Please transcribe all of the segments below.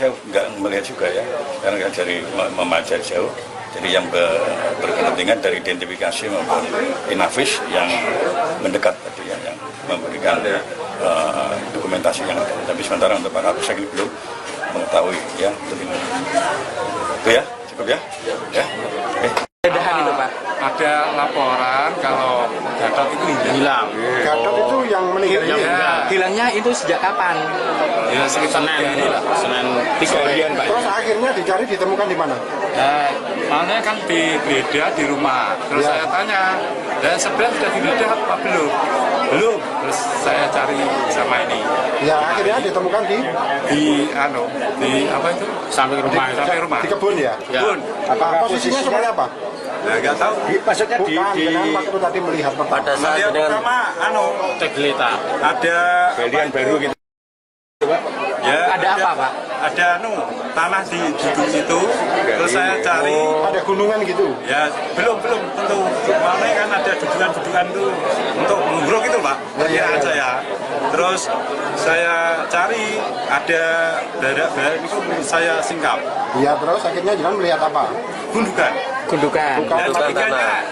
saya nggak melihat juga ya, karena dari memajari jauh. Jadi yang berkepentingan dari identifikasi maupun Inavis yang mendekat tadi ya, yang memberikan dokumentasi yang ada. Tapi sementara untuk Pak Kapolsek ini belum mengetahui ya. Itu ya, cukup ya. Ya. Itu Pak. Ada laporan kalau Gatot itu hilang. Gatot itu yang meninggal. Hilangnya itu sejak kapan? Ya sekitar Senin 3 harian Pak. Terus akhirnya dicari ditemukan di mana? Makanya kan digeledah di rumah. Terus saya tanya, dan sebenarnya sudah digeledah apa belum? Belum. Terus saya cari sama ini. Ya akhirnya ditemukan di apa itu? Samping rumah. Samping rumah. Di kebun ya? Kebun. Apa posisinya seperti apa? Nah, nggak tahu. Maksudnya dengan waktu tadi melihat pada saat dengan Teglita. Ada galian baru gitu. Ya, ada apa Pak? Ada tanah di situ. Terus saya cari. Ada gunungan gitu? Ya belum tentu. Mana kan ada dudukan itu untuk menguruk itu Pak. Kira aja ya. Terus saya cari ada barak itu saya singkap. Iya, terus akhirnya jangan melihat apa? Gundukan. Gundukan. Dan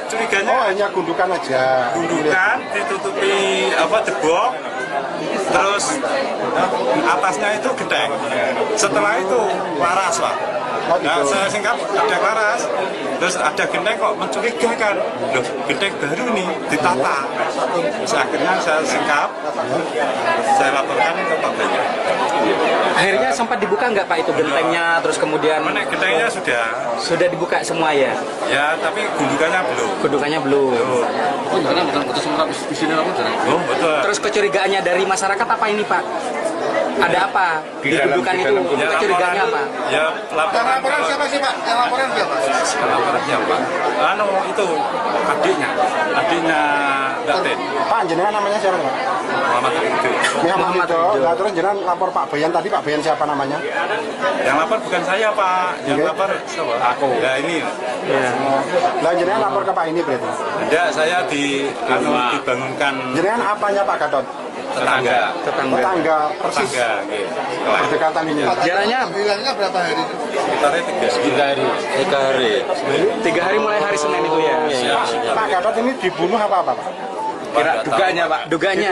curiganya oh hanya gundukan aja. Gundukan ditutupi debok. Terus atasnya itu genteng. Setelah itu laras Pak. Nah, saya singkap ada laras, terus ada genteng kok mencurigakan. Loh, genteng baru nih ditata. Terus akhirnya saya singkap, saya laporkan ke Pak Banyak. Akhirnya sempat dibuka nggak Pak itu gentengnya, terus kemudian? Mana gentengnya sudah dibuka semua ya? Ya, tapi gundukannya belum. Gundukannya belum. Oh, di sini oh, betul. Terus kecurigaannya dari masyarakat apa ini Pak? Ada apa di gundukan itu? Ya, Kecurigaannya apa? Ya, laporan siapa sih Pak? Yang laporan siapa? Laporan siapa? Itu adiknya Datin. Pak, jenengan namanya siapa Pak? Muhammad Ridho. Muhammad Ridho. Nah, terus jenengan lapor Pak Bayan tadi, Pak Bayan siapa namanya? Yang lapor bukan saya Pak, yang lapor siapa? Aku. Ya ini. Ya. Lah jenengan lapor ke Pak ini berarti? Tidak, saya dibangunkan. Jenengan apanya Pak Gatot? Tetangga persis. Tetangga, gitu. Berdekatan ini. Jaraknya Bilangnya berapa hari? Sekitarnya 3 hari. 3 hari mulai hari Senin itu ya? Pak Gatot ini dibunuh apa Pak? Dugaannya Pak? Dugaannya.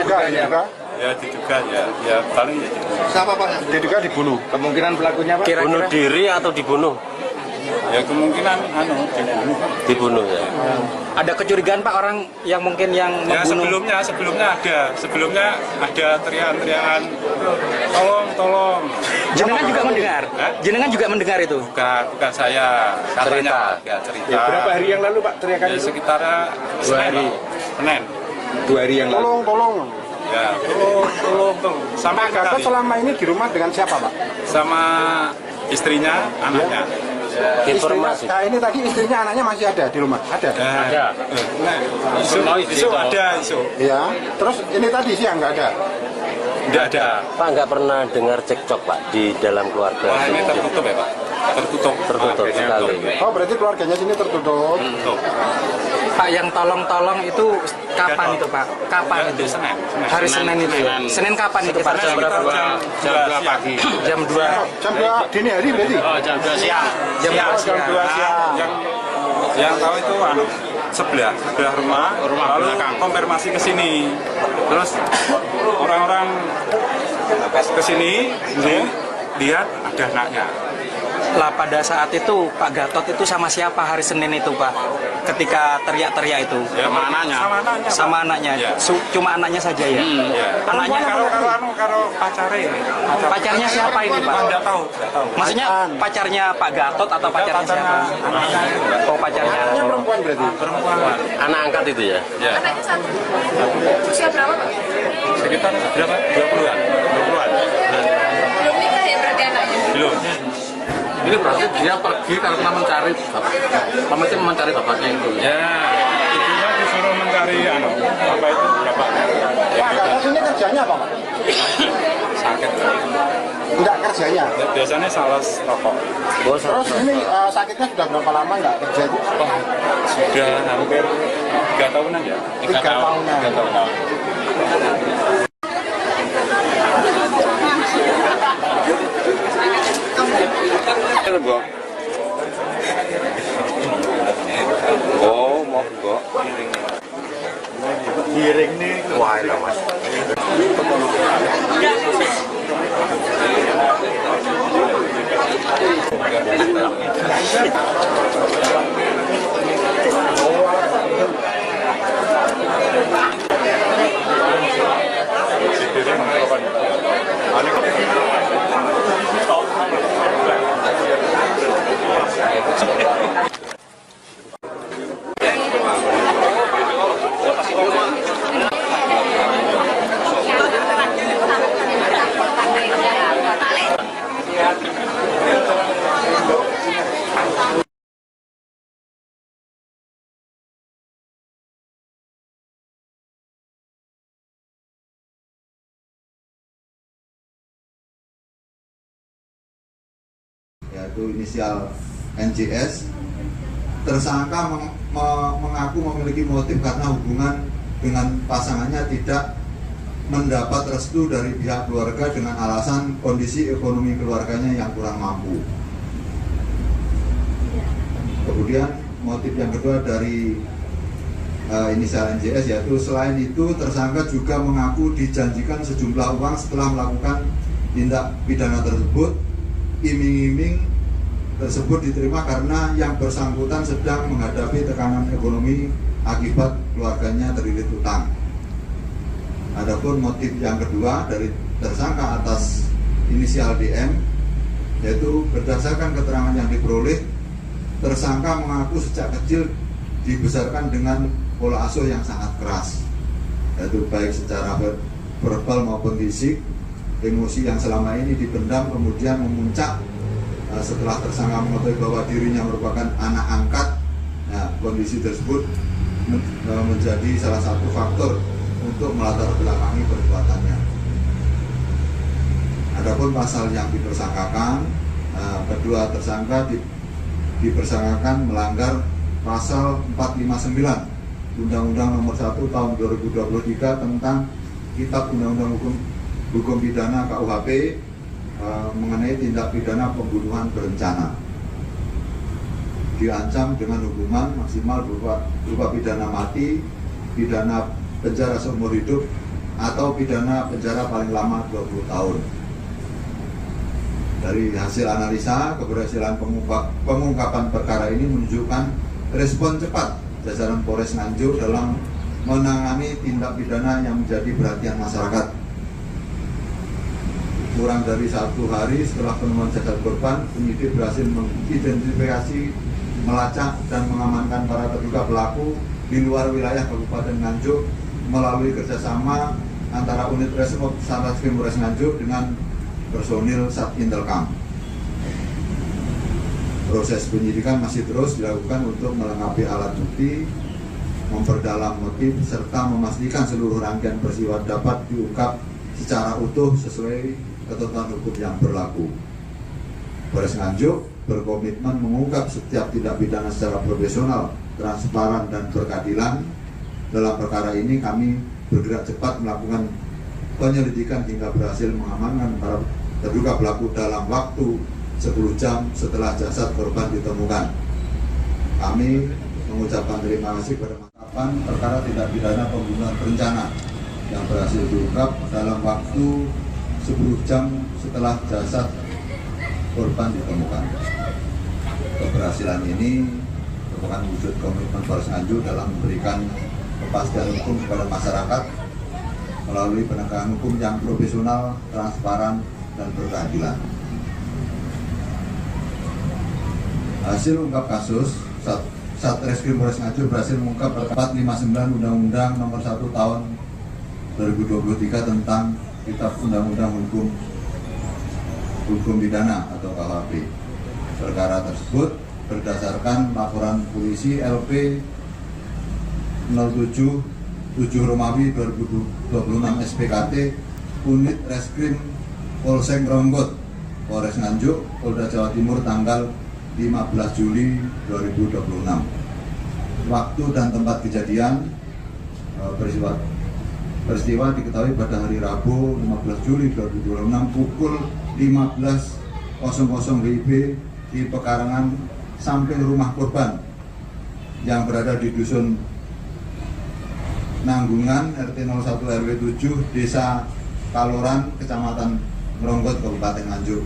Ya diduga ya paling ya diduga. Siapa Pak? Diduga dibunuh. Kemungkinan pelakunya Pak? Bunuh diri atau dibunuh? Ya kemungkinan Dibunuh ya. Ada kecurigaan Pak orang yang mungkin yang ya membunuh? sebelumnya ada teriakan tolong. Jenengan juga mendengar? Jenengan juga mendengar itu? Bukan saya, katanya cerita. Ya, berapa hari yang lalu Pak teriakan Ya, itu? sekitar 2 hari. Senin. 2 hari yang lalu. Tolong. Ya, tolong. Sampai Gatot selama ini di rumah dengan siapa Pak? sama istrinya, anaknya. Informasi. Nah ini tadi istrinya anaknya masih ada di rumah? Ada? Ada. Isu ada. Ya. Terus ini tadi siang nggak ada? Tidak ada. Pak nggak pernah dengar cekcok Pak di dalam keluarga? Wah, ini tertutup ya Pak? Tertutup sekali. Oh berarti keluarganya sini tertutup. Pak yang tolong itu kapan itu Pak? Kapan itu? Senin. Hari Senin itu ya? Senin kapan itu Pak? Jam 2 pagi. Jam 2. Jam 2 dini hari berarti? Jam 2 siang. Jam 2 siang. Yang tahu itu sebelah rumah lalu konfirmasi ke sini. Terus orang-orang ke sini lihat ada anaknya. Lah pada saat itu Pak Gatot itu sama siapa hari Senin itu Pak? Ketika teriak-teriak itu? Ya, sama anaknya. Ya. Cuma anaknya saja ya? Ya. Anaknya kalau pacarnya. Pacarnya siapa ini Pak? Tidak tahu. Maksudnya pacarnya Pak Gatot atau pacarnya siapa? Oh pacarnya. Anaknya perempuan berarti? Perempuan. Anak angkat itu ya? Ya. Anaknya satu. Usia berapa Pak? Sekitar berapa? 20-an. Belum nikah ya berarti anaknya? Belum. Ini berarti dia pergi karena mencari bapaknya itu. Ya, ibunya disuruh mencari apa itu bapaknya. Pak Gatot ini kerjanya apa Pak? Sakit. Enggak kerjanya? Biasanya sales rokok. Terus ini sakitnya sudah berapa lama nggak kerja itu? Sudah hampir 3 tahunan ya. 3 tahunan. 3 tahunan. Oh, monggo. Giring nih. Wah, enak Mas. Yaitu inisial NJS. Tersangka mengaku memiliki motif karena hubungan dengan pasangannya tidak mendapat restu dari pihak keluarga dengan alasan kondisi ekonomi keluarganya yang kurang mampu. Kemudian motif yang kedua dari inisial NJS yaitu selain itu tersangka juga mengaku dijanjikan sejumlah uang setelah melakukan tindak pidana tersebut. Iming-iming tersebut diterima karena yang bersangkutan sedang menghadapi tekanan ekonomi akibat keluarganya terlilit utang. Adapun motif yang kedua dari tersangka atas inisial DM yaitu berdasarkan keterangan yang diperoleh, tersangka mengaku sejak kecil dibesarkan dengan pola asuh yang sangat keras, yaitu baik secara verbal maupun fisik. Emosi yang selama ini dipendam kemudian memuncak setelah tersangka mengetahui bahwa dirinya merupakan anak angkat. Nah, kondisi tersebut menjadi salah satu faktor untuk melatar belakangi perbuatannya. Adapun pasal yang dipersangkakan, kedua tersangka dipersangkakan melanggar pasal 459 Undang-Undang Nomor 1 Tahun 2023 tentang Kitab Undang-Undang Hukum Pidana KUHP mengenai tindak pidana pembunuhan berencana. Diancam dengan hukuman maksimal berupa pidana mati, pidana penjara seumur hidup, atau pidana penjara paling lama 20 tahun. Dari hasil analisa, keberhasilan pengungkapan perkara ini menunjukkan respon cepat jajaran Polres Nganjuk dalam menangani tindak pidana yang menjadi perhatian masyarakat. Kurang dari 1 hari setelah penemuan jasad korban, penyidik berhasil mengidentifikasi, melacak, dan mengamankan para terduga pelaku di luar wilayah Kabupaten Nganjuk melalui kerjasama antara unit Resmob Satreskrim Polres Nganjuk dengan personil Satintelkam. Proses penyidikan masih terus dilakukan untuk melengkapi alat bukti, memperdalam motif, serta memastikan seluruh rangkaian peristiwa dapat diungkap secara utuh sesuai ketentuan hukum yang berlaku. Polres Nganjuk berkomitmen mengungkap setiap tindak pidana secara profesional, transparan, dan berkeadilan. Dalam perkara ini kami bergerak cepat melakukan penyelidikan hingga berhasil mengamankan para terduga pelaku dalam waktu 10 jam setelah jasad korban ditemukan. Kami mengucapkan terima kasih kepada maskapai perkara tindak pidana pembunuhan berencana yang berhasil diungkap dalam waktu 10 jam setelah jasad korban ditemukan. Keberhasilan ini merupakan wujud komitmen Polres Nganjuk dalam memberikan kepastian hukum kepada masyarakat melalui penegakan hukum yang profesional, transparan, dan berkeadilan. Hasil ungkap kasus, Satreskrim Polres Nganjuk berhasil mengungkap perkara 459 Undang-Undang Nomor 1 Tahun 2023 tentang Kitab Undang-Undang Hukum Pidana atau KUHP. Perkara tersebut berdasarkan laporan polisi LP 07 Romawi 2026 SPKT Unit Reskrim Polsek Ronggot Polres Nganjuk Polda Jawa Timur tanggal 15 Juli 2026. Waktu dan tempat kejadian peristiwa diketahui pada hari Rabu 15 Juli 2026 pukul 15.00 WIB di pekarangan samping rumah korban yang berada di Dusun Nanggungan, RT 01 RW 7, Desa Kaloran, Kecamatan Ngronggot, Kabupaten Nganjuk.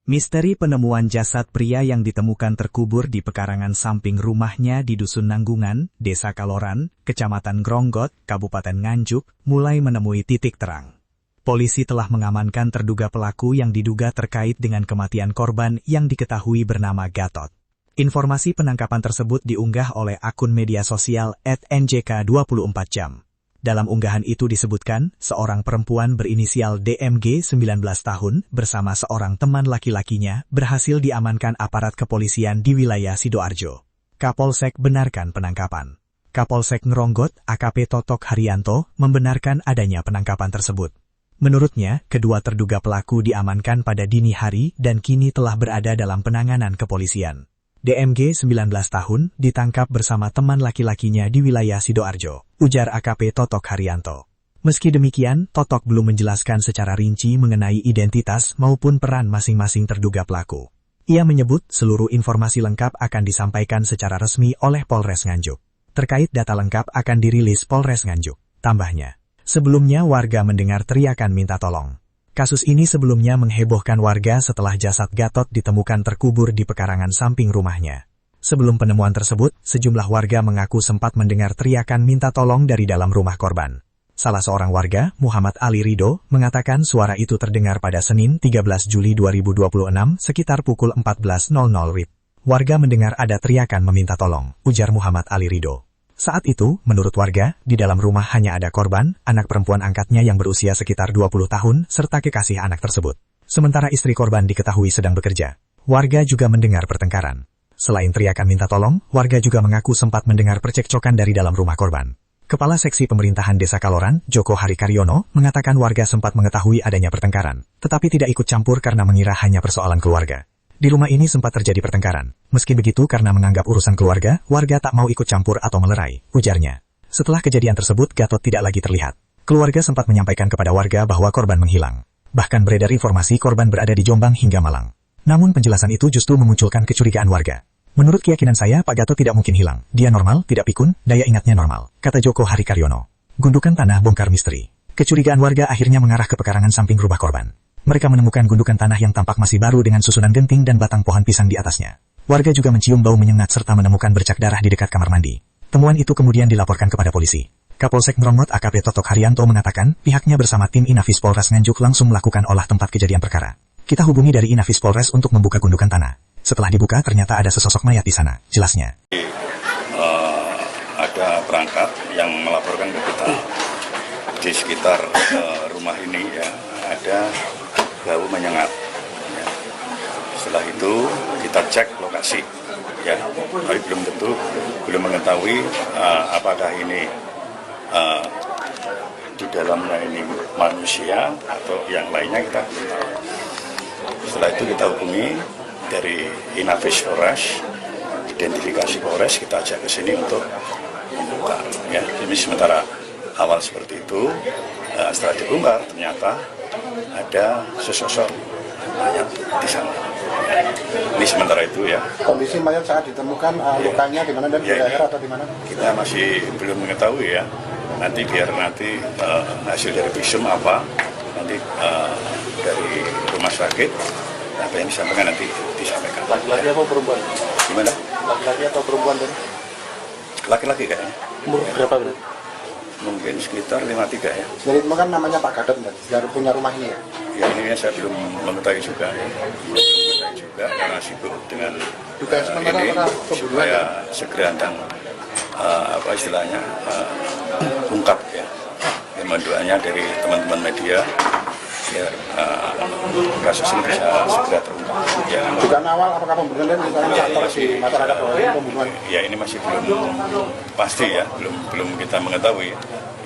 Misteri penemuan jasad pria yang ditemukan terkubur di pekarangan samping rumahnya di Dusun Nanggungan, Desa Kaloran, Kecamatan Ngronggot, Kabupaten Nganjuk, mulai menemui titik terang. Polisi telah mengamankan terduga pelaku yang diduga terkait dengan kematian korban yang diketahui bernama Gatot. Informasi penangkapan tersebut diunggah oleh akun media sosial @njk24jam. Dalam unggahan itu disebutkan, seorang perempuan berinisial DMG 19 tahun bersama seorang teman laki-lakinya berhasil diamankan aparat kepolisian di wilayah Sidoarjo. Kapolsek benarkan penangkapan. Kapolsek Ngronggot, AKP Totok Haryanto, membenarkan adanya penangkapan tersebut. Menurutnya, kedua terduga pelaku diamankan pada dini hari dan kini telah berada dalam penanganan kepolisian. DMG 19 tahun ditangkap bersama teman laki-lakinya di wilayah Sidoarjo, ujar AKP Totok Haryanto. Meski demikian, Totok belum menjelaskan secara rinci mengenai identitas maupun peran masing-masing terduga pelaku. Ia menyebut seluruh informasi lengkap akan disampaikan secara resmi oleh Polres Nganjuk. Terkait data lengkap akan dirilis Polres Nganjuk, tambahnya. Sebelumnya warga mendengar teriakan minta tolong. Kasus ini sebelumnya menghebohkan warga setelah jasad Gatot ditemukan terkubur di pekarangan samping rumahnya. Sebelum penemuan tersebut, sejumlah warga mengaku sempat mendengar teriakan minta tolong dari dalam rumah korban. Salah seorang warga, Muhammad Ali Ridho, mengatakan suara itu terdengar pada Senin 13 Juli 2026 sekitar pukul 14.00 WIB. Warga mendengar ada teriakan meminta tolong, ujar Muhammad Ali Ridho. Saat itu, menurut warga, di dalam rumah hanya ada korban, anak perempuan angkatnya yang berusia sekitar 20 tahun, serta kekasih anak tersebut. Sementara istri korban diketahui sedang bekerja. Warga juga mendengar pertengkaran. Selain teriakan minta tolong, warga juga mengaku sempat mendengar percekcokan dari dalam rumah korban. Kepala Seksi Pemerintahan Desa Kaloran, Joko Hari Karyono, mengatakan warga sempat mengetahui adanya pertengkaran, tetapi tidak ikut campur karena mengira hanya persoalan keluarga. Di rumah ini sempat terjadi pertengkaran. Meski begitu karena menganggap urusan keluarga, warga tak mau ikut campur atau melerai, ujarnya. Setelah kejadian tersebut, Gatot tidak lagi terlihat. Keluarga sempat menyampaikan kepada warga bahwa korban menghilang. Bahkan beredar informasi korban berada di Jombang hingga Malang. Namun penjelasan itu justru memunculkan kecurigaan warga. Menurut keyakinan saya, Pak Gatot tidak mungkin hilang. Dia normal, tidak pikun, daya ingatnya normal, kata Joko Hari Karyono. Gundukan tanah bongkar misteri. Kecurigaan warga akhirnya mengarah ke pekarangan samping rumah korban. Mereka menemukan gundukan tanah yang tampak masih baru dengan susunan genting dan batang pohon pisang di atasnya. Warga juga mencium bau menyengat serta menemukan bercak darah di dekat kamar mandi. Temuan itu kemudian dilaporkan kepada polisi. Kapolsek Ngronggot AKP Totok Haryanto mengatakan, pihaknya bersama tim Inafis Polres Nganjuk langsung melakukan olah tempat kejadian perkara. Kita hubungi dari Inafis Polres untuk membuka gundukan tanah. Setelah dibuka, ternyata ada sesosok mayat di sana, jelasnya. Ada perangkat yang melaporkan ke kita di sekitar rumah ini ya, ada bau menyengat. Ya. Setelah itu kita cek lokasi, ya, tapi belum mengetahui apakah ini di dalamnya ini manusia atau yang lainnya kita belum tahu. Setelah itu kita hubungi dari Inafis Polres, identifikasi Polres, kita ajak ke sini untuk membuka. Ya, jadi sementara awal seperti itu, setelah dibongkar ternyata ada sesosok mayat di sana. Ini sementara itu ya. Kondisi mayat saat ditemukan lukanya di mana dan di leher atau di mana? Kita masih belum mengetahui ya. Nanti biar hasil dari visum apa, nanti dari rumah sakit apa yang disampaikan nanti disampaikan. Laki-laki atau perempuan? Gimana? Laki-laki atau perempuan tadi? Laki-laki kayaknya. Umur berapa berarti? Mungkin sekitar 53 ya. Jadi itu kan namanya Pak Gatot, dari punya rumah ini ya? Ya ini saya belum mengetahui juga ya. Belum mengetahui juga karena sibuk dengan ini supaya segera dan apa istilahnya ungkap ya. Doanya dari teman-teman media biar kasus ini bisa segera terungkap. Ya. Dugaan awal apakah pembunuhan dan faktor di masyarakat bahwa ini pembunuhan? Ya ini masih belum pasti ya, belum kita mengetahui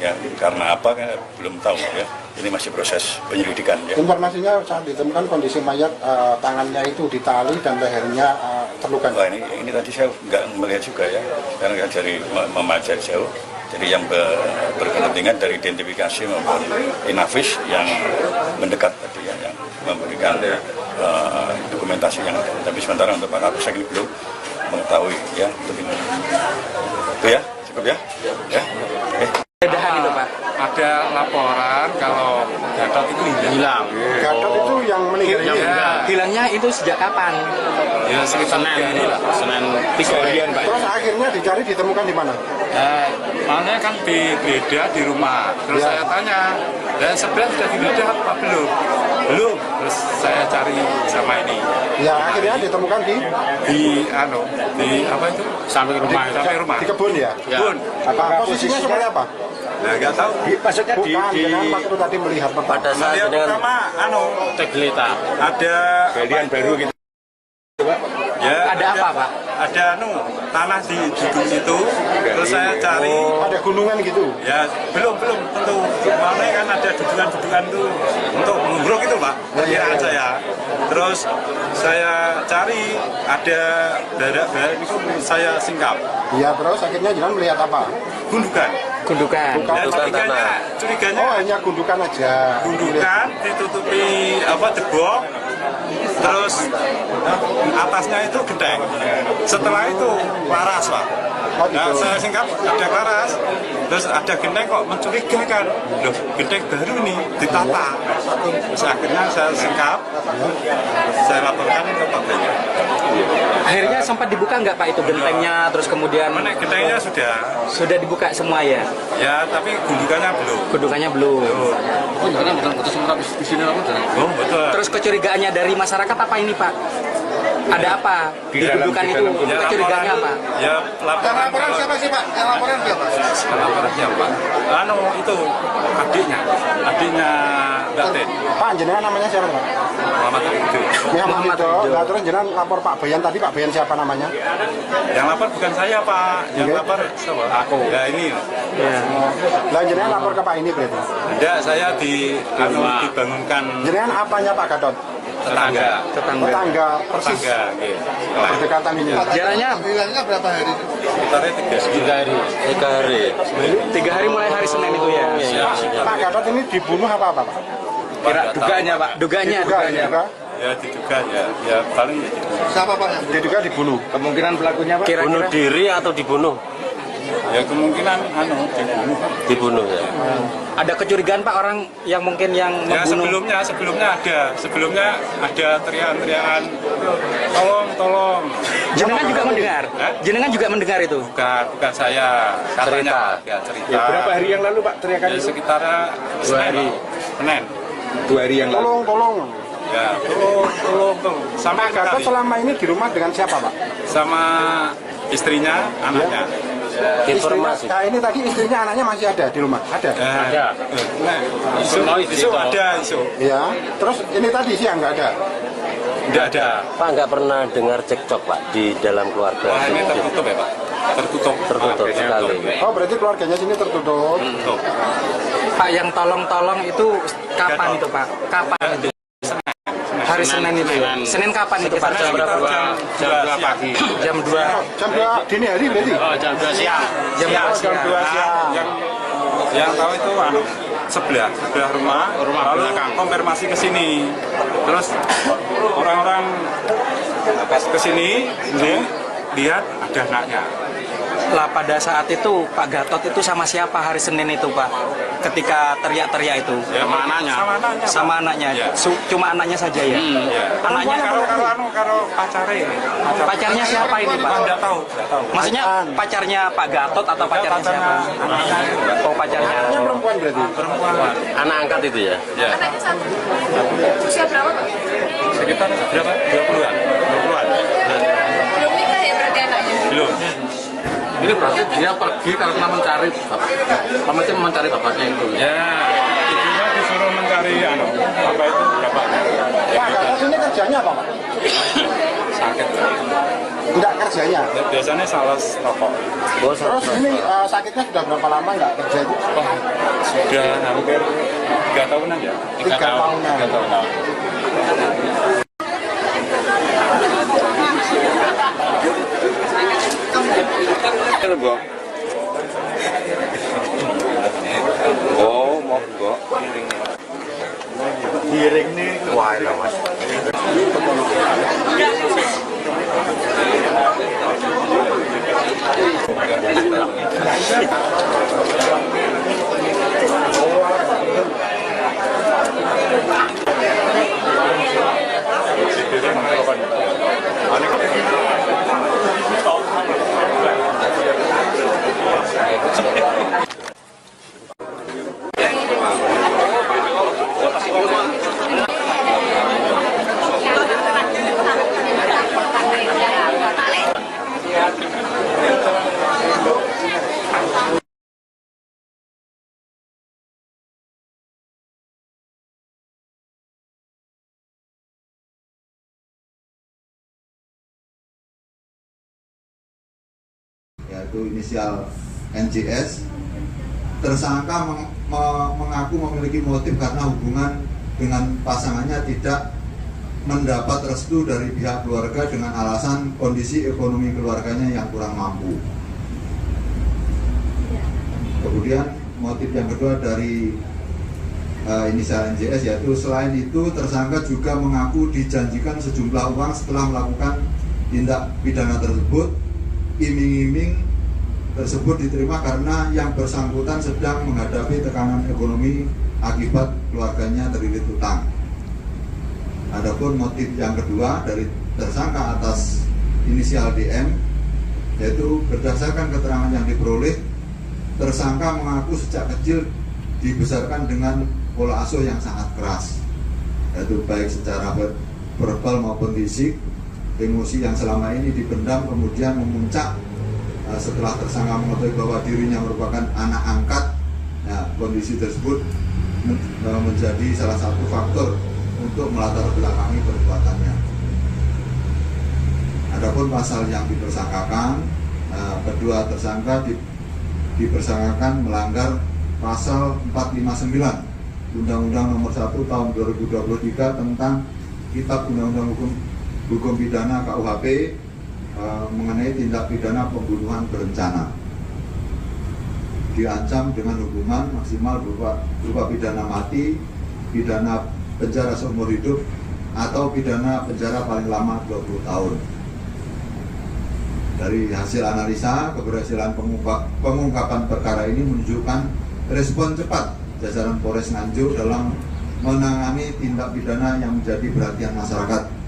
ya, karena apa kan belum tahu ya. Ini masih proses penyelidikan ya. Informasinya saat ditemukan kondisi mayat tangannya itu ditali dan lehernya terluka. Wah ini tadi saya nggak melihat juga ya, karena dari memajari jauh. Jadi yang berkepentingan dari identifikasi maupun Inafis yang mendekat tadi ya, yang memberikan dokumen dokumentasi yang ada. Tapi sementara untuk Pak Kapolsek ini belum mengetahui ya. Itu ya, cukup ya. Ya. Penggeledahan itu Pak. Ada laporan kalau Gatot itu hilang. Gatot itu yang meninggal. Hilangnya itu sejak kapan? Ya sekitar Senin lah, Senin 3 harian Pak. Terus akhirnya dicari ditemukan di mana? Makanya kan digeledah di rumah. Terus saya tanya, dan sebenarnya sudah digeledah apa belum? Belum. Terus saya cari sama ini. Ya akhirnya ditemukan di apa itu? Sampai rumah. Sampai rumah. Di kebun ya? Kebun. Apa posisinya seperti apa? Nah, nggak tahu. Maksudnya dengan waktu tadi melihat Pada saat Lihat dengan pertama, Teglita. ada Galian baru gitu. ya, Ada apa Pak? ada tanah di situ. Terus saya cari. ada gunungan gitu. Ya belum tentu. Mana kan ada dudukan itu untuk menguruk itu Pak. Perkiraan saya. Terus saya cari ada barak itu saya singkap. Ya terus akhirnya jalan melihat apa? Gundukan. Gundukan. Dan tanah. curiganya Oh hanya gundukan aja. gundukan ditutupi jebok. Terus atasnya itu genteng. Setelah itu laras Pak. Nah, saya singkap ada laras, terus ada genteng kok mencurigakan. Loh, genteng baru nih ditata. Terus akhirnya saya singkap, saya laporkan ke Pak Benya. Akhirnya sempat dibuka nggak Pak itu gentengnya, terus kemudian Mana gentengnya sudah dibuka semua ya? ya tapi gundukannya belum. Gundukannya belum. Oh, karena bukan putus sementara di sini apa? Oh, betul. Terus kecurigaannya dari masyarakat apa ini Pak? Ada apa di gundukan itu? Kecurigaannya apa? Ya laporan siapa sih Pak? Yang laporan siapa? Laporan siapa? Itu adiknya Mbak Ten. Pak jenengan namanya siapa Pak? Muhammad Ridho. Muhammad Ridho. Nah, terus jenengan lapor Pak Bayan tadi. Pak Bayan siapa namanya? Yang lapor bukan saya Pak, yang Oke. lapor siapa? Aku. Ya ini. Lah jenengan lapor ke Pak ini berarti. Enggak, saya dibangunkan Jenengan apanya Pak Gatot? tetangga. Tetangga persis. Tetangga, gitu. Berdekatan ini. Jaraknya Bilangnya berapa hari? Sekitarnya 3 hari. 3 hari. 3 hari mulai hari Senin itu ya? Pak Gatot ini dibunuh apa Pak? Dugaannya Pak? Dugaannya. Diduga. Ya diduga ya paling Siapa Pak yang diduga dibunuh? Kemungkinan pelakunya Pak? Bunuh diri atau dibunuh? ya kemungkinan dibunuh. Dibunuh ya. Ada kecurigaan Pak orang yang mungkin yang Ya membunuh? sebelumnya ada teriakan tolong. Jenengan juga mendengar? Hah? Jenengan juga mendengar itu? Bukan saya katanya cerita. Berapa hari yang lalu Pak teriakan Ya, sekitar 2 hari. Senin. 2 hari yang lalu. Tolong. Ya, tolong. Sampai Pak Gatot selama ini di rumah dengan siapa Pak? sama istrinya, anaknya. Informasi. Nah ini tadi istrinya anaknya masih ada di rumah? Ada? Ada. Isu ada isu. Ya. Terus ini tadi siang nggak ada? Tidak ada. Pak nggak pernah dengar cekcok Pak di dalam keluarga? Wah ini tertutup ya Pak? Tertutup sekali. Oh berarti keluarganya sini tertutup. Tertutup. Pak yang tolong itu kapan itu Pak? Kapan itu? Hari Senin itu ya? Senin kapan itu Pak? Jam 2 pagi. Jam 2. Jam 2 dini hari berarti? Jam 2 siang. Jam 2 Jam 2 siang. Yang tahu itu sebelah rumah lalu belakang. konfirmasi ke sini. Terus orang-orang ke sini lihat ada anaknya. Lah pada saat itu Pak Gatot itu sama siapa hari Senin itu Pak? Ketika teriak-teriak itu? Ya, sama anaknya. Sama anaknya. Ya. Cuma anaknya saja ya? Ya. Anaknya Karo pacare. pacarnya siapa ini Pak? Enggak tahu. Maksudnya pacarnya Pak Gatot atau pacarnya siapa? Oh pacarnya. Anaknya perempuan berarti? Perempuan. Anak angkat itu ya? Ya. Anaknya satu. Usia berapa Pak? Sekitar berapa? 20-an. Belum nikah ya berarti anaknya? Belum. Ini berarti dia pergi karena mencari bapaknya itu. Ya, ibunya disuruh mencari apa itu bapaknya. Pak Gatot ini kerjanya apa Pak? Sakit. Enggak kerjanya? Biasanya sales rokok. Terus ini sakitnya sudah berapa lama nggak kerja itu? Sudah hampir 3 tahunan ya. 3 tahunan. 3 tahunan. Mbok. Oh, monggo. Giring nih. Wah, Mas. yaitu inisial NJS. Tersangka mengaku memiliki motif karena hubungan dengan pasangannya tidak mendapat restu dari pihak keluarga dengan alasan kondisi ekonomi keluarganya yang kurang mampu. Kemudian motif yang kedua dari inisial NJS yaitu selain itu tersangka juga mengaku dijanjikan sejumlah uang setelah melakukan tindak pidana tersebut. Iming-iming tersebut diterima karena yang bersangkutan sedang menghadapi tekanan ekonomi akibat keluarganya terlilit utang. Adapun motif yang kedua dari tersangka atas inisial DM yaitu berdasarkan keterangan yang diperoleh, tersangka mengaku sejak kecil dibesarkan dengan pola asuh yang sangat keras, yaitu baik secara verbal maupun fisik. Emosi yang selama ini dipendam kemudian memuncak setelah tersangka mengetahui bahwa dirinya merupakan anak angkat. Nah, kondisi tersebut menjadi salah satu faktor untuk melatar belakangi perbuatannya. Adapun pasal yang dipersangkakan, kedua tersangka dipersangkakan melanggar pasal 459 Undang-Undang Nomor 1 Tahun 2023 tentang Kitab Undang-Undang Hukum Pidana KUHP mengenai tindak pidana pembunuhan berencana. Diancam dengan hukuman maksimal berupa pidana mati, pidana penjara seumur hidup, atau pidana penjara paling lama 20 tahun. Dari hasil analisa, keberhasilan pengungkapan perkara ini menunjukkan respon cepat jajaran Polres Nganjuk dalam menangani tindak pidana yang menjadi perhatian masyarakat.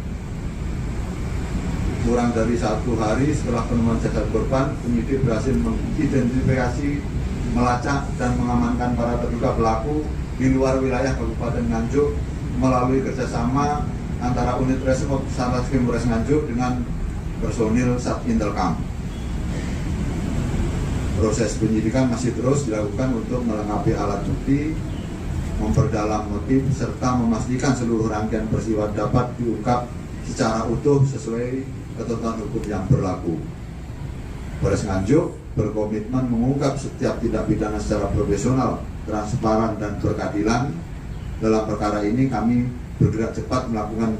Kurang dari 1 hari setelah penemuan jasad korban, penyidik berhasil mengidentifikasi, melacak, dan mengamankan para terduga pelaku di luar wilayah Kabupaten Nganjuk melalui kerjasama antara unit Resmob Satreskrim Polres Nganjuk dengan personil Satintelkam. Proses penyidikan masih terus dilakukan untuk melengkapi alat bukti, memperdalam motif, serta memastikan seluruh rangkaian peristiwa dapat diungkap secara utuh sesuai ketentuan hukum yang berlaku. Polres Nganjuk berkomitmen mengungkap setiap tindak pidana secara profesional, transparan, dan berkeadilan. Dalam perkara ini kami bergerak cepat melakukan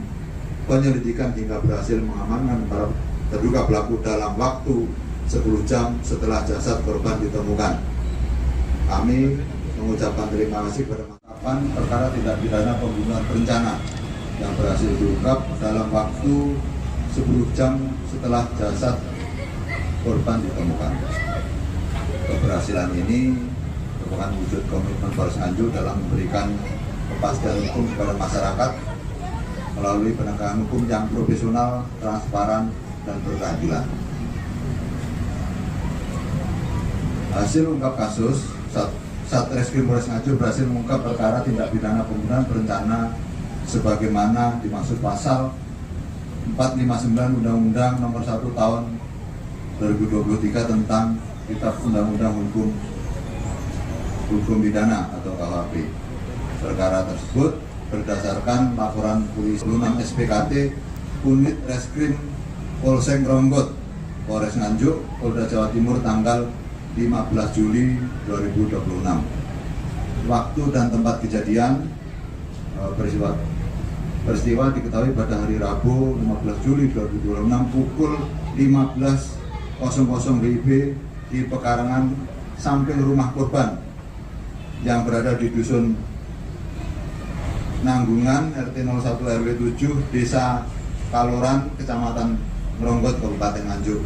penyelidikan hingga berhasil mengamankan para terduga pelaku dalam waktu 10 jam setelah jasad korban ditemukan. Kami mengucapkan terima kasih kepada penangkapan perkara tindak pidana pembunuhan berencana yang berhasil diungkap dalam waktu 10 jam setelah jasad korban ditemukan. Keberhasilan ini merupakan wujud komitmen Polres Nganjuk dalam memberikan kepastian hukum kepada masyarakat melalui penegakan hukum yang profesional, transparan, dan berkeadilan. Hasil ungkap kasus, Satreskrim Polres Nganjuk berhasil mengungkap perkara tindak pidana pembunuhan berencana sebagaimana dimaksud pasal 459 Undang-Undang Nomor 1 Tahun 2023 tentang Kitab Undang-Undang Hukum Pidana atau KUHP. Perkara tersebut berdasarkan laporan polisi 6 SPKT Unit Reskrim Polsek Gronggot, Polres Nganjuk, Polda Jawa Timur tanggal 15 Juli 2026. Waktu dan tempat kejadian peristiwa diketahui pada hari Rabu 15 Juli 2026 pukul 15.00 WIB di pekarangan samping rumah korban yang berada di Dusun Nanggungan RT 01 RW 7 Desa Kaloran, Kecamatan Gronggot, Kabupaten Nganjuk.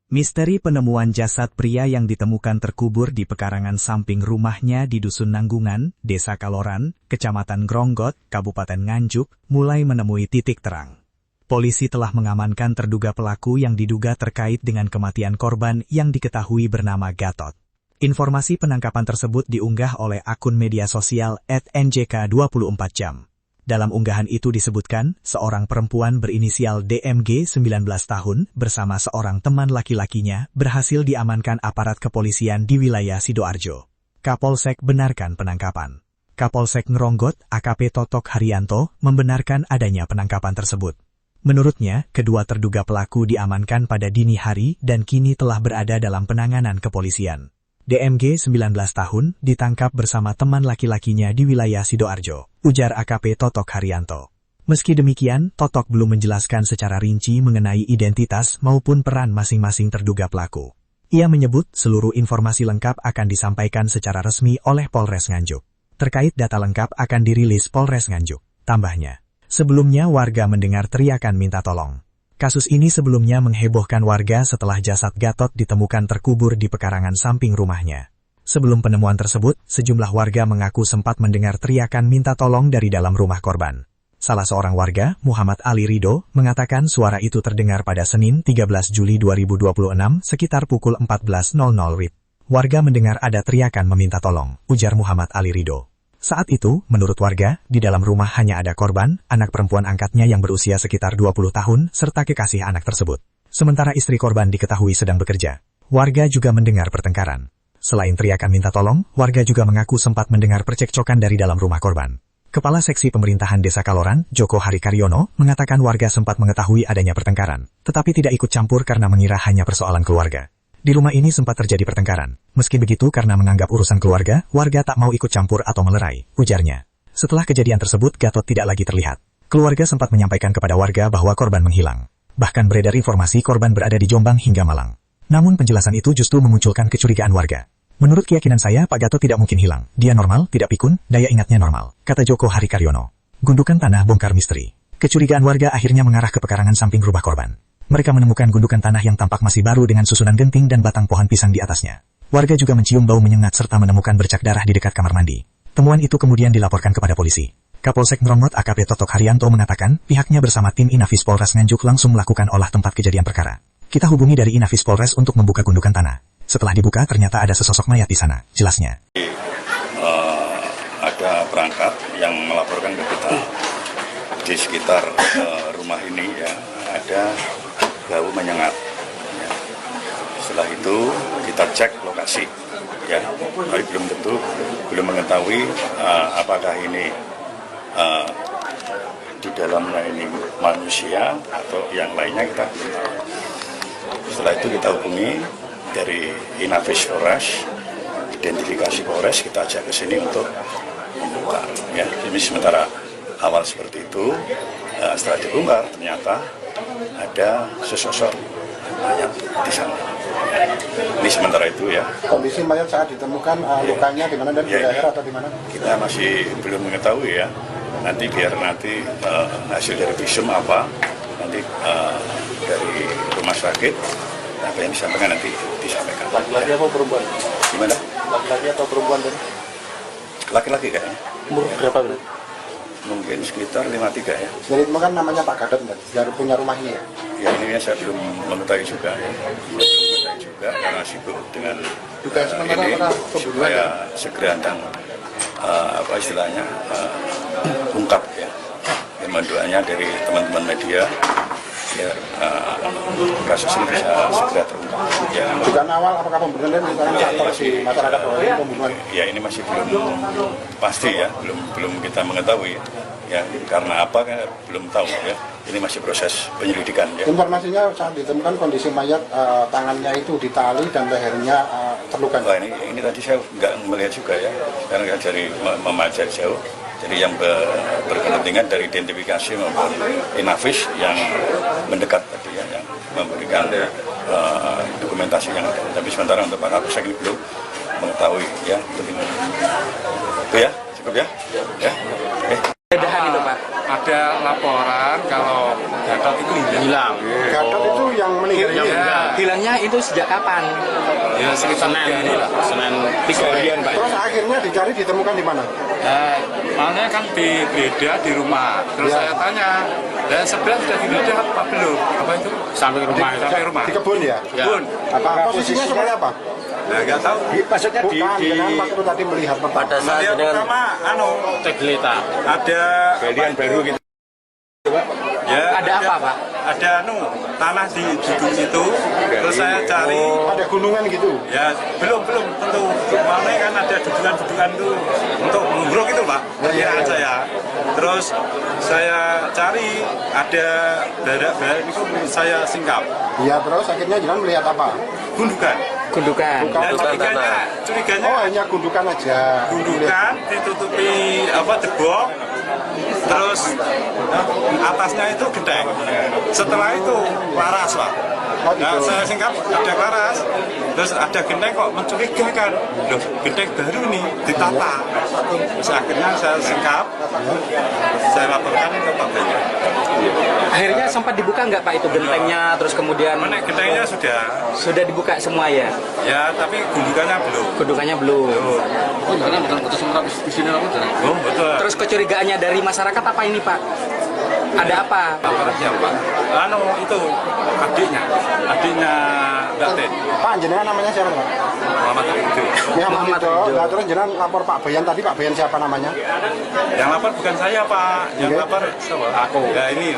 Misteri penemuan jasad pria yang ditemukan terkubur di pekarangan samping rumahnya di Dusun Nanggungan, Desa Kaloran, Kecamatan Gronggot, Kabupaten Nganjuk, mulai menemui titik terang. Polisi telah mengamankan terduga pelaku yang diduga terkait dengan kematian korban yang diketahui bernama Gatot. Informasi penangkapan tersebut diunggah oleh akun media sosial @njk24jam. Dalam unggahan itu disebutkan, seorang perempuan berinisial DMG 19 tahun bersama seorang teman laki-lakinya berhasil diamankan aparat kepolisian di wilayah Sidoarjo. Kapolsek benarkan penangkapan. Kapolsek Ngronggot AKP Totok Haryanto membenarkan adanya penangkapan tersebut. Menurutnya, kedua terduga pelaku diamankan pada dini hari dan kini telah berada dalam penanganan kepolisian. DMG 19 tahun ditangkap bersama teman laki-lakinya di wilayah Sidoarjo, ujar AKP Totok Haryanto. Meski demikian, Totok belum menjelaskan secara rinci mengenai identitas maupun peran masing-masing terduga pelaku. Ia menyebut seluruh informasi lengkap akan disampaikan secara resmi oleh Polres Nganjuk. Terkait data lengkap akan dirilis Polres Nganjuk, tambahnya. Sebelumnya warga mendengar teriakan minta tolong. Kasus ini sebelumnya menghebohkan warga setelah jasad Gatot ditemukan terkubur di pekarangan samping rumahnya. Sebelum penemuan tersebut, sejumlah warga mengaku sempat mendengar teriakan minta tolong dari dalam rumah korban. Salah seorang warga, Muhammad Ali Ridho, mengatakan suara itu terdengar pada Senin 13 Juli 2026 sekitar pukul 14.00 WIB. Warga mendengar ada teriakan meminta tolong, ujar Muhammad Ali Ridho. Saat itu, menurut warga, di dalam rumah hanya ada korban, anak perempuan angkatnya yang berusia sekitar 20 tahun, serta kekasih anak tersebut. Sementara istri korban diketahui sedang bekerja. Warga juga mendengar pertengkaran. Selain teriakan minta tolong, warga juga mengaku sempat mendengar percekcokan dari dalam rumah korban. Kepala Seksi Pemerintahan Desa Kaloran, Joko Harikaryono, mengatakan warga sempat mengetahui adanya pertengkaran, tetapi tidak ikut campur karena mengira hanya persoalan keluarga. Di rumah ini sempat terjadi pertengkaran. Meski begitu karena menganggap urusan keluarga, warga tak mau ikut campur atau melerai, ujarnya. Setelah kejadian tersebut, Gatot tidak lagi terlihat. Keluarga sempat menyampaikan kepada warga bahwa korban menghilang. Bahkan beredar informasi korban berada di Jombang hingga Malang. Namun penjelasan itu justru memunculkan kecurigaan warga. Menurut keyakinan saya, Pak Gatot tidak mungkin hilang. Dia normal, tidak pikun, daya ingatnya normal, kata Joko Harikaryono. Gundukan tanah bongkar misteri. Kecurigaan warga akhirnya mengarah ke pekarangan samping rumah korban. Mereka menemukan gundukan tanah yang tampak masih baru dengan susunan genting dan batang pohon pisang di atasnya. Warga juga mencium bau menyengat serta menemukan bercak darah di dekat kamar mandi. Temuan itu kemudian dilaporkan kepada polisi. Kapolsek Ngronggot AKP Totok Haryanto mengatakan, pihaknya bersama tim Inafis Polres Nganjuk langsung melakukan olah tempat kejadian perkara. Kita hubungi dari Inafis Polres untuk membuka gundukan tanah. Setelah dibuka, ternyata ada sesosok mayat di sana, jelasnya. Ada perangkat yang melaporkan ke kita di sekitar rumah ini ya, ada bau menyengat. Ya. Setelah itu kita cek lokasi, ya, tapi belum mengetahui apakah ini di dalamnya ini manusia atau yang lainnya kita belum tahu. Setelah itu kita hubungi dari Inafis Polres, identifikasi Polres, kita ajak ke sini untuk membuka. Ya, ini sementara awal seperti itu. Setelah dibongkar ternyata ada sesosok mayat di sana. Ini sementara itu ya. Kondisi mayat saat ditemukan lukanya di mana dan di leher atau di mana? Kita masih belum mengetahui ya. Nanti biar hasil dari visum apa nanti dari rumah sakit apa yang disampaikan nanti disampaikan. Laki-laki atau perempuan? Gimana? Laki-laki atau perempuan dan? Laki-laki kayaknya. Umur berapa berarti? Mungkin sekitar 53 ya. Jadi itu kan namanya Pak Gatot, dari punya rumah ini ya? Ya ini saya belum mengetahui juga ya. Belum mengetahui juga karena sibuk dengan ini supaya segera dan apa istilahnya ungkap ya. Doanya dari teman-teman media biar kasus ini bisa segera terungkap. Ya. Dugaan awal apakah pembunuhan misalnya faktor di masyarakat bahwa ini pembunuhan? Ya ini masih belum pasti ya, belum kita mengetahui ya, karena apa kan belum tahu ya. Ini masih proses penyelidikan ya. Informasinya saat ditemukan kondisi mayat tangannya itu ditali dan lehernya terluka. Wah, ini tadi saya nggak melihat juga ya, karena dari memajar jauh. Jadi yang berkepentingan dari identifikasi maupun Inafis yang mendekat tadi ya, yang memberikan dokumentasi yang ada. Tapi sementara untuk Pak Kapolsek ini belum mengetahui ya. Itu ya, cukup ya. Ya. Pedahan itu Pak. Ada laporan kalau Gatot itu hilang. Gatot itu yang meninggal. Ya. Hilangnya itu sejak kapan? Ya sekitar Senin lah. Senin 3 harian Pak. Terus akhirnya dicari ditemukan di mana? Makanya kan digeledah di rumah. Terus saya tanya, dan sebelah sudah digeledah apa belum? Apa itu? Sampai rumah. Sampai rumah. Di kebun ya? Kebun. Apa posisinya seperti apa? Nah, nggak tahu. Maksudnya bukan, waktu tadi melihat Pada saat dengan Teglita. Ada galian baru gitu. Ya, ada apa Pak? ada tanah di gunung itu, terus saya cari. Ada gunungan gitu? Ya belum tentu. Mana kan ada dudukan tuh untuk menguruk itu Pak, perkiraan saya. Terus saya cari ada badak itu saya singkap. Iya, terus akhirnya jangan melihat apa? Gundukan. Gundukan. Dan curiganya Oh, hanya gundukan aja. gundukan ditutupi debok, terus atasnya itu genteng. Setelah itu laras Pak. Oh, gitu. Nah, saya singkap ada laras, terus ada genteng kok mencurigakan. Loh, genteng baru nih ditata. Terus akhirnya saya singkap, saya laporkan ke Pak Bayan. Akhirnya sempat dibuka nggak Pak itu gentengnya, terus kemudian Mana gentengnya sudah dibuka semua ya? ya, tapi gundukannya belum. Gundukannya belum. Oh, jangan bukan kota sementara di sini aku jangan. Oh, betul. Terus kecurigaannya dari masyarakat apa ini Pak? Ada apa? Lapornya Pak. Itu adiknya Mbak Ten. Pak, jenengan namanya siapa Pak? Muhammad Ridho. Muhammad Ridho. Nah, terus jenengan lapor Pak Bayan tadi, Pak Bayan siapa namanya? Yang lapor bukan saya Pak, yang Oke. lapor siapa? Aku. Ya ini.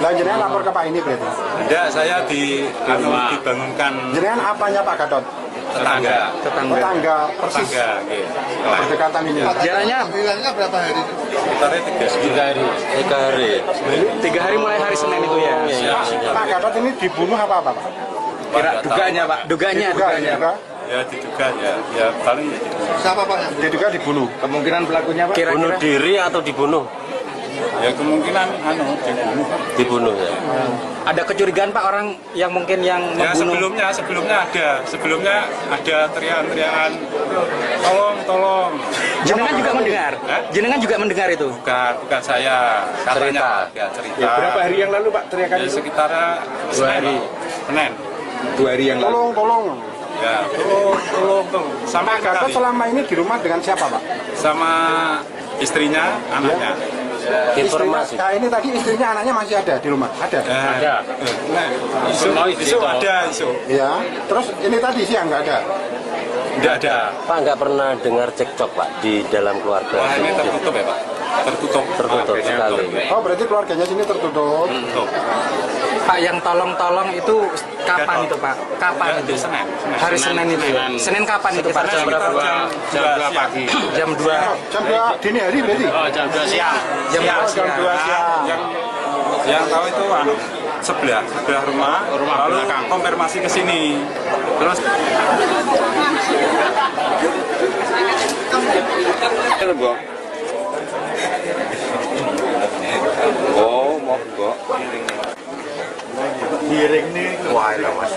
Lah jenengan lapor ke Pak ini berarti? Enggak, saya dibangunkan Jenengan apanya Pak Gatot? tetangga. Tetangga persis Tetangga, gitu. berdekatan ini. Jaraknya Sekitarnya 3 hari. 3 hari mulai hari Senin itu ya? Pak Gatot ini dibunuh apa Pak? Duganya Pak. Duganya. Diduga. Ya diduga ya paling Diduga dibunuh. Kemungkinan pelakunya Pak? Bunuh diri atau dibunuh? ya kemungkinan dibunuh. Dibunuh ya. Ada kecurigaan Pak orang yang mungkin yang Ya membunuh? sebelumnya ada teriakan tolong. Jenengan juga mendengar? Hah? Jenengan juga mendengar itu? Bukan saya, katanya cerita. Ya, berapa hari yang lalu Pak teriakan Ya, itu? sekitar 2 hari. Senin. 2 hari yang lalu. Tolong. Ya, tolong. Sama Pak Gatot selama ini di rumah dengan siapa Pak? sama istrinya, anaknya. Informasi. Nah ini tadi istrinya anaknya masih ada di rumah? Ada? Ada. Isu ada. Iya. Terus ini tadi siang nggak ada? Tidak ada. Pak nggak pernah dengar cekcok Pak di dalam keluarga? Wah, ini tertutup ya Pak? Tertutup sekali. Oh berarti keluarganya sini tertutup. Tertutup. Pak yang tolong itu kapan itu Pak? Kapan Ya, itu? Senin. Hari Senin itu ya? Senin kapan itu Pak? Jam berapa? Jam 2 pagi. Jam 2. Jam 2 dini hari berarti? Jam 2 siang. Jam 2 Jam 2 siang. Yang tahu itu sebelah rumah lalu belakang. Konfirmasi ke sini. Terus Mbok. Oh, monggo. Giring nih kuai lah Mas.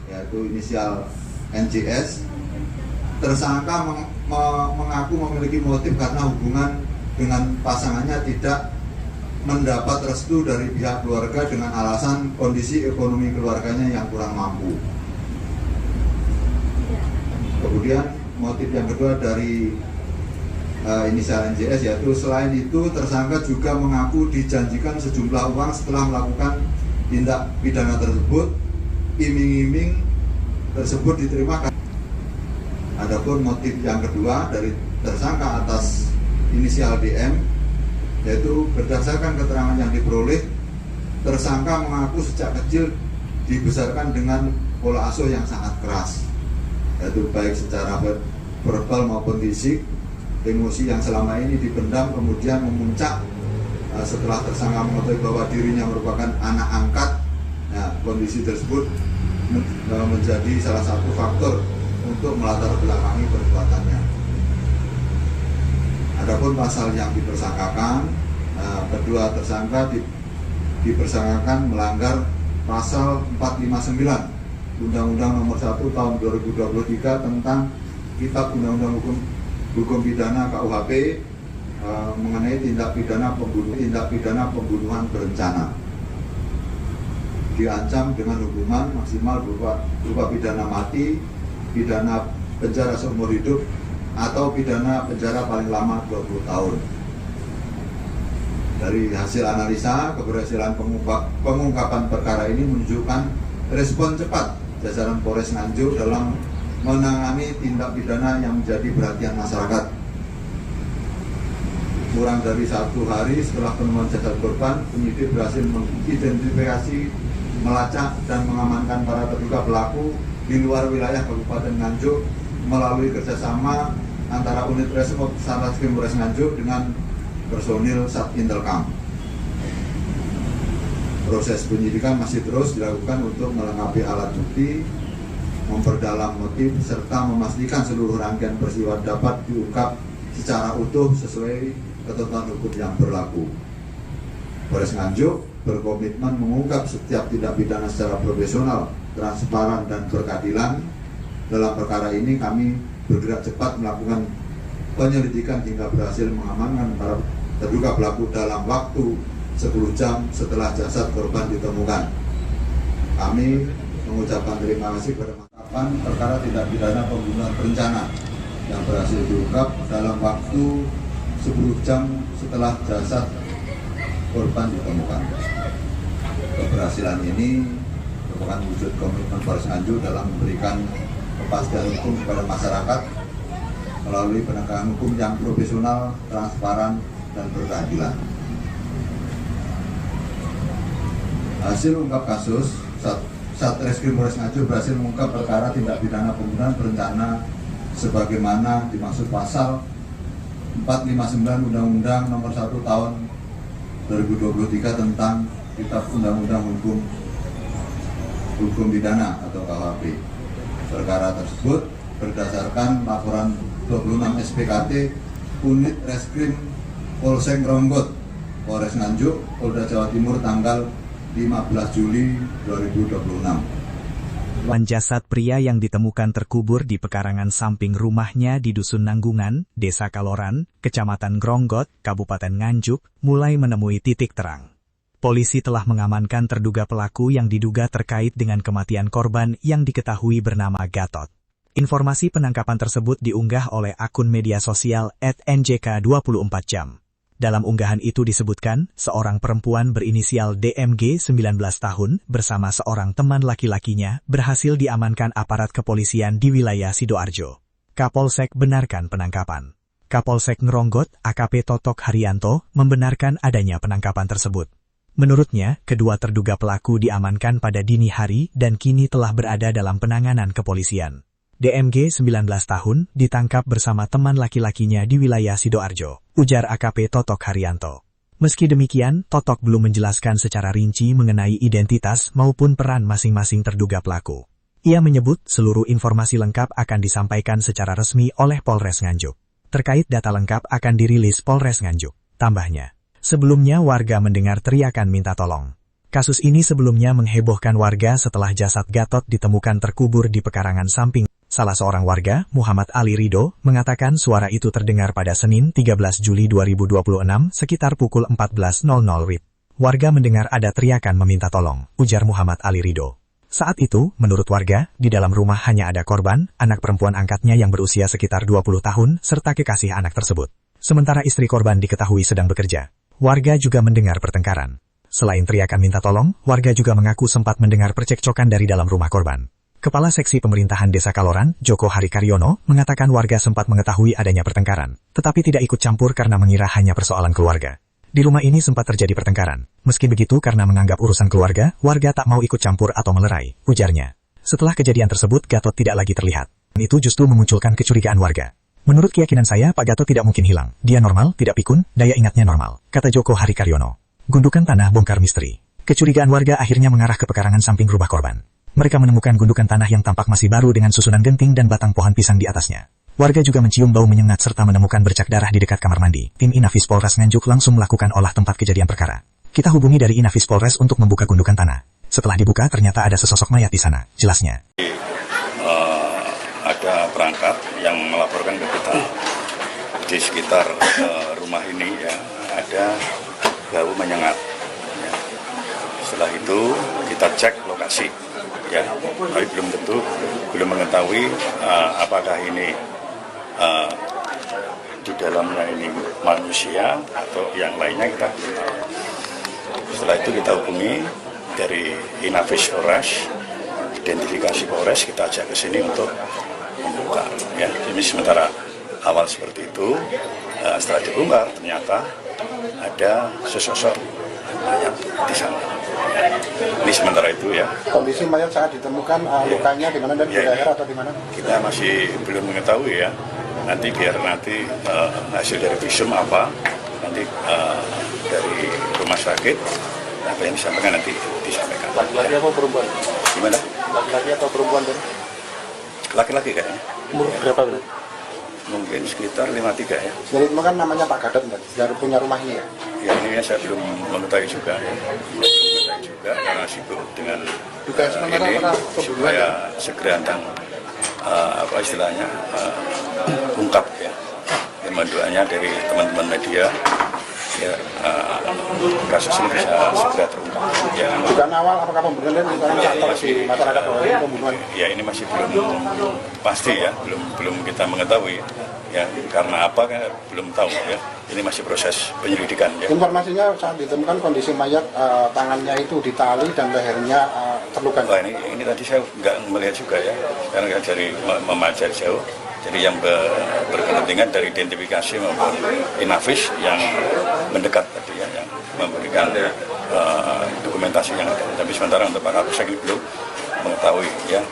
Yaitu inisial NJS. Tersangka mengaku memiliki motif karena hubungan dengan pasangannya tidak mendapat restu dari pihak keluarga dengan alasan kondisi ekonomi keluarganya yang kurang mampu. Kemudian motif yang kedua dari inisial NJS yaitu selain itu tersangka juga mengaku dijanjikan sejumlah uang setelah melakukan tindak pidana tersebut. Iming-iming tersebut diterima. Adapun motif yang kedua dari tersangka atas inisial DM yaitu berdasarkan keterangan yang diperoleh, tersangka mengaku sejak kecil dibesarkan dengan pola asuh yang sangat keras, yaitu baik secara verbal maupun fisik. Emosi yang selama ini dipendam kemudian memuncak setelah tersangka mengetahui bahwa dirinya merupakan anak angkat. Nah, kondisi tersebut menjadi salah satu faktor untuk melatar belakangi perbuatannya. Adapun pasal yang dipersangkakan, kedua tersangka dipersangkakan melanggar pasal 459 Undang-Undang Nomor 1 Tahun 2023 tentang Kitab Undang-Undang Hukum Pidana KUHP mengenai tindak pidana pembunuhan berencana. Diancam dengan hukuman maksimal berupa pidana mati, pidana penjara seumur hidup, atau pidana penjara paling lama 20 tahun. Dari hasil analisa, keberhasilan pengungkapan perkara ini menunjukkan respon cepat jajaran Polres Nganjuk dalam menangani tindak pidana yang menjadi perhatian masyarakat. Kurang dari 1 hari setelah penemuan jasad korban, penyidik berhasil mengidentifikasi, melacak, dan mengamankan para terduga pelaku di luar wilayah Kabupaten Nganjuk melalui kerjasama antara unit Resmob Satreskrim Polres Nganjuk dengan personil Satintelkam. Proses penyidikan masih terus dilakukan untuk melengkapi alat bukti, memperdalam motif, serta memastikan seluruh rangkaian peristiwa dapat diungkap secara utuh sesuai ketentuan hukum yang berlaku. Polres Nganjuk berkomitmen mengungkap setiap tindak pidana secara profesional, transparan, dan berkeadilan. Dalam perkara ini kami bergerak cepat melakukan penyelidikan hingga berhasil mengamankan para terduga pelaku dalam waktu 10 jam setelah jasad korban ditemukan. Kami mengucapkan terima kasih kepada penangkapan perkara tindak pidana pembunuhan berencana yang berhasil diungkap dalam waktu 10 jam setelah jasad korban ditemukan. Keberhasilan ini merupakan wujud komitmen Polres Nganjuk dalam memberikan kepastian hukum kepada masyarakat melalui penegakan hukum yang profesional, transparan, dan berkeadilan. Hasil ungkap kasus, Satreskrim Polres Nganjuk berhasil mengungkap perkara tindak pidana pembunuhan berencana sebagaimana dimaksud pasal 459 Undang-Undang Nomor 1 Tahun 2023 tentang Kitab Undang-Undang Hukum Pidana atau KUHP. Perkara tersebut berdasarkan laporan 26 SPKT Unit Reskrim Polsek Gronggot, Polres Nganjuk, Polda Jawa Timur tanggal 15 Juli 2026. Jasad pria yang ditemukan terkubur di pekarangan samping rumahnya di Dusun Nanggungan, Desa Kaloran, Kecamatan Gronggot, Kabupaten Nganjuk, mulai menemui titik terang. Polisi telah mengamankan terduga pelaku yang diduga terkait dengan kematian korban yang diketahui bernama Gatot. Informasi penangkapan tersebut diunggah oleh akun media sosial @njk24jam. Dalam unggahan itu disebutkan, seorang perempuan berinisial DMG 19 tahun bersama seorang teman laki-lakinya berhasil diamankan aparat kepolisian di wilayah Sidoarjo. Kapolsek benarkan penangkapan. Kapolsek Ngronggot, AKP Totok Haryanto, membenarkan adanya penangkapan tersebut. Menurutnya, kedua terduga pelaku diamankan pada dini hari dan kini telah berada dalam penanganan kepolisian. DMG 19 tahun ditangkap bersama teman laki-lakinya di wilayah Sidoarjo, ujar AKP Totok Haryanto. Meski demikian, Totok belum menjelaskan secara rinci mengenai identitas maupun peran masing-masing terduga pelaku. Ia menyebut seluruh informasi lengkap akan disampaikan secara resmi oleh Polres Nganjuk. Terkait data lengkap akan dirilis Polres Nganjuk. Tambahnya, sebelumnya warga mendengar teriakan minta tolong. Kasus ini sebelumnya menghebohkan warga setelah jasad Gatot ditemukan terkubur di pekarangan samping. Salah seorang warga, Muhammad Ali Ridho, mengatakan suara itu terdengar pada Senin 13 Juli 2026 sekitar pukul 14.00 WIB. Warga mendengar ada teriakan meminta tolong, ujar Muhammad Ali Ridho. Saat itu, menurut warga, di dalam rumah hanya ada korban, anak perempuan angkatnya yang berusia sekitar 20 tahun, serta kekasih anak tersebut. Sementara istri korban diketahui sedang bekerja. Warga juga mendengar pertengkaran. Selain teriakan minta tolong, warga juga mengaku sempat mendengar percekcokan dari dalam rumah korban. Kepala Seksi Pemerintahan Desa Kaloran, Joko Harikaryono, mengatakan warga sempat mengetahui adanya pertengkaran, tetapi tidak ikut campur karena mengira hanya persoalan keluarga. Di rumah ini sempat terjadi pertengkaran. Meski begitu karena menganggap urusan keluarga, warga tak mau ikut campur atau melerai, ujarnya. Setelah kejadian tersebut, Gatot tidak lagi terlihat. Itu justru memunculkan kecurigaan warga. Menurut keyakinan saya, Pak Gatot tidak mungkin hilang. Dia normal, tidak pikun, daya ingatnya normal, kata Joko Harikaryono. Gundukan tanah bongkar misteri. Kecurigaan warga akhirnya mengarah ke pekarangan samping rumah korban. Mereka menemukan gundukan tanah yang tampak masih baru dengan susunan genting dan batang pohon pisang di atasnya. Warga juga mencium bau menyengat serta menemukan bercak darah di dekat kamar mandi. Tim Inafis Polres Nganjuk langsung melakukan olah tempat kejadian perkara. Kita hubungi dari Inafis Polres untuk membuka gundukan tanah. Setelah dibuka, ternyata ada sesosok mayat di sana. Jelasnya. Ada perangkat yang melaporkan ke kita di sekitar rumah ini ya ada bau menyengat. Ya. Setelah itu kita cek lokasi, ya, tapi belum mengetahui apakah ini di dalamnya ini manusia atau yang lainnya kita belum tahu. Setelah itu kita hubungi dari Inafis Polres, identifikasi Polres, kita ajak ke sini untuk membuka. Ya, ini sementara awal seperti itu. Setelah dibongkar ternyata ada sesosok mayat di sana. Ini sementara itu ya. Kondisi mayat saat ditemukan lukanya di mana dan di daerah atau di mana? Kita masih belum mengetahui ya. Nanti biar hasil dari visum apa nanti dari rumah sakit apa yang disampaikan nanti disampaikan. Laki-laki atau perempuan? Gimana? Laki-laki atau perempuan? Laki-laki kayaknya. Umur berapa? Mungkin sekitar 53 ya. Jadi itu kan namanya Pak Gadot, dari punya rumah ini ya? Ya ini saya belum mengetahui juga ya. Belum mengetahui juga karena sibuk dengan ini supaya segera dan apa istilahnya ungkap ya. Mohon doanya dari teman-teman media ya kasus ini bisa segera terungkap. Ya. Dugaan awal apakah pembunuhan di masyarakat pembunuhan? Ya ini masih belum pasti ya, belum kita mengetahui ya karena apa kan belum tahu ya. Ini masih proses penyelidikan ya. Informasinya saat ditemukan kondisi mayat tangannya itu ditali dan lehernya terluka. Wah, ini tadi saya nggak melihat juga ya karena dari memajari jauh. Jadi yang berkepentingan dari identifikasi maupun Inafis yang mendekat tadi ya, yang memberikan dokumentasi yang ada. Tapi sementara untuk Pak Kapolsek ini belum mengetahui ya.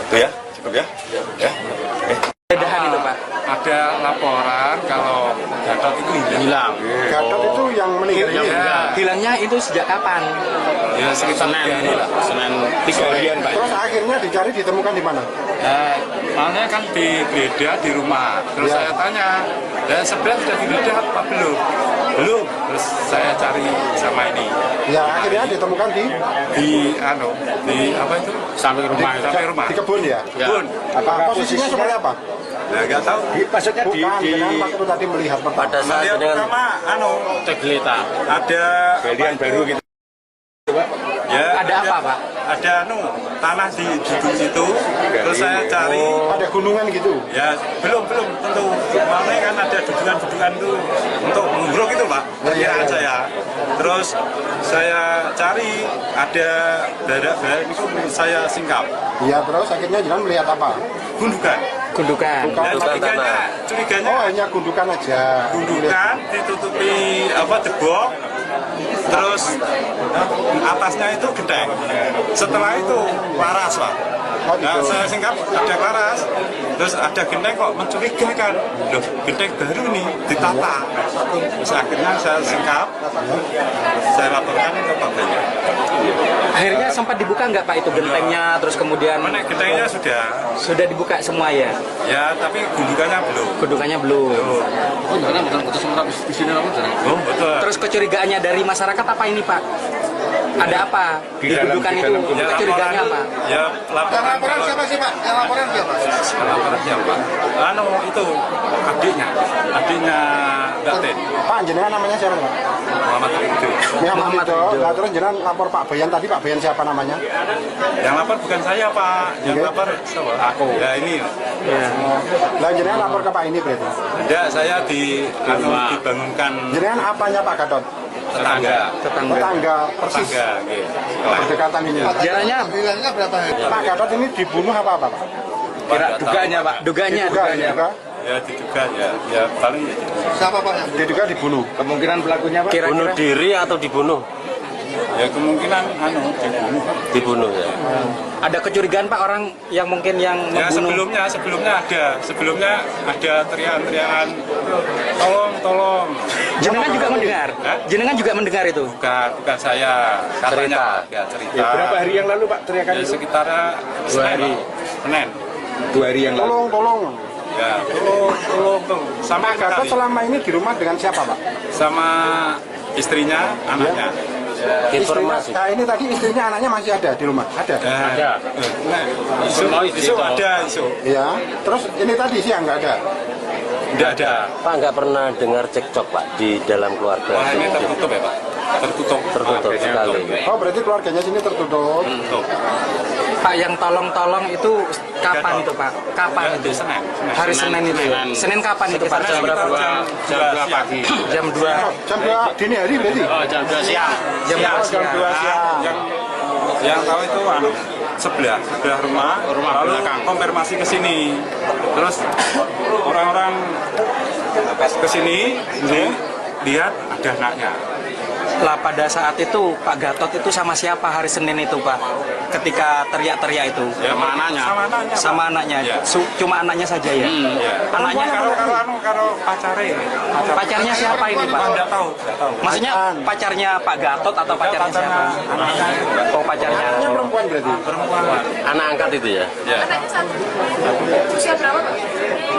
Itu ya, cukup ya. Ya. Oke. Itu Pak. Ada laporan kalau Gadot itu hilang. Gadot itu yang meninggal ini? Hilangnya itu sejak kapan? Ya sekitar Senin lah. Senin 3 harian Pak. Terus akhirnya dicari ditemukan di mana? Soalnya kan digeledah di rumah. Terus saya tanya, dan sebenarnya sudah digeledah apa belum? Belum. Terus saya cari sama ini. Ya akhirnya ditemukan di apa itu? Samping rumah. Samping rumah. Di kebun ya? Kebun. Apa posisinya seperti apa? Ya nggak tahu. Maksudnya bukan waktu tadi melihat Pada saat dengan Tegleta. Ada galian baru gitu. Ya, Ada apa Pak? Ada tanah di situ. Terus saya cari. Ada gunungan gitu? Ya belum tentu. Soalnya kan ada dudukan tuh untuk menguruk itu Pak. Perkiraan saya. Terus saya cari ada badak itu saya singkap. Iya, terus akhirnya jangan melihat apa? Gundukan. Gundukan. Dan curiganya Oh, hanya gundukan aja. gundukan ditutupi debok. Terus atasnya itu genteng. Setelah itu laras Pak. Nah, saya singkap ada laras. Terus ada genteng kok mencurigakan. Loh, genteng baru nih ditata. Terus akhirnya saya singkap. Saya laporkan ke Pak Banyak. Akhirnya sempat dibuka nggak Pak itu gentengnya, terus kemudian Mana gentengnya sudah dibuka semua ya? Ya, tapi gundukannya belum. Gundukannya belum. Oh, karena bukan putus sementara di sini lah Oh, betul. Terus kecurigaannya dari masyarakat apa ini Pak? Ada apa di gundukan itu? Kecurigaannya apa? Ya, laporan siapa sih Pak? Yang laporan siapa? Laporan siapa? Itu adiknya Datin. Pak, jenengan namanya siapa Pak? Muhammad Ridho. Muhammad Ridho. Nah, terus jenengan lapor Pak Bayan tadi, Pak Bayan siapa namanya? Yang lapor bukan saya Pak, yang lapor siapa? Aku. Ya ini. Lah jenengan lapor ke Pak ini berarti? Tidak, saya dibangunkan Jenengan apanya Pak Gadot? Tetangga persis. Berdekatan ini. Jaraknya Pak Gadot ini dibunuh apa Pak? Duganya Pak. Duganya. Ya diduga ya paling Siapa Pak? Diduga dibunuh. Kemungkinan pelakunya Pak? bunuh diri atau dibunuh? ya kemungkinan dibunuh. Dibunuh ya. Ada kecurigaan Pak orang yang mungkin yang Ya membunuh? sebelumnya ada teriakan tolong. Jenengan juga mendengar? Hah? Jenengan juga mendengar itu? Bukan saya katanya cerita. Berapa hari yang lalu Pak teriakan Ya, itu? sekitar 2 hari. Senin. 2 hari yang lalu. Tolong. Ya, tolong. Sama Pak Gatot selama ini di rumah dengan siapa, Pak? sama istrinya, anaknya. Informasi. Nah, ini tadi istrinya, anaknya masih ada di rumah? Ada? Ada. Isu ada isu. Ya. Terus ini tadi siang nggak ada? Tidak ada. Pak nggak pernah dengar cekcok Pak di dalam keluarga? Wah, ini tertutup ya Pak? Tertutup sekali. Oh, berarti keluarganya sini tertutup. Tertutup. Pak, yang tolong-tolong itu kapan itu Pak? Kapan itu? Senin. Hari Senin itu. Senin kapan itu Pak? Jam berapa? Jam 2 pagi. Jam 2. Jam 2 dini hari berarti? Jam 2 siang. Jam 2 Jam 2 siang. Yang tahu itu sebelah rumah lalu belakang. Konfirmasi ke sini. Terus orang-orang ke sini lihat ada anaknya. Lah pada saat itu Pak Gatot itu sama siapa hari Senin itu Pak? Ketika teriak-teriak itu? Ya, sama anaknya. Sama anaknya. Ya. Cuma anaknya saja ya. Anaknya Kalau pacarnya. pacarnya siapa ini Pak? Enggak tahu. Maksudnya pacarnya Pak Gatot atau pacarnya siapa? Oh, pacarnya. Anaknya perempuan berarti? Perempuan. Anak angkat itu ya? Ya. Anaknya satu. Usia berapa Pak?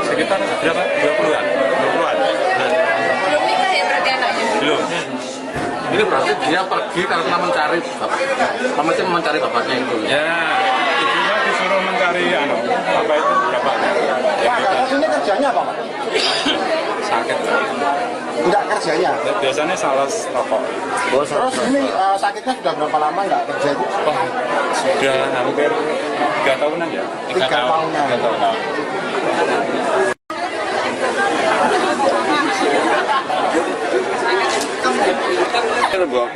Sekitar berapa? 20-an. Belum nikah ya berarti anaknya? Belum. Ini berarti dia pergi karena mencari bapaknya itu. Ya, ibunya disuruh mencari apa itu bapaknya. Pak Gatot ini kerjanya apa, Pak? Sakit. Enggak kerjanya? Biasanya sales rokok. Terus ini sakitnya sudah berapa lama nggak kerja itu? Sudah hampir 3 tahunan ya. 3 tahunan. 3 tahunan. Bang.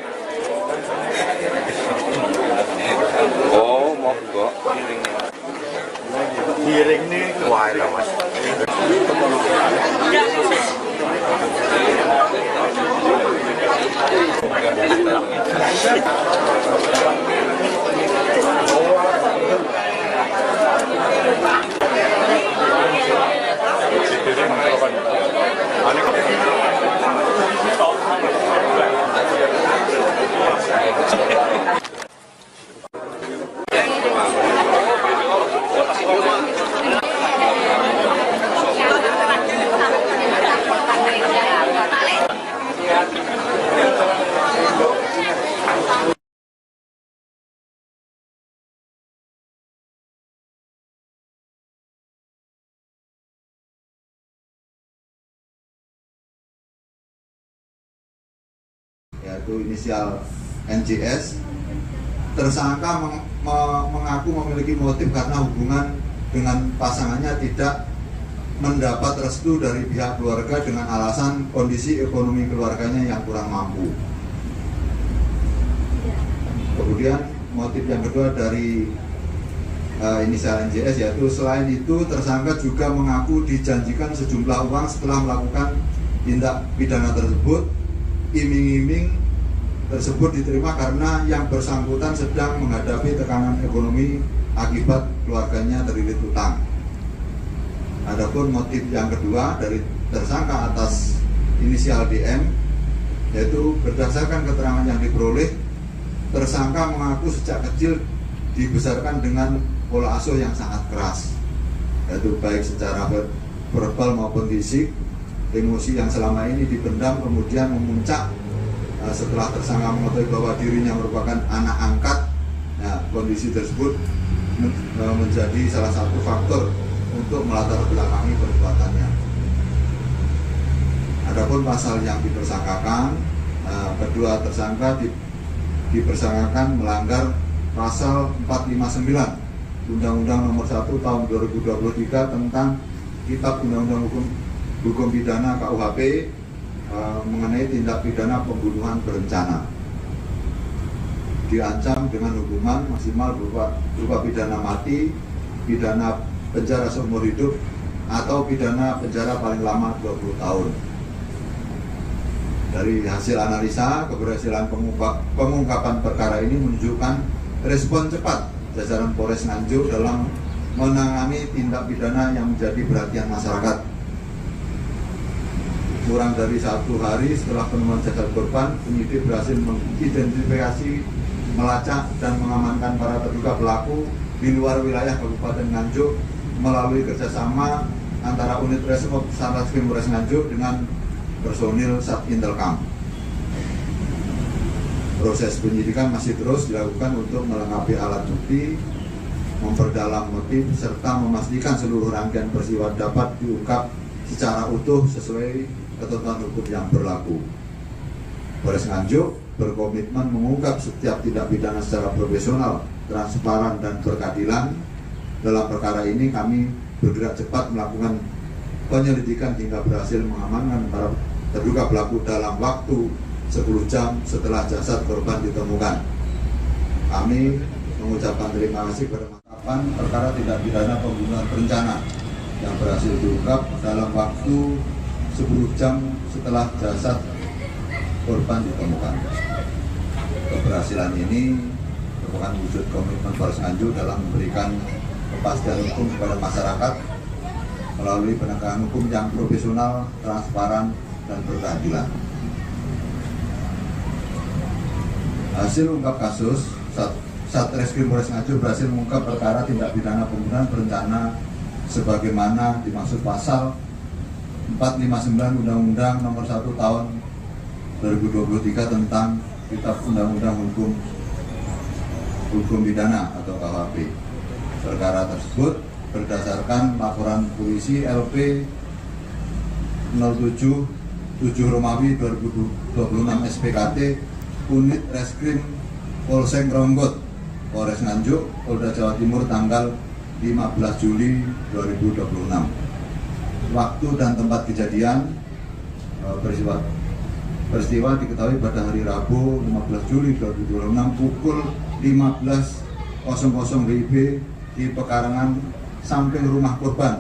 Oh, mau kok. Giring ini kuai lah, Mas. Yaitu inisial NJS. Tersangka mengaku memiliki motif karena hubungan dengan pasangannya tidak mendapat restu dari pihak keluarga dengan alasan kondisi ekonomi keluarganya yang kurang mampu. Kemudian motif yang kedua dari inisial NJS yaitu selain itu tersangka juga mengaku dijanjikan sejumlah uang setelah melakukan tindak pidana tersebut. Iming-iming tersebut diterima karena yang bersangkutan sedang menghadapi tekanan ekonomi akibat keluarganya terlilit utang. Adapun motif yang kedua dari tersangka atas inisial DM yaitu berdasarkan keterangan yang diperoleh, tersangka mengaku sejak kecil dibesarkan dengan pola asuh yang sangat keras, yaitu baik secara verbal maupun fisik. Emosi yang selama ini dipendam kemudian memuncak setelah tersangka mengetahui bahwa dirinya merupakan anak angkat. Nah, kondisi tersebut menjadi salah satu faktor untuk melatar belakangi perbuatannya. Adapun pasal yang dipersangkakan, kedua tersangka dipersangkakan melanggar pasal 459 Undang-Undang Nomor 1 Tahun 2023 tentang Kitab Undang-Undang Hukum Pidana KUHP mengenai tindak pidana pembunuhan berencana. Diancam dengan hukuman maksimal berupa pidana mati, pidana penjara seumur hidup, atau pidana penjara paling lama 20 tahun. Dari hasil analisa, keberhasilan pengungkapan perkara ini menunjukkan respon cepat jajaran Polres Nganjuk dalam menangani tindak pidana yang menjadi perhatian masyarakat. Kurang dari 1 hari setelah penemuan jasad korban, penyidik berhasil mengidentifikasi, melacak, dan mengamankan para terduga pelaku di luar wilayah Kabupaten Nganjuk melalui kerjasama antara unit Reserve Satreskrim Polres Nganjuk dengan personil Satintelkam. Proses penyidikan masih terus dilakukan untuk melengkapi alat bukti, memperdalam motif, serta memastikan seluruh rangkaian peristiwa dapat diungkap secara utuh sesuai ketentuan hukum yang berlaku. Polres Nganjuk berkomitmen mengungkap setiap tindak pidana secara profesional, transparan, dan berkeadilan. Dalam perkara ini kami bergerak cepat melakukan penyelidikan hingga berhasil mengamankan para terduga pelaku dalam waktu 10 jam setelah jasad korban ditemukan. Kami mengucapkan terima kasih kepada Kapan perkara tindak pidana pembunuhan berencana yang berhasil diungkap dalam waktu 10 jam setelah jasad korban ditemukan. Keberhasilan ini merupakan wujud komitmen Polres Nganjuk dalam memberikan kepastian hukum kepada masyarakat melalui penegakan hukum yang profesional, transparan, dan berkeadilan. Hasil ungkap kasus, Satreskrim Polres Nganjuk berhasil mengungkap perkara tindak pidana pembunuhan berencana sebagaimana dimaksud pasal 459 Undang-Undang Nomor 1 Tahun 2023 tentang Kitab Undang-Undang Hukum Pidana atau KUHP. Perkara tersebut berdasarkan laporan polisi LP 07 Romawi 2026 SPKT Unit Reskrim Polsek Gronggot, Polres Nganjuk, Polda Jawa Timur tanggal 15 Juli 2026. Waktu dan tempat kejadian peristiwa diketahui pada hari Rabu 15 Juli 2026 pukul 15.00 WIB di pekarangan samping rumah korban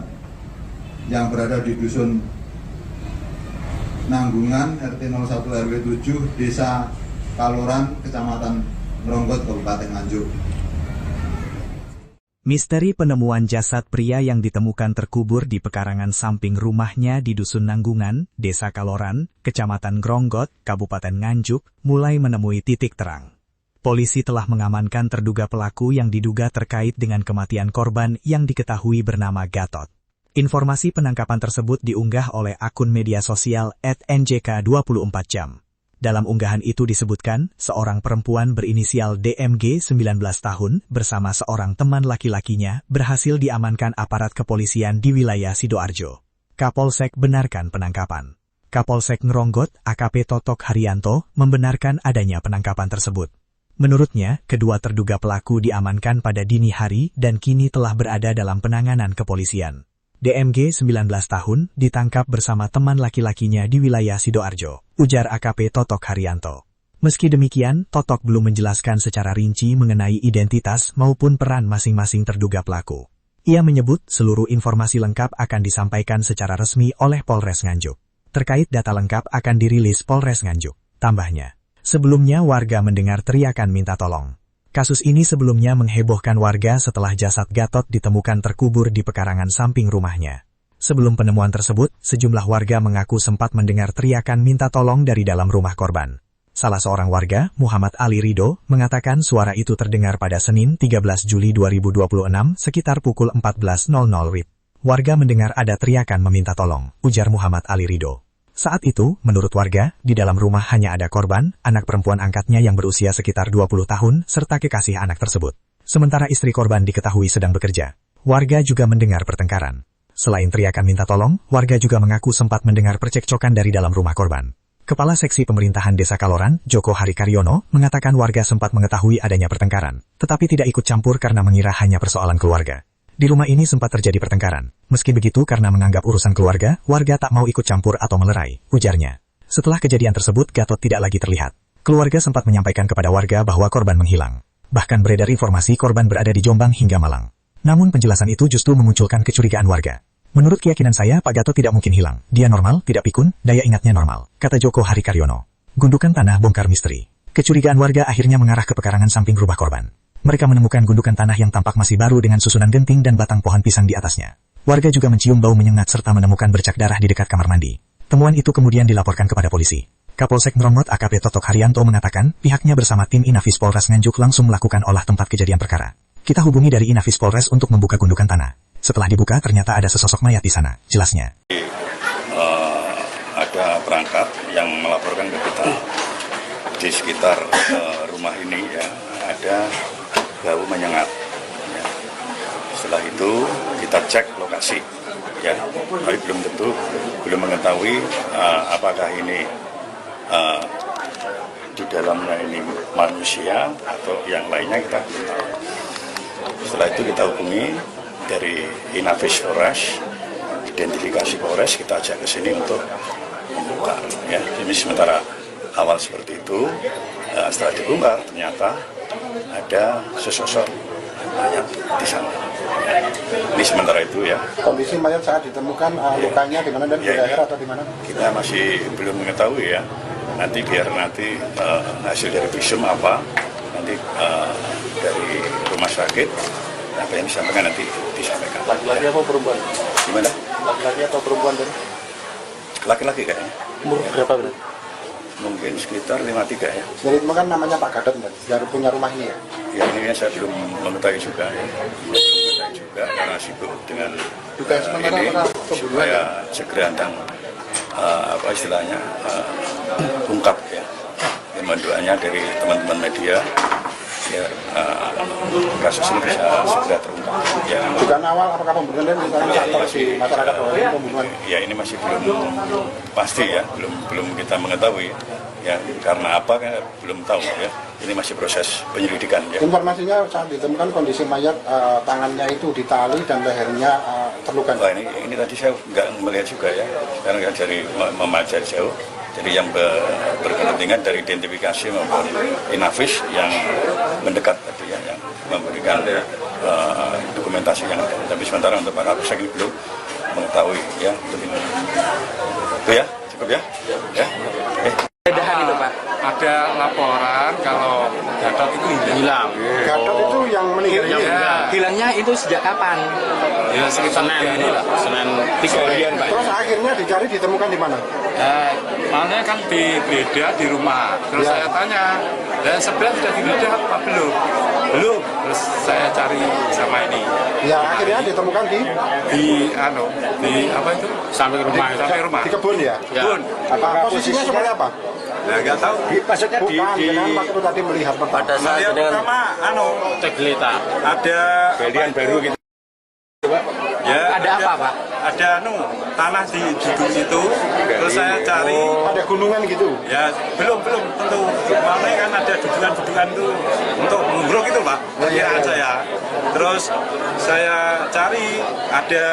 yang berada di Dusun Nanggungan RT 01 RW 7 Desa Kaloran, Kecamatan Gronggot, Kabupaten Nganjuk. Misteri penemuan jasad pria yang ditemukan terkubur di pekarangan samping rumahnya di Dusun Nanggungan, Desa Kaloran, Kecamatan Gronggot, Kabupaten Nganjuk, mulai menemui titik terang. Polisi telah mengamankan terduga pelaku yang diduga terkait dengan kematian korban yang diketahui bernama Gatot. Informasi penangkapan tersebut diunggah oleh akun media sosial @njk24jam. Dalam unggahan itu disebutkan, seorang perempuan berinisial DMG 19 tahun bersama seorang teman laki-lakinya berhasil diamankan aparat kepolisian di wilayah Sidoarjo. Kapolsek benarkan penangkapan. Kapolsek Gronggot AKP Totok Haryanto membenarkan adanya penangkapan tersebut. Menurutnya, kedua terduga pelaku diamankan pada dini hari dan kini telah berada dalam penanganan kepolisian. DMG 19 tahun ditangkap bersama teman laki-lakinya di wilayah Sidoarjo, ujar AKP Totok Haryanto. Meski demikian, Totok belum menjelaskan secara rinci mengenai identitas maupun peran masing-masing terduga pelaku. Ia menyebut seluruh informasi lengkap akan disampaikan secara resmi oleh Polres Nganjuk. Terkait data lengkap akan dirilis Polres Nganjuk. Tambahnya, sebelumnya warga mendengar teriakan minta tolong. Kasus ini sebelumnya menghebohkan warga setelah jasad Gatot ditemukan terkubur di pekarangan samping rumahnya. Sebelum penemuan tersebut, sejumlah warga mengaku sempat mendengar teriakan minta tolong dari dalam rumah korban. Salah seorang warga, Muhammad Ali Ridho, mengatakan suara itu terdengar pada Senin 13 Juli 2026 sekitar pukul 14.00 WIB. Warga mendengar ada teriakan meminta tolong, ujar Muhammad Ali Ridho. Saat itu, menurut warga, di dalam rumah hanya ada korban, anak perempuan angkatnya yang berusia sekitar 20 tahun, serta kekasih anak tersebut. Sementara istri korban diketahui sedang bekerja. Warga juga mendengar pertengkaran. Selain teriakan minta tolong, warga juga mengaku sempat mendengar percekcokan dari dalam rumah korban. Kepala Seksi Pemerintahan Desa Kaloran, Joko Harikaryono, mengatakan warga sempat mengetahui adanya pertengkaran, tetapi tidak ikut campur karena mengira hanya persoalan keluarga. Di rumah ini sempat terjadi pertengkaran. Meski begitu karena menganggap urusan keluarga, warga tak mau ikut campur atau melerai, ujarnya. Setelah kejadian tersebut, Gatot tidak lagi terlihat. Keluarga sempat menyampaikan kepada warga bahwa korban menghilang. Bahkan beredar informasi korban berada di Jombang hingga Malang. Namun penjelasan itu justru memunculkan kecurigaan warga. Menurut keyakinan saya, Pak Gatot tidak mungkin hilang. Dia normal, tidak pikun, daya ingatnya normal, kata Joko Harikaryono. Gundukan tanah bongkar misteri. Kecurigaan warga akhirnya mengarah ke pekarangan samping rumah korban. Mereka menemukan gundukan tanah yang tampak masih baru dengan susunan genting dan batang pohon pisang di atasnya. Warga juga mencium bau menyengat serta menemukan bercak darah di dekat kamar mandi. Temuan itu kemudian dilaporkan kepada polisi. Kapolsek Gronggot AKP Totok Haryanto mengatakan pihaknya bersama tim Inafis Polres Nganjuk langsung melakukan olah tempat kejadian perkara. Kita hubungi dari Inafis Polres untuk membuka gundukan tanah. Setelah dibuka, ternyata ada sesosok mayat di sana. Jelasnya. Ada perangkat yang melaporkan ke kita di sekitar rumah ini ya ada bau menyengat. Ya. Setelah itu kita cek lokasi, ya, tapi belum mengetahui apakah ini di dalamnya ini manusia atau yang lainnya kita belum tahu. Setelah itu kita hubungi dari Inavis Polres, identifikasi Polres, kita ajak ke sini untuk membuka. Ya, ini sementara awal seperti itu. Setelah dibongkar ternyata ada sesosok mayat di sana. Ya, ini sementara itu ya. Kondisi mayat saat ditemukan lukanya di mana dan di leher atau di mana? Kita masih belum mengetahui ya. Nanti biar hasil dari visum apa nanti dari rumah sakit apa yang disampaikan nanti disampaikan. Laki-laki apa perempuan? Gimana? Laki-laki atau perempuan tadi? Laki-laki kayaknya. Umur berapa berarti? Mungkin sekitar 53 ya. Jadi itu kan namanya Pak Gadot, dari punya rumah ini ya? Ya ini saya belum mengetahui juga ya. Belum mengetahui juga karena sibuk dengan ini supaya segera dan apa istilahnya ungkap ya. Mohon doanya dari teman-teman media ya kasus ini bisa segera terungkap. Ya. Dugaan awal apakah pembunuhan misalnya di masyarakat pembunuhan? Ya ini masih belum pasti ya, belum kita mengetahui ya karena apa kan belum tahu ya. Ini masih proses penyelidikan ya. Informasinya saat ditemukan kondisi mayat tangannya itu ditali dan lehernya terluka. Wah, ini tadi saya nggak melihat juga ya karena dari memajar jauh. Jadi yang berkepentingan dari identifikasi maupun Inavis yang mendekat tadi ya, yang memberikan dokumentasi yang ada. Tapi sementara untuk Pak Kapolsek ini belum mengetahui ya. Itu ya, cukup ya. Ya. Pedahan itu Pak. Ada laporan kalau Gadot itu hilang. Gadot itu yang meninggal. Ya. Hilangnya itu sejak kapan? Ya sekitar Senin lah, Senin 3 harian Pak. Terus akhirnya dicari ditemukan di mana? Makanya kan digeledah di rumah. Terus Ya. saya tanya, dan sebenarnya sudah digeledah apa belum? Belum. Terus saya cari sama ini. Ya akhirnya ditemukan di apa itu? Samping rumah. Samping rumah. Di kebun ya? Kebun. Apa posisinya seperti apa? Ya nggak tahu. Maksudnya bukan, waktu tadi melihat pertama. Pada saat Lihat dengan pertama, cek gelita. Ada Galian baru gitu. Ya, Ada apa Pak? Ada tanah di duduk situ. Terus saya cari. Ada gunungan gitu? Ya belum tentu. Mana kan ada dudukan itu untuk menguruk itu Pak. Perkiraan saya. Terus saya cari ada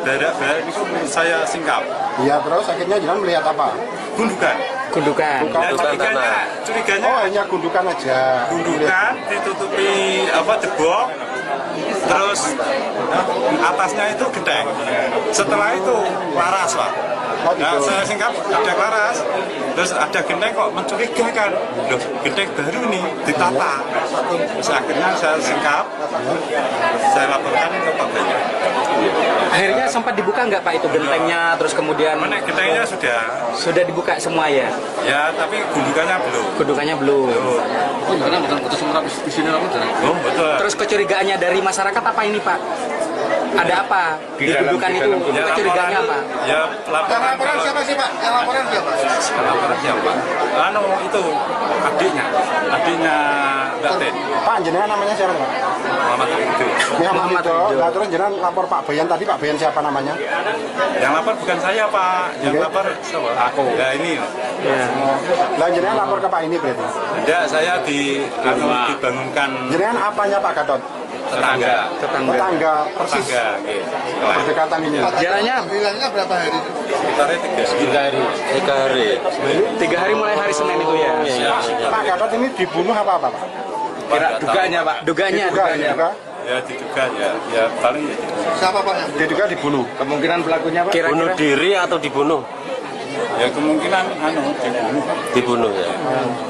daerah itu saya singkap. Iya, terus akhirnya jangan melihat apa? Gundukan. Gundukan. Dan curiganya Oh, hanya gundukan aja. gundukan ditutupi jebok. Terus atasnya itu genteng. Setelah itu laras Pak. Nah, saya singkap ada laras, terus ada genteng kok mencurigakan. Loh, genteng baru nih ditata. Terus akhirnya saya singkap, saya laporkan ke Pak Banyak. Akhirnya sempat dibuka nggak Pak itu gentengnya, terus kemudian Mana gentengnya sudah dibuka semua ya? ya, tapi gundukannya belum. Gundukannya belum. Karena bukan putus merah di sini lalu Oh, betul. Terus kecurigaannya dari masyarakat apa ini Pak? Ada apa di gundukan itu? Kecurigaannya apa? Ya, laporan siapa sih Pak? Yang laporan siapa? laporan siapa? Itu adiknya Mbak Ten. Pak, jenengan namanya siapa Pak? Muhammad itu. Muhammad itu. Nah, terus jenengan lapor Pak Bayan tadi, Pak Bayan siapa namanya? Yang lapor bukan saya Pak, yang lapor siapa? Aku. Ya ini. Nah, jenengan lapor ke Pak ini berarti. Tidak, saya dibangunkan Jenengan apanya Pak Gadot? tetangga. Tetangga persis. Tetangga. Berdekatan ini. Jalannya Hilangnya berapa hari? Sekitarnya 3 hari. 3 hari. 3 hari mulai hari Senin itu ya? Pak Gadot ini dibunuh apa Pak? Duganya Pak. Duganya. Diduga. Ya diduga ya paling Siapa Pak yang diduga dibunuh? Kemungkinan pelakunya Pak? Bunuh diri atau dibunuh? ya kemungkinan dibunuh. Dibunuh ya.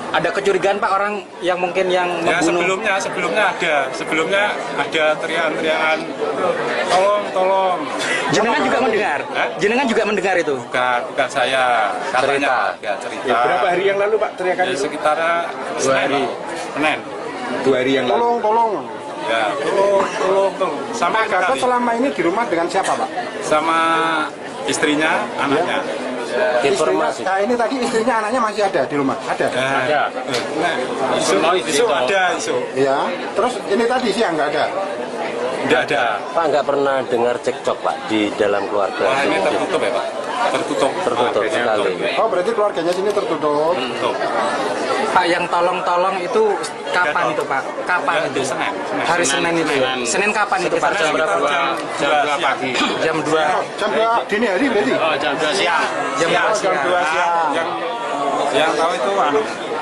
Ada kecurigaan Pak orang yang mungkin yang Ya membunuh? sebelumnya ada teriakan-teriakan tolong. Jenengan juga mendengar? Jenengan juga mendengar itu? Bukan saya katanya cerita. Ya, berapa hari yang lalu Pak teriakan Ya, itu? sekitar 2 hari. Senin. 2 hari yang lalu. Tolong. Ya, tolong. Sama Pak Gatot selama ini di rumah dengan siapa, Pak? sama istrinya, anaknya. Informasi. Nah, ini tadi istrinya, anaknya masih ada di rumah? Ada? Ada. Isu ada isu. Iya. Terus ini tadi siang nggak ada? Tidak ada. Pak nggak pernah dengar cekcok Pak di dalam keluarga? Wah, ini tertutup ya Pak? Tertutup sekali. Oh, berarti keluarganya sini tertutup. Tertutup. Pak, yang tolong-tolong itu kapan itu Pak? Kapan itu? Senin. Hari Senin itu. Senin kapan itu Pak? Jam berapa? Jam 2 pagi. Jam 2. Jam 2 dini hari berarti? Jam 2 siang. Jam 2 Jam 2 siang. Yang tahu itu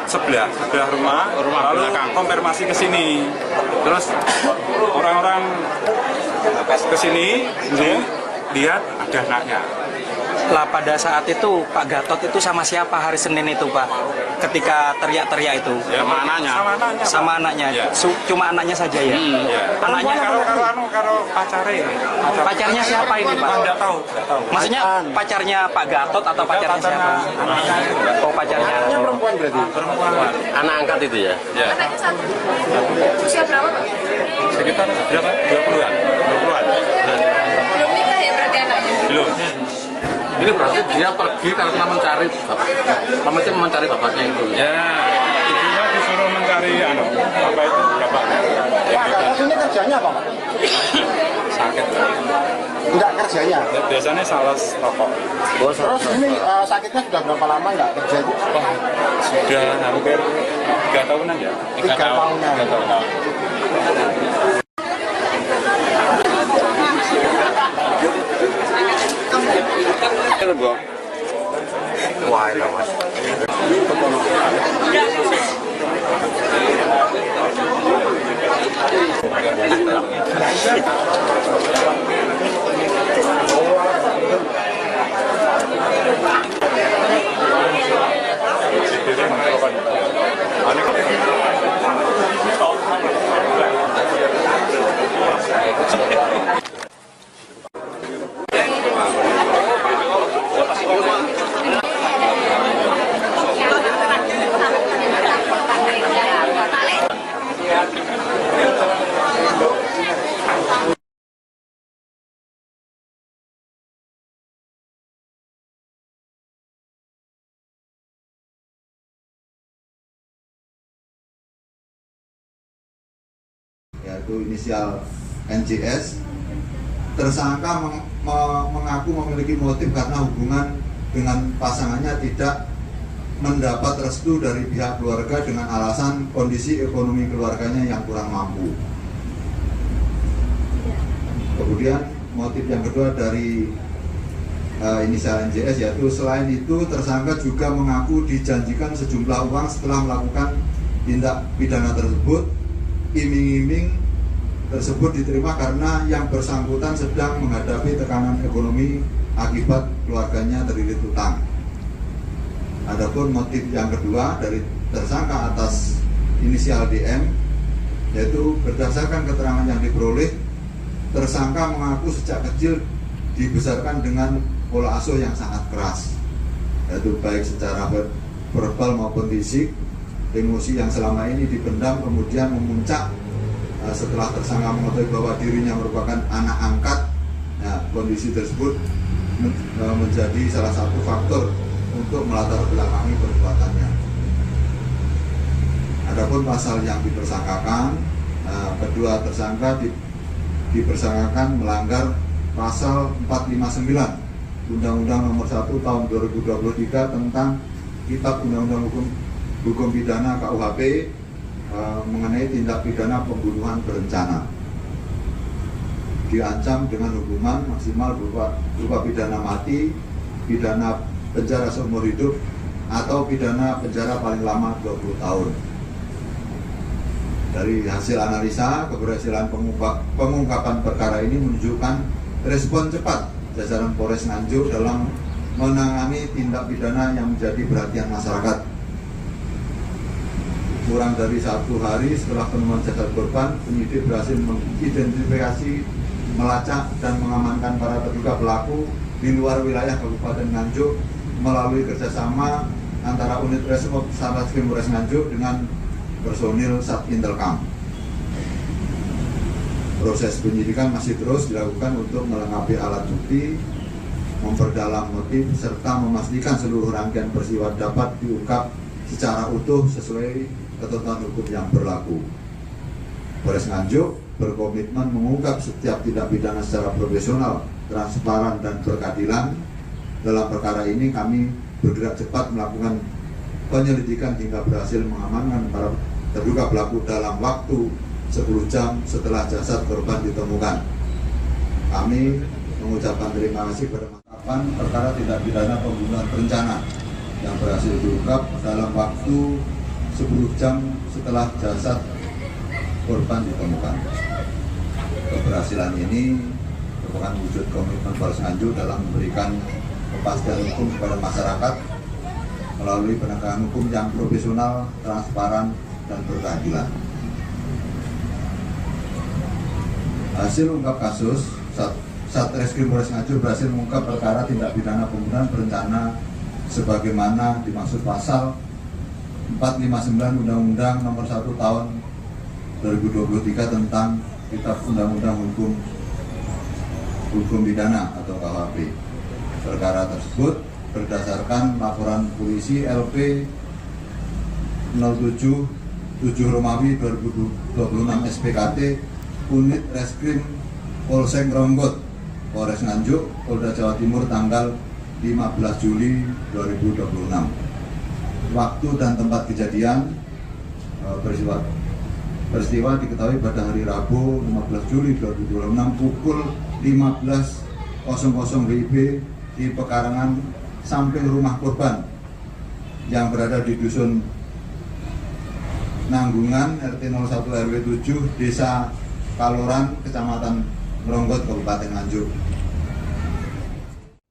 sebelah rumah lalu belakang. konfirmasi ke sini. Terus orang-orang ke sini lihat ada anaknya. Lah pada saat itu Pak Gatot itu sama siapa hari Senin itu Pak? Ketika teriak-teriak itu? Ya, sama anaknya. Sama anaknya. Ya. Cuma anaknya saja ya? Ya. Anaknya Karo pacare. pacarnya siapa ini Pak? Enggak tahu. Maksudnya pacarnya Pak Gatot atau pacarnya siapa? Oh, pacarnya. Anaknya perempuan berarti? Perempuan. Anak angkat itu ya? Ya. Anaknya satu. Usia berapa Pak? Sekitar berapa? 20-an. Belum nikah ya berarti anaknya? Belum. Ini berarti dia pergi karena mencari bapaknya itu. Ya, ibunya disuruh mencari apa itu bapaknya. Pak Gatot ini kerjanya apa, Pak? Sakit. Enggak kerjanya? Biasanya sales toko. Terus ini sakitnya sudah berapa lama nggak kerja? Sudah hampir 3 tahunan ya. 3 tahunan. 3 tahunan. Wah, itu Mas. yaitu inisial NJS. Tersangka mengaku memiliki motif karena hubungan dengan pasangannya tidak mendapat restu dari pihak keluarga dengan alasan kondisi ekonomi keluarganya yang kurang mampu. Kemudian motif yang kedua dari inisial NJS yaitu selain itu tersangka juga mengaku dijanjikan sejumlah uang setelah melakukan tindak pidana tersebut. Iming-iming tersebut diterima karena yang bersangkutan sedang menghadapi tekanan ekonomi akibat keluarganya terlilit utang. Adapun motif yang kedua dari tersangka atas inisial DM yaitu berdasarkan keterangan yang diperoleh, tersangka mengaku sejak kecil dibesarkan dengan pola asuh yang sangat keras, yaitu baik secara verbal maupun fisik. Emosi yang selama ini dipendam kemudian memuncak setelah tersangka mengetahui bahwa dirinya merupakan anak angkat. Nah, kondisi tersebut menjadi salah satu faktor untuk melatar belakangi perbuatannya. Adapun pasal yang dipersangkakan, kedua tersangka dipersangkakan melanggar pasal 459 Undang-Undang Nomor 1 Tahun 2023 tentang Kitab Undang-Undang Hukum Pidana KUHP mengenai tindak pidana pembunuhan berencana. Diancam dengan hukuman maksimal berupa pidana mati, pidana penjara seumur hidup, atau pidana penjara paling lama 20 tahun. Dari hasil analisa, keberhasilan pengungkapan perkara ini menunjukkan respon cepat jajaran Polres Nganjuk dalam menangani tindak pidana yang menjadi perhatian masyarakat. Kurang dari 1 hari setelah penemuan jasad korban, penyidik berhasil mengidentifikasi, melacak, dan mengamankan para terduga pelaku di luar wilayah Kabupaten Nganjuk melalui kerjasama antara unit Reserse Satreskrim Polres Nganjuk dengan personil Satintelkam. Proses penyidikan masih terus dilakukan untuk melengkapi alat bukti, memperdalam motif, serta memastikan seluruh rangkaian peristiwa dapat diungkap secara utuh sesuai ketentuan hukum yang berlaku. Polres Nganjuk berkomitmen mengungkap setiap tindak pidana secara profesional, transparan, dan berkeadilan. Dalam perkara ini kami bergerak cepat melakukan penyelidikan hingga berhasil mengamankan para terduga pelaku dalam waktu 10 jam setelah jasad korban ditemukan. Kami mengucapkan terima kasih kepada penangkapan perkara tindak pidana pembunuhan berencana yang berhasil diungkap dalam waktu 10 jam setelah jasad korban ditemukan. Keberhasilan ini merupakan wujud komitmen Polres Nganjuk dalam memberikan kepastian hukum kepada masyarakat melalui penegakan hukum yang profesional, transparan, dan berkeadilan. Hasil ungkap kasus, Satreskrim Polres Nganjuk berhasil mengungkap perkara tindak pidana pembunuhan berencana sebagaimana dimaksud pasal 459 Undang-Undang Nomor 1 Tahun 2023 tentang Kitab Undang-Undang Hukum Pidana atau KUHP. Perkara tersebut berdasarkan laporan polisi LP 07 Romawi 2026 SPKT Unit Reskrim Polsek Gronggot, Polres Nganjuk, Polda Jawa Timur tanggal 15 Juli 2026. Waktu dan tempat kejadian peristiwa diketahui pada hari Rabu 15 Juli 2026 pukul 15.00 WIB di pekarangan samping rumah korban yang berada di Dusun Nanggungan RT 01 RW 7 Desa Kaloran, Kecamatan Gronggot, Kabupaten Nganjuk.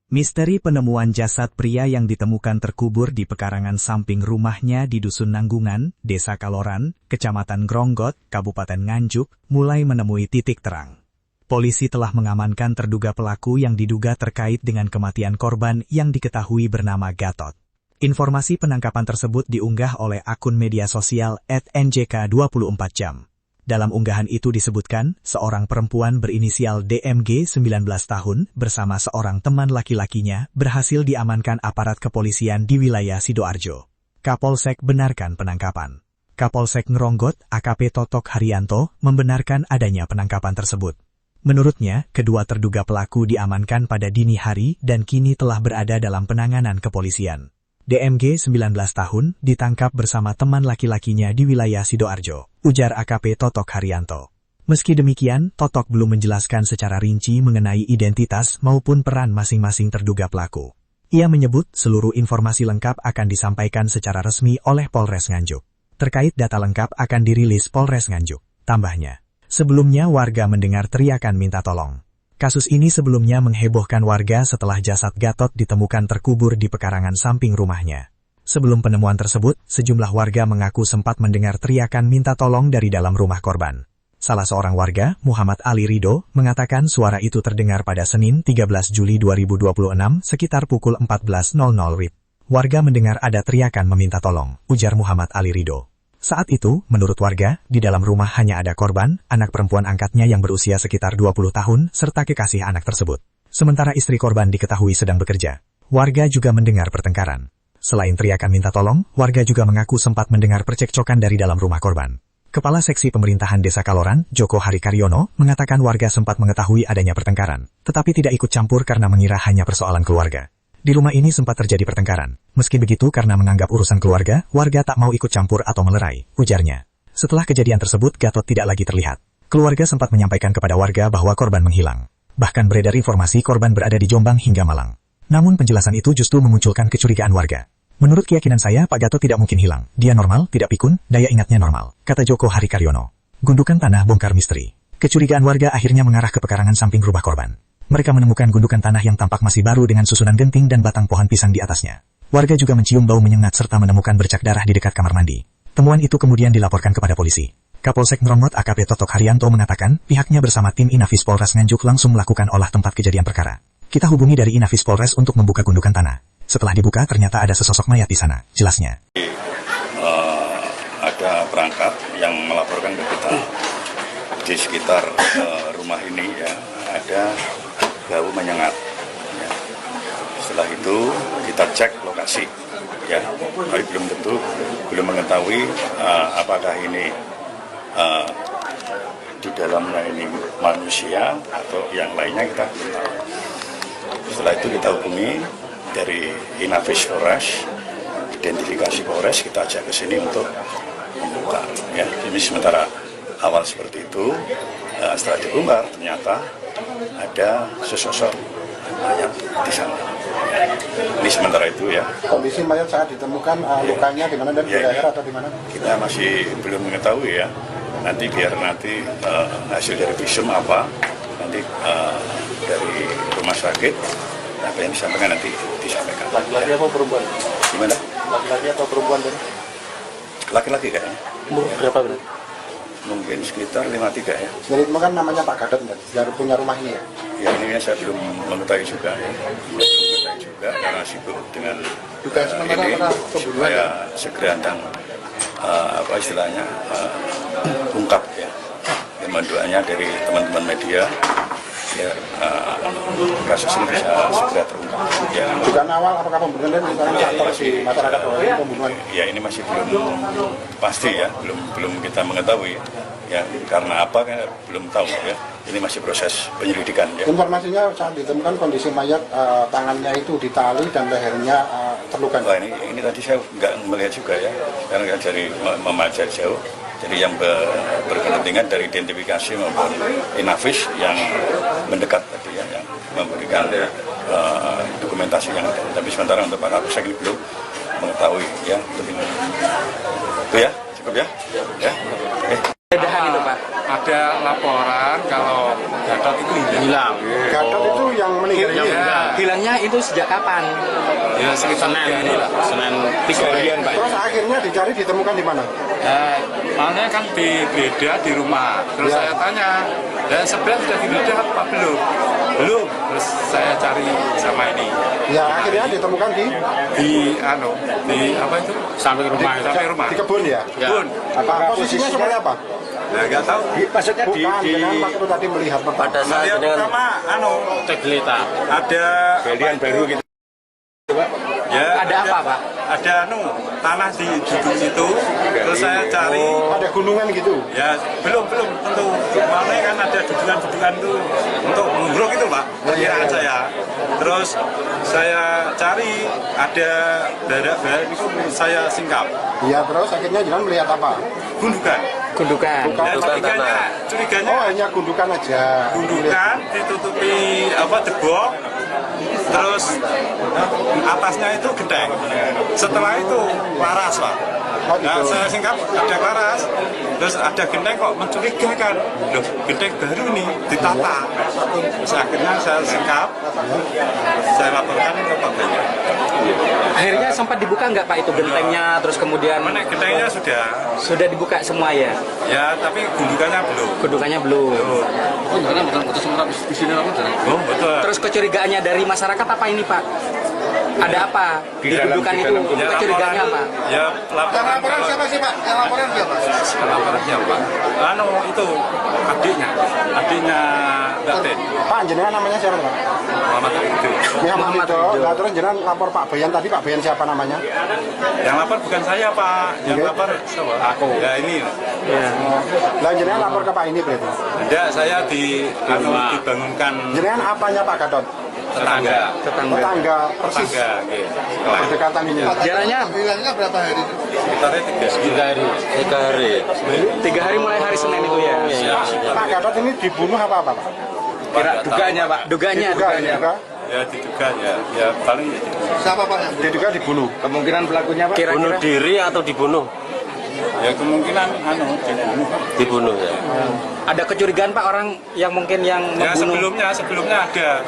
Misteri penemuan jasad pria yang ditemukan terkubur di pekarangan samping rumahnya di Dusun Nanggungan, Desa Kaloran, Kecamatan Gronggot, Kabupaten Nganjuk, mulai menemui titik terang. Polisi telah mengamankan terduga pelaku yang diduga terkait dengan kematian korban yang diketahui bernama Gatot. Informasi penangkapan tersebut diunggah oleh akun media sosial @njk24jam. Dalam unggahan itu disebutkan, seorang perempuan berinisial DMG 19 tahun bersama seorang teman laki-lakinya berhasil diamankan aparat kepolisian di wilayah Sidoarjo. Kapolsek benarkan penangkapan. Kapolsek Ngronggot AKP Totok Haryanto membenarkan adanya penangkapan tersebut. Menurutnya, kedua terduga pelaku diamankan pada dini hari dan kini telah berada dalam penanganan kepolisian. DMG 19 tahun ditangkap bersama teman laki-lakinya di wilayah Sidoarjo, ujar AKP Totok Haryanto. Meski demikian, Totok belum menjelaskan secara rinci mengenai identitas maupun peran masing-masing terduga pelaku. Ia menyebut seluruh informasi lengkap akan disampaikan secara resmi oleh Polres Nganjuk. Terkait data lengkap akan dirilis Polres Nganjuk, tambahnya. Sebelumnya warga mendengar teriakan minta tolong. Kasus ini sebelumnya menghebohkan warga setelah jasad Gatot ditemukan terkubur di pekarangan samping rumahnya. Sebelum penemuan tersebut, sejumlah warga mengaku sempat mendengar teriakan minta tolong dari dalam rumah korban. Salah seorang warga, Muhammad Ali Rido, mengatakan suara itu terdengar pada Senin 13 Juli 2026 sekitar pukul 14.00 WIB. Warga mendengar ada teriakan meminta tolong, ujar Muhammad Ali Rido. Saat itu, menurut warga, di dalam rumah hanya ada korban, anak perempuan angkatnya yang berusia sekitar 20 tahun, serta kekasih anak tersebut. Sementara istri korban diketahui sedang bekerja. Warga juga mendengar pertengkaran. Selain teriakan minta tolong, warga juga mengaku sempat mendengar percekcokan dari dalam rumah korban. Kepala Seksi Pemerintahan Desa Kaloran, Joko Harikaryono, mengatakan warga sempat mengetahui adanya pertengkaran, tetapi tidak ikut campur karena mengira hanya persoalan keluarga. Di rumah ini sempat terjadi pertengkaran. Meski begitu karena menganggap urusan keluarga, warga tak mau ikut campur atau melerai, ujarnya. Setelah kejadian tersebut, Gatot tidak lagi terlihat. Keluarga sempat menyampaikan kepada warga bahwa korban menghilang. Bahkan beredar informasi korban berada di Jombang hingga Malang. Namun penjelasan itu justru memunculkan kecurigaan warga. Menurut keyakinan saya, Pak Gatot tidak mungkin hilang. Dia normal, tidak pikun, daya ingatnya normal, kata Joko Harikaryono. Gundukan tanah bongkar misteri. Kecurigaan warga akhirnya mengarah ke pekarangan samping rumah korban. Mereka menemukan gundukan tanah yang tampak masih baru dengan susunan genting dan batang pohon pisang di atasnya. Warga juga mencium bau menyengat serta menemukan bercak darah di dekat kamar mandi. Temuan itu kemudian dilaporkan kepada polisi. Kapolsek Ngronggot AKP Totok Haryanto mengatakan, pihaknya bersama tim Inafis Polres Nganjuk langsung melakukan olah tempat kejadian perkara. Kita hubungi dari Inafis Polres untuk membuka gundukan tanah. Setelah dibuka, ternyata ada sesosok mayat di sana, jelasnya. Ada perangkat yang melaporkan ke kita di sekitar rumah ini ya ada bau menyengat. Ya. Setelah itu kita cek lokasi, ya, tapi belum mengetahui apakah ini di dalamnya ini manusia atau yang lainnya kita belum tahu. Setelah itu kita hubungi dari Inavis Polres, identifikasi Polres, kita ajak ke sini untuk membuka. Ya, ini sementara awal seperti itu. Setelah dibongkar ternyata ada sesosok mayat di sana. Ini sementara itu ya. Kondisi mayat saat ditemukan lukanya di mana dan di leher atau di mana? Kita masih belum mengetahui ya. Nanti biar hasil dari visum apa nanti dari rumah sakit apa yang disampaikan nanti disampaikan. Laki-laki apa perempuan? Gimana? Laki-laki atau perempuan tadi? Laki-laki kayaknya. Umur berapa berarti? Mungkin sekitar 53 ya. Jadi kan namanya Pak Gadot, dari punya rumah ini ya? Ya ini saya belum mengetahui juga ya. Belum mengetahui juga karena sibuk dengan ini supaya segera dan apa istilahnya ungkap ya. Doanya dari teman-teman media ya, kasus ini bisa segera terungkap. Ya. Dugaan awal apakah pembunuhan merupakan faktor di masyarakat pembunuhan? Ya ini masih belum pasti ya, belum kita mengetahui ya, karena apa kan belum tahu ya. Ini masih proses penyelidikan ya. Informasinya saat ditemukan kondisi mayat tangannya itu ditali dan lehernya terluka. Wah, ini tadi saya nggak melihat juga ya, karena dari memajar jauh. Jadi yang berkepentingan dari identifikasi maupun Inavis yang mendekat tadi ya, yang memberikan dokumentasi yang ada. Tapi sementara untuk Pak Kapolsek ini belum mengetahui ya. Itu ya, cukup ya. Ya. Pedahan itu Pak. Ada laporan kalau Gadot itu hilang. Gadot itu yang meninggal Ya. Hilangnya itu sejak kapan? Ya sekitar Senin 3 harian Pak. Terus akhirnya dicari ditemukan di mana? Makanya kan digeledah di rumah. Terus saya tanya, dan sebenarnya sudah digeledah apa belum? Belum. Terus saya cari sama ini. Ya akhirnya ditemukan di apa itu? Samping rumah. Samping rumah. Di kebun ya? Kebun. Apa posisinya seperti apa? Nah, nggak tahu. Maksudnya dengan waktu tadi melihat pada saat Lihat dengan pertama, cek gelita. Ada Galian baru gitu. Ya, Ada apa Pak? Ada tanah di judul situ. Terus saya cari. ada gunungan gitu? Ya belum tentu. Mana kan ada dudukan itu untuk menguruk itu Pak. Perkiraan saya. Terus saya cari ada barak itu saya singkap. Iya, terus akhirnya jangan melihat apa? Gundukan. Gundukan. Dan curiganya Oh, hanya gundukan aja. gundukan ditutupi jebok. Terus atasnya itu genteng. Setelah itu laras Pak. Nah, saya singkap ada laras, terus ada genteng kok mencurigakan. Loh, genteng baru nih ditata. Terus akhirnya saya singkap, saya laporkan ke Pak Banyak. Akhirnya sempat dibuka nggak Pak itu gentengnya, terus kemudian Mana gentengnya sudah dibuka semua ya? ya, tapi gundukannya belum. Gundukannya belum. Oh, karena betul sementara di sini apa? Oh, betul. Terus kecurigaannya dari masyarakat apa ini Pak? Ada apa di gundukan itu? Kecurigaannya apa? Ya, laporan siapa sih Pak? Yang laporan siapa? laporannya Pak. Itu adiknya Mbak Ten. Pak, jenengan namanya siapa Pak? Muhammad itu. Muhammad Ridho. Nah, terus jenengan lapor Pak Bayan tadi, Pak Bayan siapa namanya? Yang lapor bukan saya Pak, yang lapor siapa? Aku. Ya ini. Lah jenengan lapor ke Pak ini berarti. Tidak, saya dibangunkan Jenengan apanya Pak Gadot? tetangga. Tetangga persis. Tetangga, gitu. Berdekatan ini. Jaraknya Hilangnya berapa hari? Sekitarnya 3 hari. 3 hari mulai hari Senin itu ya? Pak Gadot ini dibunuh apa Pak? Duganya Pak. Duganya. Diduga. Ya diduga ya paling Siapa Pak? Diduga dibunuh. Kemungkinan pelakunya Pak? Bunuh diri atau dibunuh? ya kemungkinan dibunuh. Dibunuh ya. Ada kecurigaan Pak orang yang mungkin yang Ya membunuh?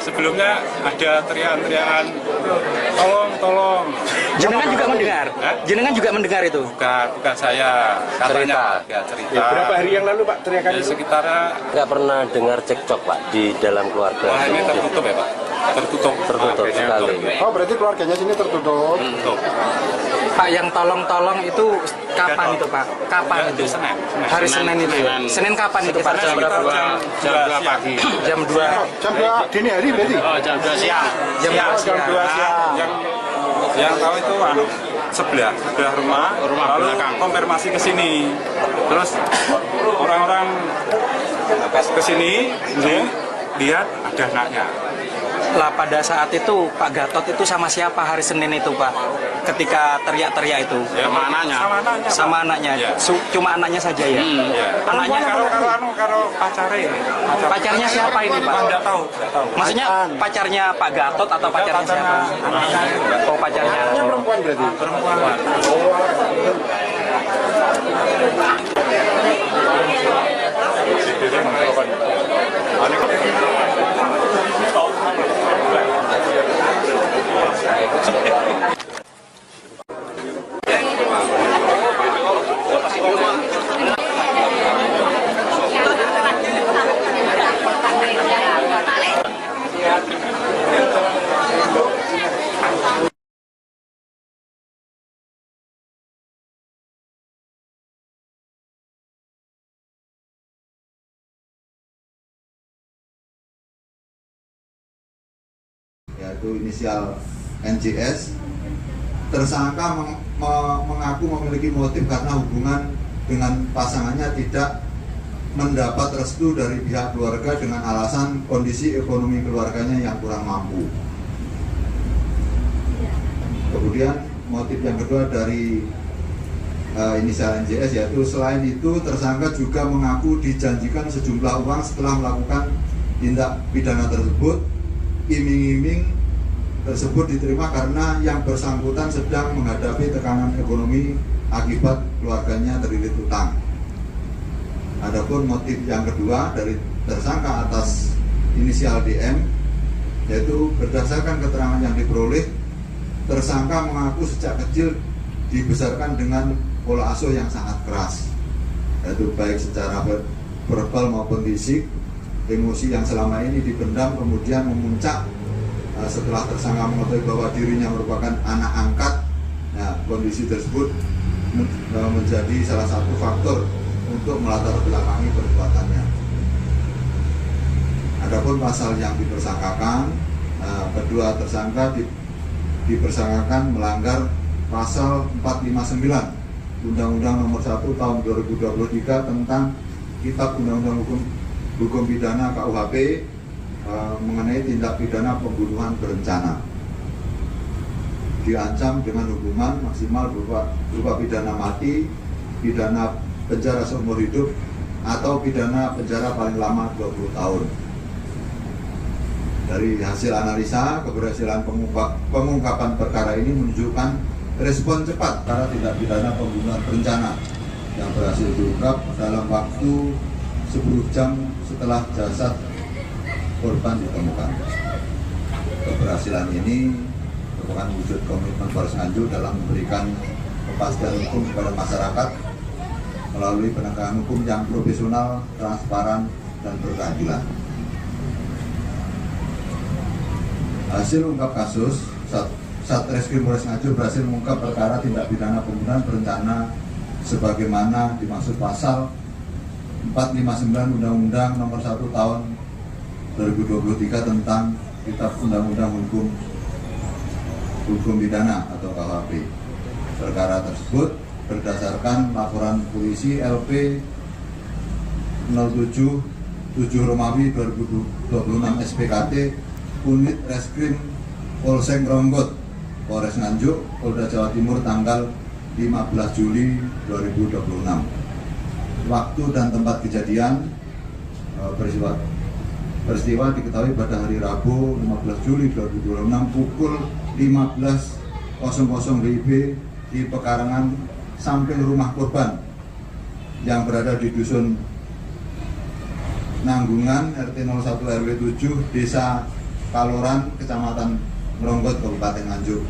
sebelumnya ada teriakan tolong. Jenengan juga mendengar? Hah? Jenengan juga mendengar itu? Bukan saya katanya cerita. Ya, berapa hari yang lalu Pak teriakan Ya, itu? sekitar Nggak pernah dengar cekcok Pak di dalam keluarga? wah ini tertutup ya Pak. tertutup sekali. Oh, berarti keluarganya sini tertutup. Pak, yang tolong-tolong itu kapan itu Pak? Kapan itu? Senin. Hari Senin itu. Senin kapan itu Pak? Jam 2 pagi. Jam 2. Jam 2 dini hari berarti? Jam 2 siang. Jam 2 Jam 2 siang. Yang tahu itu sebelah rumah lalu belakang. konfirmasi ke sini. Terus orang-orang ke sini lihat ada anaknya. Lah pada saat itu Pak Gatot itu sama siapa hari Senin itu Pak? Ketika teriak-teriak itu. Sama anaknya. Sama anaknya. Ya. Cuma anaknya saja ya. Anaknya Karo pacarnya. pacarnya siapa ini Pak? Enggak tahu. Maksudnya pacarnya Pak Gatot atau pacarnya siapa? Oh, pacarnya. Anaknya perempuan berarti? Perempuan. Yaitu inisial NJS. Tersangka mengaku memiliki motif karena hubungan dengan pasangannya tidak mendapat restu dari pihak keluarga dengan alasan kondisi ekonomi keluarganya yang kurang mampu. Kemudian motif yang kedua dari inisial NJS yaitu selain itu tersangka juga mengaku dijanjikan sejumlah uang setelah melakukan tindak pidana tersebut. Iming-iming tersebut diterima karena yang bersangkutan sedang menghadapi tekanan ekonomi akibat keluarganya terlilit utang. Adapun motif yang kedua dari tersangka atas inisial DM yaitu berdasarkan keterangan yang diperoleh, tersangka mengaku sejak kecil dibesarkan dengan pola asuh yang sangat keras, yaitu baik secara verbal maupun fisik. Emosi yang selama ini dipendam kemudian memuncak setelah tersangka mengetahui bahwa dirinya merupakan anak angkat. Nah, kondisi tersebut menjadi salah satu faktor untuk melatar belakangi perbuatannya. Adapun pasal yang dipersangkakan, kedua tersangka dipersangkakan melanggar pasal 459 Undang-Undang Nomor 1 Tahun 2023 tentang Kitab Undang-Undang Hukum Pidana KUHP mengenai tindak pidana pembunuhan berencana. Diancam dengan hukuman maksimal berupa pidana mati, pidana penjara seumur hidup, atau pidana penjara paling lama 20 tahun. Dari hasil analisa, keberhasilan pengungkapan perkara ini menunjukkan respon cepat karena tindak pidana pembunuhan berencana yang berhasil diungkap dalam waktu 10 jam setelah jasad korban ditemukan. Keberhasilan ini merupakan wujud komitmen Polres Nganjuk dalam memberikan kepastian hukum kepada masyarakat melalui penegakan hukum yang profesional, transparan, dan berkeadilan. Hasil ungkap kasus, Satreskrim Polres Nganjuk berhasil mengungkap perkara tindak pidana pembunuhan berencana sebagaimana dimaksud pasal 459 Undang-Undang Nomor 1 Tahun 2023 tentang Kitab Undang-Undang Hukum Pidana atau KUHP. Perkara tersebut berdasarkan laporan polisi LP 077 Romawi 2026 SPKT Unit Reskrim Polsek Gronggot Polres Nganjuk Polda Jawa Timur tanggal 15 Juli 2026. Waktu dan tempat kejadian peristiwa diketahui pada hari Rabu 15 Juli 2026 pukul 15.00 WIB di pekarangan samping rumah korban yang berada di Dusun Nanggungan RT 01 RW 7 Desa Kaloran Kecamatan Gronggot Kabupaten Nganjuk.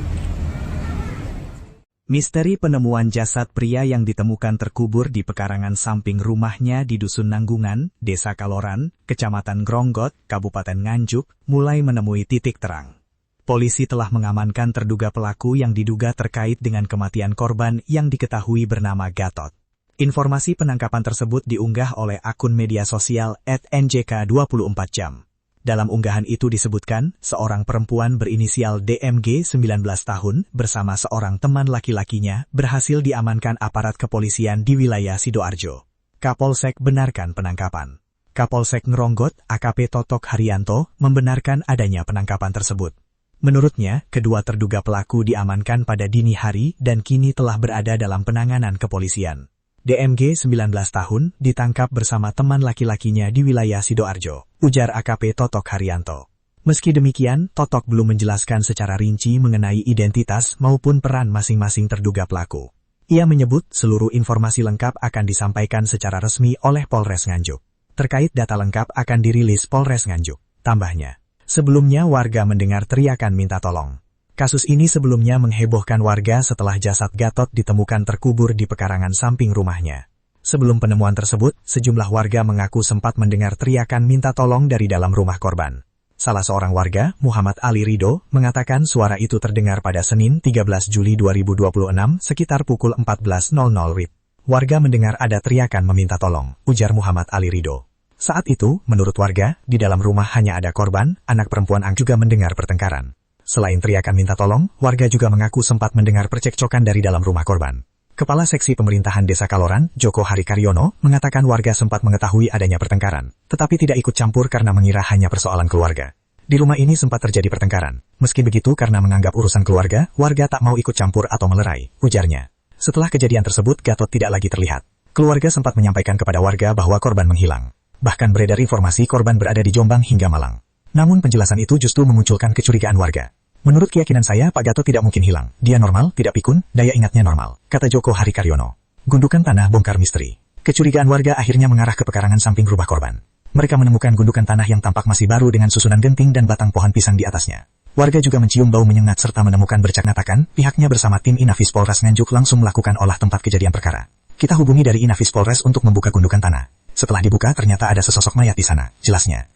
Misteri penemuan jasad pria yang ditemukan terkubur di pekarangan samping rumahnya di Dusun Nanggungan, Desa Kaloran, Kecamatan Gronggot, Kabupaten Nganjuk, mulai menemui titik terang. Polisi telah mengamankan terduga pelaku yang diduga terkait dengan kematian korban yang diketahui bernama Gatot. Informasi penangkapan tersebut diunggah oleh akun media sosial @njk24jam. Dalam unggahan itu disebutkan, seorang perempuan berinisial DMG 19 tahun bersama seorang teman laki-lakinya berhasil diamankan aparat kepolisian di wilayah Sidoarjo. Kapolsek benarkan penangkapan. Kapolsek Ngronggot, AKP Totok Haryanto, membenarkan adanya penangkapan tersebut. Menurutnya, kedua terduga pelaku diamankan pada dini hari dan kini telah berada dalam penanganan kepolisian. DMG 19 tahun ditangkap bersama teman laki-lakinya di wilayah Sidoarjo, ujar AKP Totok Haryanto. Meski demikian, Totok belum menjelaskan secara rinci mengenai identitas maupun peran masing-masing terduga pelaku. Ia menyebut seluruh informasi lengkap akan disampaikan secara resmi oleh Polres Nganjuk. Terkait data lengkap akan dirilis Polres Nganjuk. Tambahnya, sebelumnya warga mendengar teriakan minta tolong. Kasus ini sebelumnya menghebohkan warga setelah jasad Gatot ditemukan terkubur di pekarangan samping rumahnya. Sebelum penemuan tersebut, sejumlah warga mengaku sempat mendengar teriakan minta tolong dari dalam rumah korban. Salah seorang warga, Muhammad Ali Ridho, mengatakan suara itu terdengar pada Senin 13 Juli 2026 sekitar pukul 14.00 WIB. Warga mendengar ada teriakan meminta tolong, ujar Muhammad Ali Ridho. Saat itu, menurut warga, di dalam rumah hanya ada korban, anak perempuan juga mendengar pertengkaran. Selain teriakan minta tolong, warga juga mengaku sempat mendengar percekcokan dari dalam rumah korban. Kepala Seksi Pemerintahan Desa Kaloran, Joko Harikaryono, mengatakan warga sempat mengetahui adanya pertengkaran, tetapi tidak ikut campur karena mengira hanya persoalan keluarga. Di rumah ini sempat terjadi pertengkaran. Meski begitu karena menganggap urusan keluarga, warga tak mau ikut campur atau melerai, ujarnya. Setelah kejadian tersebut, Gatot tidak lagi terlihat. Keluarga sempat menyampaikan kepada warga bahwa korban menghilang. Bahkan beredar informasi korban berada di Jombang hingga Malang. Namun penjelasan itu justru memunculkan kecurigaan warga. Menurut keyakinan saya, Pak Gatot tidak mungkin hilang. Dia normal, tidak pikun, daya ingatnya normal, kata Joko Harikaryono. Gundukan tanah bongkar misteri. Kecurigaan warga akhirnya mengarah ke pekarangan samping rumah korban. Mereka menemukan gundukan tanah yang tampak masih baru dengan susunan genting dan batang pohon pisang di atasnya. Warga juga mencium bau menyengat serta menemukan bercak ngatakan, pihaknya bersama tim Inafis Polres Nganjuk langsung melakukan olah tempat kejadian perkara. Kita hubungi dari Inafis Polres untuk membuka gundukan tanah. Setelah dibuka, ternyata ada sesosok mayat di sana, jelasnya.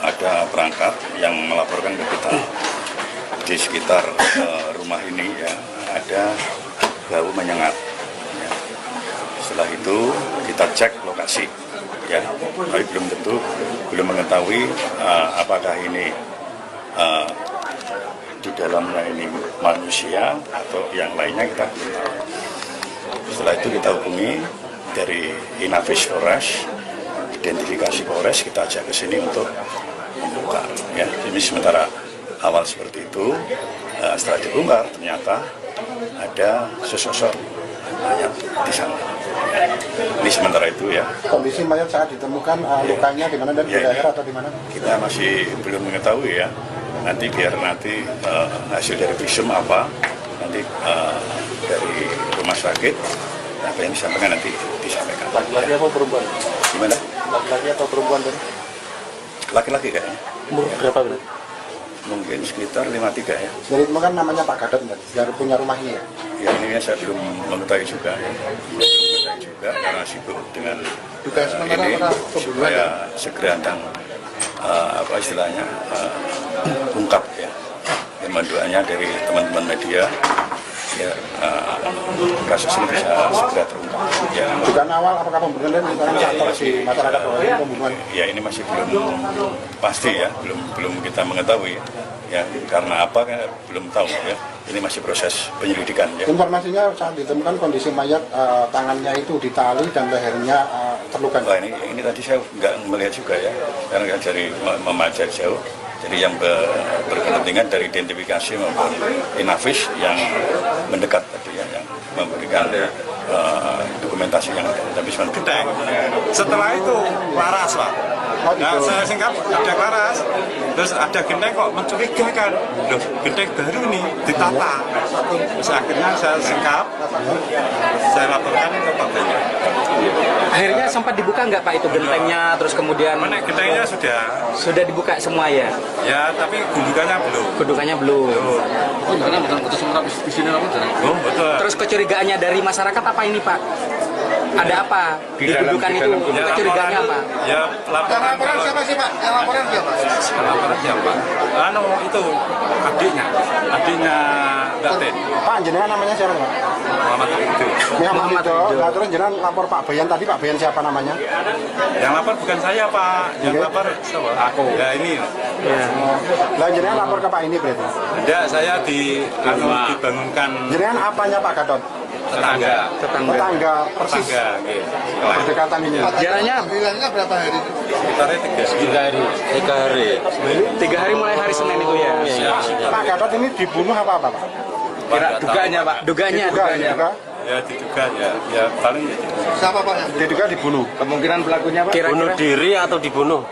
Ada perangkat yang melaporkan ke kita di sekitar rumah ini ya ada bau menyengat. Ya. Setelah itu kita cek lokasi, ya, tapi belum mengetahui apakah ini di dalamnya ini manusia atau yang lainnya kita belum tahu. Setelah itu kita hubungi dari Inafis Polres, identifikasi Polres, kita ajak ke sini untuk membuka. Ya, ini sementara awal seperti itu. Setelah dibongkar ternyata ada sesosok mayat di sana. Ya, ini sementara itu ya. Kondisi mayat saat ditemukan lukanya di mana dan di daerah atau di mana? Kita masih belum mengetahui ya. Nanti biar hasil dari visum apa nanti dari rumah sakit apa yang disampaikan nanti disampaikan. Laki-laki atau perempuan? Gimana? Laki-laki atau perempuan dan? Laki-laki kayaknya. Umur berapa berarti? Mungkin sekitar 53 ya. Jadi itu kan namanya Pak Gatot, dari punya rumah ini ya? Ya ini saya belum mengetahui juga ya. Belum mengetahui juga karena sibuk dengan ini supaya segera dan apa istilahnya ungkap ya. Doanya dari teman-teman media ya kasus ini bisa segera terungkap. Ya, dugaan awal apakah pembunuhan di masyarakat pembunuhan? Ya ini masih belum pasti ya, belum kita mengetahui ya karena apa kan belum tahu ya. Ini masih proses penyelidikan ya. Informasinya saat ditemukan kondisi mayat tangannya itu ditali dan lehernya terluka. Wah, ini tadi saya nggak melihat juga ya karena dari memajar jauh. Jadi yang berkepentingan dari identifikasi maupun Inafis yang mendekat tadi ya, yang memberikan dokumentasi yang ada. Tapi Setelah itu waras Pak. Oh, gitu. Nah, saya singkap ada laras, terus ada genteng kok mencurigakan. Loh, genteng baru nih ditata. Terus akhirnya saya singkap, saya laporkan ke papanya. Akhirnya sempat dibuka nggak Pak itu gentengnya, terus kemudian Mana gentengnya sudah dibuka semua ya? ya, tapi gundukannya belum. Gundukannya belum. Oh, karena betul sementara di sini apa? Oh, betul. Terus kecurigaannya dari masyarakat apa ini Pak? Ada apa di gundukan itu? Kecurigaannya apa? Ya, laporan siapa sih Pak? Yang laporan siapa? laporan siapa? Itu adiknya Mbak Ten, Pak, jenengan namanya siapa Pak? Muhammad Ridho. Muhammad Ridho. Nah, terus jenengan lapor Pak Bayan tadi, Pak Bayan siapa namanya? Yang lapor bukan saya Pak, yang Oke. lapor siapa? Aku. Ya ini. Lah jenengan lapor ke Pak ini berarti. Tidak, saya dibangunkan Jenengan apanya Pak Gatot? tetangga. Tetangga persis Tetangga, gitu. berdekatan ini. Jaraknya Bilangnya berapa hari? Sekitarnya 3 hari. 3 hari mulai hari Senin itu ya? Pak Gatot ini dibunuh apa Pak? Dugaannya Pak. Dugaannya. Diduga. Ya diduga ya paling ya diduga. Siapa Pak? Diduga dibunuh. Kemungkinan pelakunya Pak? Bunuh Kira-kira diri atau dibunuh?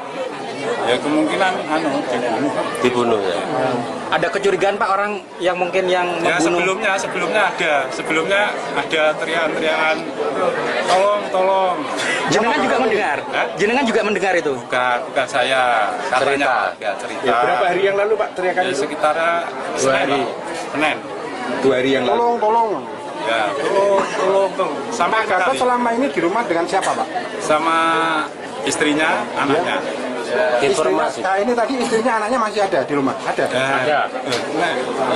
Ya kemungkinan dibunuh. Dibunuh ya. ada kecurigaan Pak orang yang mungkin yang Ya membunuh? sebelumnya ada teriakan tolong. Jenengan juga mendengar? Hah? Jenengan juga mendengar itu? Bukan saya katanya cerita. Ya, berapa hari yang lalu Pak teriakan Ya, itu? sekitar 2 hari. Senin. 2 hari yang lalu. Tolong. Ya, tolong. Sampai Pak Gatot selama ini di rumah dengan siapa Pak? sama istrinya, anaknya. Informasi. Nah ini tadi istrinya anaknya masih ada di rumah? Ada? Ada.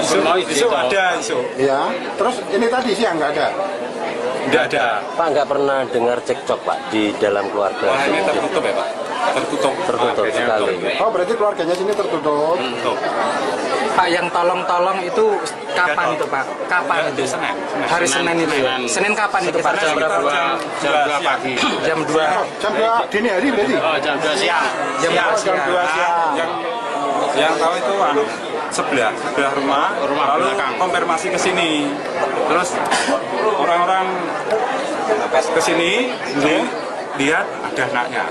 Isu ada isu. Ya. Terus ini tadi siang nggak ada? Tidak ada. Pak nggak pernah dengar cekcok Pak di dalam keluarga? Wah, ini tertutup ya Pak? Tertutup sekali. Oh berarti keluarganya sini tertutup. Tertutup. Pak yang tolong itu kapan itu Pak? Kapan itu? Senin. Hari Senin itu ya? Senin kapan itu Pak? Jam 2 pagi. Jam 2. Jam 2 dini hari berarti? Jam 2 siang. Jam 2 siang. Yang tahu itu sebelah rumah lalu konfirmasi ke sini. Terus orang-orang ke sini lihat ada anaknya.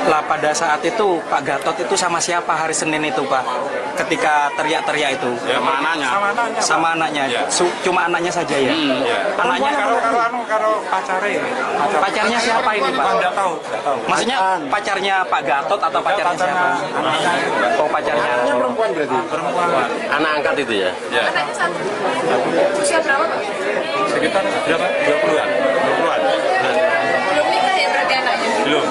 Lah pada saat itu Pak Gatot itu sama siapa hari Senin itu Pak? Ketika teriak-teriak itu? Ya, Sama anaknya. Ya. Cuma anaknya saja ya? Ya. Anaknya Karo pacarnya. pacarnya siapa ini Pak? Tidak tahu. Maksudnya pacarnya Pak Gatot atau pacarnya siapa? Oh pacarnya. Anaknya perempuan berarti? Perempuan. Anak angkat itu ya? Ya. Anaknya satu. Usia berapa Pak? Sekitar berapa? 20-an. Belum nikah ya berarti anaknya? Belum.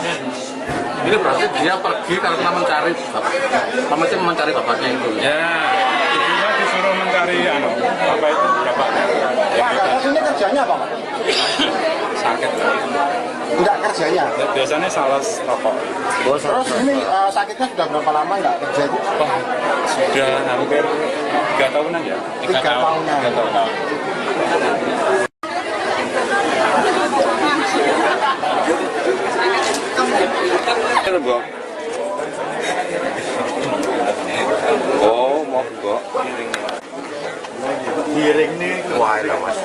Ini berarti dia pergi karena mencari bapaknya itu. Ya, ibunya disuruh mencari apa itu bapaknya. Pak Gatot ini kerjanya apa Pak? Sakit. Enggak kerjanya? Biasanya sales rokok. Terus ini sakitnya sudah berapa lama nggak kerja itu? Sudah hampir 3 tahunan ya. 3 tahunan. 3 tahunan. Oh, mau kok. Giring ini wah itu Mas.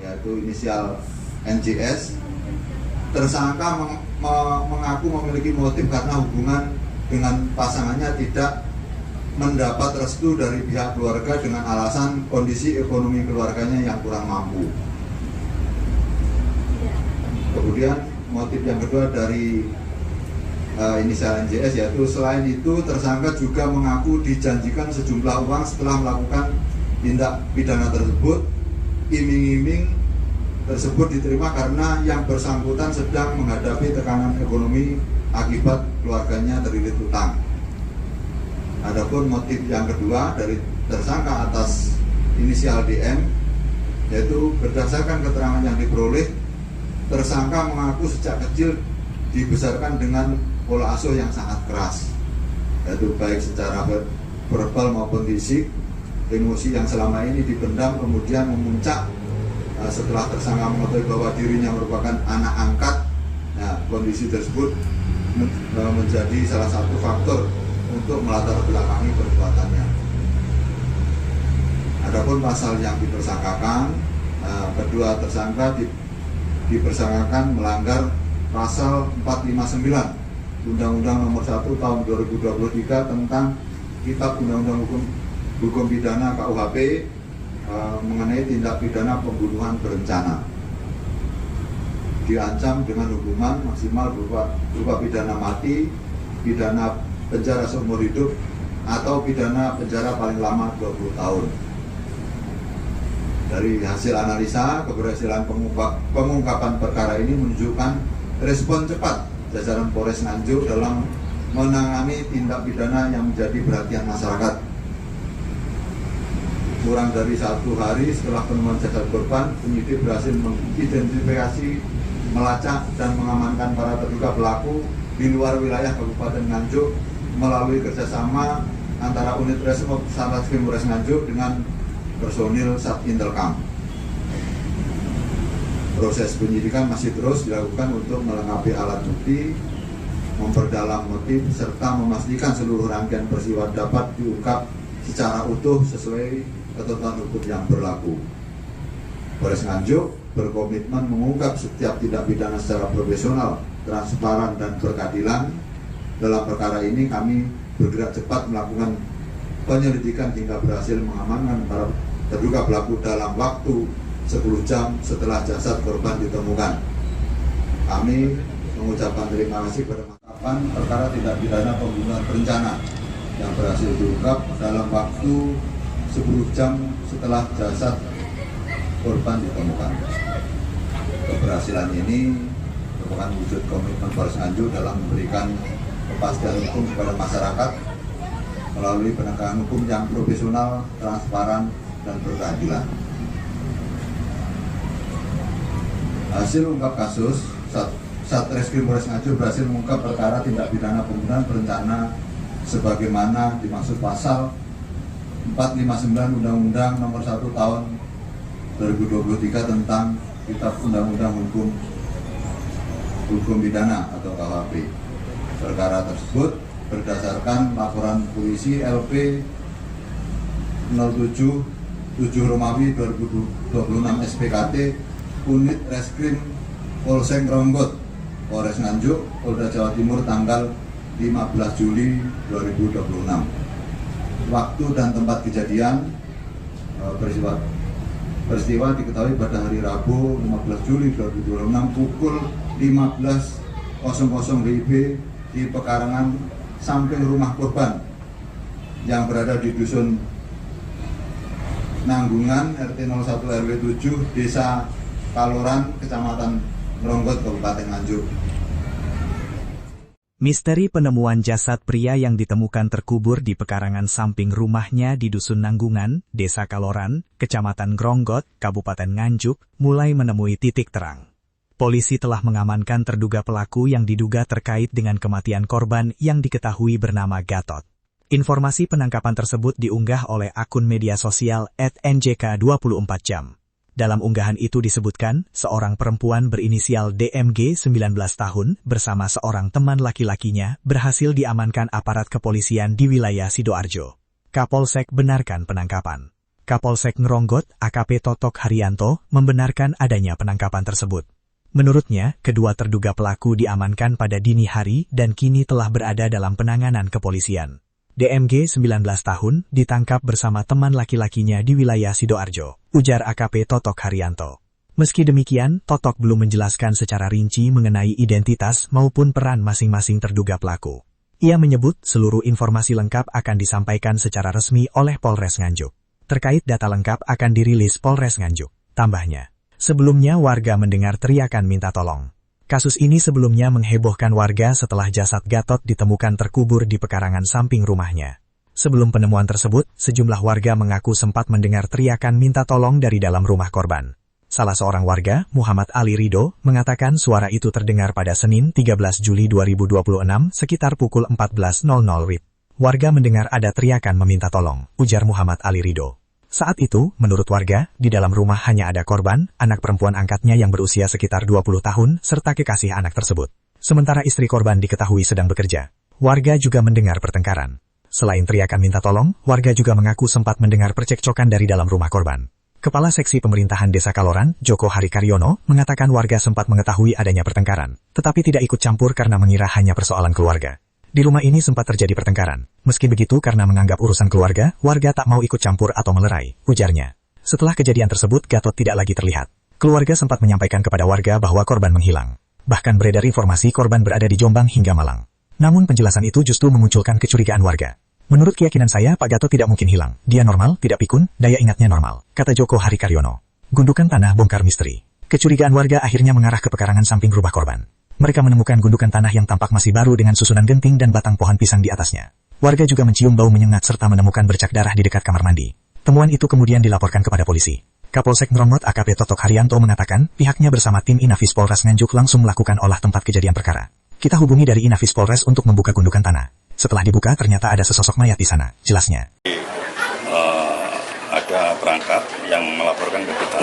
yaitu inisial NJS. Tersangka mengaku memiliki motif karena hubungan dengan pasangannya tidak mendapat restu dari pihak keluarga dengan alasan kondisi ekonomi keluarganya yang kurang mampu. Kemudian motif yang kedua dari inisial NJS yaitu selain itu tersangka juga mengaku dijanjikan sejumlah uang setelah melakukan tindak pidana tersebut, iming-iming tersebut diterima karena yang bersangkutan sedang menghadapi tekanan ekonomi akibat keluarganya terlilit utang. Adapun motif yang kedua dari tersangka atas inisial DM, yaitu berdasarkan keterangan yang diperoleh, tersangka mengaku sejak kecil dibesarkan dengan pola asuh yang sangat keras, yaitu baik secara verbal maupun fisik. Emosi yang selama ini dipendam kemudian memuncak setelah tersangka mengetahui bahwa dirinya merupakan anak angkat. Nah, kondisi tersebut menjadi salah satu faktor untuk melatar belakangi perbuatannya. Adapun pasal yang dipersangkakan, kedua tersangka dipersangkakan melanggar pasal 459 Undang-Undang Nomor 1 Tahun 2023 tentang Kitab Undang-Undang Hukum Pidana KUHP mengenai tindak pidana pembunuhan berencana. Diancam dengan hukuman maksimal berupa pidana mati, pidana penjara seumur hidup, atau pidana penjara paling lama 20 tahun. Dari hasil analisa, keberhasilan pengungkapan perkara ini menunjukkan respon cepat jajaran Polres Nganjuk dalam menangani tindak pidana yang menjadi perhatian masyarakat. Kurang dari 1 hari setelah penemuan jasad korban, penyidik berhasil mengidentifikasi, melacak, dan mengamankan para terduga pelaku di luar wilayah Kabupaten Nganjuk melalui kerjasama antara unit Resmob Satreskrim Polres Nganjuk dengan personil Satintelkam. Proses penyidikan masih terus dilakukan untuk melengkapi alat bukti, memperdalam motif, serta memastikan seluruh rangkaian peristiwa dapat diungkap secara utuh sesuai ketentuan hukum yang berlaku. Polres Nganjuk berkomitmen mengungkap setiap tindak pidana secara profesional, transparan, dan berkeadilan. Dalam perkara ini kami bergerak cepat melakukan penyelidikan hingga berhasil mengamankan para terduga pelaku dalam waktu 10 jam setelah jasad korban ditemukan. Kami mengucapkan terima kasih kepada penangkapan perkara tindak pidana pembunuhan berencana yang berhasil diungkap dalam waktu 10 jam setelah jasad korban ditemukan. Keberhasilan ini merupakan wujud komitmen Polres Nganjuk dalam memberikan kepastian hukum kepada masyarakat melalui penegakan hukum yang profesional, transparan, dan berkeadilan. Hasil ungkap kasus, Satreskrim Polres Nganjuk berhasil mengungkap perkara tindak pidana pembunuhan berencana sebagaimana dimaksud pasal 459 Undang-Undang Nomor 1 Tahun 2023 tentang Kitab Undang-Undang Hukum Pidana atau KUHP. Perkara tersebut berdasarkan laporan polisi LP 077 Romawi 2026 SPKT Unit Reskrim Polsek Ronggot, Polres Nganjuk, Polda Jawa Timur tanggal 15 Juli 2026. Waktu dan tempat kejadian peristiwa diketahui pada hari Rabu 15 Juli 2026 pukul 15.00 WIB di pekarangan samping rumah korban yang berada di Dusun Nanggungan RT 01 RW 7 Desa Kaloran, Kecamatan Ronggot, Kabupaten Nganjuk. Misteri penemuan jasad pria yang ditemukan terkubur di pekarangan samping rumahnya di Dusun Nanggungan, Desa Kaloran, Kecamatan Gronggot, Kabupaten Nganjuk, mulai menemui titik terang. Polisi telah mengamankan terduga pelaku yang diduga terkait dengan kematian korban yang diketahui bernama Gatot. Informasi penangkapan tersebut diunggah oleh akun media sosial @njk24 jam. Dalam unggahan itu disebutkan, seorang perempuan berinisial DMG 19 tahun bersama seorang teman laki-lakinya berhasil diamankan aparat kepolisian di wilayah Sidoarjo. Kapolsek benarkan penangkapan. Kapolsek Ngronggot AKP Totok Haryanto membenarkan adanya penangkapan tersebut. Menurutnya, kedua terduga pelaku diamankan pada dini hari dan kini telah berada dalam penanganan kepolisian. DMG 19 tahun ditangkap bersama teman laki-lakinya di wilayah Sidoarjo, ujar AKP Totok Haryanto. Meski demikian, Totok belum menjelaskan secara rinci mengenai identitas maupun peran masing-masing terduga pelaku. Ia menyebut seluruh informasi lengkap akan disampaikan secara resmi oleh Polres Nganjuk. Terkait data lengkap akan dirilis Polres Nganjuk. Tambahnya, Sebelumnya warga mendengar teriakan minta tolong. Kasus ini sebelumnya menghebohkan warga setelah jasad Gatot ditemukan terkubur di pekarangan samping rumahnya. Sebelum penemuan tersebut, sejumlah warga mengaku sempat mendengar teriakan minta tolong dari dalam rumah korban. Salah seorang warga, Muhammad Ali Ridho, mengatakan suara itu terdengar pada Senin 13 Juli 2026 sekitar pukul 14.00 WIB. Warga mendengar ada teriakan meminta tolong, ujar Muhammad Ali Ridho. Saat itu, menurut warga, di dalam rumah hanya ada korban, anak perempuan angkatnya yang berusia sekitar 20 tahun, serta kekasih anak tersebut. Sementara istri korban diketahui sedang bekerja. Warga juga mendengar pertengkaran. Selain teriakan minta tolong, warga juga mengaku sempat mendengar percekcokan dari dalam rumah korban. Kepala Seksi Pemerintahan Desa Kaloran, Joko Harikaryono, mengatakan warga sempat mengetahui adanya pertengkaran, tetapi tidak ikut campur karena mengira hanya persoalan keluarga. Di rumah ini sempat terjadi pertengkaran. Meski begitu karena menganggap urusan keluarga, warga tak mau ikut campur atau melerai, ujarnya. Setelah kejadian tersebut, Gatot tidak lagi terlihat. Keluarga sempat menyampaikan kepada warga bahwa korban menghilang. Bahkan beredar informasi korban berada di Jombang hingga Malang. Namun penjelasan itu justru memunculkan kecurigaan warga. Menurut keyakinan saya, Pak Gatot tidak mungkin hilang. Dia normal, tidak pikun, daya ingatnya normal, kata Joko Harikaryono. Gundukan tanah bongkar misteri. Kecurigaan warga akhirnya mengarah ke pekarangan samping rumah korban. Mereka menemukan gundukan tanah yang tampak masih baru dengan susunan genting dan batang pohon pisang di atasnya. Warga juga mencium bau menyengat serta menemukan bercak darah di dekat kamar mandi. Temuan itu kemudian dilaporkan kepada polisi. Kapolsek Ngronggot AKP Totok Haryanto mengatakan, pihaknya bersama tim Inafis Polres Nganjuk langsung melakukan olah tempat kejadian perkara. Kita hubungi dari Inafis Polres untuk membuka gundukan tanah. Setelah dibuka, ternyata ada sesosok mayat di sana, jelasnya. Ada perangkat yang melaporkan ke kita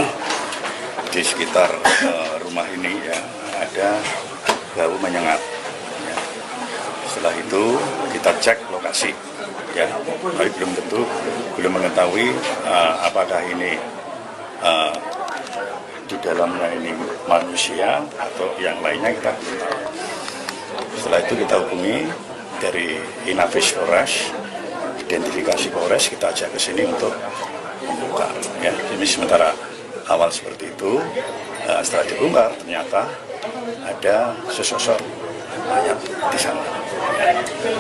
di sekitar rumah ini ya ada bau menyengat. Ya. Setelah itu kita cek lokasi, ya, tapi belum mengetahui apakah ini di dalamnya ini manusia atau yang lainnya kita belum tahu. Setelah itu kita hubungi dari Inafis Polres, identifikasi Polres, kita ajak ke sini untuk membuka. Ya, ini sementara awal seperti itu. Setelah dibongkar ternyata ada sesosok mayat di sana. Ya.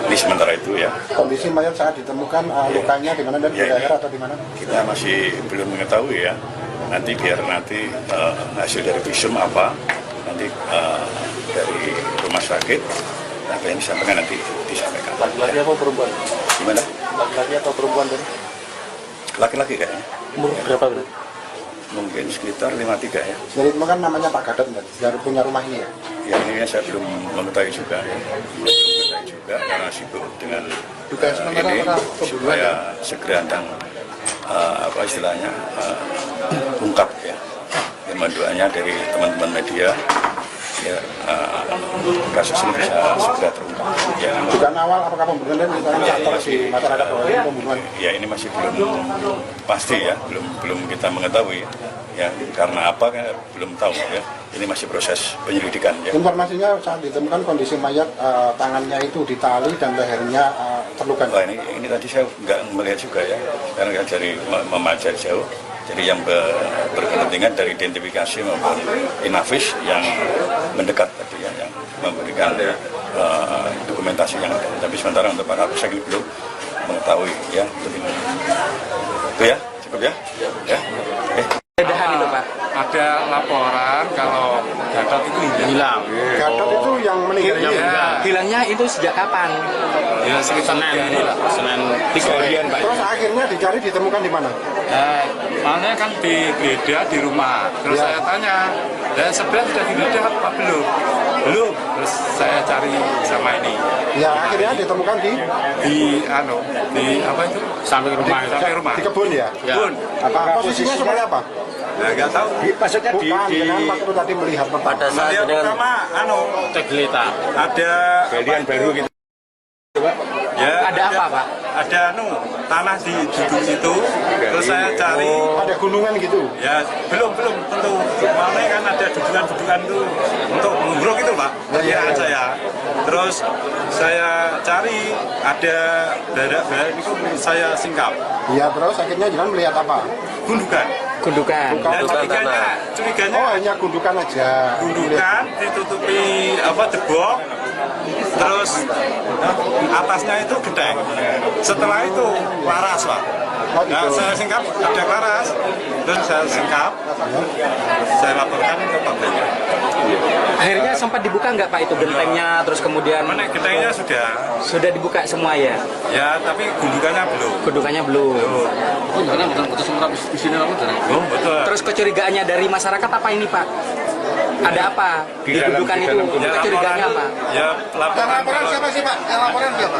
Ini sementara itu ya. Kondisi mayat saat ditemukan lukanya di mana dan di daerah atau di mana? Kita masih belum mengetahui ya. Nanti hasil dari visum apa, nanti dari rumah sakit apa yang disampaikan nanti disampaikan. Laki-laki atau perempuan? Gimana? Laki-laki atau perempuan tadi? Laki-laki kayaknya. Umur berapa berarti? Mungkin sekitar 53 ya. Jadi itu kan namanya Pak Gatot, dari punya rumah ini ya? Ya ini saya belum mengetahui juga ya. Belum mengetahui juga karena sibuk dengan ini supaya segera dan apa istilahnya ungkap ya. Firman doanya dari teman-teman media ya kasus ini bisa segera terungkap. Ya. Dugaan awal apakah pembunuhan dan misalnya si masyarakat pembunuhan? Ya ini masih belum pasti ya, belum kita mengetahui ya karena apa kan belum tahu ya. Ini masih proses penyelidikan ya. Informasinya saat ditemukan kondisi mayat tangannya itu ditali dan lehernya terluka. Wah, ini tadi saya nggak melihat juga ya karena dari memajari jauh. Jadi yang berkepentingan dari identifikasi maupun Inafis yang mendekat tadi ya, yang memberikan dokumentasi yang ada. Tapi sementara untuk Pak Kapolsek ini belum mengetahui ya. Itu ya, cukup ya. Ya. Itu Pak. Ada laporan kalau Gatot itu hilang. Gatot itu yang meninggal. Hilangnya itu sejak kapan? Ya sekitar Senin lah. Senin 3 harian Pak. Terus akhirnya dicari ditemukan di mana? Makanya kan digeledah di rumah. Terus saya tanya, dan sebenarnya sudah digeledah apa belum? Belum. Terus saya cari sama ini. Ya akhirnya ditemukan di apa itu? Samping rumah. Samping rumah. Di kebun ya? Kebun. Apa posisinya seperti apa? Nggak tahu. Maksudnya bukan, waktu tadi melihat pada saat dengan Teglita. Ada galian baru gitu. Ya, Ada apa Pak? Ada tanah di duduk situ. Terus saya cari. Ada gunungan gitu? Ya belum tentu. Mana kan ada dudukan itu untuk menguruk itu Pak. Perkiraan saya. Terus saya cari ada daerah itu saya singkap. Iya, terus akhirnya jangan melihat apa? Gundukan. Dan curiganya hanya gundukan aja. Gundukan ditutupi debok. terus atasnya itu gedeng, setelah itu laras Pak. Nah, saya singkap ada laras, terus saya singkap, saya laporkan ke Pak Brenya. Akhirnya sempat dibuka nggak Pak itu gentengnya, terus kemudian Mana gentengnya sudah dibuka semua ya? ya, tapi gundukannya belum. Gundukannya belum. Oh, jangan betul sementara di sini lalu dari. Oh, betul. Terus kecurigaannya dari masyarakat apa ini Pak? Ada apa di gundukan itu? Kecurigaannya apa? Ya, laporan siapa sih Pak? Yang laporan siapa?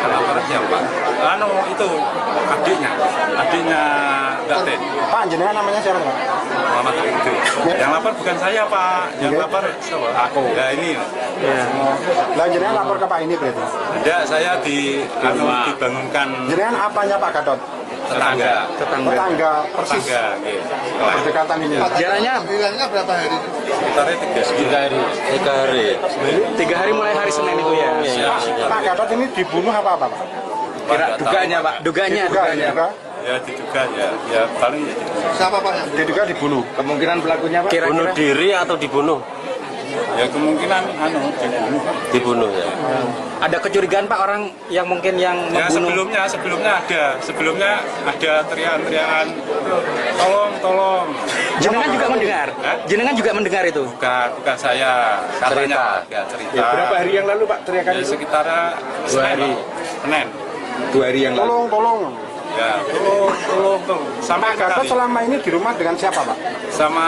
laporan siapa? Itu adiknya Mbak Ten. Pak, jenengan namanya siapa Pak? Muhammad itu. Yang lapor bukan saya Pak, yang lapor siapa? Aku. Ya ini. Lah jenengan lapor ke Pak ini berarti? Tidak, saya dibangunkan Jenengan apanya Pak Gatot? tetangga. Tetangga persis. Tetangga, gitu. Berdekatan ini. Jaraknya berapa hari? Sekitarnya 3 hari. 3 hari mulai hari Senin itu ya. Pak Gatot ini dibunuh apa Pak? Duganya Pak. Duganya. Ya diduga ya paling ya diduga. Siapa Pak? Diduga dibunuh. Kemungkinan pelakunya Pak? Bunuh diri atau dibunuh? Ya kemungkinan dibunuh. Dibunuh ya. Ada kecurigaan Pak orang yang mungkin yang Ya membunuh? sebelumnya ada teriakan tolong. Jenengan juga mendengar? Hah? Jenengan juga mendengar itu? Bukan saya katanya cerita. Ya, berapa hari yang lalu Pak teriakan Ya, itu? sekitar 2 hari. Senin. 2 hari yang lalu. Tolong. Ya, tolong. Sampai Pak Gatot kali selama ini di rumah dengan siapa Pak? sama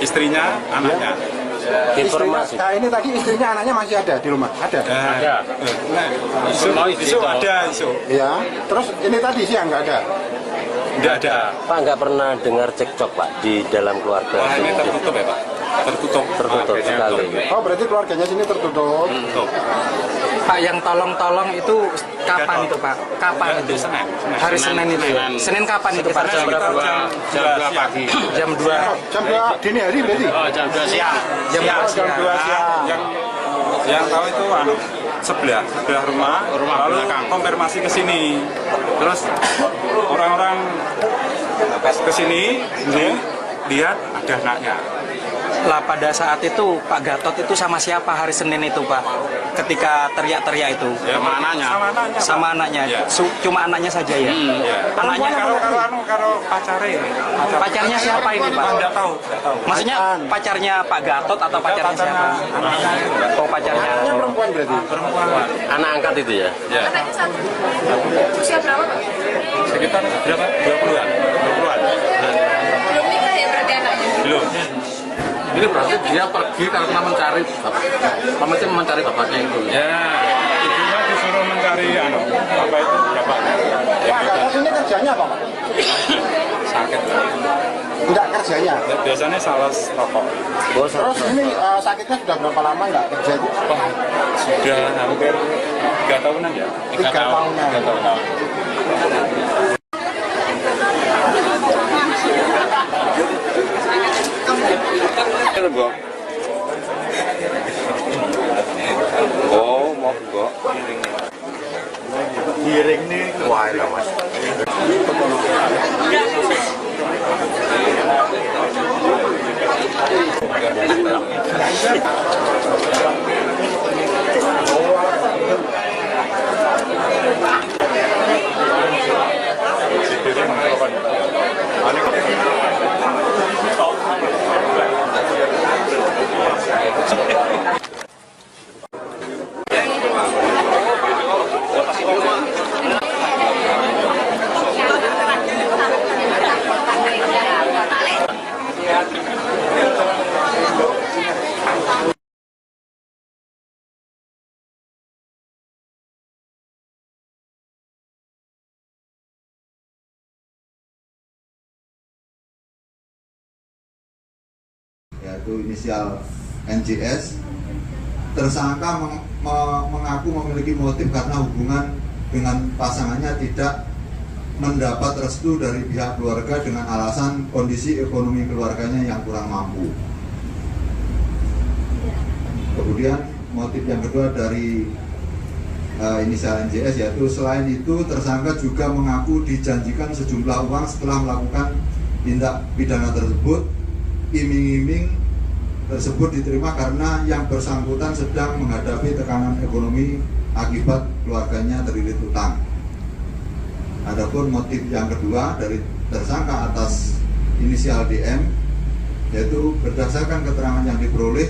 istrinya, anaknya. Informasi. Nah ini tadi istrinya anaknya masih ada di rumah? Ada? Ada. Isu ada isu. Iya. Terus ini tadi siang nggak ada? Tidak ada. Pak nggak pernah dengar cekcok Pak di dalam keluarga? Wah, ini tertutup ya Pak? Tertutup sekali. Oh berarti keluarganya sini tertutup. Tertutup. Pak yang tolong itu kapan itu Pak? Kapan itu? Senin. Hari Senin itu. Senin kapan itu Pak? Jam 2 pagi. Jam 2. Jam 2 dini hari berarti? Jam 2 siang. Jam 2 Jam 2 siang. Yang tahu itu sebelah rumah lalu konfirmasi ke sini. Terus orang-orang ke sini lihat ada anaknya. Lah pada saat itu Pak Gatot itu sama siapa hari Senin itu Pak? Ketika teriak-teriak itu? Ya, sama anaknya. Sama anaknya. Ya. Cuma anaknya saja ya. Ya. Anaknya Karo pacarnya. pacarnya siapa ini Pak? Tidak tahu. Maksudnya pacarnya Pak Gatot atau pacarnya siapa? Oh pacarnya. Anaknya perempuan berarti? Perempuan. Anak angkat itu ya? Ya. Anaknya satu. Usia berapa Pak? Sekitar berapa? 20-an. Belum nikah ya berarti anaknya? Belum. Ini berarti dia pergi karena mencari bapaknya itu. Ya, ibunya disuruh mencari apa itu bapaknya. Pak Gatot ini kerjanya apa Pak? Sakit. Enggak kerjanya? Biasanya sales rokok. Terus ini sakitnya sudah berapa lama nggak kerja itu? Sudah hampir 3 tahunan ya. 3 tahunan. 3 tahunan. Oh, mau kok. Giring nih wah lah Mas. Yaitu inisial NJS. Tersangka mengaku memiliki motif karena hubungan dengan pasangannya tidak mendapat restu dari pihak keluarga dengan alasan kondisi ekonomi keluarganya yang kurang mampu. Kemudian motif yang kedua dari inisial NJS yaitu selain itu tersangka juga mengaku dijanjikan sejumlah uang setelah melakukan tindak pidana tersebut, iming-iming tersebut diterima karena yang bersangkutan sedang menghadapi tekanan ekonomi akibat keluarganya terlilit utang. Adapun motif yang kedua dari tersangka atas inisial DM, yaitu berdasarkan keterangan yang diperoleh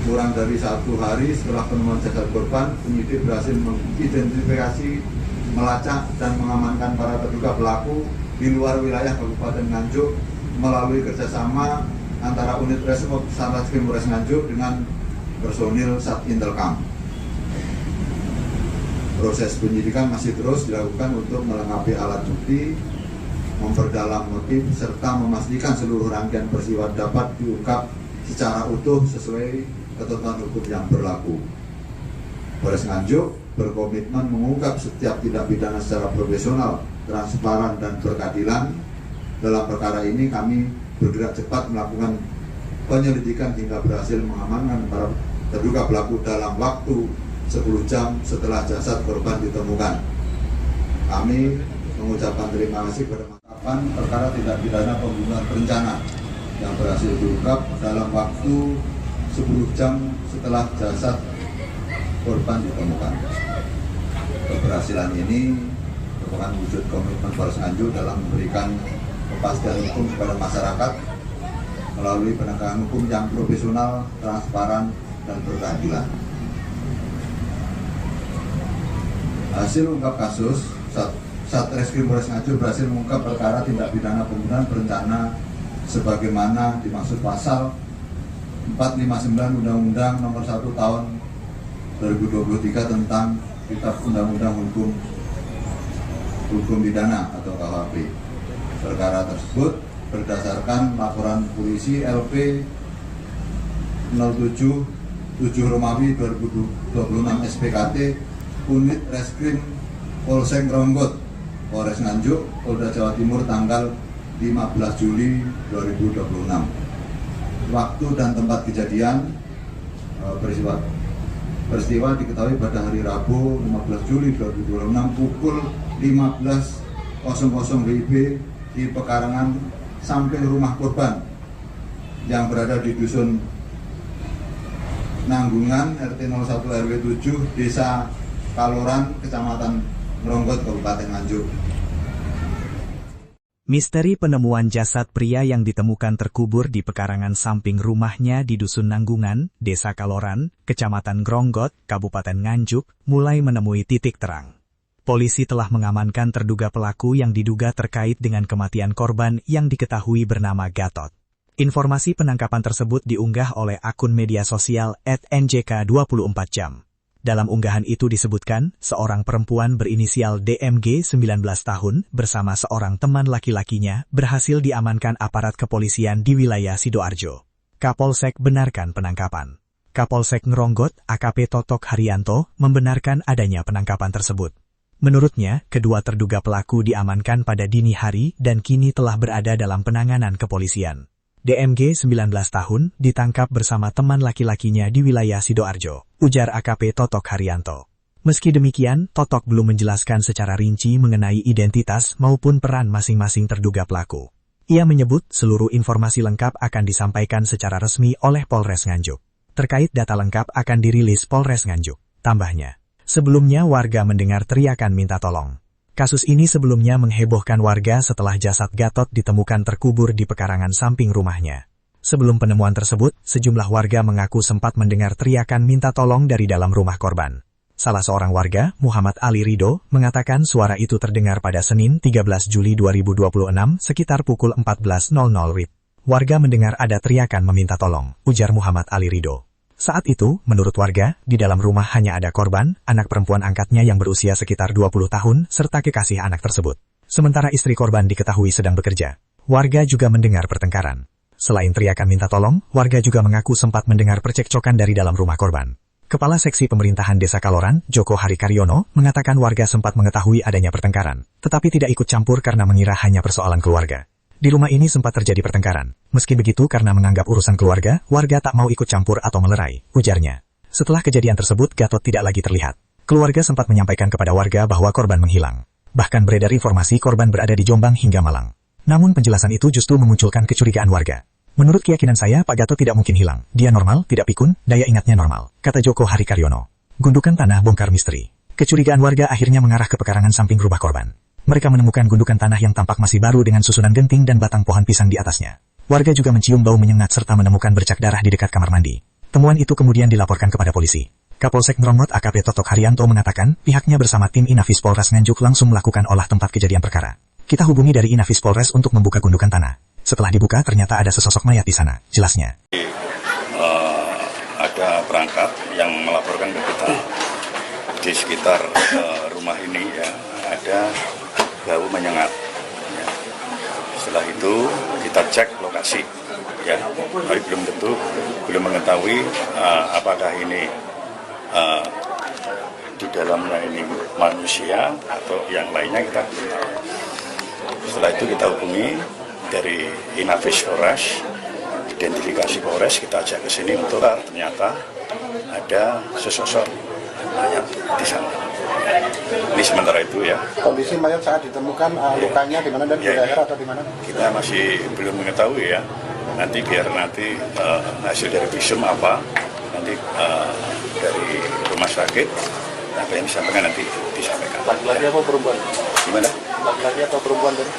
kurang dari 1 hari setelah penemuan jasad korban, penyidik berhasil mengidentifikasi, melacak dan mengamankan para terduga pelaku di luar wilayah Kabupaten Nganjuk melalui kerjasama antara unit Resmob Satreskrim Polres Nganjuk dengan personil Satintelkam. Proses penyidikan masih terus dilakukan untuk melengkapi alat bukti, memperdalam motif, serta memastikan seluruh rangkaian peristiwa dapat diungkap secara utuh sesuai ketentuan hukum yang berlaku. Polres Nganjuk berkomitmen mengungkap setiap tindak pidana secara profesional, transparan, dan berkeadilan. Dalam perkara ini kami bergerak cepat melakukan penyelidikan hingga berhasil mengamankan para terduga pelaku dalam waktu 10 jam setelah jasad korban ditemukan. Kami mengucapkan terima kasih kepada Makapan perkara tindak pidana pembunuhan berencana yang berhasil diungkap dalam waktu 10 jam setelah jasad korban ditemukan. Keberhasilan ini merupakan wujud komitmen Polres Nganjuk dalam memberikan kepastian hukum kepada masyarakat melalui penegakan hukum yang profesional, transparan, dan berkeadilan. Hasil ungkap kasus, Satreskrim Polres Nganjuk berhasil mengungkap perkara tindak pidana pembunuhan berencana sebagaimana dimaksud pasal 459 Undang-Undang Nomor 1 Tahun 2023 tentang Kitab Undang-Undang Hukum Pidana atau KUHP. Perkara tersebut berdasarkan laporan polisi LP 07 Romawi 2026 SPKT Unit Reskrim Polsek Gronggot, Polres Nganjuk, Polda Jawa Timur tanggal 15 Juli 2026. Waktu dan tempat kejadian peristiwa diketahui pada hari Rabu 15 Juli 2026 pukul 15.00 WIB di pekarangan samping rumah korban yang berada di Dusun Nanggungan RT 01 RW 7 Desa Kaloran, Kecamatan Gronggot, Kabupaten Nganjuk. Misteri penemuan jasad pria yang ditemukan terkubur di pekarangan samping rumahnya di Dusun Nanggungan, Desa Kaloran, Kecamatan Gronggot, Kabupaten Nganjuk, mulai menemui titik terang. Polisi telah mengamankan terduga pelaku yang diduga terkait dengan kematian korban yang diketahui bernama Gatot. Informasi penangkapan tersebut diunggah oleh akun media sosial @njk24jam. Dalam unggahan itu disebutkan, seorang perempuan berinisial DMG 19 tahun bersama seorang teman laki-lakinya berhasil diamankan aparat kepolisian di wilayah Sidoarjo. Kapolsek benarkan penangkapan. Kapolsek Ngronggot AKP Totok Haryanto membenarkan adanya penangkapan tersebut. Menurutnya, kedua terduga pelaku diamankan pada dini hari dan kini telah berada dalam penanganan kepolisian. DMG 19 tahun ditangkap bersama teman laki-lakinya di wilayah Sidoarjo, ujar AKP Totok Haryanto. Meski demikian, Totok belum menjelaskan secara rinci mengenai identitas maupun peran masing-masing terduga pelaku. Ia menyebut seluruh informasi lengkap akan disampaikan secara resmi oleh Polres Nganjuk. Terkait data lengkap akan dirilis Polres Nganjuk, tambahnya. Sebelumnya warga mendengar teriakan minta tolong. Kasus ini sebelumnya menghebohkan warga setelah jasad Gatot ditemukan terkubur di pekarangan samping rumahnya. Sebelum penemuan tersebut, sejumlah warga mengaku sempat mendengar teriakan minta tolong dari dalam rumah korban. Salah seorang warga, Muhammad Ali Rido, mengatakan suara itu terdengar pada Senin 13 Juli 2026 sekitar pukul 14.00 WIB. Warga mendengar ada teriakan meminta tolong, ujar Muhammad Ali Rido. Saat itu, menurut warga, di dalam rumah hanya ada korban, anak perempuan angkatnya yang berusia sekitar 20 tahun, serta kekasih anak tersebut. Sementara istri korban diketahui sedang bekerja. Warga juga mendengar pertengkaran. Selain teriakan minta tolong, warga juga mengaku sempat mendengar percekcokan dari dalam rumah korban. Kepala Seksi Pemerintahan Desa Kaloran, Joko Harikaryono, mengatakan warga sempat mengetahui adanya pertengkaran, tetapi tidak ikut campur karena mengira hanya persoalan keluarga. Di rumah ini sempat terjadi pertengkaran. Meski begitu karena menganggap urusan keluarga, warga tak mau ikut campur atau melerai, ujarnya. Setelah kejadian tersebut, Gatot tidak lagi terlihat. Keluarga sempat menyampaikan kepada warga bahwa korban menghilang. Bahkan beredar informasi korban berada di Jombang hingga Malang. Namun penjelasan itu justru memunculkan kecurigaan warga. Menurut keyakinan saya, Pak Gatot tidak mungkin hilang. Dia normal, tidak pikun, daya ingatnya normal, kata Joko Harikaryono. Gundukan tanah bongkar misteri. Kecurigaan warga akhirnya mengarah ke pekarangan samping rumah korban. Mereka menemukan gundukan tanah yang tampak masih baru dengan susunan genting dan batang pohon pisang di atasnya. Warga juga mencium bau menyengat serta menemukan bercak darah di dekat kamar mandi. Temuan itu kemudian dilaporkan kepada polisi. Kapolsek Ngronggot AKP Totok Haryanto mengatakan, pihaknya bersama tim Inafis Polres Nganjuk langsung melakukan olah tempat kejadian perkara. Kita hubungi dari Inafis Polres untuk membuka gundukan tanah. Setelah dibuka, ternyata ada sesosok mayat di sana, jelasnya. Ada perangkat yang melaporkan ke kita di sekitar rumah ini ya, ada bau menyengat. Ya. Setelah itu kita cek lokasi, ya, tapi belum mengetahui apakah ini di dalamnya ini manusia atau yang lainnya kita belum tahu. Setelah itu kita hubungi dari Inafis Polres, identifikasi Polres, kita ajak ke sini untuk ternyata ada sesosok mayat di sana. Ini sementara itu ya. Kondisi mayat saat ditemukan lukanya di mana dan di leher atau di mana? Kita masih belum mengetahui ya. Nanti hasil dari visum apa, nanti dari rumah sakit apa yang disampaikan nanti disampaikan. Laki-laki apa perempuan? Gimana? Laki-laki atau perempuan tadi?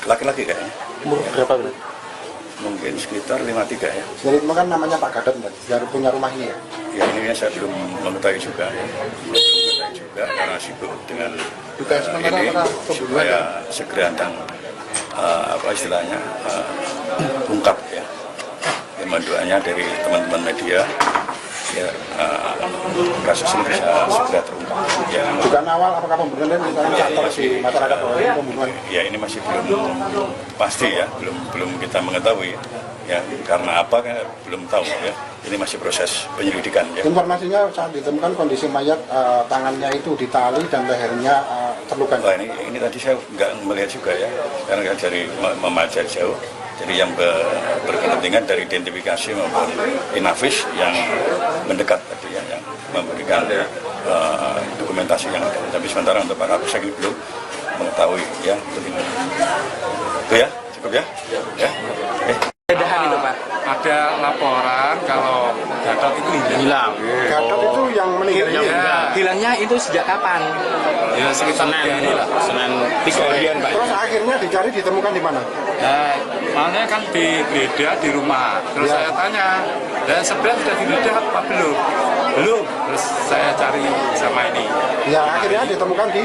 Laki-laki kayaknya. Umur berapa ini? Mungkin sekitar 53 ya. Jadi itu kan namanya Pak Gatot, dari punya rumah ini ya? Ya ini saya belum mengetahui juga ya. Belum mengetahui juga karena sibuk dengan ini supaya segera dan apa istilahnya ungkap ya. Doanya dari teman-teman media ya, kasus ini bisa segera terungkap. Ya. Dugaan awal apakah pembunuhan misalnya faktor di masyarakat pembunuhan? Ya ini masih belum pasti ya, belum kita mengetahui ya, karena apa kan belum tahu ya. Ini masih proses penyelidikan ya. Informasinya saat ditemukan kondisi mayat tangannya itu ditali dan lehernya terluka. Wah, ini tadi saya nggak melihat juga ya, karena dari memajak jauh. Jadi yang berkepentingan dari identifikasi maupun Inafis yang mendekat tadi ya, yang memberikan dokumentasi yang ada. Tapi sementara untuk Pak Kapolsek ini belum mengetahui ya. Itu ya, cukup ya. Ya. Pedahan itu Pak. Ada laporan kalau Gatot itu hilang. Gatot itu yang meninggal. Hilangnya itu sejak kapan? Ya sekitar Senin lah. Senin 3 harian Pak. Terus akhirnya dicari ditemukan di mana? Ya, makanya kan digeledah di rumah. Terus saya tanya, dan sebenarnya sudah digeledah apa belum? Belum. Terus saya cari sama ini. Ya akhirnya ditemukan di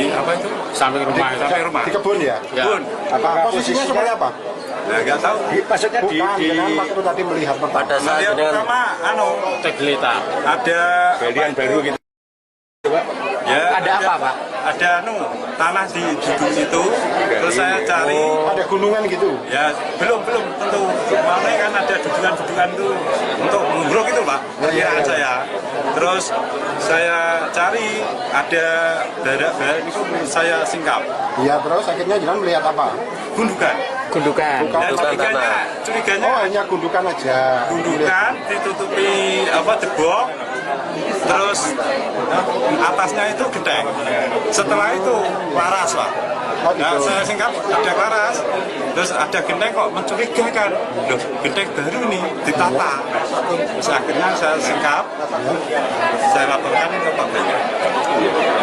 apa itu? Samping rumah. Samping rumah. Di kebun ya? Kebun. Apa posisinya seperti apa? Nah, nggak tahu. Maksudnya dengan waktu tadi melihat pada saat dengan cek gelita. Ada Galian baru gitu. ya, Ada apa Pak? Ada tanah di duduk situ. Terus saya cari. ada gunungan gitu? Ya belum tentu. Mana kan ada dudukan itu untuk menguruk itu Pak. Perkiraan saya. Terus saya cari ada barak itu saya singkap. Iya, terus akhirnya jangan melihat apa? Gundukan. Gundukan. Dan curiganya Oh, hanya gundukan aja. gundukan ditutupi jebok. Terus atasnya itu genteng. Setelah itu laras Pak. Nah, saya singkap ada laras, terus ada genteng kok mencurigakan. Loh, genteng baru nih ditata. Terus akhirnya saya singkap, saya laporkan ke Pak Benya.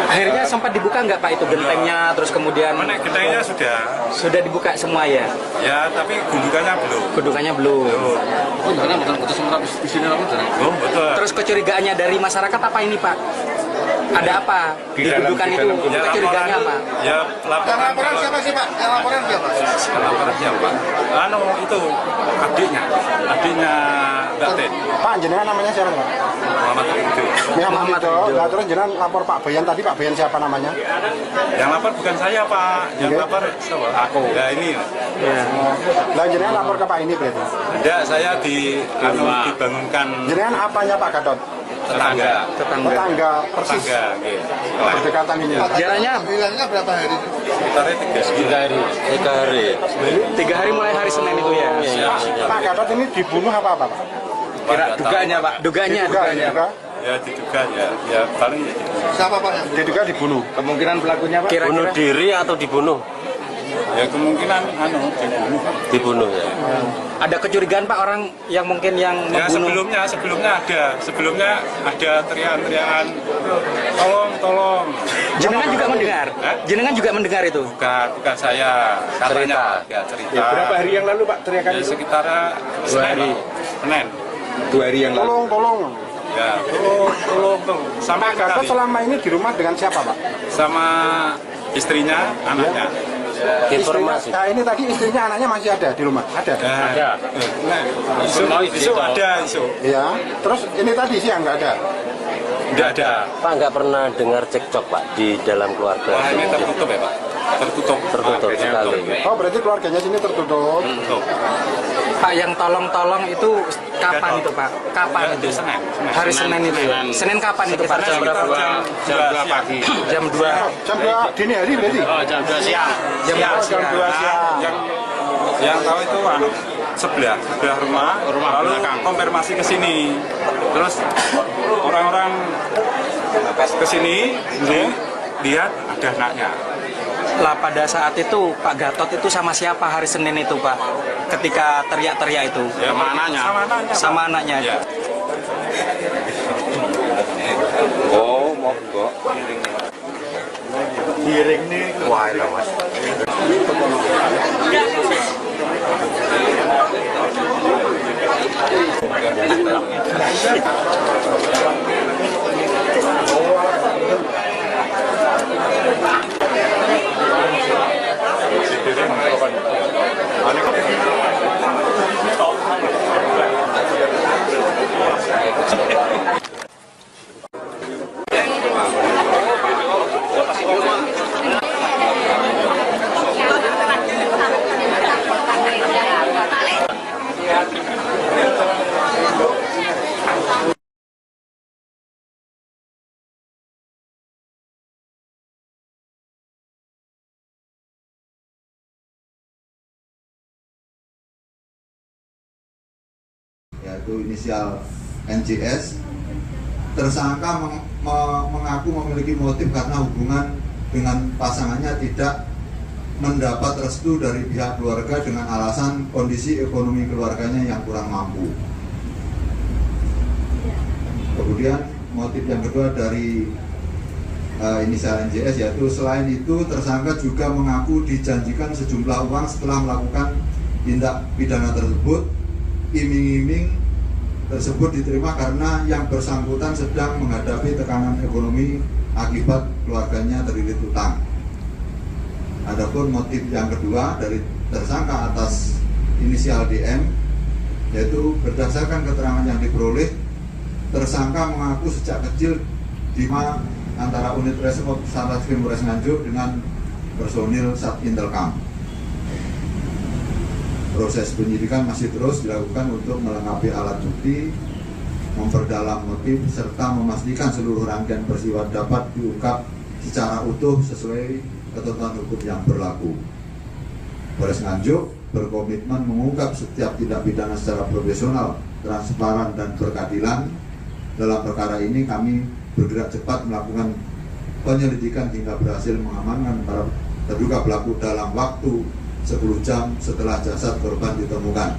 Akhirnya sempat dibuka nggak Pak itu gentengnya, terus kemudian Mana gentengnya sudah dibuka semua ya? ya, tapi gundukannya belum. Gundukannya belum. Karena betul-betul sementara di sini Oh, betul. Terus kecurigaannya dari masyarakat apa ini Pak? Ada apa di gundukan itu? Kecurigaannya apa? Ya, laporan siapa sih Pak? Yang laporan siapa? Laporan siapa? Itu adiknya Mbak Ten. Pak, jenengan namanya siapa Pak? Muhammad Ridho. Muhammad Ridho. Nah, terus jenengan lapor Pak Bayan tadi, Pak Bayan siapa namanya? Yang lapor bukan saya Pak, yang lapor siapa? Aku. Ya ini. Lah jenengan lapor ke Pak ini berarti? Tidak, saya dibangunkan Jenengan apanya Pak Gatot? tetangga. Tetangga persis. Tetangga, gitu. Berdekatan ini. Jaraknya Hilangnya berapa hari? Sekitarnya 3 hari. 3 hari mulai hari Senin itu ya? Pak Gatot ini dibunuh apa Pak? Duganya Pak. Duganya. Ya diduga ya paling Siapa Pak yang diduga dibunuh? Kemungkinan pelakunya Pak? Bunuh Kira-kira diri atau dibunuh? Ya kemungkinan dibunuh. Dibunuh ya. Ada kecurigaan Pak orang yang mungkin yang Ya membunuh? sebelumnya ada teriakan-teriakan tolong. Jenengan juga mendengar? Hah? Jenengan juga mendengar itu? Bukan saya, katanya cerita. Ya, berapa hari yang lalu Pak teriakan Ya, itu? sekitar 2 hari. Senin. 2 hari yang lalu. Tolong. Ya, tolong. Sampai Gatot kali selama ini di rumah dengan siapa, Pak? sama istrinya, anaknya. Informasi. Nah, ini tadi istrinya, anaknya masih ada di rumah? Ada? Ada. Isu ada isu. Ya. Terus ini tadi siang nggak ada? Tidak ada. Pak nggak pernah dengar cekcok Pak di dalam keluarga? Wah, ini tertutup ya Pak? Tertutup sekali. Oh, berarti keluarganya sini tertutup. Tertutup. Pak yang tolong itu kapan itu Pak? Kapan Ya, itu? Senin. Hari Senin itu. Senin kapan itu Pak? Jam berapa? Jam 2 pagi. Jam 2. Jam 2 dini hari berarti? Jam 2 siang. Jam 2 Jam 2 siang. Yang tahu itu sebelah rumah lalu konfirmasi ke sini. Terus orang-orang ke sini lihat ada anaknya. Lah pada saat itu Pak Gatot itu sama siapa hari Senin itu Pak? Ketika teriak-teriak itu? Ya, Sama anaknya. Ya. Oh, monggo. Giring nih. Wah, Mas. Yaitu inisial NJS. Tersangka mengaku memiliki motif karena hubungan dengan pasangannya tidak mendapat restu dari pihak keluarga dengan alasan kondisi ekonomi keluarganya yang kurang mampu. Kemudian motif yang kedua dari inisial NJS yaitu selain itu tersangka juga mengaku dijanjikan sejumlah uang setelah melakukan tindak pidana tersebut. Iming-iming tersebut diterima karena yang bersangkutan sedang menghadapi tekanan ekonomi akibat keluarganya terlilit utang. Adapun motif yang kedua dari tersangka atas inisial DM yaitu berdasarkan keterangan yang diperoleh, tersangka mengaku sejak kecil di antara unit Reskrim Satreskrim Polres Nganjuk dengan personil Satintelkam. Proses penyidikan masih terus dilakukan untuk melengkapi alat bukti, memperdalam motif, serta memastikan seluruh rangkaian peristiwa dapat diungkap secara utuh sesuai ketentuan hukum yang berlaku. Polres Nganjuk berkomitmen mengungkap setiap tindak pidana secara profesional, transparan, dan berkeadilan. Dalam perkara ini kami bergerak cepat melakukan penyelidikan hingga berhasil mengamankan para terduga pelaku dalam waktu 10 jam setelah jasad korban ditemukan.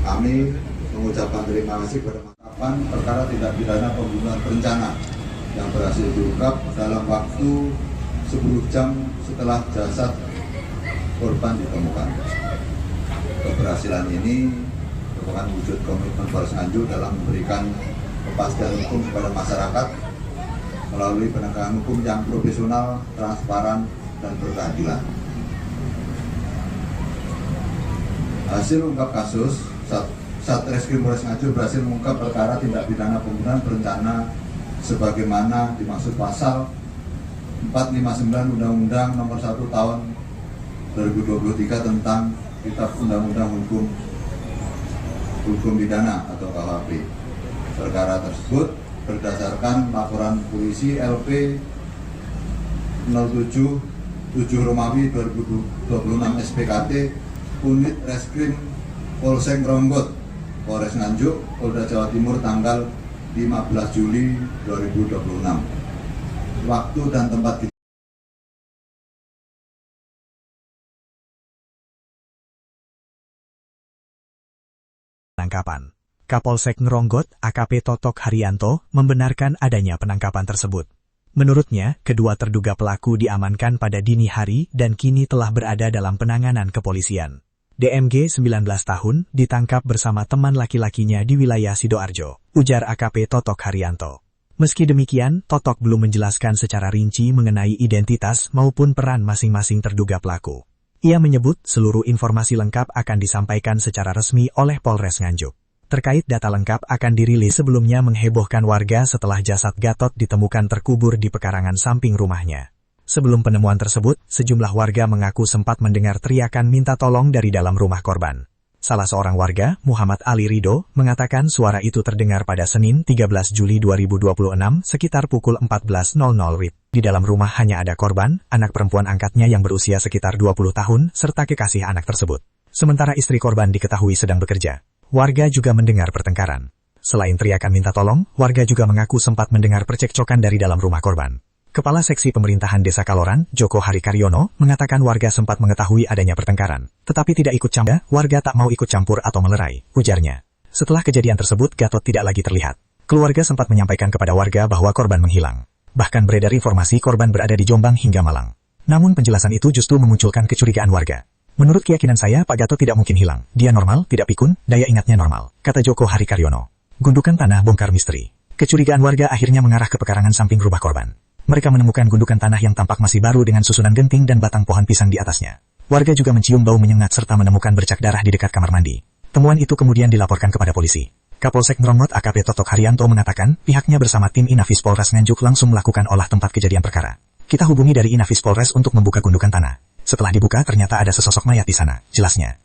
Kami mengucapkan terima kasih kepada Makapan perkara tindak pidana pembunuhan berencana yang berhasil diungkap dalam waktu 10 jam setelah jasad korban ditemukan. Keberhasilan ini merupakan wujud komitmen Polres Nganjuk dalam memberikan kepastian hukum kepada masyarakat melalui penegakan hukum yang profesional, transparan, dan berkeadilan. Hasil ungkap kasus, Satreskrim Polres Nganjuk berhasil mengungkap perkara tindak pidana pembunuhan berencana sebagaimana dimaksud pasal 459 Undang-Undang Nomor 1 Tahun 2023 tentang Kitab Undang-Undang Hukum Pidana atau KUHP. Perkara tersebut berdasarkan laporan polisi LP 07 Romawi 2026 SPKT Unit Reskrim Polsek Gronggot, Polres Nganjuk, Polda Jawa Timur tanggal 15 Juli 2026. Waktu dan tempat penangkapan. Kapolsek Ngronggot, AKP Totok Haryanto, membenarkan adanya penangkapan tersebut. Menurutnya, kedua terduga pelaku diamankan pada dini hari dan kini telah berada dalam penanganan kepolisian. DMG 19 tahun ditangkap bersama teman laki-lakinya di wilayah Sidoarjo, ujar AKP Totok Haryanto. Meski demikian, Totok belum menjelaskan secara rinci mengenai identitas maupun peran masing-masing terduga pelaku. Ia menyebut seluruh informasi lengkap akan disampaikan secara resmi oleh Polres Nganjuk. Terkait data lengkap akan dirilis sebelumnya menghebohkan warga setelah jasad Gatot ditemukan terkubur di pekarangan samping rumahnya. Sebelum penemuan tersebut, sejumlah warga mengaku sempat mendengar teriakan minta tolong dari dalam rumah korban. Salah seorang warga, Muhammad Ali Rido, mengatakan suara itu terdengar pada Senin 13 Juli 2026 sekitar pukul 14.00 WIB. Di dalam rumah hanya ada korban, anak perempuan angkatnya yang berusia sekitar 20 tahun, serta kekasih anak tersebut. Sementara istri korban diketahui sedang bekerja. Warga juga mendengar pertengkaran. Selain teriakan minta tolong, warga juga mengaku sempat mendengar percekcokan dari dalam rumah korban. Kepala Seksi Pemerintahan Desa Kaloran, Joko Harikaryono, mengatakan warga sempat mengetahui adanya pertengkaran, tetapi tidak ikut campur. Warga tak mau ikut campur atau melerai, ujarnya. Setelah kejadian tersebut, Gatot tidak lagi terlihat. Keluarga sempat menyampaikan kepada warga bahwa korban menghilang. Bahkan beredar informasi korban berada di Jombang hingga Malang. Namun penjelasan itu justru memunculkan kecurigaan warga. Menurut keyakinan saya, Pak Gatot tidak mungkin hilang. Dia normal, tidak pikun, daya ingatnya normal, kata Joko Harikaryono. Gundukan tanah bongkar misteri. Kecurigaan warga akhirnya mengarah ke pekarangan samping rumah korban. Mereka menemukan gundukan tanah yang tampak masih baru dengan susunan genting dan batang pohon pisang di atasnya. Warga juga mencium bau menyengat serta menemukan bercak darah di dekat kamar mandi. Temuan itu kemudian dilaporkan kepada polisi. Kapolsek Ngronggot AKP Totok Haryanto mengatakan, pihaknya bersama tim Inafis Polres Nganjuk langsung melakukan olah tempat kejadian perkara. Kita hubungi dari Inafis Polres untuk membuka gundukan tanah. Setelah dibuka, ternyata ada sesosok mayat di sana, jelasnya.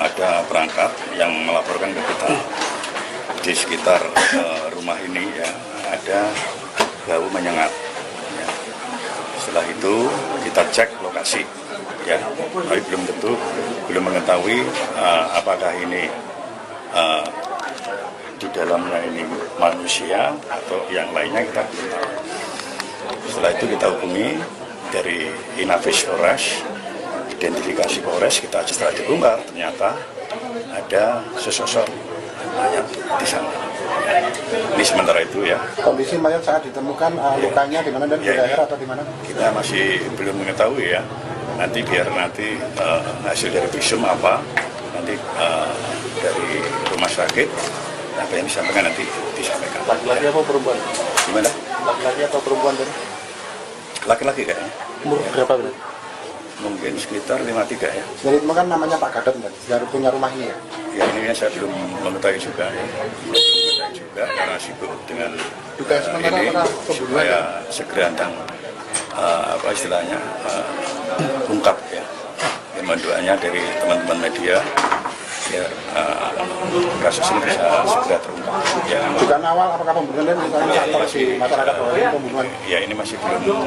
Ada perangkat yang melaporkan ke kita di sekitar rumah ini ya ada bau menyengat. Ya. Setelah itu kita cek lokasi, ya, tapi belum mengetahui apakah ini di dalamnya ini manusia atau yang lainnya kita belum tahu. Setelah itu kita hubungi dari Inafis Polres, identifikasi Polres, kita setelah dibongkar ternyata ada sesosok mayat di sana. Ini sementara itu ya. Kondisi mayat saat ditemukan lukanya di mana dan di daerah atau di mana? Kita masih belum mengetahui ya. Nanti hasil dari visum apa, nanti dari rumah sakit apa yang disampaikan nanti disampaikan. Laki-laki apa perempuan? Gimana? Laki-laki atau perempuan tadi? Laki-laki kayaknya. Umur berapa berarti? Mungkin sekitar 53 ya. Jadi kan namanya Pak Gatot, dari punya rumah ini ya? Ya ini saya belum mengetahui juga ya. Belum mengetahui juga karena sibuk dengan ini supaya segera dan apa istilahnya ungkap ya. Doanya dari teman-teman media ya kasus ini bisa segera terungkap. Ya. Dugaan awal apakah pembunuhan misalnya di masyarakat pembunuhan? Ya ini masih belum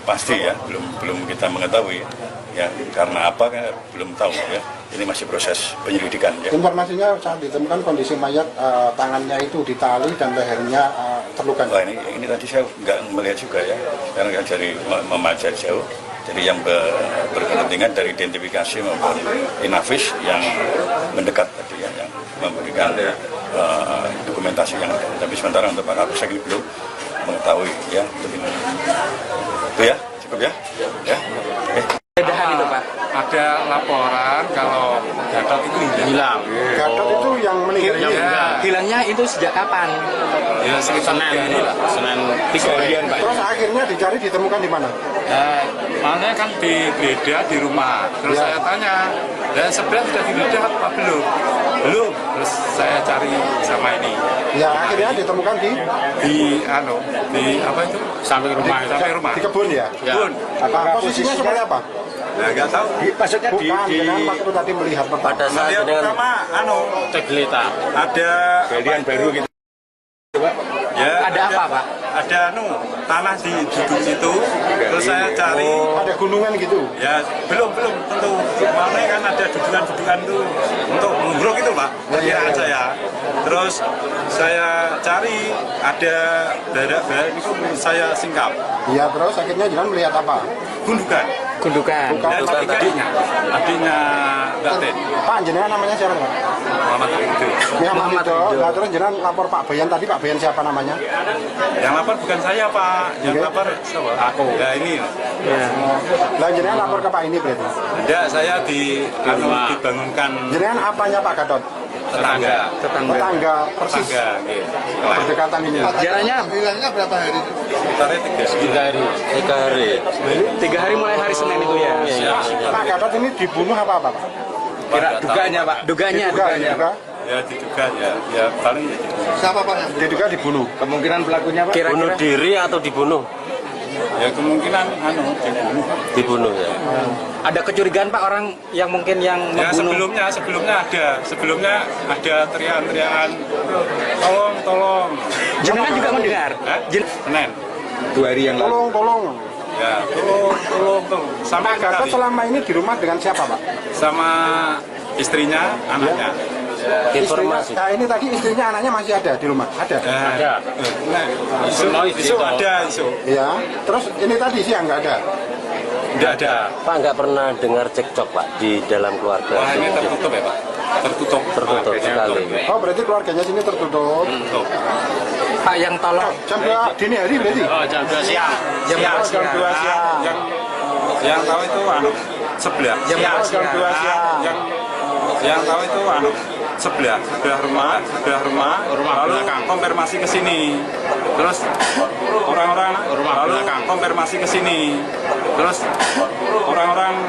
pasti ya, belum kita mengetahui ya karena apa kan belum tahu ya. Ini masih proses penyelidikan ya. Informasinya saat ditemukan kondisi mayat tangannya itu ditali dan lehernya terluka. Wah ini tadi saya nggak melihat juga ya, karena dari memajak jauh. Jadi yang berkepentingan dari identifikasi maupun Inafis yang mendekat tadi ya, yang memberikan dokumentasi yang ada. Tapi sementara untuk Pak Kapolsek ini belum mengetahui ya. Itu ya, cukup ya. Ya. Itu Pak. Ada laporan kalau Gatot itu hilang. Gatot itu yang meninggal. Hilangnya itu sejak kapan? Ya sekitar Senin 3 harian Pak. Terus akhirnya dicari ditemukan di mana? Makanya kan digeledah di rumah. Terus saya tanya, dan sebenarnya sudah digeledah apa belum? Belum. Terus saya cari sama ini. Ya akhirnya ditemukan di apa itu? Samping rumah. Samping rumah. Di kebun ya? Kebun. Apa posisinya seperti apa? Nah, nggak tahu. Maksudnya bukan, waktu tadi melihat pada saat pertama cek gelita. ada Galian baru gitu. ya Ada apa Pak? ada tanah di duduk situ. Terus saya cari ada gunungan gitu. ya belum tentu mana kan ada dudukan itu untuk menguruk itu Pak, perkiraan saya. Terus saya cari ada barak itu saya singkap. Ya terus akhirnya jangan melihat apa? Gundukan Gundukan. Dan adiknya Mbak Ten. Pak, jenengan namanya siapa Pak? Muhammad Ridho. Muhammad Ridho. Nah, terus jenengan lapor Pak Bayan tadi, Pak Bayan siapa namanya? Yang lapor bukan saya Pak, yang lapor siapa? Aku. Ya ini. Nah, jenengan lapor ke Pak ini berarti? Tidak, saya dibangunkan Jenengan apanya Pak Gatot? tetangga. Tetangga persis. Tetangga, gitu. Berdekatan ini. Jaraknya Hilangnya berapa hari? Sekitarnya 3 hari. 3 hari. 3 hari mulai hari Senin itu ya. Pak Gatot ini dibunuh apa Pak? Duganya Pak. Duganya. Ya diduga ya paling Siapa Pak yang diduga dibunuh? Kemungkinan pelakunya Pak? Bunuh diri atau dibunuh? ya kemungkinan dibunuh. Dibunuh ya. Ada kecurigaan Pak orang yang mungkin yang Ya membunuh? sebelumnya ada teriakan-teriakan tolong. Jenengan juga mendengar? Senin. 2 hari yang lalu. Tolong. Ya tolong. Sampai Pak Gatot selama ini di rumah dengan siapa Pak? sama istrinya, anaknya. Informasi. Nah ini tadi istrinya anaknya masih ada di rumah? Ada? Ada. Isu ada isu. Iya. Terus ini tadi siang nggak ada? Tidak ada. Pak nggak pernah dengar cekcok Pak di dalam keluarga? Wah ini tertutup ya Pak. Tertutup sekali. Oh berarti keluarganya sini tertutup. Pak yang tolong Jam 2 dini hari berarti? Jam 2 siang. Jam 2 siang. Yang tahu itu sebelah. Jam 2 siang. Yang tahu itu sebelah rumah belakang konfirmasi ke sini. Terus orang-orang konfirmasi ke sini. Terus orang-orang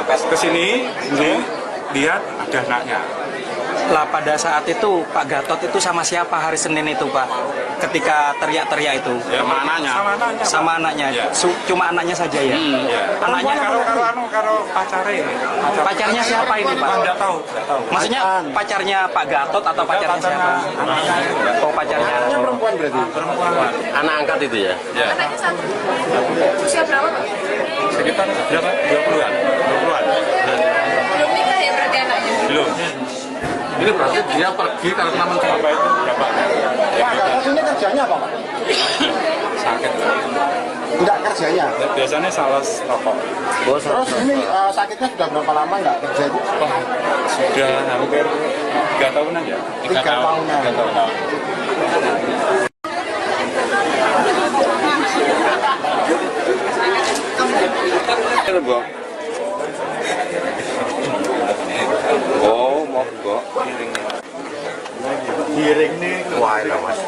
ke sini lihat ada anaknya. lah pada saat itu Pak Gatot itu sama siapa hari Senin itu Pak? Ketika teriak-teriak itu? Ya sama anaknya. Sama anaknya. Ya. Cuma anaknya saja ya? Ya. Anaknya karo pacarnya. Pacarnya siapa ini Pak? Enggak tahu. Maksudnya pacarnya Pak Gatot atau pacarnya siapa? Oh pacarnya. Anaknya perempuan berarti? Perempuan. Anak angkat itu ya? Ya. Anaknya satu. Usia berapa Pak? Sekitar berapa? 20-an. Belum nikah ya berarti anaknya? Belum. Ini berarti dia pergi karena mencari Apa itu? Berapa? Pak Gatot ini kerjanya apa Pak? Sakit. Tidak kerjanya? Biasanya sales rokok. Terus ini sakitnya sudah berapa lama nggak kerja itu? Sudah hampir 3 tahunan ya. 3 tahunan. 3 tahunan. Oh, monggo. Giring ini wah Mas.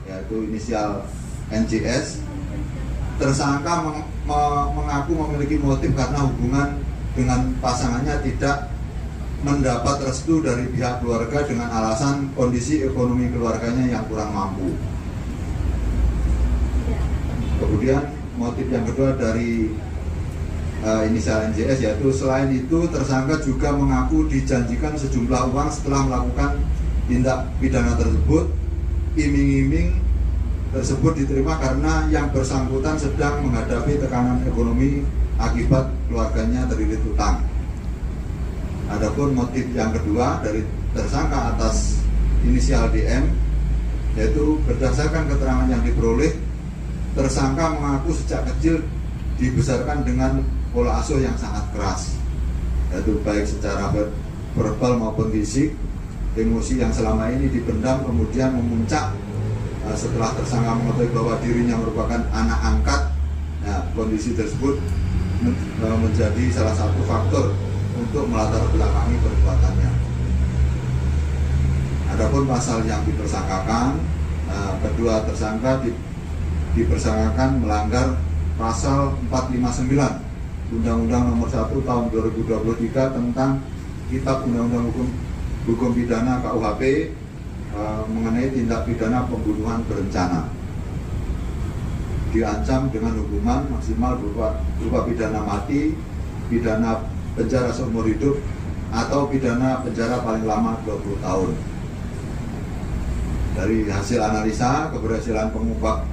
yaitu inisial NJS. Tersangka mengaku memiliki motif karena hubungan dengan pasangannya tidak mendapat restu dari pihak keluarga dengan alasan kondisi ekonomi keluarganya yang kurang mampu. Kemudian motif yang kedua dari inisial NJS yaitu selain itu tersangka juga mengaku dijanjikan sejumlah uang setelah melakukan tindak pidana tersebut. Iming-iming tersebut diterima karena yang bersangkutan sedang menghadapi tekanan ekonomi akibat keluarganya terlilit utang. Adapun motif yang kedua dari tersangka atas inisial DM yaitu berdasarkan keterangan yang diperoleh, tersangka mengaku sejak kecil dibesarkan dengan pola asuh yang sangat keras, yaitu baik secara verbal maupun fisik. Emosi yang selama ini dipendam kemudian memuncak setelah tersangka mengetahui bahwa dirinya merupakan anak angkat. Nah, kondisi tersebut menjadi salah satu faktor untuk melatar belakangi perbuatannya. Adapun pasal yang dipersangkakan, kedua tersangka dipersangkakan melanggar pasal 459 Undang-Undang Nomor 1 Tahun 2023 tentang Kitab Undang-Undang Hukum Pidana KUHP mengenai tindak pidana pembunuhan berencana. Diancam dengan hukuman maksimal berupa pidana mati, pidana penjara seumur hidup, atau pidana penjara paling lama 20 tahun. Dari hasil analisa, keberhasilan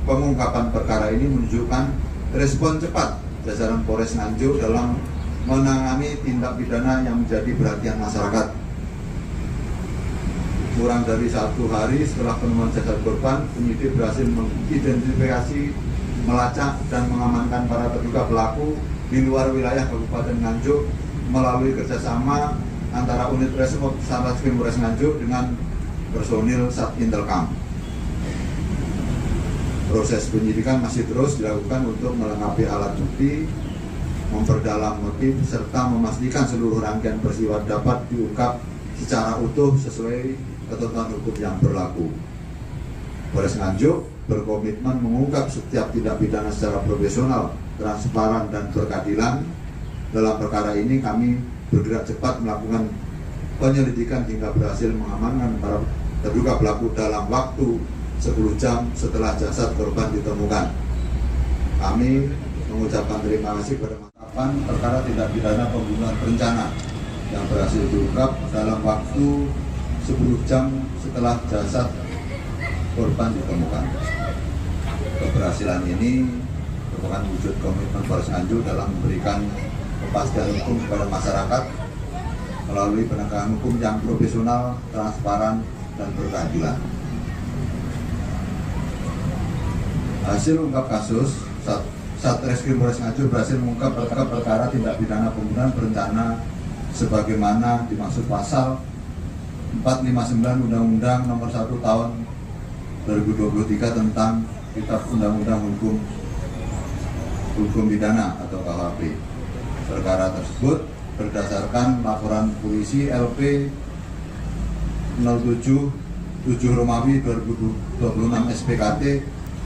pengungkapan perkara ini menunjukkan respon cepat jajaran Polres Nganjuk dalam menangani tindak pidana yang menjadi perhatian masyarakat. Kurang dari 1 hari setelah penemuan jasad korban, penyidik berhasil mengidentifikasi, melacak, dan mengamankan para terduga pelaku di luar wilayah Kabupaten Nganjuk melalui kerjasama antara unit Resmob Satreskrim Polres Nganjuk dengan personil Satintelkam. Proses penyidikan masih terus dilakukan untuk melengkapi alat bukti, memperdalam motif, serta memastikan seluruh rangkaian peristiwa dapat diungkap secara utuh sesuai ketentuan hukum yang berlaku. Polres Nganjuk berkomitmen mengungkap setiap tindak pidana secara profesional, transparan, dan berkeadilan. Dalam perkara ini kami bergerak cepat melakukan penyelidikan hingga berhasil mengamankan para terduga pelaku dalam waktu 10 jam setelah jasad korban ditemukan. Kami mengucapkan terima kasih kepada makapan perkara tindak pidana pembunuhan berencana yang berhasil diungkap dalam waktu 10 jam setelah jasad korban ditemukan. Keberhasilan ini merupakan wujud komitmen Polres Nganjuk dalam memberikan kepastian hukum kepada masyarakat melalui penegakan hukum yang profesional, transparan, dan berkeadilan. Hasil ungkap kasus, Satreskrim Polres Nganjuk berhasil mengungkap perkara tindak pidana pembunuhan berencana sebagaimana dimaksud pasal 459 Undang-Undang Nomor 1 Tahun 2023 tentang Kitab Undang-Undang Hukum Pidana atau KUHP. Perkara tersebut berdasarkan laporan polisi LP 07 Romawi 2026 SPKT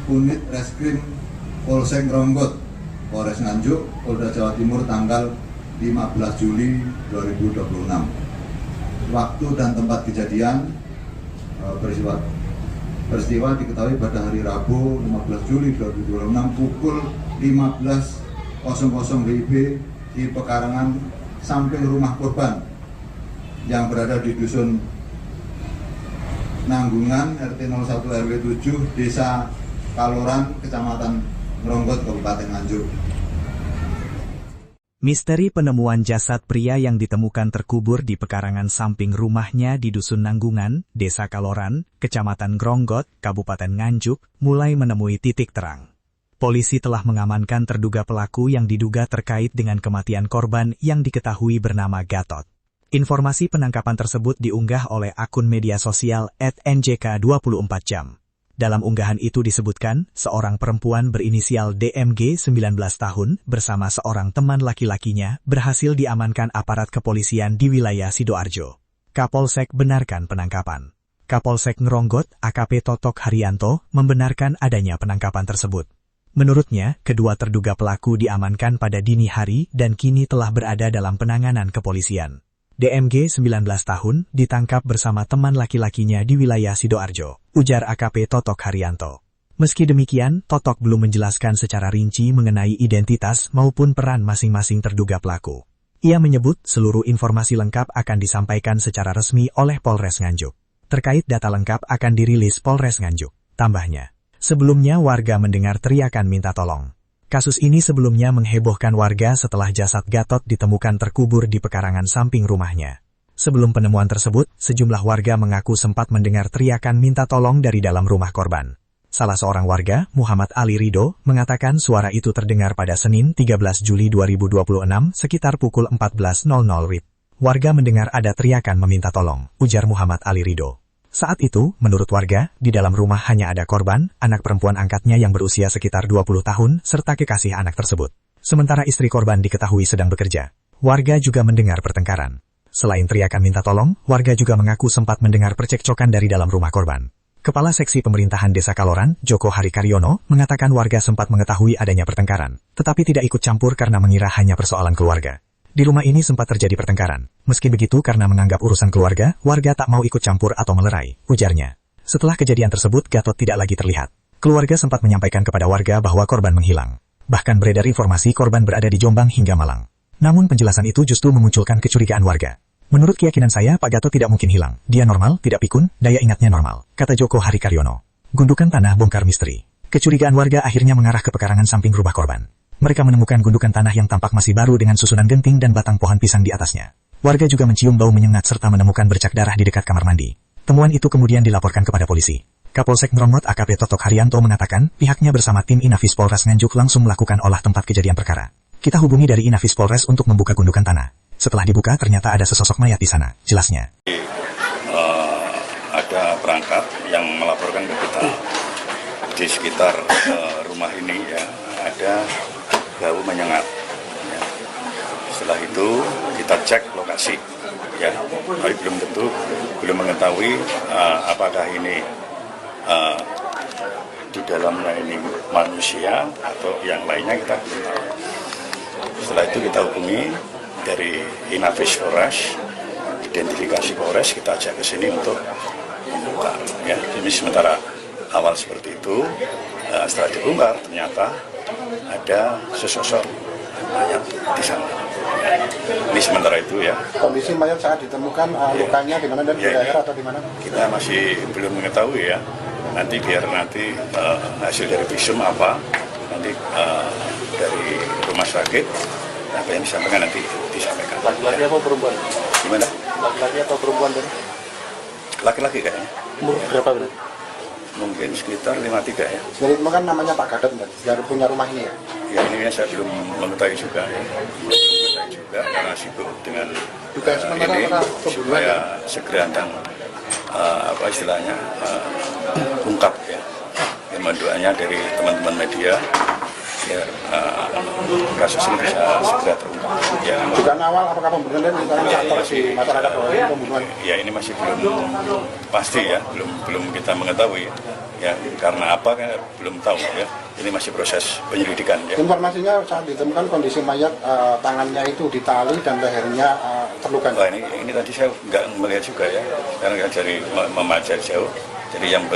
Unit Reskrim Polsek Gronggot, Polres Nganjuk, Polda Jawa Timur tanggal 15 Juli 2026. Waktu dan tempat kejadian peristiwa diketahui pada hari Rabu 15 Juli 2026 pukul 15.00 WIB di pekarangan samping rumah korban yang berada di Dusun Nanggungan RT 01 RW 7 Desa Kaloran, Kecamatan Gronggot, Kabupaten Nganjuk. Misteri penemuan jasad pria yang ditemukan terkubur di pekarangan samping rumahnya di Dusun Nanggungan, Desa Kaloran, Kecamatan Gronggot, Kabupaten Nganjuk, mulai menemui titik terang. Polisi telah mengamankan terduga pelaku yang diduga terkait dengan kematian korban yang diketahui bernama Gatot. Informasi penangkapan tersebut diunggah oleh akun media sosial @njk24jam. Dalam unggahan itu disebutkan, seorang perempuan berinisial DMG 19 tahun bersama seorang teman laki-lakinya berhasil diamankan aparat kepolisian di wilayah Sidoarjo. Kapolsek benarkan penangkapan. Kapolsek Ngronggot AKP Totok Haryanto membenarkan adanya penangkapan tersebut. Menurutnya, kedua terduga pelaku diamankan pada dini hari dan kini telah berada dalam penanganan kepolisian. DMG 19 tahun ditangkap bersama teman laki-lakinya di wilayah Sidoarjo, ujar AKP Totok Haryanto. Meski demikian, Totok belum menjelaskan secara rinci mengenai identitas maupun peran masing-masing terduga pelaku. Ia menyebut seluruh informasi lengkap akan disampaikan secara resmi oleh Polres Nganjuk. Terkait data lengkap akan dirilis Polres Nganjuk, tambahnya. Sebelumnya warga mendengar teriakan minta tolong. Kasus ini sebelumnya menghebohkan warga setelah jasad Gatot ditemukan terkubur di pekarangan samping rumahnya. Sebelum penemuan tersebut, sejumlah warga mengaku sempat mendengar teriakan minta tolong dari dalam rumah korban. Salah seorang warga, Muhammad Ali Rido, mengatakan suara itu terdengar pada Senin 13 Juli 2026 sekitar pukul 14.00 WIB. Warga mendengar ada teriakan meminta tolong, ujar Muhammad Ali Rido. Saat itu, menurut warga, di dalam rumah hanya ada korban, anak perempuan angkatnya yang berusia sekitar 20 tahun, serta kekasih anak tersebut. Sementara istri korban diketahui sedang bekerja. Warga juga mendengar pertengkaran. Selain teriakan minta tolong, warga juga mengaku sempat mendengar percekcokan dari dalam rumah korban. Kepala Seksi Pemerintahan Desa Kaloran, Joko Harikaryono, mengatakan warga sempat mengetahui adanya pertengkaran, tetapi tidak ikut campur karena mengira hanya persoalan keluarga. Di rumah ini sempat terjadi pertengkaran. Meski begitu karena menganggap urusan keluarga, warga tak mau ikut campur atau melerai, ujarnya. Setelah kejadian tersebut, Gatot tidak lagi terlihat. Keluarga sempat menyampaikan kepada warga bahwa korban menghilang. Bahkan beredar informasi korban berada di Jombang hingga Malang. Namun penjelasan itu justru memunculkan kecurigaan warga. Menurut keyakinan saya, Pak Gatot tidak mungkin hilang. Dia normal, tidak pikun, daya ingatnya normal, kata Joko Harikaryono. Gundukan tanah bongkar misteri. Kecurigaan warga akhirnya mengarah ke pekarangan samping rumah korban. Mereka menemukan gundukan tanah yang tampak masih baru dengan susunan genting dan batang pohon pisang di atasnya. Warga juga mencium bau menyengat serta menemukan bercak darah di dekat kamar mandi. Temuan itu kemudian dilaporkan kepada polisi. Kapolsek Ngronggot AKP Totok Haryanto mengatakan, pihaknya bersama tim Inafis Polres Nganjuk langsung melakukan olah tempat kejadian perkara. Kita hubungi dari Inafis Polres untuk membuka gundukan tanah. Setelah dibuka, ternyata ada sesosok mayat di sana, jelasnya. Ada perangkat yang melaporkan ke kita di sekitar rumah ini ya, ada bau menyengat. Ya. Setelah itu kita cek lokasi, ya, tapi belum mengetahui apakah ini di dalamnya ini manusia atau yang lainnya kita belum tahu. Setelah itu kita hubungi dari Inafis Polres, identifikasi Polres, kita ajak ke sini untuk membongkar. Ya, ini sementara awal seperti itu. Setelah dibongkar ternyata ada sesosok mayat di sana. Ya, ini sementara itu ya. Kondisi mayat saat ditemukan lukanya di mana dan di daerah atau di mana? Kita masih belum mengetahui ya. Nanti biar hasil dari visum apa, nanti dari rumah sakit apa yang disampaikan nanti disampaikan. Laki-laki apa perempuan? Gimana? Laki-laki atau perempuan tadi? Laki-laki kayaknya. Umur berapa berarti? Mungkin sekitar 53 ya. Jadi kan namanya Pak Gatot, dari punya rumah ini ya? Ya ini saya belum mengetahui juga ya. Belum mengetahui juga karena sibuk dengan ini supaya segera dan apa istilahnya ungkap ya. Doanya dari teman-teman media ya, kasus ini bisa segera terungkap. Ya. Dugaan awal apakah pembunuhan aktor di masyarakat pembunuhan? Ya ini masih belum pasti ya, belum kita mengetahui ya, karena apa kan belum tahu ya. Ini masih proses penyelidikan ya. Informasinya saat ditemukan kondisi mayat tangannya itu ditali dan lehernya terluka. Wah, ini tadi saya nggak melihat juga ya, karena dari memajar jauh. Jadi yang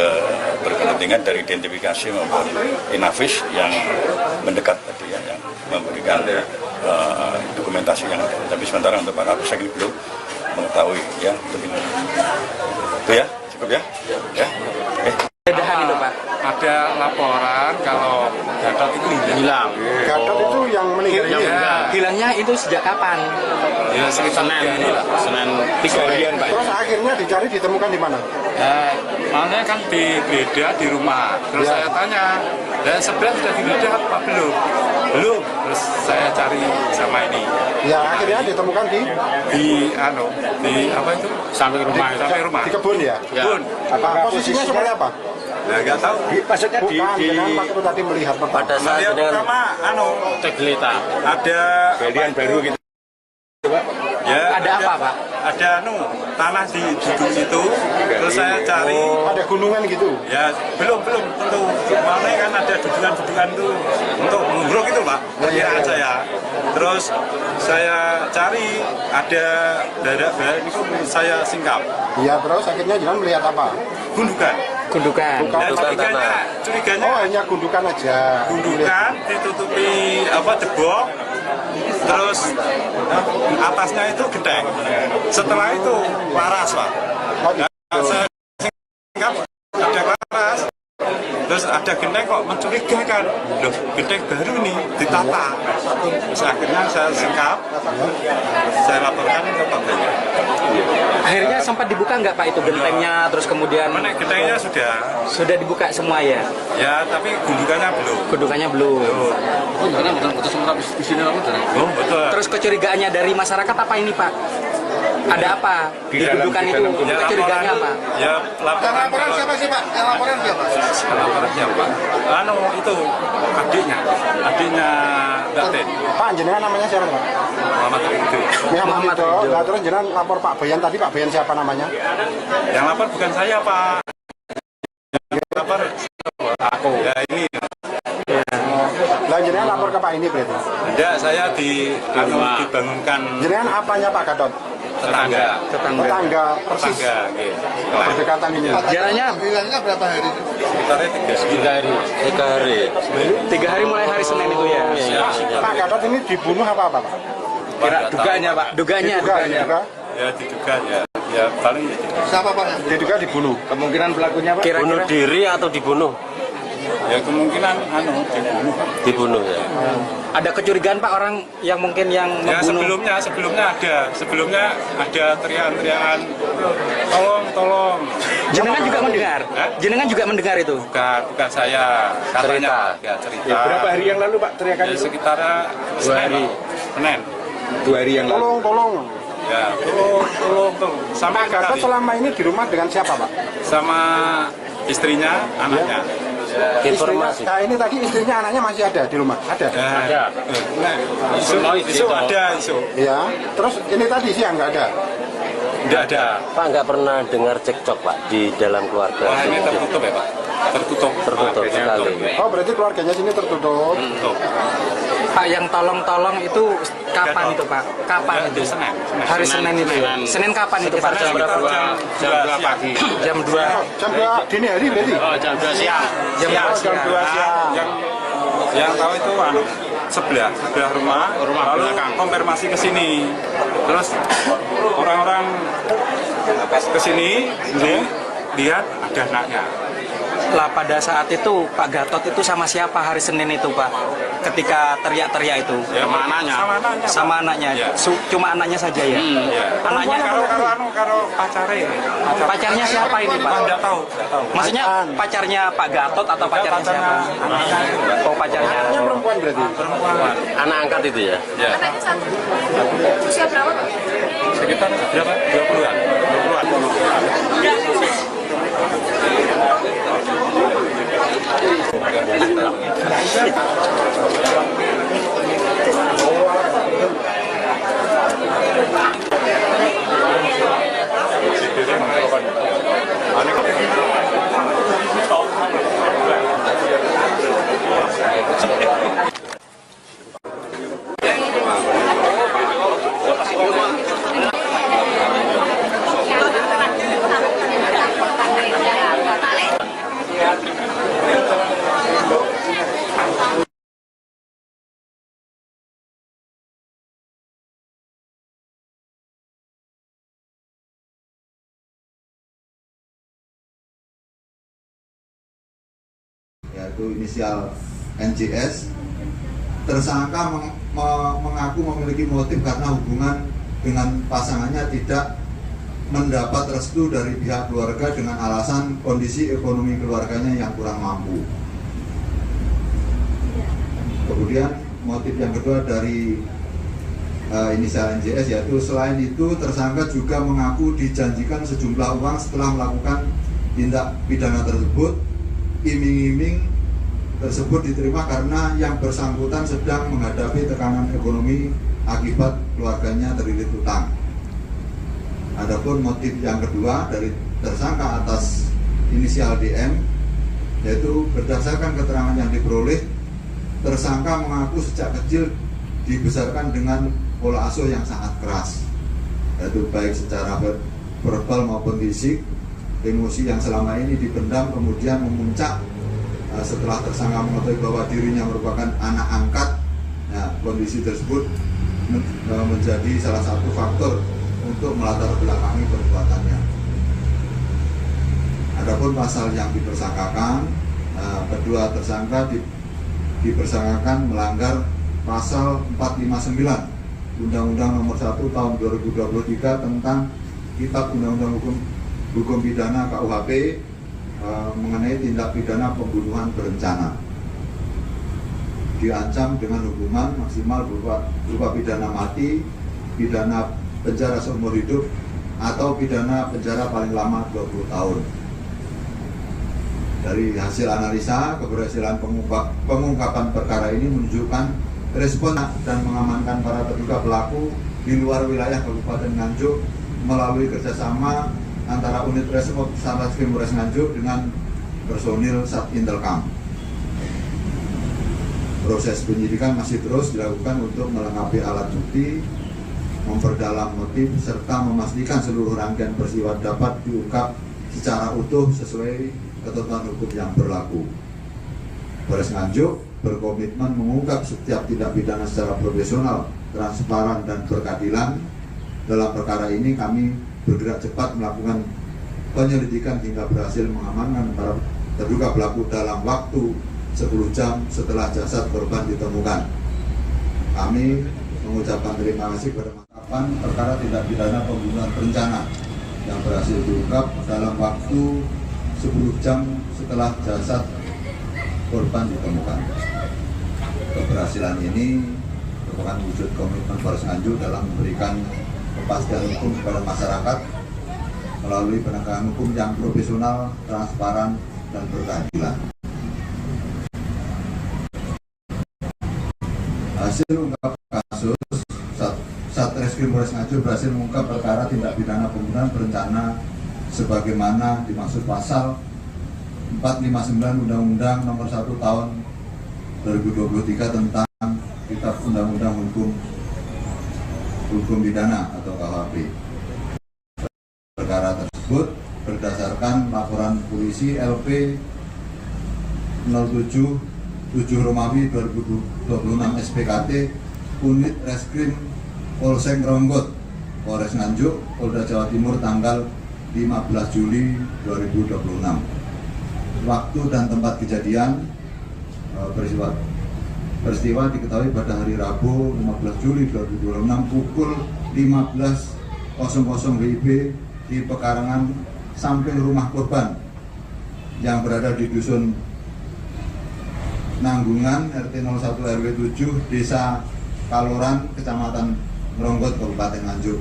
berkepentingan dari identifikasi maupun Inafis yang mendekat tadi ya, yang memberikan dokumentasi yang ada. Tapi sementara untuk Pak Kapolsek ini belum mengetahui ya. Itu ya, cukup ya. Ya. Itu Pak. Ada laporan kalau Gatot itu hilang. Gatot itu yang meninggal Hilangnya itu sejak kapan? Ya sekitar Senin 3 harian Pak. Terus akhirnya dicari ditemukan di mana? Makanya kan digeledah di rumah. Terus saya tanya, dan sebenarnya sudah digeledah apa belum? Belum. Terus saya cari sama ini. Ya akhirnya ditemukan di apa itu? Samping rumah. Samping rumah. Di kebun ya? Kebun. Apa posisinya seperti apa? Nah, nggak tahu. Maksudnya dengan waktu tadi melihat pada saat dengan Teglita. Ada galian baru gitu. Ya, Ada apa Pak? Ada tanah di situ. Terus saya cari. Ada gunungan gitu? Ya belum tentu. Mana kan ada dudukan itu untuk menguruk itu Pak. Perkiraan saya. Terus saya cari ada daerah itu saya singkap. Iya, terus akhirnya jangan melihat apa? Gundukan. Gundukan. Dan curiganya Oh, hanya gundukan aja. gundukan ditutupi jebok. Terus atasnya itu genteng. Setelah itu laras Pak. Saya singkap ada laras. Terus ada genteng kok mencurigakan. Loh, genteng baru nih ditata. Terus akhirnya saya singkap. Saya laporkan ke Pak Benya. Akhirnya sempat dibuka nggak Pak itu gentengnya, terus kemudian Gentengnya sudah dibuka semua ya? ya, tapi gundukannya belum. Gundukannya belum. Karena bukan putus sementara di sini lalu. Oh, betul. Terus kecurigaannya dari masyarakat apa ini Pak? Ada apa? Didudukan itu kecurigaannya apa? Ya laporan siapa sih Pak? Yang laporan siapa? laporan siapa? Itu adiknya Mbak Ten. Pak, jenengan namanya siapa Pak? Muhammad Ridho. Muhammad Ridho. Nah, terus jenengan lapor Pak Bayan tadi, Pak Bayan siapa namanya? Yang lapor bukan saya, Pak. Yang lapor aku. Ya ini. Lah jenengan lapor ke Pak ini berarti? Tidak, saya dibangunkan Jenengan apanya Pak Gatot? tetangga. Tetangga persis. Tetangga, gitu. Berdekatan ini. Jaraknya Hilangnya berapa hari? Sekitarnya 3 hari. 3 hari. 3 hari mulai hari Senin itu ya. Pak Gatot ini dibunuh apa Pak? Duganya, Pak. Duganya. Ya diduga ya. Ya paling Siapa Pak? Diduga dibunuh. Kemungkinan pelakunya Pak? Bunuh diri atau dibunuh? ya kemungkinan dibunuh. Dibunuh ya. Ada kecurigaan Pak orang yang mungkin yang Ya membunuh? sebelumnya ada teriakan-teriakan tolong. Jenengan juga mendengar? Hah? Jenengan juga mendengar itu? Bukan saya katanya cerita. Ya, berapa hari yang lalu Pak teriakan Ya, itu? sekitar 2 hari. Senin. 2 hari yang lalu. Tolong. Ya, tolong. Sampai Pak Gatot selama ini di rumah dengan siapa Pak? sama istrinya, anaknya. Informasi. Nah ini tadi istrinya anaknya masih ada di rumah? Ada? Ada. Isu ada isu. Ya. Terus ini tadi siang nggak ada? Tidak ada. Pak nggak pernah dengar cekcok Pak di dalam keluarga? Wah ini tertutup ya Pak. Tertutup sekali. Oh berarti keluarganya sini tertutup. Tertutup. Pak yang tolong itu kapan itu Pak? Kapan itu? Senin. Hari Senin itu. Senin kapan itu Pak? Jam 2 pagi. Jam 2. Jam 2 dini hari berarti? Jam 2 siang. Jam 2 siang. Yang tahu itu sebelah rumah lalu belakang konfirmasi ke sini. Terus orang-orang ke sini lihat ada anaknya. Lah pada saat itu Pak Gatot itu sama siapa hari Senin itu Pak? Ketika teriak-teriak itu? Ya sama anaknya. Sama anaknya. Ya. Cuma anaknya saja ya? Ya. Anaknya Karo pacarnya. pacarnya siapa ini Pak? Enggak tahu. Maksudnya pacarnya Pak Gatot atau pacarnya siapa? Oh pacarnya. Anaknya perempuan berarti? Perempuan. Anak angkat itu ya? Ya. Anaknya satu. Usia berapa Pak? Sekitar berapa? 20-an. 20-an. Yaitu inisial NJS. Tersangka mengaku memiliki motif karena hubungan dengan pasangannya tidak mendapat restu dari pihak keluarga dengan alasan kondisi ekonomi keluarganya yang kurang mampu. Kemudian motif yang kedua dari inisial NJS yaitu selain itu tersangka juga mengaku dijanjikan sejumlah uang setelah melakukan tindak pidana tersebut. Iming-iming tersebut diterima karena yang bersangkutan sedang menghadapi tekanan ekonomi akibat keluarganya terlilit utang. Adapun motif yang kedua dari tersangka atas inisial DM yaitu berdasarkan keterangan yang diperoleh, tersangka mengaku sejak kecil dibesarkan dengan pola asuh yang sangat keras, yaitu baik secara verbal maupun fisik. Emosi yang selama ini dipendam kemudian memuncak setelah tersangka mengetahui bahwa dirinya merupakan anak angkat. Nah, kondisi tersebut menjadi salah satu faktor untuk melatar belakangi perbuatannya. Adapun pasal yang dipersangkakan, kedua tersangka dipersangkakan melanggar pasal 459 Undang-Undang Nomor 1 Tahun 2023 tentang Kitab Undang-Undang Hukum Pidana KUHP mengenai tindak pidana pembunuhan berencana. Diancam dengan hukuman maksimal berupa pidana mati, pidana penjara seumur hidup atau pidana penjara paling lama 20 tahun. Dari hasil analisa, keberhasilan pengungkapan perkara ini menunjukkan respon dan mengamankan para terduga pelaku di luar wilayah Kabupaten Nganjuk melalui kerjasama antara unit Resmob Satreskrim Polres Nganjuk dengan personil Satintelkam. Proses penyidikan masih terus dilakukan untuk melengkapi alat bukti, memperdalam motif, serta memastikan seluruh rangkaian peristiwa dapat diungkap secara utuh sesuai ketentuan hukum yang berlaku. Polres Nganjuk berkomitmen mengungkap setiap tindak pidana secara profesional, transparan, dan berkeadilan. Dalam perkara ini kami bergerak cepat melakukan penyelidikan hingga berhasil mengamankan para terduga pelaku dalam waktu 10 jam setelah jasad korban ditemukan. Kami mengucapkan terima kasih kepada penangkapan perkara tindak pidana pembunuhan berencana yang berhasil diungkap dalam waktu 10 jam setelah jasad korban ditemukan. Keberhasilan ini merupakan wujud komitmen Polres Nganjuk dalam memberikan kepastian hukum kepada masyarakat melalui penegakan hukum yang profesional, transparan, dan berkeadilan. Hasil ungkap kasus, Satreskrim Polres Nganjuk berhasil mengungkap perkara tindak pidana pembunuhan berencana sebagaimana dimaksud pasal 459 Undang-Undang Nomor 1 Tahun 2023 tentang Kitab Undang-Undang Hukum Pidana atau KUHP. Perkara tersebut berdasarkan laporan polisi LP 07 Romawi 2026 SPKT Unit Reskrim Polsek Ronggot Polres Nganjuk Polda Jawa Timur tanggal 15 Juli 2026. Waktu dan tempat kejadian peristiwa diketahui pada hari Rabu 15 Juli 2026 pukul 15.00 WIB di pekarangan samping rumah korban yang berada di Dusun Nanggungan RT 01 RW 7 Desa Kaloran Kecamatan Ronggot Kabupaten Nganjuk.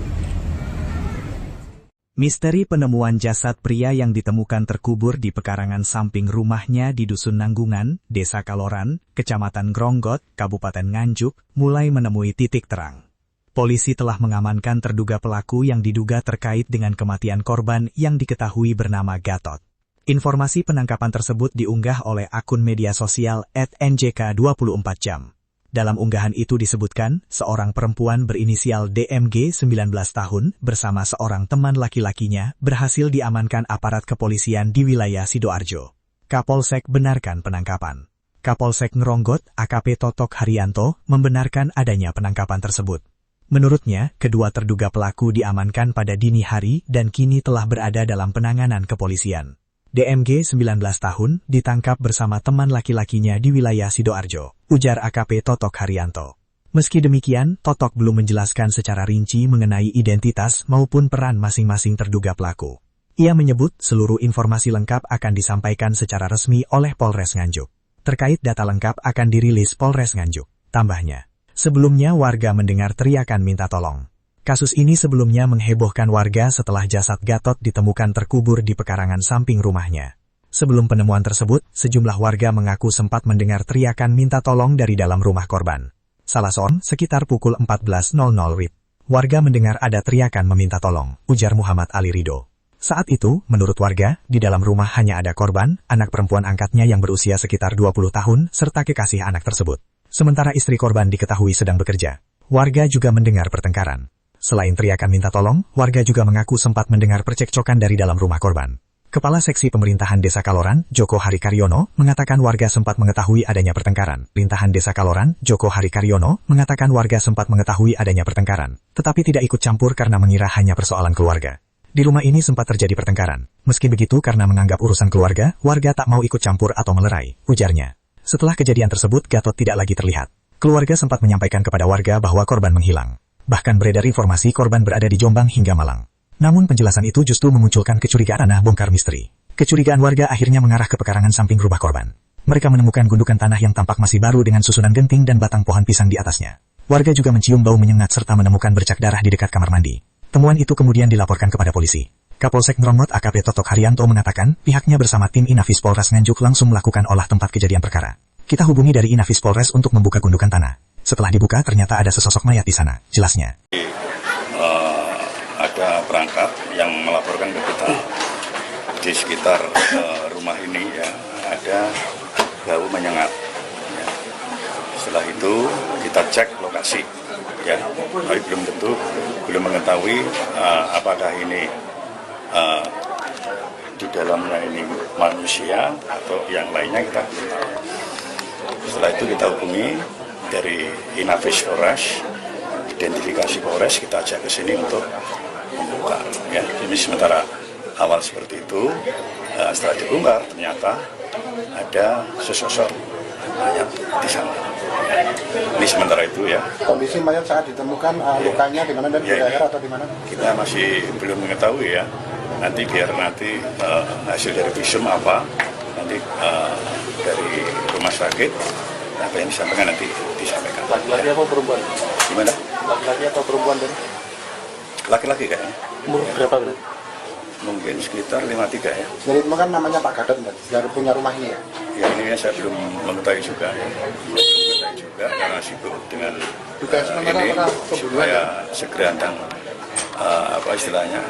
Misteri penemuan jasad pria yang ditemukan terkubur di pekarangan samping rumahnya di Dusun Nanggungan, Desa Kaloran, Kecamatan Gronggot, Kabupaten Nganjuk, mulai menemui titik terang. Polisi telah mengamankan terduga pelaku yang diduga terkait dengan kematian korban yang diketahui bernama Gatot. Informasi penangkapan tersebut diunggah oleh akun media sosial @njk24jam. Dalam unggahan itu disebutkan, seorang perempuan berinisial DMG 19 tahun bersama seorang teman laki-lakinya berhasil diamankan aparat kepolisian di wilayah Sidoarjo. Kapolsek benarkan penangkapan. Kapolsek Ngronggot AKP Totok Haryanto membenarkan adanya penangkapan tersebut. Menurutnya, kedua terduga pelaku diamankan pada dini hari dan kini telah berada dalam penanganan kepolisian. DMG 19 tahun ditangkap bersama teman laki-lakinya di wilayah Sidoarjo, ujar AKP Totok Haryanto. Meski demikian, Totok belum menjelaskan secara rinci mengenai identitas maupun peran masing-masing terduga pelaku. Ia menyebut seluruh informasi lengkap akan disampaikan secara resmi oleh Polres Nganjuk. Terkait data lengkap akan dirilis Polres Nganjuk. Tambahnya, sebelumnya warga mendengar teriakan minta tolong. Kasus ini sebelumnya menghebohkan warga setelah jasad Gatot ditemukan terkubur di pekarangan samping rumahnya. Sebelum penemuan tersebut, sejumlah warga mengaku sempat mendengar teriakan minta tolong dari dalam rumah korban. Salah seorang, sekitar pukul 14.00 WIB. Warga mendengar ada teriakan meminta tolong, ujar Muhammad Ali Rido. Saat itu, menurut warga, di dalam rumah hanya ada korban, anak perempuan angkatnya yang berusia sekitar 20 tahun, serta kekasih anak tersebut. Sementara istri korban diketahui sedang bekerja. Warga juga mendengar pertengkaran. Selain teriakan minta tolong, warga juga mengaku sempat mendengar percekcokan dari dalam rumah korban. Kepala Seksi Pemerintahan Desa Kaloran, Joko Hari Karyono, mengatakan warga sempat mengetahui adanya pertengkaran. Pemerintahan Desa Kaloran, Joko Hari Karyono, mengatakan warga sempat mengetahui adanya pertengkaran, tetapi tidak ikut campur karena mengira hanya persoalan keluarga. Di rumah ini sempat terjadi pertengkaran. Meski begitu, karena menganggap urusan keluarga, warga tak mau ikut campur atau melerai, ujarnya. Setelah kejadian tersebut, Gatot tidak lagi terlihat. Keluarga sempat menyampaikan kepada warga bahwa korban menghilang. Bahkan beredar informasi korban berada di Jombang hingga Malang. Namun penjelasan itu justru memunculkan kecurigaan tanah bongkar misteri. Kecurigaan warga akhirnya mengarah ke pekarangan samping rumah korban. Mereka menemukan gundukan tanah yang tampak masih baru dengan susunan genting dan batang pohon pisang di atasnya. Warga juga mencium bau menyengat serta menemukan bercak darah di dekat kamar mandi. Temuan itu kemudian dilaporkan kepada polisi. Kapolsek Ngrongot AKP Totok Haryanto mengatakan pihaknya bersama tim Inafis Polres Nganjuk langsung melakukan olah tempat kejadian perkara. Kita hubungi dari Inafis Polres untuk membuka gundukan tanah. Setelah dibuka ternyata ada sesosok mayat di sana, jelasnya. Ada perangkat yang melaporkan ke kita di sekitar rumah ini ya ada bau menyengat. Ya. Setelah itu kita cek lokasi, ya, tapi belum mengetahui apakah ini di dalamnya ini manusia atau yang lainnya kita belum tahu. Setelah itu kita hubungi dari Inafis Polres, identifikasi Polres, kita ajak ke sini untuk membuka. Ya, ini sementara awal seperti itu. Setelah dibongkar ternyata ada sesosok mayat di sana. Ini sementara itu ya. Kondisi mayat saat ditemukan lukanya di mana dan di daerah atau di mana? Kita masih belum mengetahui ya. Nanti hasil dari visum apa, nanti dari rumah sakit apa yang disampaikan nanti disampaikan. Laki-laki apa perempuan? Gimana? Laki-laki atau perempuan dan? Laki-laki kayaknya. Umur berapa berarti? Mungkin sekitar 53 ya. Jadi itu kan namanya Pak Gadot, dari punya rumah ini ya? Ya ini saya belum mengetahui juga ya. Belum mengetahui juga karena sibuk dengan ini supaya segera dan apa istilahnya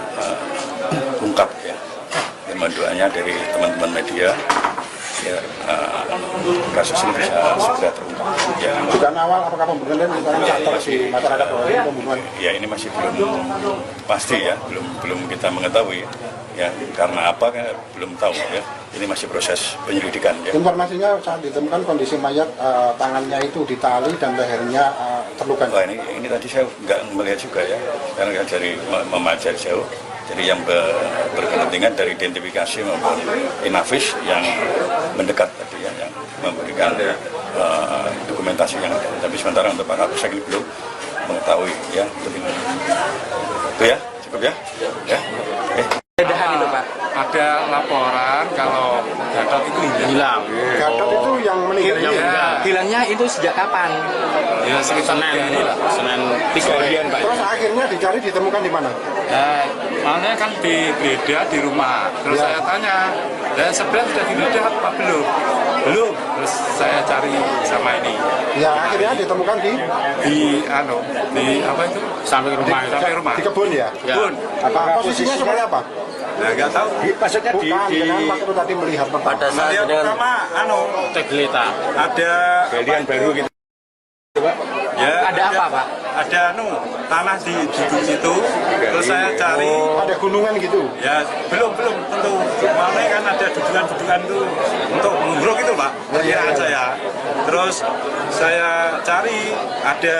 ungkap ya. Dan doanya dari teman-teman media ya kasus ini bisa segera terungkap. Ya. Dugaan awal apakah pembunuhan dan faktor si masyarakat bahwa ini pembunuhan? Ya ini masih belum pasti ya, belum kita mengetahui ya karena apa kan belum tahu ya. Ini masih proses penyelidikan ya. Informasinya saat ditemukan kondisi mayat tangannya itu ditali dan lehernya terluka. Wah ini tadi saya nggak melihat juga ya karena dari memajak jauh. Jadi yang berkepentingan dari identifikasi maupun Inafis yang mendekat tadi ya, yang memberikan dokumentasi yang ada. Tapi sementara untuk Pak Kapolsek ini belum mengetahui ya. Itu ya, cukup ya. Ya. Edahan itu Pak. Ada laporan kalau Gadot itu hilang. Gadot itu yang meninggal Ya. Hilangnya itu sejak kapan? Ya sekitar Senin lah. Senin 3 harian Pak. Terus akhirnya dicari ditemukan di mana? Makanya kan digeledah di rumah. Terus saya tanya, dan sebenarnya sudah digeledah apa belum? Belum. Terus saya cari sama ini. Ya akhirnya ditemukan di apa itu? Samping rumah. Samping rumah. Di kebun ya? Kebun. Apa posisinya seperti apa? Nah, nggak tahu. Maksudnya dengan waktu tadi melihat pada saat dengan Teglita. Ada Galian baru gitu. ya, Ada apa Pak? Ada tanah di situ. Terus saya cari. Ada gunungan gitu? Ya belum tentu. Mana kan ada dudukan itu untuk menguruk itu Pak. Perkiraan saya. Terus saya cari ada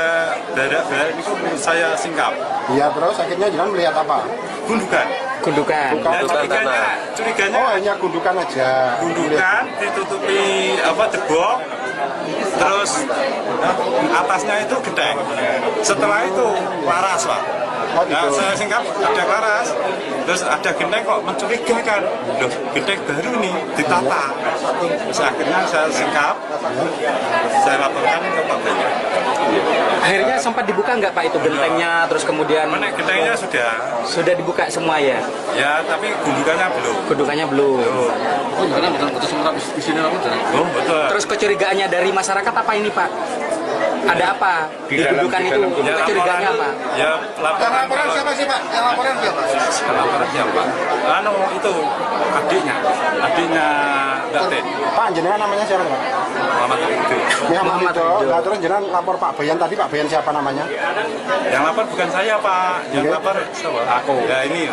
berak itu saya singkap. Iya terus akhirnya jangan melihat apa? Gundukan. Gundukan. Dan curiganya Oh hanya gundukan aja. gundukan ditutupi debok. Terus atasnya itu genteng. Setelah itu laras Pak. Nah, saya singkap ada laras, terus ada genteng kok mencurigakan. Loh, genteng baru nih ditata. Terus akhirnya saya singkap, saya laporkan ke Pak Bayan. Akhirnya sempat dibuka nggak Pak itu gentengnya, terus kemudian Mana gentengnya sudah dibuka semua ya? ya, tapi gundukannya belum. Gundukannya belum. Oh, karena bukan foto sementara di sini aku Oh, betul. Terus kecurigaannya dari masyarakat apa ini Pak? Ada apa di gundukan itu? Kecurigaannya apa? Ya, laporan siapa sih Pak? Yang laporan siapa? laporannya Pak. Itu adiknya Datin. Pak jenengan namanya siapa Pak? Muhammad Ridho. Muhammad Ridho. Nah terus jenengan lapor Pak Bayan tadi, Pak Bayan siapa namanya? Yang lapor bukan saya Pak, yang lapor siapa? Aku. Ya ini.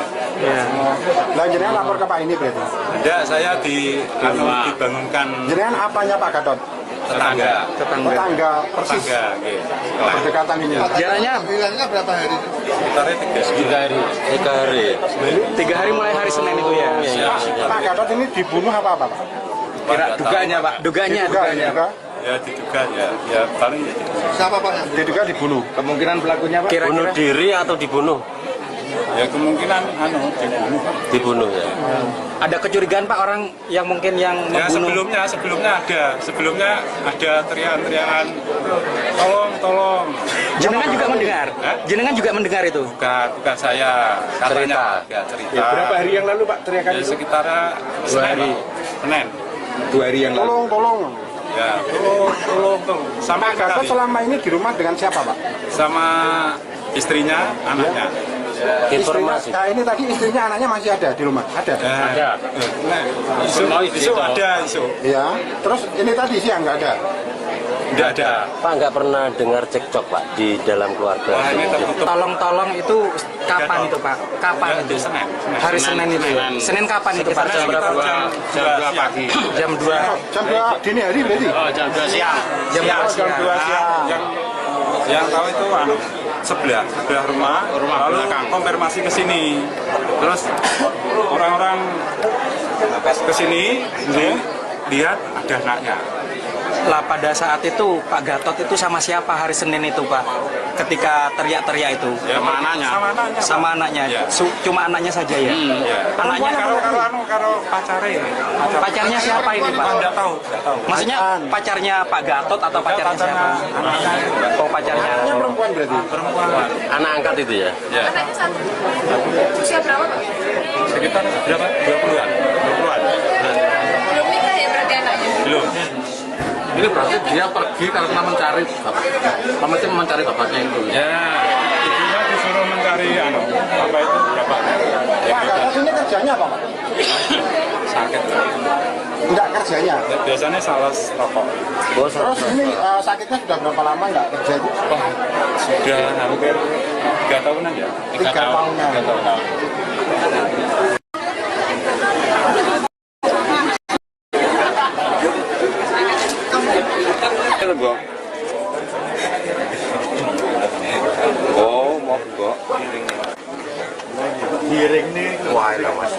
Nah jenengan lapor ke Pak ini berarti? Tidak, saya dibangunkan Jenengan apanya Pak Gadot? tetangga. Tetangga persis. Tetangga, gitu. Berdekatan ini. Jaraknya Hilangnya berapa hari? Sekitarnya 3 hari. 3 hari. 3 hari mulai hari Senin itu ya? Pak Gadot ini dibunuh apa Pak? Dugaannya Pak. Dugaannya. Juga. Ya diduga ya paling Siapa Pak? Diduga dibunuh. Kemungkinan pelakunya Pak? Bunuh diri atau dibunuh? ya kemungkinan dibunuh. Dibunuh ya. Ada kecurigaan Pak orang yang mungkin yang Ya membunuh? sebelumnya ada teriakan-teriakan tolong Jenengan juga mendengar? Jenengan juga mendengar itu? Bukan saya, katanya cerita. Ya, berapa hari yang lalu Pak teriakan Ya, itu? sekitar 2 hari. Senin. 2 hari yang lalu. Tolong. Ya, tolong. Sampai Gatot selama ini di rumah dengan siapa, Pak? sama istrinya, anaknya. Informasi. Nah, ini tadi istrinya, anaknya masih ada di rumah? Ada? Ada. Isu ada isu. Ya. Terus ini tadi siang nggak ada? Tidak ada. Pak nggak pernah dengar cekcok Pak di dalam keluarga? Wah, ini tertutup. Tolong itu kapan itu Pak? Kapan Ya, itu? Senin. Hari Senin itu. Senin kapan itu Pak? Jam 2 pagi. Jam 2. Jam 2 dini hari berarti? Jam 2 siang. Jam 2 Jam 2 siang. Yang tahu itu sebelah rumah lalu belakang. konfirmasi ke sini. Terus orang-orang ke sini lihat ada anaknya. Lah pada saat itu Pak Gatot itu sama siapa hari Senin itu Pak? Ketika teriak-teriak itu? Ya, sama anaknya. Sama anaknya. Ya. Cuma anaknya saja ya. Ya. Anaknya Karo pacarnya. pacarnya siapa ini Pak? Enggak tahu. Maksudnya pacarnya Pak Gatot atau pacarnya siapa? Oh pacarnya. Anaknya perempuan berarti? Perempuan. Anak angkat itu ya? Ya. Anaknya satu. Usia berapa Pak? Sekitar berapa? 20-an. Belum nikah ya berarti anaknya? Belum. Ini berarti dia pergi karena mencari bapaknya itu. Ya, ibunya disuruh mencari apa itu bapaknya. Pak Gatot ini kerjanya apa, Pak? Sakit. Enggak kerjanya? Biasanya sales rokok. Terus ini sakitnya sudah berapa lama nggak kerja itu? Sudah hampir 3 tahunan ya. 3 tahunan. 3 tahun. Oh, mau kok. Giring nih kuai lah Mas.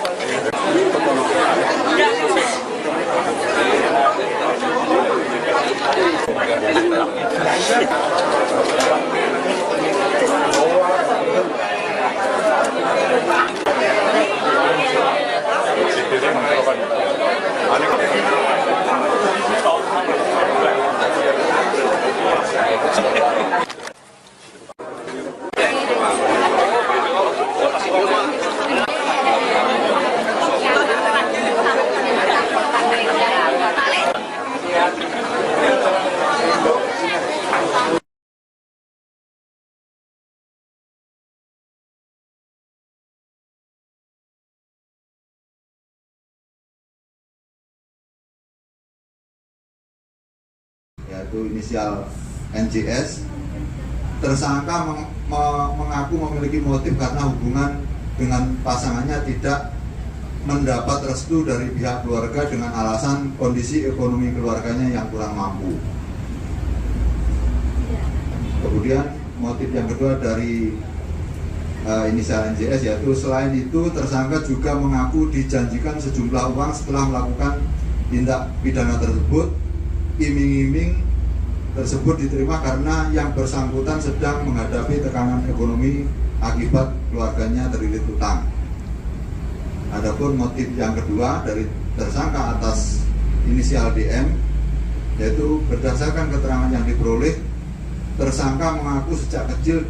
Yaitu inisial NJS. Tersangka mengaku memiliki motif karena hubungan dengan pasangannya tidak mendapat restu dari pihak keluarga dengan alasan kondisi ekonomi keluarganya yang kurang mampu. Kemudian motif yang kedua dari inisial NJS yaitu selain itu tersangka juga mengaku dijanjikan sejumlah uang setelah melakukan tindak pidana tersebut. Iming-iming tersebut diterima karena yang bersangkutan sedang menghadapi tekanan ekonomi akibat keluarganya terlilit utang. Adapun motif yang kedua dari tersangka atas inisial DM yaitu berdasarkan keterangan yang diperoleh, tersangka mengaku sejak kecil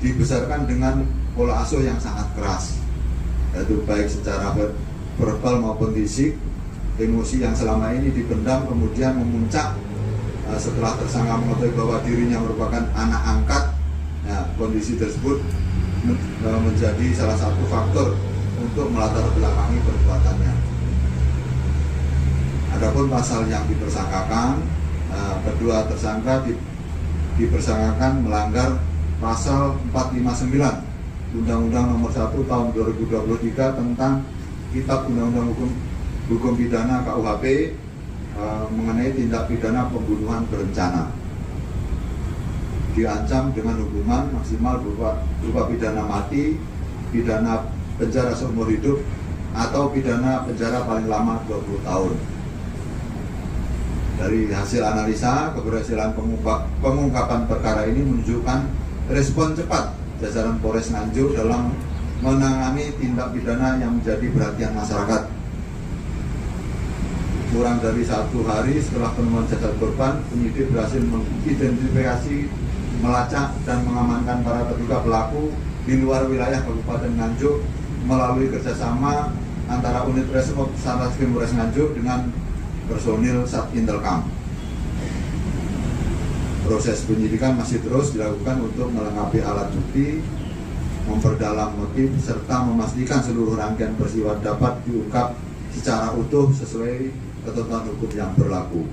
dibesarkan dengan pola asuh yang sangat keras, yaitu baik secara verbal maupun fisik. Emosi yang selama ini dipendam kemudian memuncak setelah tersangka mengetahui bahwa dirinya merupakan anak angkat. Nah, kondisi tersebut menjadi salah satu faktor untuk melatar belakangi perbuatannya. Adapun pasal yang dipersangkakan, kedua tersangka dipersangkakan melanggar pasal 459 Undang-Undang Nomor 1 Tahun 2023 tentang Kitab Undang-Undang Hukum Pidana KUHP mengenai tindak pidana pembunuhan berencana. Diancam dengan hukuman maksimal berupa pidana mati, pidana penjara seumur hidup, atau pidana penjara paling lama 20 tahun. Dari hasil analisa, keberhasilan pengungkapan perkara ini menunjukkan respon cepat jajaran Polres Nganjuk dalam menangani tindak pidana yang menjadi perhatian masyarakat. Kurang dari 1 hari setelah penemuan jasad korban, penyidik berhasil mengidentifikasi melacak dan mengamankan para terduga pelaku di luar wilayah Kabupaten Nganjuk melalui kerjasama antara unit Reskrim Satreskrim Polres Nganjuk dengan personil Satintelkam. Proses penyidikan masih terus dilakukan untuk melengkapi alat bukti, memperdalam motif, serta memastikan seluruh rangkaian peristiwa dapat diungkap secara utuh sesuai ketentuan hukum yang berlaku.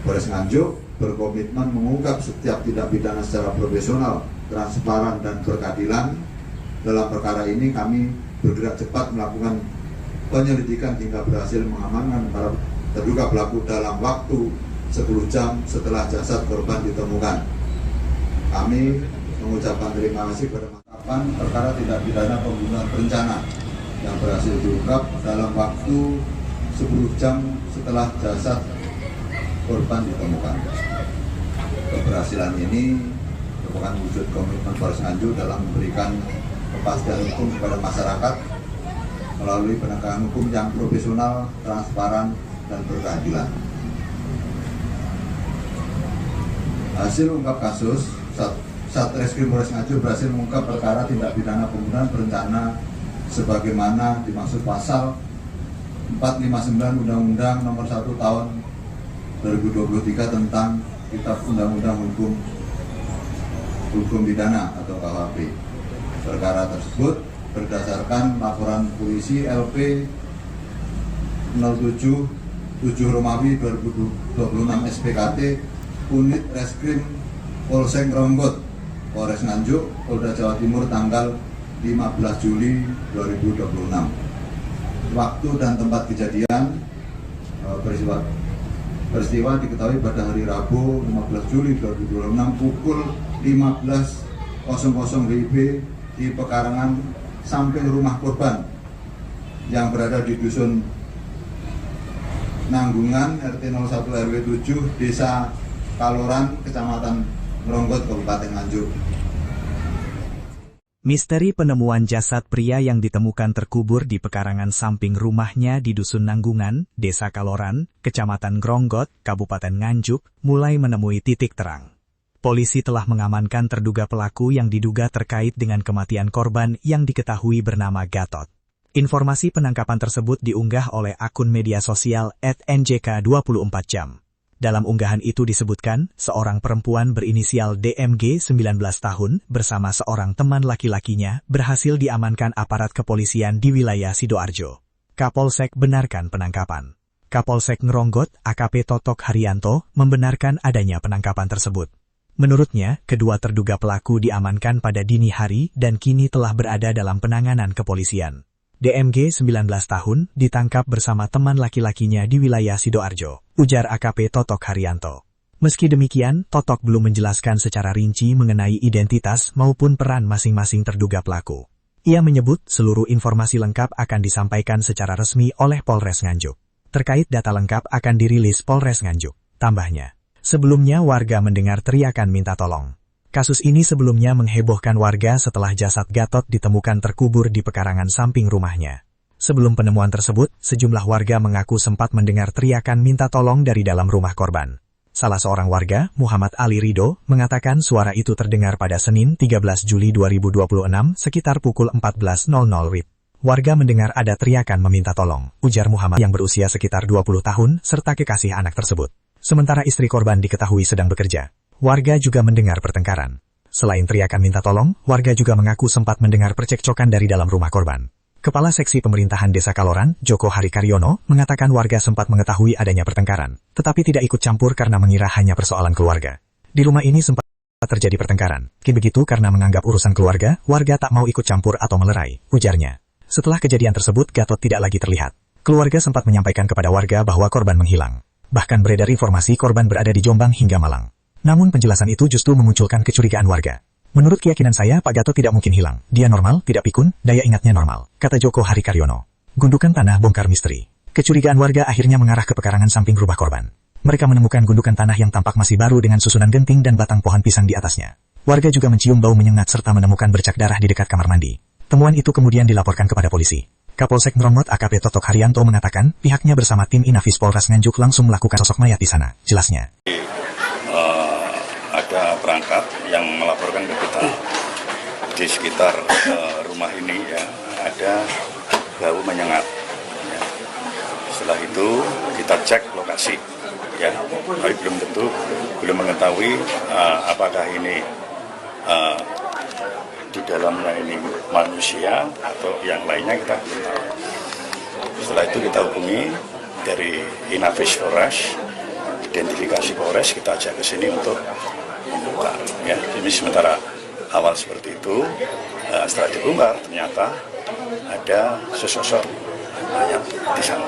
Polres Nganjuk berkomitmen mengungkap setiap tindak pidana secara profesional, transparan, dan berkeadilan. Dalam perkara ini kami bergerak cepat melakukan penyelidikan hingga berhasil mengamankan para terduga pelaku dalam waktu 10 jam setelah jasad korban ditemukan. Kami mengucapkan terima kasih kepada makapan perkara tindak pidana pembunuhan berencana yang berhasil diungkap dalam waktu 10 jam setelah jasad korban ditemukan. Keberhasilan ini merupakan wujud komitmen Polres Nganjuk dalam memberikan kepastian hukum kepada masyarakat melalui penegakan hukum yang profesional, transparan, dan berkeadilan. Hasil ungkap kasus, Satreskrim Polres Nganjuk berhasil mengungkap perkara tindak pidana pembunuhan berencana sebagaimana dimaksud pasal 459 Undang-Undang Nomor 1 Tahun 2023 tentang Kitab Undang-Undang Hukum Pidana atau KUHP. Perkara tersebut berdasarkan laporan polisi LP 07 Romawi 2026 SPKT Unit Reskrim Polsek Gronggot, Polres Nganjuk, Polda Jawa Timur tanggal 15 Juli 2026. Waktu dan tempat kejadian peristiwa diketahui pada hari Rabu 15 Juli 2026 pukul 15.00 WIB di pekarangan samping rumah korban yang berada di Dusun Nanggungan RT 01 RW 7 Desa Kaloran, Kecamatan Gronggot, Kabupaten Nganjuk. Misteri penemuan jasad pria yang ditemukan terkubur di pekarangan samping rumahnya di Dusun Nanggungan, Desa Kaloran, Kecamatan Gronggot, Kabupaten Nganjuk, mulai menemui titik terang. Polisi telah mengamankan terduga pelaku yang diduga terkait dengan kematian korban yang diketahui bernama Gatot. Informasi penangkapan tersebut diunggah oleh akun media sosial @njk24jam. Dalam unggahan itu disebutkan, seorang perempuan berinisial DMG 19 tahun bersama seorang teman laki-lakinya berhasil diamankan aparat kepolisian di wilayah Sidoarjo. Kapolsek benarkan penangkapan. Kapolsek Ngronggot, AKP Totok Haryanto, membenarkan adanya penangkapan tersebut. Menurutnya, kedua terduga pelaku diamankan pada dini hari dan kini telah berada dalam penanganan kepolisian. DMG 19 tahun ditangkap bersama teman laki-lakinya di wilayah Sidoarjo, ujar AKP Totok Haryanto. Meski demikian, Totok belum menjelaskan secara rinci mengenai identitas maupun peran masing-masing terduga pelaku. Ia menyebut seluruh informasi lengkap akan disampaikan secara resmi oleh Polres Nganjuk. Terkait data lengkap akan dirilis Polres Nganjuk, tambahnya. Sebelumnya warga mendengar teriakan minta tolong. Kasus ini sebelumnya menghebohkan warga setelah jasad Gatot ditemukan terkubur di pekarangan samping rumahnya. Sebelum penemuan tersebut, sejumlah warga mengaku sempat mendengar teriakan minta tolong dari dalam rumah korban. Salah seorang warga, Muhammad Ali Ridho, mengatakan suara itu terdengar pada Senin 13 Juli 2026 sekitar pukul 14.00 WIB. Warga mendengar ada teriakan meminta tolong, ujar Muhammad yang berusia sekitar 20 tahun serta kekasih anak tersebut. Sementara istri korban diketahui sedang bekerja. Warga juga mendengar pertengkaran. Selain teriakan minta tolong, warga juga mengaku sempat mendengar percekcokan dari dalam rumah korban. Kepala Seksi Pemerintahan Desa Kaloran, Joko Harikaryono, mengatakan warga sempat mengetahui adanya pertengkaran, tetapi tidak ikut campur karena mengira hanya persoalan keluarga. Di rumah ini sempat terjadi pertengkaran. Begitu karena menganggap urusan keluarga, warga tak mau ikut campur atau melerai, ujarnya. Setelah kejadian tersebut, Gatot tidak lagi terlihat. Keluarga sempat menyampaikan kepada warga bahwa korban menghilang. Bahkan beredar informasi korban berada di Jombang hingga Malang. Namun penjelasan itu justru memunculkan kecurigaan warga. Menurut keyakinan saya, Pak Gatot tidak mungkin hilang. Dia normal, tidak pikun, daya ingatnya normal, kata Joko Harikaryono. Gundukan tanah bongkar misteri. Kecurigaan warga akhirnya mengarah ke pekarangan samping rumah korban. Mereka menemukan gundukan tanah yang tampak masih baru dengan susunan genting dan batang pohon pisang di atasnya. Warga juga mencium bau menyengat serta menemukan bercak darah di dekat kamar mandi. Temuan itu kemudian dilaporkan kepada polisi. Kapolsek Ngronggot AKP Totok Haryanto mengatakan, pihaknya bersama tim Inafis Polres Nganjuk langsung melakukan sosok mayat di sana. Jelasnya. Ada perangkat yang melaporkan ke kita di sekitar rumah ini ya ada bau menyengat. Ya. Setelah itu kita cek lokasi, ya, tapi belum mengetahui apakah ini di dalamnya ini manusia atau yang lainnya kita belum tahu. Setelah itu kita hubungi dari Inavis Polres, identifikasi Polres, kita ajak ke sini untuk membuka. Ya, ini sementara awal seperti itu. Setelah dibongkar ternyata ada sesosok mayat di sana.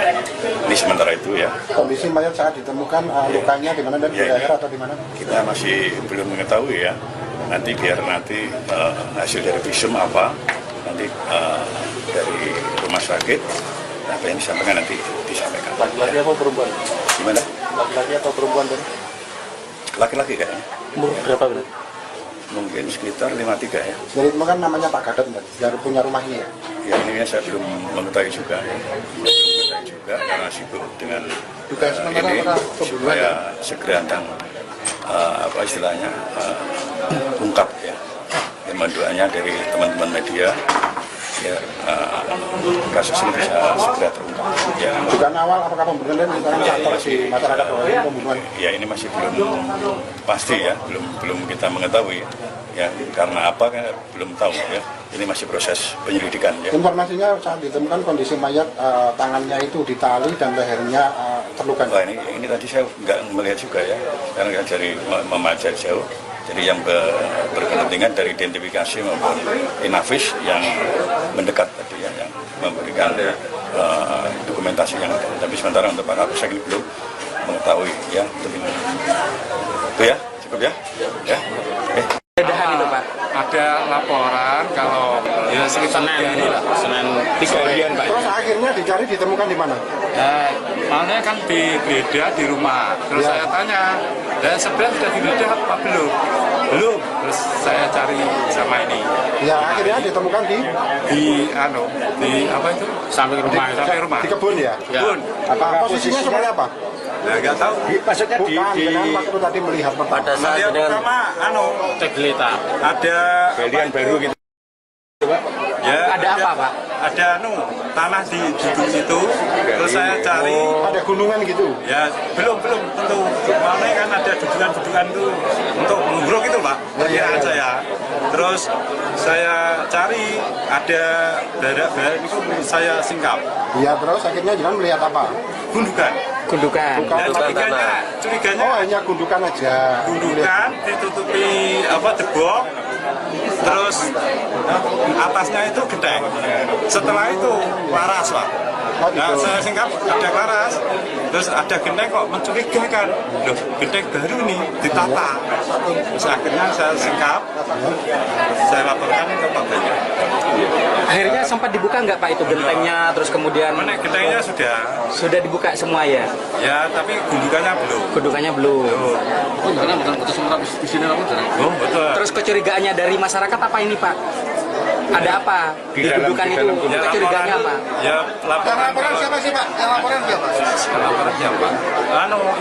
Ya, ini sementara itu ya. Kondisi mayat saat ditemukan lukanya di mana dan di daerah atau di mana? Kita masih belum mengetahui ya. Nanti biar hasil dari visum apa nanti dari rumah sakit apa yang disampaikan nanti disampaikan. Laki-laki atau perempuan? Gimana? Laki-laki atau perempuan dan? Laki-laki kayaknya. Umur berapa berarti? Mungkin sekitar 53 ya. Jadi itu kan namanya Pak Gadot, dari punya rumah ini ya? Ya ini saya belum mengetahui juga ya. Belum mengetahui juga karena sibuk dengan ini supaya segera dan apa istilahnya ungkap ya. Mohon doanya dari teman-teman media ya kasus ini bisa segera terungkap. Ya. Dugaan awal apakah pembunuhan dan faktor di masyarakat bahwa ini pembunuhan? Ya ini masih belum pasti ya, belum kita mengetahui ya karena apa kan belum tahu ya. Ini masih proses penyelidikan ya. Informasinya saat ditemukan kondisi mayat tangannya itu ditali dan lehernya terluka. Wah, ini tadi saya nggak melihat juga ya karena dari memajak jauh. Jadi yang berkepentingan dari identifikasi maupun Inavis yang mendekat tadi ya, yang memberikan dokumentasi yang ada. Tapi sementara untuk Pak Kapolsek ini belum mengetahui ya. Itu ya, cukup ya. Ya. Edahan itu Pak. Ada laporan kalau ya sekitar Senin 3 harian Pak. Terus akhirnya dicari ditemukan di mana? Ya, makanya kan digeledah di rumah. Terus saya tanya, dan sebenarnya sudah digeledah apa belum? Belum. Terus saya cari sama ini. Ya akhirnya ditemukan di apa itu? Samping rumah. Samping rumah. Di kebun ya? Kebun. Apa posisinya seperti apa? Nah, nggak tahu. Maksudnya dengan waktu tadi melihat pada saat dengan Teglita. Ada galian baru gitu. Ya, Ada apa Pak? Ada tanah di situ. Terus saya cari. Ada gunungan gitu? Ya, belum tentu. Mana kan ada dudukan itu untuk menguruk itu Pak. Perkiraan saya. Terus saya cari ada badak itu saya singkap. Iya, terus akhirnya jangan melihat apa? Gundukan. Gundukan. Dan curiganya oh hanya gundukan aja. Gundukan ditutupi jebok. Terus atasnya itu gedeng. Setelah itu laras Pak. Nah, saya singkap ada laras, terus ada genteng kok mencurigakan. Loh, genteng baru nih ditata. Terus akhirnya saya singkap, saya laporkan ke Pak Banyak. Akhirnya sempat dibuka nggak Pak itu gentengnya, terus kemudian? Mana gentengnya sudah dibuka semua ya? Ya, tapi gundukannya belum. Gundukannya belum. Gundukannya bukan putus sementara di sini langsung. Oh, betul. Terus kecurigaannya dari masyarakat apa ini Pak? Ada apa di gundukan itu? Ya, Kecurigaannya apa? Ya, laporan siapa sih Pak? Yang laporan siapa? Laporan siapa?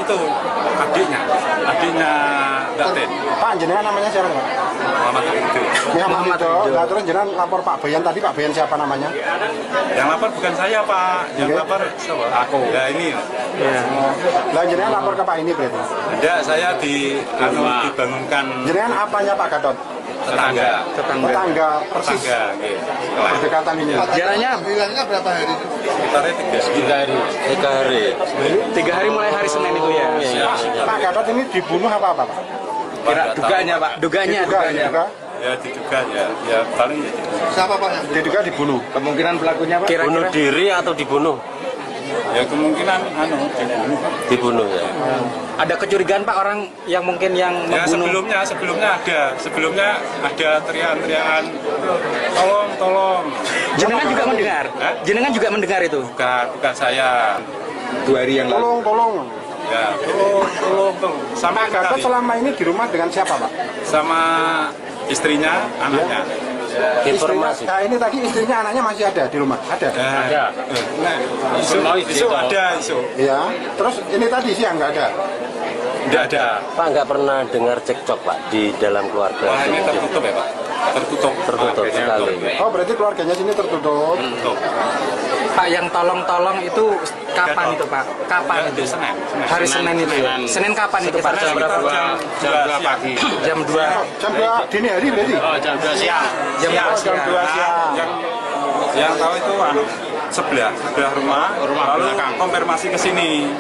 Itu adiknya Datin. Pak, jenengan namanya siapa Pak? Muhammad Ridho. Muhammad Ridho. Nah, terus jenengan lapor Pak Bayan tadi, Pak Bayan siapa namanya? Yang lapor bukan saya Pak, yang lapor siapa? Aku. Ya ini. Lah jenengan lapor ke Pak ini berarti? Tidak, saya dibangunkan jenengan apanya Pak Gadot? tetangga persis gitu. berdekatan ini. Jaraknya Bilangnya berapa hari itu? Sekitarnya 3 hari mulai hari Senin itu ya. Pak Gadot ini dibunuh apa Pak? Dugaannya Pak. Dugaannya. Ya diduga ya paling Siapa Pak? Diduga dibunuh. Kemungkinan pelakunya Pak. bunuh diri atau dibunuh? ya kemungkinan Dibunuh ya. Ada kecurigaan Pak orang yang mungkin yang membunuh? Ya sebelumnya ada teriakan tolong. Jenengan juga mendengar? Jenengan juga mendengar itu? Bukan saya. 2 hari yang lalu. Tolong. Ya, tolong. Sama Gadot selama ini di rumah dengan siapa Pak? Sama istrinya, anaknya. Informasi. Nah ini tadi istrinya anaknya masih ada di rumah? Ada? Ada. Isu ada. Iya. Terus ini tadi siang nggak ada? Tidak ada. Pak nggak pernah dengar cekcok Pak di dalam keluarga? Wah, ini tertutup ya Pak? Tertutup. Tertutup sekali. Oh, berarti keluarganya sini tertutup. Pak, yang tolong-tolong itu kapan itu Pak? Kapan itu? Senin. Hari Senin itu ya? Senin kapan itu Pak? Jam berapa? Jam 2 pagi. Jam 2. Jam 2 dini hari berarti? Oh, jam 2 siang. Jam 2 siang. Yang tahu itu sebelah rumah lalu konfirmasi ke sini.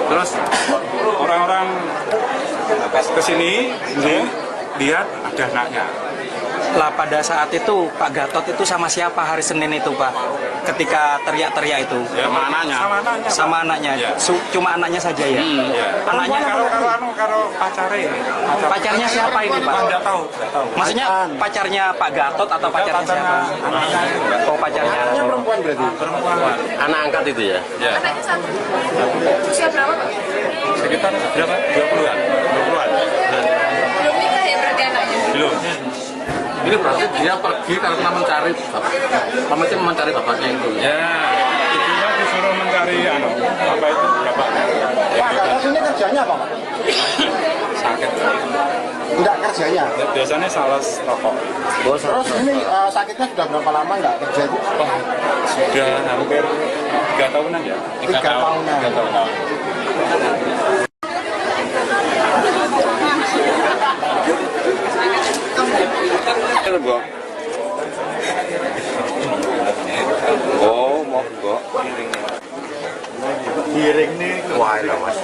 Terus orang-orang ke sini lihat ada anaknya. Lah pada saat itu Pak Gatot itu sama siapa hari Senin itu Pak? Ketika teriak-teriak itu? Ya, sama anaknya. Sama anaknya. Ya. Cuma anaknya saja ya? Ya. Anaknya Karo pacarnya. pacarnya siapa ini Pak? Enggak tahu. Maksudnya pacarnya Pak Gatot atau pacarnya siapa? Oh, pacarnya. Anaknya perempuan berarti? Anak angkat itu ya? Ya. Anaknya satu. Usia berapa Pak? Sekitar berapa? 20-an. Belum nikah ya berarti anaknya? Belum. Ini berarti dia pergi karena mencari pemimpin mencari bapaknya itu. Ya, ibunya disuruh mencari apa itu bapaknya. Pak Gatot ini kerjanya apa Pak? Sakit. Enggak kerjanya. Biasanya sales rokok. Terus ini sakitnya sudah berapa lama nggak kerja itu? Sudah hampir 3 tahunan ya. 3 tahunan. 3 tahunan. Oh, mau kok. Giring nih, wah lah Mas.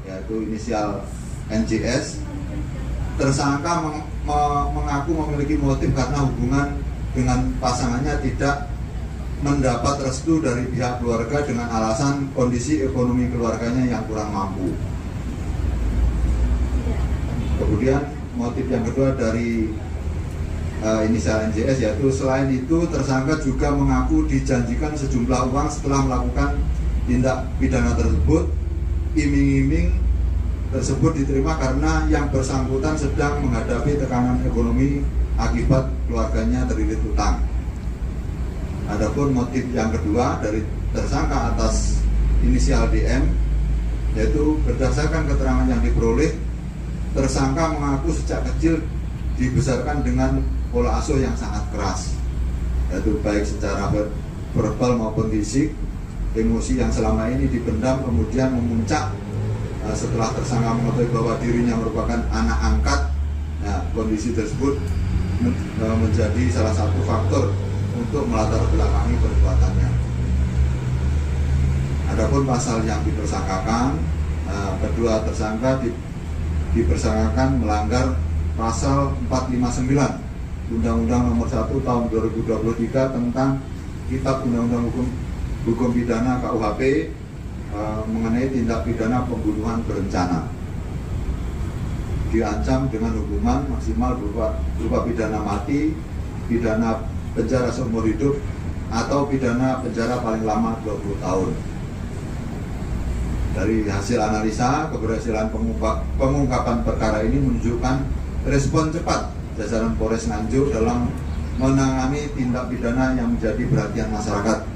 Yaitu inisial NJS. Tersangka mengaku memiliki motif karena hubungan dengan pasangannya tidak mendapat restu dari pihak keluarga dengan alasan kondisi ekonomi keluarganya yang kurang mampu. Kemudian motif yang kedua dari inisial NJS yaitu selain itu tersangka juga mengaku dijanjikan sejumlah uang setelah melakukan tindak pidana tersebut. Iming-iming tersebut diterima karena yang bersangkutan sedang menghadapi tekanan ekonomi akibat keluarganya terlilit utang. Adapun motif yang kedua dari tersangka atas inisial DM yaitu berdasarkan keterangan yang diperoleh, tersangka mengaku sejak kecil dibesarkan dengan pola asuh yang sangat keras, yaitu baik secara verbal maupun fisik. Emosi yang selama ini dipendam kemudian memuncak setelah tersangka mengetahui bahwa dirinya merupakan anak angkat. Nah, kondisi tersebut menjadi salah satu faktor untuk melatar belakangi perbuatannya. Adapun pasal yang dipersangkakan, kedua tersangka dipersangkakan melanggar pasal 459 Undang-Undang Nomor 1 Tahun 2023 tentang Kitab Undang-Undang Hukum Pidana KUHP mengenai tindak pidana pembunuhan berencana. Diancam dengan hukuman maksimal berupa pidana mati, pidana penjara seumur hidup, atau pidana penjara paling lama 20 tahun. Dari hasil analisa, keberhasilan pengungkapan perkara ini menunjukkan respon cepat jajaran Polres Nganjuk dalam menangani tindak pidana yang menjadi perhatian masyarakat.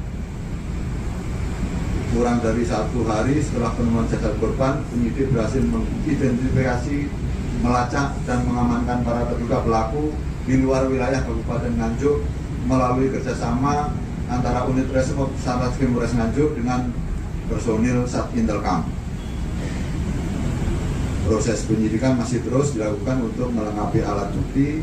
Kurang dari 1 hari setelah penemuan jasad korban, penyidik berhasil mengidentifikasi, melacak, dan mengamankan para terduga pelaku di luar wilayah Kabupaten Nganjuk melalui kerjasama antara unit Reserse Satreskrim Polres Nganjuk dengan personil Satintelkam. Proses penyidikan masih terus dilakukan untuk melengkapi alat bukti,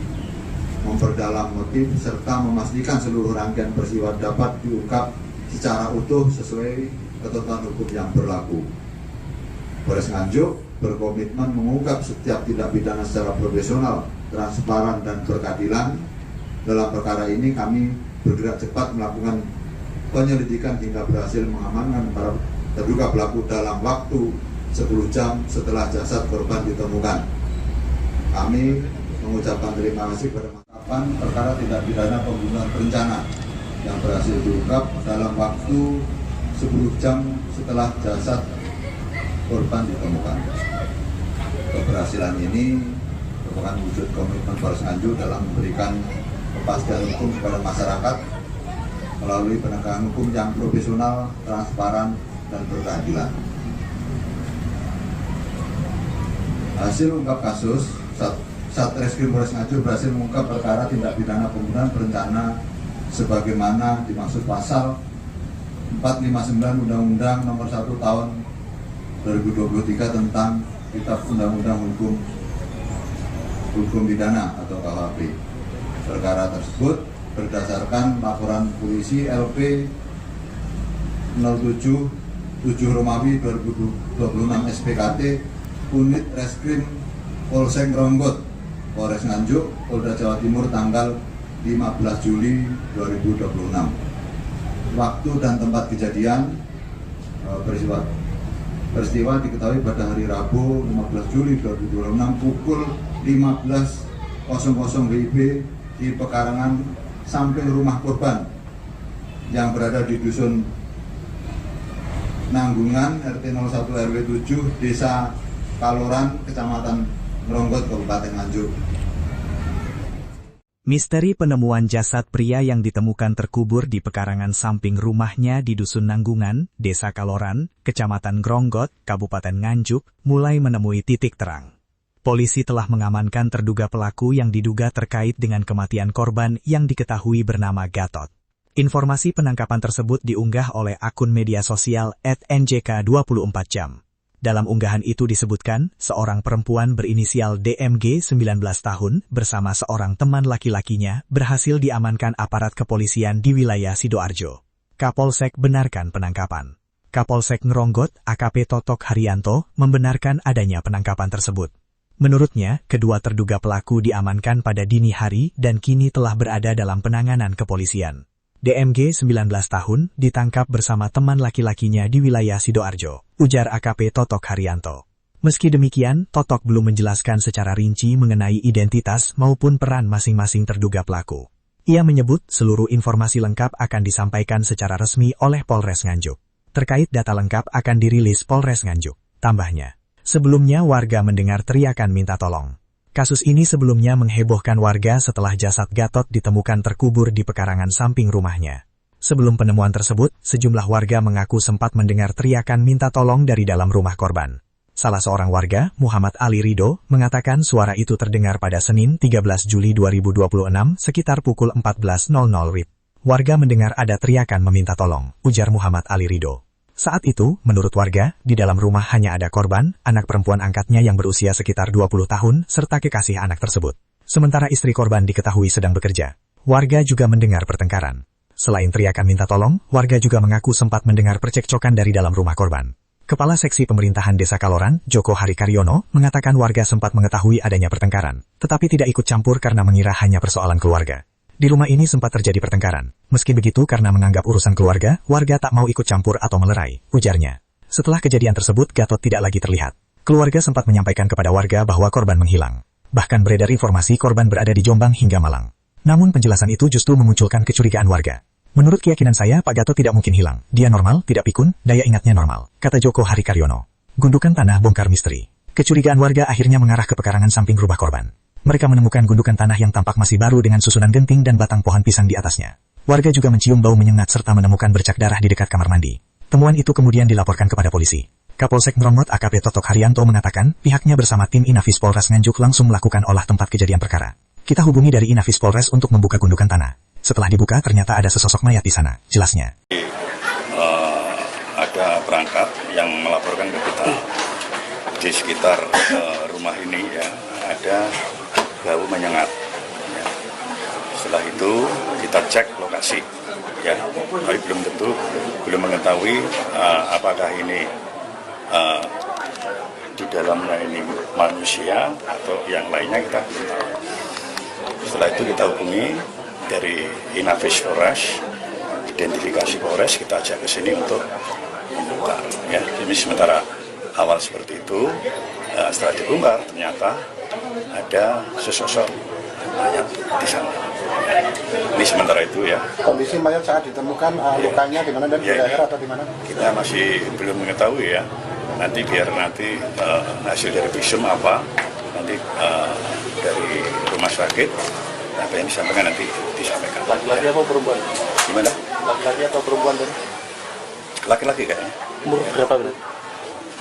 memperdalam motif, serta memastikan seluruh rangkaian peristiwa dapat diungkap secara utuh sesuai ketentuan hukum yang berlaku. Polres Nganjuk berkomitmen mengungkap setiap tindak pidana secara profesional, transparan, dan berkeadilan. Dalam perkara ini kami bergerak cepat melakukan penyelidikan hingga berhasil mengamankan para terduga pelaku dalam waktu 10 jam setelah jasad korban ditemukan. Kami mengucapkan terima kasih kepada makapan perkara tindak pidana pembunuhan berencana yang berhasil diungkap dalam waktu 10 jam setelah jasad korban ditemukan. Keberhasilan ini merupakan wujud komitmen Polres Nganjuk dalam memberikan kepastian hukum kepada masyarakat melalui penegakan hukum yang profesional, transparan, dan berkeadilan. Hasil ungkap kasus, Satreskrim Polres Nganjuk berhasil mengungkap perkara tindak pidana pembunuhan berencana sebagaimana dimaksud pasal 459 Undang-Undang Nomor 1 Tahun 2023 tentang Kitab Undang-Undang Hukum Pidana atau KUHP. Perkara tersebut berdasarkan laporan polisi LP 07 Romawi 2026 SPKT Unit Reskrim Polsek Gronggot, Polres Nganjuk, Polda Jawa Timur tanggal 15 Juli 2026. Waktu dan tempat kejadian peristiwa diketahui pada hari Rabu 15 Juli 2026 pukul 15.00 WIB di pekarangan samping rumah korban yang berada di Dusun Nanggungan RT 01 RW 7 Desa Kaloran, Kecamatan Gronggot, Kabupaten Nganjuk. Misteri penemuan jasad pria yang ditemukan terkubur di pekarangan samping rumahnya di Dusun Nanggungan, Desa Kaloran, Kecamatan Gronggot, Kabupaten Nganjuk, mulai menemui titik terang. Polisi telah mengamankan terduga pelaku yang diduga terkait dengan kematian korban yang diketahui bernama Gatot. Informasi penangkapan tersebut diunggah oleh akun media sosial @njk24jam. Dalam unggahan itu disebutkan, seorang perempuan berinisial DMG 19 tahun bersama seorang teman laki-lakinya berhasil diamankan aparat kepolisian di wilayah Sidoarjo. Kapolsek benarkan penangkapan. Kapolsek Ngronggot AKP Totok Haryanto membenarkan adanya penangkapan tersebut. Menurutnya, kedua terduga pelaku diamankan pada dini hari dan kini telah berada dalam penanganan kepolisian. DMG 19 tahun ditangkap bersama teman laki-lakinya di wilayah Sidoarjo, ujar AKP Totok Haryanto. Meski demikian, Totok belum menjelaskan secara rinci mengenai identitas maupun peran masing-masing terduga pelaku. Ia menyebut seluruh informasi lengkap akan disampaikan secara resmi oleh Polres Nganjuk. Terkait data lengkap akan dirilis Polres Nganjuk, tambahnya. Sebelumnya warga mendengar teriakan minta tolong. Kasus ini sebelumnya menghebohkan warga setelah jasad Gatot ditemukan terkubur di pekarangan samping rumahnya. Sebelum penemuan tersebut, sejumlah warga mengaku sempat mendengar teriakan minta tolong dari dalam rumah korban. Salah seorang warga, Muhammad Ali Ridho, mengatakan suara itu terdengar pada Senin 13 Juli 2026 sekitar pukul 14.00 WIB. Warga mendengar ada teriakan meminta tolong, ujar Muhammad Ali Ridho. Saat itu, menurut warga, di dalam rumah hanya ada korban, anak perempuan angkatnya yang berusia sekitar 20 tahun, serta kekasih anak tersebut. Sementara istri korban diketahui sedang bekerja. Warga juga mendengar pertengkaran. Selain teriakan minta tolong, warga juga mengaku sempat mendengar percekcokan dari dalam rumah korban. Kepala Seksi Pemerintahan Desa Kaloran, Joko Hari Karyono, mengatakan warga sempat mengetahui adanya pertengkaran, tetapi tidak ikut campur karena mengira hanya persoalan keluarga. Di rumah ini sempat terjadi pertengkaran. Meski begitu karena menganggap urusan keluarga, warga tak mau ikut campur atau melerai, ujarnya. Setelah kejadian tersebut, Gatot tidak lagi terlihat. Keluarga sempat menyampaikan kepada warga bahwa korban menghilang. Bahkan beredar informasi korban berada di Jombang hingga Malang. Namun penjelasan itu justru memunculkan kecurigaan warga. Menurut keyakinan saya, Pak Gatot tidak mungkin hilang. Dia normal, tidak pikun, daya ingatnya normal, kata Joko Hari Karyono. Gundukan tanah bongkar misteri. Kecurigaan warga akhirnya mengarah ke pekarangan samping rumah korban. Mereka menemukan gundukan tanah yang tampak masih baru dengan susunan genting dan batang pohon pisang di atasnya. Warga juga mencium bau menyengat serta menemukan bercak darah di dekat kamar mandi. Temuan itu kemudian dilaporkan kepada polisi. Kapolsek Ngronggot AKP Totok Haryanto mengatakan, pihaknya bersama tim Inafis Polres Nganjuk langsung melakukan olah tempat kejadian perkara. Kita hubungi dari Inafis Polres untuk membuka gundukan tanah. Setelah dibuka, ternyata ada sesosok mayat di sana, jelasnya. Ada perangkat yang melaporkan ke kita di sekitar rumah ini ya ada bau menyengat. Ya. Setelah itu kita cek lokasi, ya, tapi belum mengetahui apakah ini di dalamnya ini manusia atau yang lainnya, kita belum tahu. Setelah itu kita hubungi dari Inavis Polres, identifikasi Polres, kita ajak ke sini untuk membongkar. Ya, jadi sementara awal seperti itu, setelah dibongkar ternyata ada sesosok mayat di sana. Ini sementara itu ya. Kondisi mayat saat ditemukan lukanya di mana dan di leher atau di mana? Kita masih belum mengetahui ya. Nanti biar hasil dari visum apa, nanti dari rumah sakit apa yang disampaikan nanti disampaikan. Laki-laki apa perempuan? Gimana? Laki-laki atau perempuan tadi? Laki-laki kayaknya. Umur berapa benar?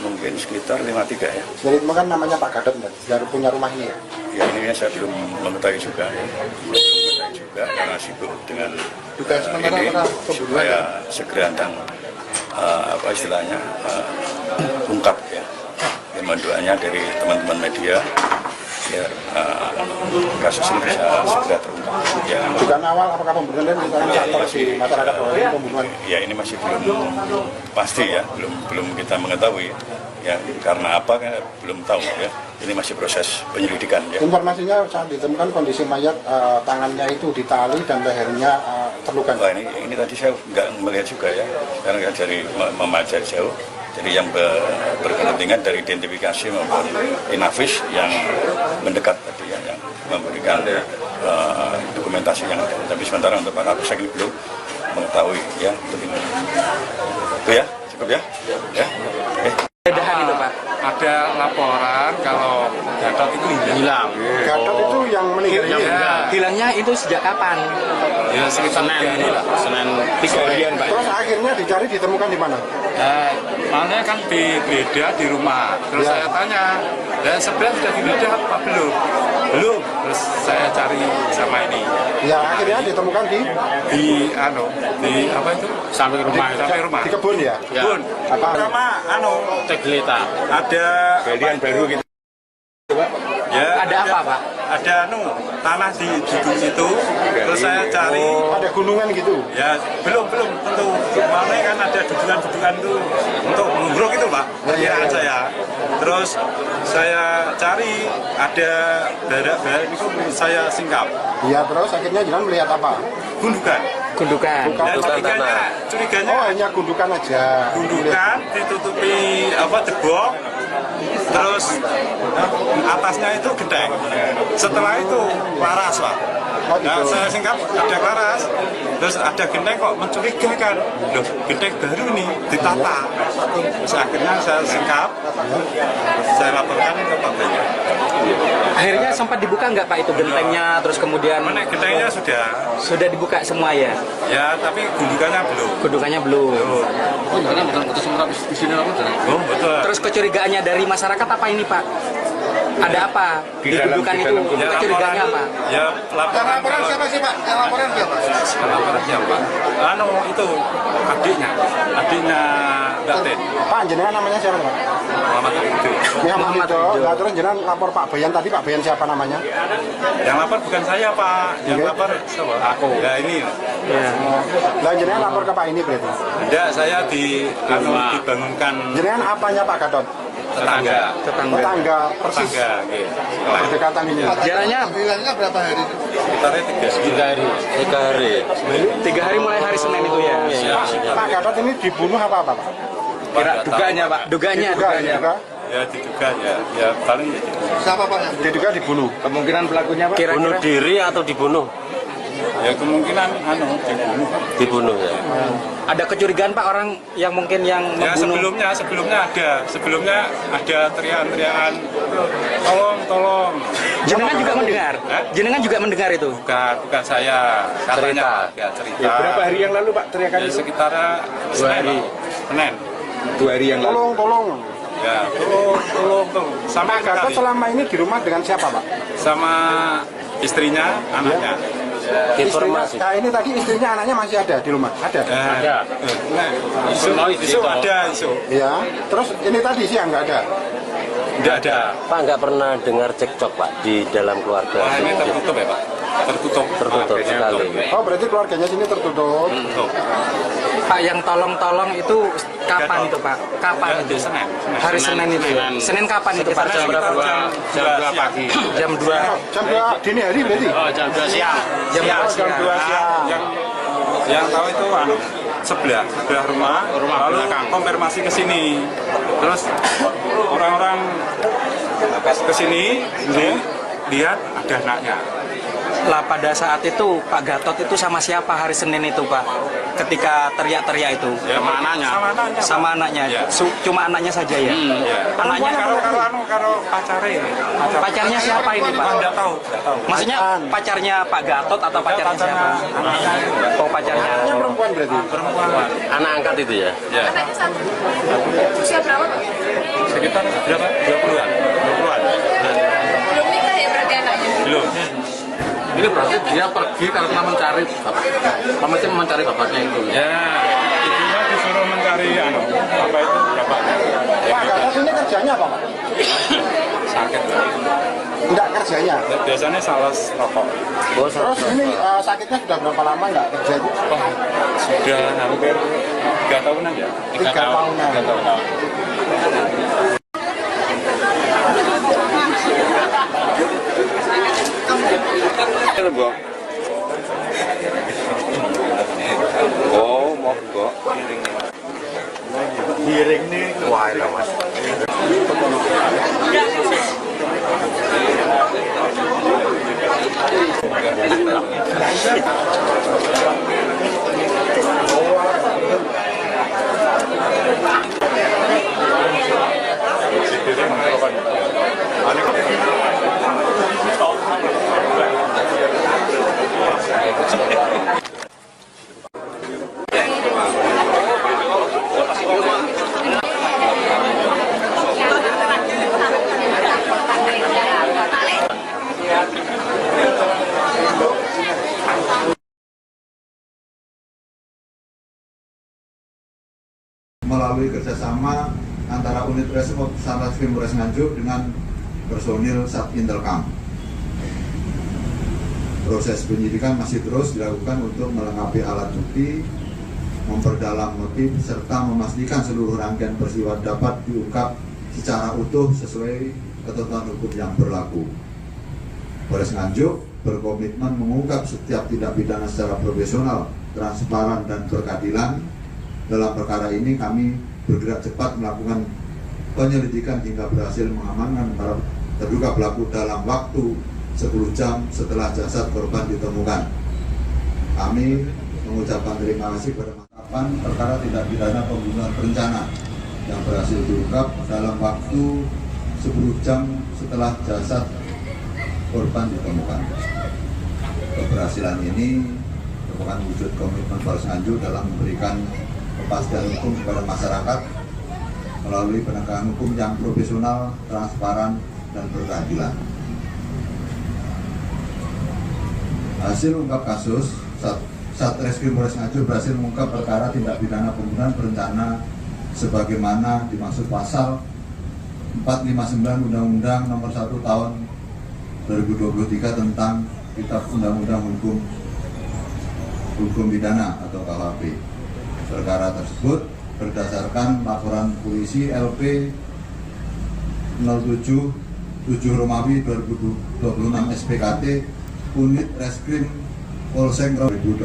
Mungkin sekitar 53 ya. Jadi kan namanya Pak Gadot, baru punya rumah ini ya? Ya ini saya belum mengetahui juga ya. Belum mengetahui juga karena sibuk dengan ini supaya segera dan apa istilahnya ungkap ya. Mohon doanya dari teman-teman media biar kasus ini bisa segera terungkap. Ya. Dugaan awal apakah pembunuhan faktor di masyarakat pembunuhan? Ya ini masih belum pasti ya, belum kita mengetahui ya, karena apa kan belum tahu ya. Ini masih proses penyelidikan ya. Informasinya saat ditemukan kondisi mayat tangannya itu ditali dan lehernya terluka. Wah, ini tadi saya nggak melihat juga ya, karena dari memajari jauh. Jadi yang berkepentingan dari identifikasi maupun Inavis yang mendekat tadi ya, yang memberikan dokumentasi yang ada. Tapi sementara untuk Pak Kapolsek ini belum mengetahui ya. Itu ya, cukup ya. Ya. Pedahan itu Pak. Ada laporan kalau Gatot itu hilang. Gatot itu yang meninggal. Ya. Hilangnya itu sejak kapan? Ya sekitar Senin 3 harian Pak. Terus akhirnya dicari ditemukan di mana? Makanya kan digeledah di rumah. Terus saya tanya, dan sebenarnya sudah digeledah apa belum? Belum. Terus saya cari sama ini. Ya akhirnya ditemukan di apa itu? Sampai rumah. Di kebun ya? Kebun. Apa? Sama Tegleta. Ada galian baru gitu. Ya, Ada apa Pak? Ada tanah di situ. Terus saya cari. Ada gunungan gitu? Ya belum tentu. Mana kan ada dudukan itu untuk menguruk itu Pak. Perkiraan saya. Terus saya cari ada barak itu saya singkap. Ya terus akhirnya jangan melihat apa? Gundukan. Dan curiganya Oh hanya gundukan aja. Gundukan ditutupi debok. Terus atasnya itu gedeng. Setelah itu laras Pak. Nah, saya singkap ada laras, terus ada gendeng kok mencurigakan. Loh, gendeng baru nih ditata. Terus akhirnya saya singkap, saya laporkan ke Pak Banyak. Akhirnya sempat dibuka nggak Pak itu gentengnya, terus kemudian? Mana gendengnya sudah dibuka semua ya? Ya, tapi gundukannya belum. Gundukannya belum. Oh, karena bukan putus sementara di sini apa? Oh, betul. Terus kecurigaannya dari masyarakat apa ini Pak? Ada apa di gundukan itu? Kecurigaannya apa? Ya, laporan siapa sih Pak? Yang laporan siapa? Laporan siapa? Itu adiknya Mbak Ten. Pak jenengan namanya siapa Pak? Muhammad Abdul. Muhammad itu. Nah terus jenengan lapor Pak Bayan tadi, Pak Bayan siapa namanya? Yang lapor bukan saya Pak, yang lapor siapa? Aku. Ya ini. Lah jenengan lapor ke Pak ini berarti? Tidak, saya dibangunkan Jenengan apanya Pak Gatot? tetangga. Tetangga persis. Tetangga, gitu. Berdekatan ini. Jaraknya Bilangnya berapa hari? Sekitarnya 3 hari. 3 hari mulai hari Senin itu ya? Pak Gatot ini dibunuh apa Pak? Dugaannya Pak. Dugaannya. Ya diduga ya paling Siapa Pak yang diduga dibunuh? Kemungkinan pelakunya Pak? Bunuh diri atau dibunuh? ya kemungkinan dibunuh. Dibunuh ya. Ada kecurigaan Pak orang yang mungkin yang Ya membunuh? sebelumnya ada teriakan tolong. Jenengan juga mendengar? Jenengan juga mendengar itu? Bukan saya, katanya cerita. Ya, berapa hari yang lalu Pak teriakan Ya, itu? sekitar 2 hari. Senin. 2 hari yang lalu. Tolong. Ya, tolong. Sama Pak Gatot selama ini di rumah dengan siapa Pak? sama istrinya, anaknya. Informasi. Nah ini tadi istrinya anaknya masih ada di rumah? Ada? Ada. Isu ada isu. Ya. Terus ini tadi siang nggak ada? Tidak ada. Pak nggak pernah dengar cekcok Pak di dalam keluarga? Wah, ini tertutup ya Pak. tertutup. Tertutup sekali. Oh, berarti keluarganya sini tertutup. Pak, yang tolong-tolong itu kapan itu Pak? Kapan itu? Senin. Hari Senin itu. Senin kapan itu Pak? Jam 2 pagi. Jam 2. Jam 2 dini hari berarti? Oh, jam 2 siang. Jam 2 Jam 2 siang. Yang tahu itu sebelah rumah lalu belakang. konfirmasi ke sini. Terus orang-orang ke sini lihat ada anaknya. Lah pada saat itu Pak Gatot itu sama siapa hari Senin itu Pak? Ketika teriak-teriak itu. Ya, Sama anaknya. Sama anaknya. Ya. Cuma anaknya saja ya. Ya. Anaknya Karo pacare. pacarnya siapa ini Pak? Enggak tahu. Maksudnya pacarnya Pak Gatot atau pacarnya siapa? Oh, pacarnya. Anaknya perempuan berarti? Anak angkat itu ya? Ya. Anaknya satu. Usia berapa Pak? Sekitar berapa? 20-an. Belum nikah ya berarti anaknya? Belum. Ini berarti dia pergi karena mencari bapaknya itu. Ya, ibunya disuruh mencari apa itu bapaknya. Pak Gatot ini kerjanya apa Pak? Sakit. Enggak kerjanya. Biasanya sales rokok. Terus ini sakitnya sudah berapa lama enggak kerjanya? Sudah hampir 3 tahunan ya. 3 tahunan. 3 tahunan. Mbok. Oh, monggo. Giring nih wae lah, Mas. Melalui kerjasama antara unit Reskrim Satreskrim Polres Nganjuk dengan personil Satintelkam. Proses penyidikan masih terus dilakukan untuk melengkapi alat bukti, memperdalam motif, serta memastikan seluruh rangkaian peristiwa dapat diungkap secara utuh sesuai ketentuan hukum yang berlaku. Polres Nganjuk berkomitmen mengungkap setiap tindak pidana secara profesional, transparan, dan berkeadilan. Dalam perkara ini kami bergerak cepat melakukan penyelidikan hingga berhasil mengamankan para terduga pelaku dalam waktu 10 jam setelah jasad korban ditemukan. Kami mengucapkan terima kasih kepada Makapan perkara tindak pidana pembunuhan berencana yang berhasil diungkap dalam waktu 10 jam setelah jasad korban ditemukan. Keberhasilan ini merupakan wujud komitmen Polres Nganjuk dalam memberikan kepastian hukum kepada masyarakat melalui penegakan hukum yang profesional, transparan, dan berkeadilan. Hasil ungkap kasus, Satreskrim Polres Nganjuk berhasil mengungkap perkara tindak pidana pembunuhan berencana sebagaimana dimaksud pasal 459 Undang-Undang Nomor 1 Tahun 2023 tentang Kitab Undang-Undang Hukum Pidana atau KUHP. Perkara tersebut berdasarkan laporan polisi LP 07 Romawi 2026 SPKT Unit Reskrim Polsek 2026.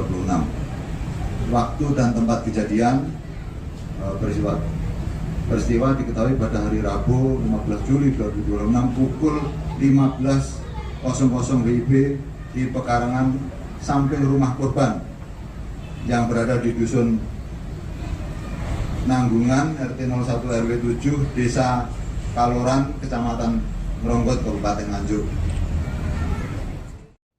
Waktu dan tempat kejadian peristiwa diketahui pada hari Rabu 15 Juli 2026 pukul 15.00 WIB di pekarangan samping rumah korban yang berada di Dusun Nanggungan RT 01 RW 7 Desa Kaloran Kecamatan Gronggot Kabupaten Nganjuk.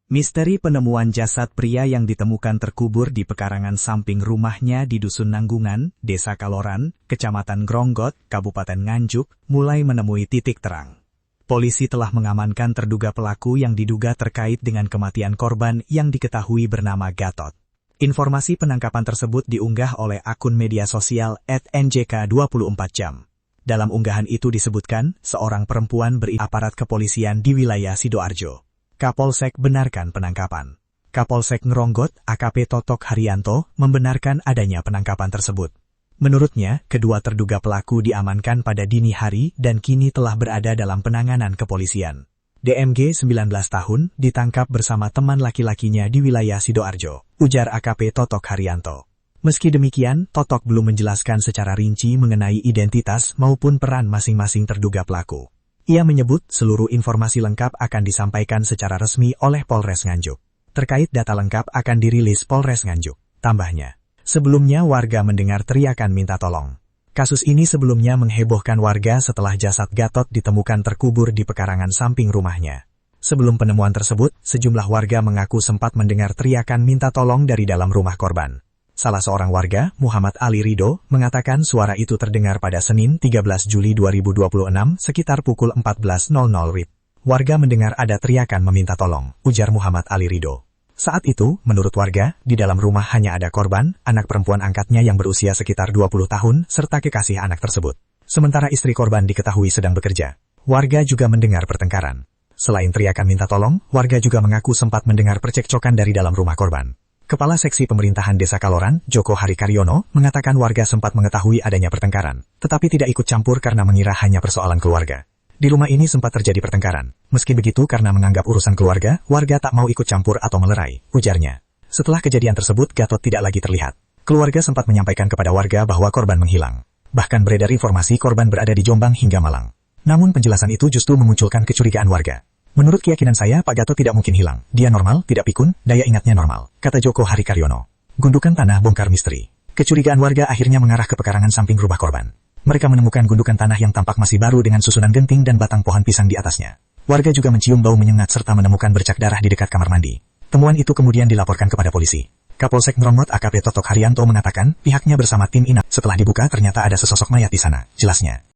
Misteri penemuan jasad pria yang ditemukan terkubur di pekarangan samping rumahnya di Dusun Nanggungan, Desa Kaloran, Kecamatan Gronggot, Kabupaten Nganjuk, mulai menemui titik terang. Polisi telah mengamankan terduga pelaku yang diduga terkait dengan kematian korban yang diketahui bernama Gatot. Informasi penangkapan tersebut diunggah oleh akun media sosial @njk24jam. Dalam unggahan itu disebutkan, seorang perempuan beri aparat kepolisian di wilayah Sidoarjo. Kapolsek benarkan penangkapan. Kapolsek Ngronggot, AKP Totok Haryanto, membenarkan adanya penangkapan tersebut. Menurutnya, kedua terduga pelaku diamankan pada dini hari dan kini telah berada dalam penanganan kepolisian. DMG 19 tahun ditangkap bersama teman laki-lakinya di wilayah Sidoarjo, ujar AKP Totok Haryanto. Meski demikian, Totok belum menjelaskan secara rinci mengenai identitas maupun peran masing-masing terduga pelaku. Ia menyebut seluruh informasi lengkap akan disampaikan secara resmi oleh Polres Nganjuk. Terkait data lengkap akan dirilis Polres Nganjuk. Tambahnya, sebelumnya warga mendengar teriakan minta tolong. Kasus ini sebelumnya menghebohkan warga setelah jasad Gatot ditemukan terkubur di pekarangan samping rumahnya. Sebelum penemuan tersebut, sejumlah warga mengaku sempat mendengar teriakan minta tolong dari dalam rumah korban. Salah seorang warga, Muhammad Ali Ridho, mengatakan suara itu terdengar pada Senin 13 Juli 2026 sekitar pukul 14.00 WIB. Warga mendengar ada teriakan meminta tolong, ujar Muhammad Ali Ridho. Saat itu, menurut warga, di dalam rumah hanya ada korban, anak perempuan angkatnya yang berusia sekitar 20 tahun, serta kekasih anak tersebut. Sementara istri korban diketahui sedang bekerja. Warga juga mendengar pertengkaran. Selain teriakan minta tolong, warga juga mengaku sempat mendengar percekcokan dari dalam rumah korban. Kepala Seksi Pemerintahan Desa Kaloran, Joko Harikaryono, mengatakan warga sempat mengetahui adanya pertengkaran, tetapi tidak ikut campur karena mengira hanya persoalan keluarga. Di rumah ini sempat terjadi pertengkaran. Meski begitu karena menganggap urusan keluarga, warga tak mau ikut campur atau melerai, ujarnya. Setelah kejadian tersebut, Gatot tidak lagi terlihat. Keluarga sempat menyampaikan kepada warga bahwa korban menghilang. Bahkan beredar informasi korban berada di Jombang hingga Malang. Namun penjelasan itu justru memunculkan kecurigaan warga. Menurut keyakinan saya, Pak Gatot tidak mungkin hilang. Dia normal, tidak pikun, daya ingatnya normal, kata Joko Harikaryono. Gundukan tanah bongkar misteri. Kecurigaan warga akhirnya mengarah ke pekarangan samping rumah korban. Mereka menemukan gundukan tanah yang tampak masih baru dengan susunan genting dan batang pohon pisang di atasnya. Warga juga mencium bau menyengat serta menemukan bercak darah di dekat kamar mandi. Temuan itu kemudian dilaporkan kepada polisi. Kapolsek Ngronggot AKP Totok Haryanto mengatakan pihaknya bersama tim INAF. Setelah dibuka ternyata ada sesosok mayat di sana, jelasnya.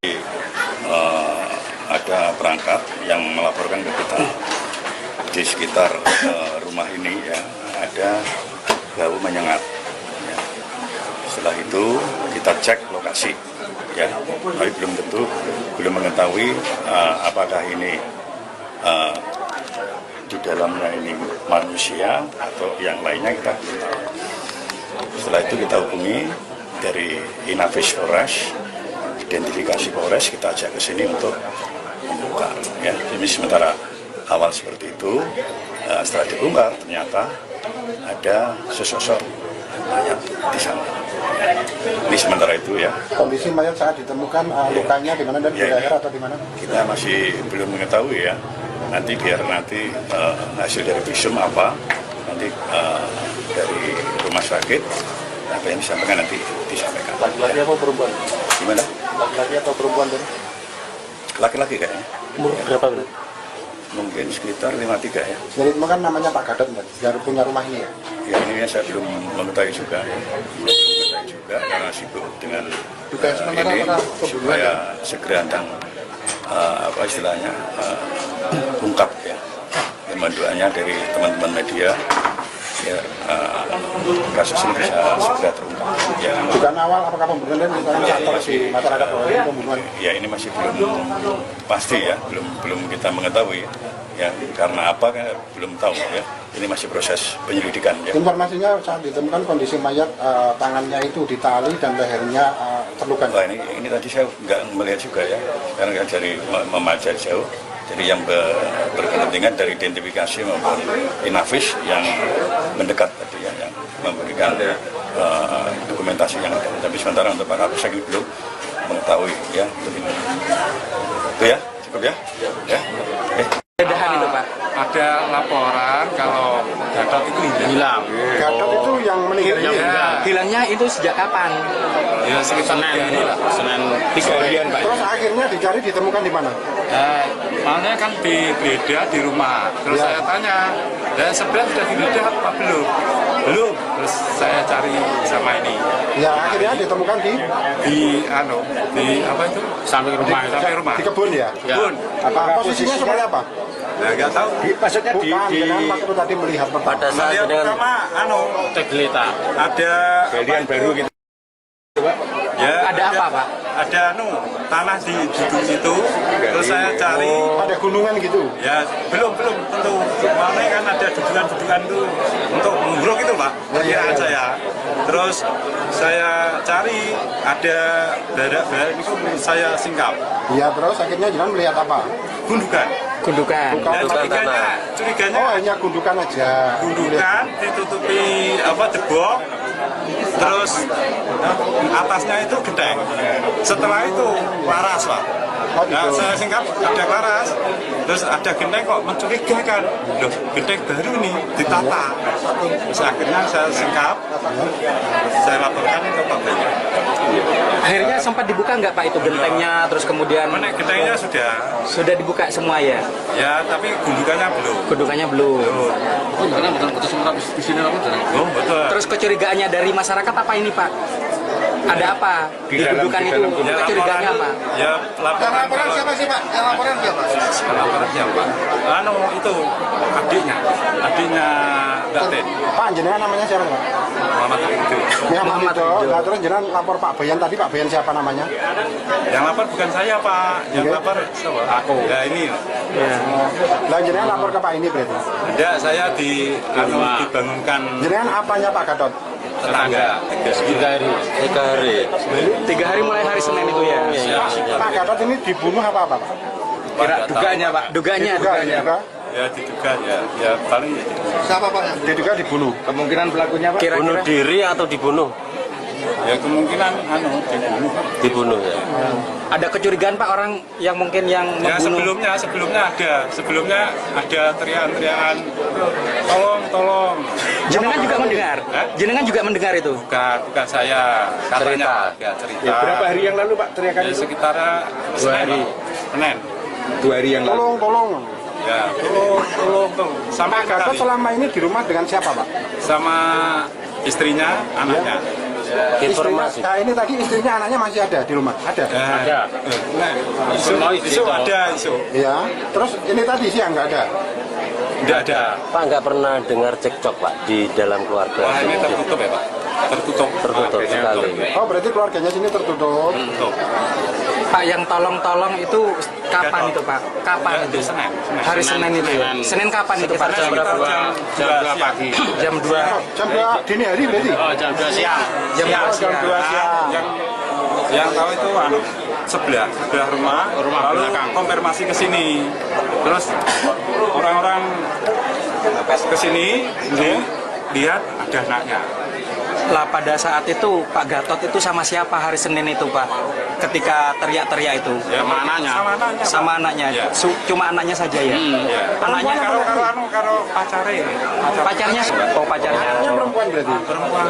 Ada perangkat yang melaporkan ke kita di sekitar rumah ini ya ada bau menyengat. Ya. Setelah itu kita cek lokasi. Ya, tapi belum mengetahui apakah ini di dalamnya ini manusia atau yang lainnya kita belum tahu. Setelah itu kita hubungi dari Inafis Polres, identifikasi Polres, kita ajak ke sini untuk membongkar. Ya, ini sementara awal seperti itu. Setelah dibongkar ternyata ada sesosok mayat di sana. Ini sementara itu ya. Kondisi mayat saat ditemukan lukanya di mana dan di leher atau di mana? Kita masih belum mengetahui ya. Nanti hasil dari visum apa, nanti dari rumah sakit apa yang disampaikan nanti disampaikan. Laki-laki atau perempuan? Gimana? Laki-laki atau perempuan tadi? Laki-laki kayaknya. Umur berapa berarti? Mungkin sekitar 53 ya. Jadi itu kan namanya Pak Gatot, dari punya rumah ini ya? Ya ini saya belum mengetahui juga ya. Karena sibuk dengan ini supaya segera dan apa istilahnya ungkap ya. Doanya dari teman-teman media ya kasus ini bisa segera terungkap. Ya. Dugaan awal apakah pembunuhan misalnya aktor di masyarakat pembunuhan? Ya ini masih belum pasti ya, belum kita mengetahui ya karena apa kan belum tahu ya. Ini masih proses penyelidikan ya. Informasinya saat ditemukan kondisi mayat tangannya itu ditali dan lehernya terluka. Wah, ini tadi saya nggak melihat juga ya, karena dari memajak jauh. Jadi yang berkepentingan dari identifikasi maupun Inafis yang mendekat tadi ya, yang memberikan dokumentasi yang ada. Tapi sementara untuk Pak Kapolsek belum mengetahui ya. Itu ya, cukup ya. Ya. Itu Pak. Ada laporan kalau Gatot itu hilang. Gatot itu yang meninggal ini? Hilangnya itu sejak kapan? Ya sekitar Senin ini lah, Senin 3 harian Pak. Terus akhirnya dicari ditemukan di mana? Makanya kan digeledah di rumah. Terus saya tanya, dan sebenarnya sudah digeledah apa belum? Belum. Terus saya cari sama ini. Ya akhirnya ditemukan di apa itu? Samping rumah. Samping rumah. Di kebun ya? Kebun. Apa posisinya seperti apa? Nah, nggak tahu. Maksudnya dengan waktu tadi melihat pada saat dengan cek gelita. Ada Galian baru gitu. Pak. Ya, Ada apa, Pak? Ada tanah di Duduk itu, terus saya cari. Ada gunungan gitu. Ya belum tentu. Mana kan ada dudukan itu untuk menguruk itu Pak, perkiraan saya. Terus saya cari ada badak itu saya singkap. Iya, terus akhirnya jangan melihat apa? Gundukan. Gundukan. Dan curiganya Oh, hanya gundukan aja. gundukan ditutupi jebok. Terus atasnya itu genteng. Setelah itu laras Pak. Nah, saya singkap ada laras, terus ada genteng kok mencurigakan. Loh, genteng baru nih ditata. Terus akhirnya saya singkap, saya laporkan ke Pak Banyak. Akhirnya sempat dibuka nggak Pak itu gentengnya, terus kemudian Mana gentengnya sudah dibuka semua ya? ya, tapi gundukannya belum. Gundukannya belum. Oh, betul. Terus kecurigaannya dari masyarakat apa ini Pak? Ada apa di gundukan itu? Kecurigaannya apa? Ya, laporan siapa sih Pak? Yang laporan siapa? laporan siapa? Itu adiknya Mbak Ten. Pak, jenengan namanya siapa Pak? Muhammad Ridho. Muhammad Ridho. Nah, terus jenengan lapor Pak Bayan tadi, Pak Bayan siapa namanya? Yang lapor bukan saya Pak, yang lapor siapa? Aku. Ya ini. Lah jenengan lapor ke Pak ini berarti. Ya saya dibangunkan Jenengan apanya Pak Gatot? tetangga 3 hari. 3 hari mulai hari Senin itu ya? Pak Gatot ini dibunuh apa Pak? Duganya Pak. Duganya. Ya diduga ya paling Siapa Pak? Diduga dibunuh. Kemungkinan pelakunya Pak? Bunuh diri atau dibunuh? ya kemungkinan dibunuh. Dibunuh ya. Ada kecurigaan Pak orang yang mungkin yang Ya membunuh? sebelumnya ada teriakan tolong. Jenengan juga mendengar? Hah? Jenengan juga mendengar itu? Bukan saya katanya cerita. Berapa hari yang lalu Pak teriakan Ya, itu? sekitar 2 hari. Senin. 2 hari yang lalu. Tolong. Ya, tolong. Sampai Pak Gatot selama ini di rumah dengan siapa Pak? sama istrinya, anaknya. Informasi. Nah ini tadi istrinya anaknya masih ada di rumah? Ada? Ada. Isu ada isu. Iya. Terus ini tadi siang nggak ada? Tidak ada. Pak nggak pernah dengar cekcok Pak di dalam keluarga? Wah, ini tertutup ya Pak? Tertutup sekali. Oh berarti keluarganya sini tertutup. Pak yang tolong itu kapan itu Pak? Kapan itu? Senin. Hari Senin itu ya? Senin kapan itu Pak? Jam 2 pagi. Jam 2. Jam 2 dini hari berarti? Jam 2 siang. Jam 2 siang. Yang tahu itu sebelah rumah belakang. Konfirmasi ke sini. Terus orang-orang ke sini lihat ada anaknya. Lah pada saat itu Pak Gatot itu sama siapa hari Senin itu Pak? Ketika teriak-teriak itu? Ya, sama anaknya. Ya. Cuma anaknya saja ya? Ya. Anaknya Karo pacare. pacarnya? Oh pacarnya. Anaknya perempuan berarti? Perempuan.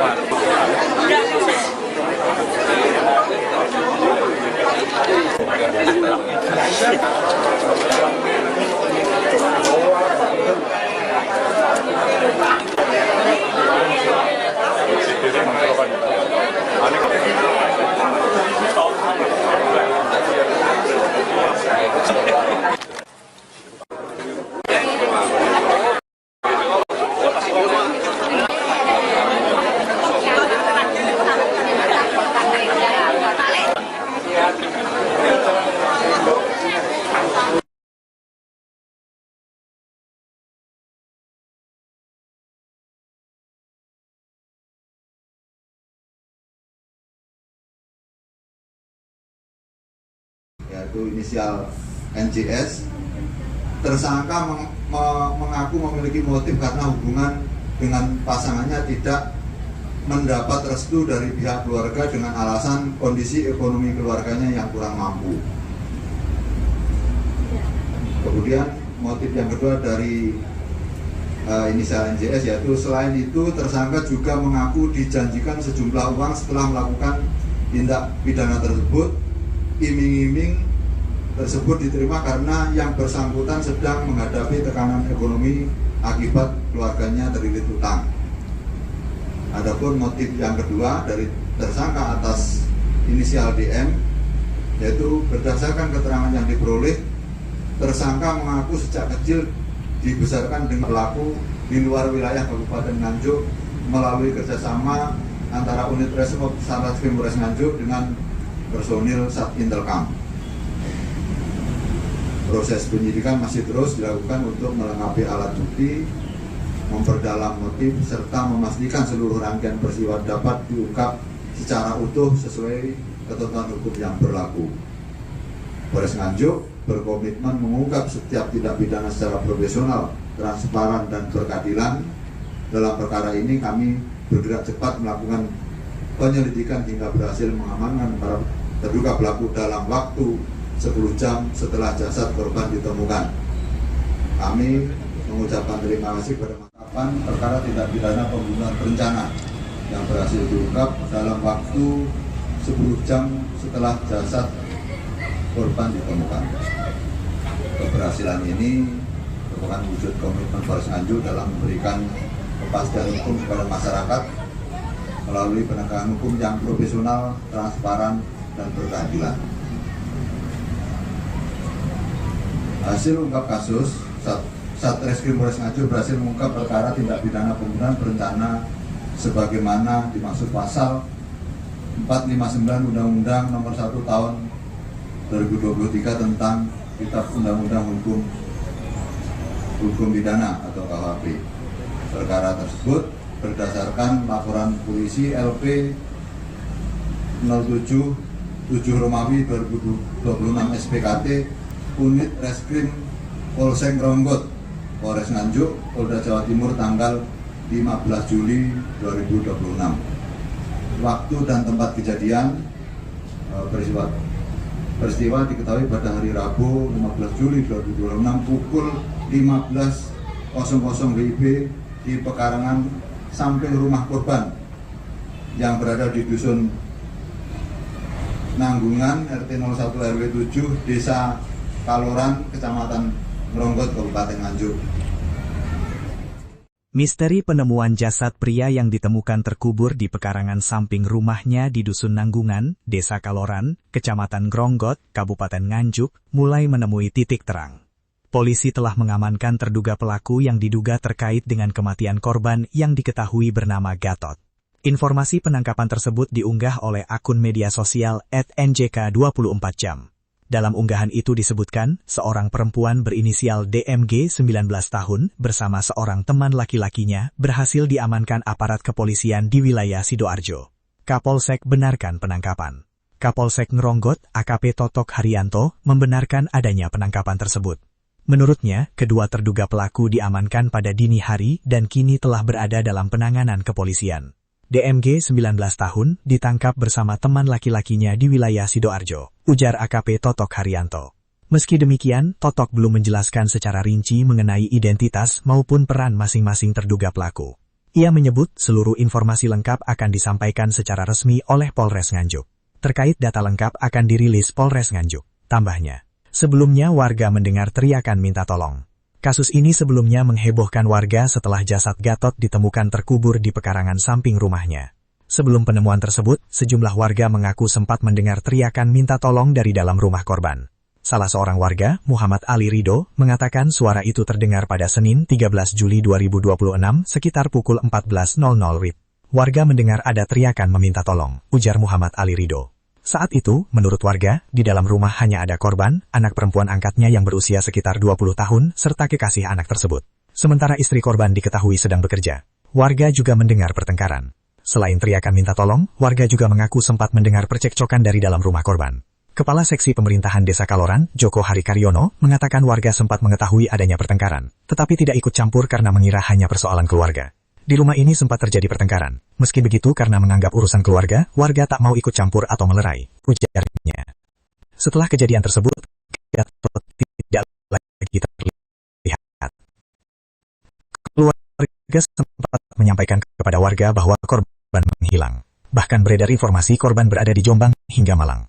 yaitu inisial NJS. Tersangka mengaku memiliki motif karena hubungan dengan pasangannya tidak mendapat restu dari pihak keluarga dengan alasan kondisi ekonomi keluarganya yang kurang mampu. Kemudian motif yang kedua dari inisial NJS yaitu selain itu tersangka juga mengaku dijanjikan sejumlah uang setelah melakukan tindak pidana tersebut. Iming-iming tersebut diterima karena yang bersangkutan sedang menghadapi tekanan ekonomi akibat keluarganya terlilit utang. Adapun motif yang kedua dari tersangka atas inisial DM, yaitu berdasarkan keterangan yang diperoleh, tersangka mengaku sejak kecil dibesarkan dengan berlaku di luar wilayah Kabupaten Nganjuk melalui kerjasama antara unit Reskrim Satreskrim Polres Nganjuk dengan personil Satintelkam. Proses penyidikan masih terus dilakukan untuk melengkapi alat bukti, memperdalam motif, serta memastikan seluruh rangkaian peristiwa dapat diungkap secara utuh sesuai ketentuan hukum yang berlaku. Polres Nganjuk berkomitmen mengungkap setiap tindak pidana secara profesional, transparan, dan berkeadilan. Dalam perkara ini kami bergerak cepat melakukan penyelidikan hingga berhasil mengamankan para terduga pelaku dalam waktu 10 jam setelah jasad korban ditemukan. Kami mengucapkan terima kasih kepada Makapan perkara tindak pidana pembunuhan berencana yang berhasil diungkap dalam waktu 10 jam setelah jasad korban ditemukan. Keberhasilan ini merupakan wujud komitmen Polres Nganjuk dalam memberikan kepastian hukum kepada masyarakat melalui penegakan hukum yang profesional, transparan, dan berkeadilan. Hasil ungkap kasus, Satreskrim Polres Nganjuk berhasil mengungkap perkara tindak pidana pembunuhan berencana sebagaimana dimaksud pasal 459 Undang-Undang Nomor 1 Tahun 2023 tentang Kitab Undang-Undang Hukum Pidana atau KUHP. Perkara tersebut berdasarkan laporan polisi LP 07 Romawi 2026 SPKT Unit Reskrim Polsek Gronggot, Polres Nganjuk, Polda Jawa Timur tanggal 15 Juli 2026. Waktu dan tempat kejadian peristiwa diketahui pada hari Rabu 15 Juli 2026 pukul 15.00 WIB di pekarangan samping rumah korban yang berada di Dusun Nanggungan RT 01 RW 7 Desa Kaloran, Kecamatan Gronggot, Kabupaten Nganjuk. Misteri penemuan jasad pria yang ditemukan terkubur di pekarangan samping rumahnya di Dusun Nanggungan, Desa Kaloran, Kecamatan Gronggot, Kabupaten Nganjuk, mulai menemui titik terang. Polisi telah mengamankan terduga pelaku yang diduga terkait dengan kematian korban yang diketahui bernama Gatot. Informasi penangkapan tersebut diunggah oleh akun media sosial @njk24jam. Dalam unggahan itu disebutkan, seorang perempuan berinisial DMG 19 tahun bersama seorang teman laki-lakinya berhasil diamankan aparat kepolisian di wilayah Sidoarjo. Kapolsek benarkan penangkapan. Kapolsek Ngronggot AKP Totok Haryanto membenarkan adanya penangkapan tersebut. Menurutnya, kedua terduga pelaku diamankan pada dini hari dan kini telah berada dalam penanganan kepolisian. DMG 19 tahun ditangkap bersama teman laki-lakinya di wilayah Sidoarjo, ujar AKP Totok Haryanto. Meski demikian, Totok belum menjelaskan secara rinci mengenai identitas maupun peran masing-masing terduga pelaku. Ia menyebut seluruh informasi lengkap akan disampaikan secara resmi oleh Polres Nganjuk. Terkait data lengkap akan dirilis Polres Nganjuk, tambahnya. Sebelumnya warga mendengar teriakan minta tolong. Kasus ini sebelumnya menghebohkan warga setelah jasad Gatot ditemukan terkubur di pekarangan samping rumahnya. Sebelum penemuan tersebut, sejumlah warga mengaku sempat mendengar teriakan minta tolong dari dalam rumah korban. Salah seorang warga, Muhammad Ali Ridho, mengatakan suara itu terdengar pada Senin 13 Juli 2026 sekitar pukul 14.00 WIB. Warga mendengar ada teriakan meminta tolong, ujar Muhammad Ali Ridho. Saat itu, menurut warga, di dalam rumah hanya ada korban, anak perempuan angkatnya yang berusia sekitar 20 tahun, serta kekasih anak tersebut. Sementara istri korban diketahui sedang bekerja. Warga juga mendengar pertengkaran. Selain teriakan minta tolong, warga juga mengaku sempat mendengar percekcokan dari dalam rumah korban. Kepala Seksi Pemerintahan Desa Kaloran, Joko Harikaryono, mengatakan warga sempat mengetahui adanya pertengkaran, tetapi tidak ikut campur karena mengira hanya persoalan keluarga. Di rumah ini sempat terjadi pertengkaran. Meski begitu, karena menganggap urusan keluarga, warga tak mau ikut campur atau melerai, ujarnya. Setelah kejadian tersebut, Gatot tidak lagi terlihat. Keluarga sempat menyampaikan kepada warga bahwa korban menghilang. Bahkan beredar informasi korban berada di Jombang hingga Malang.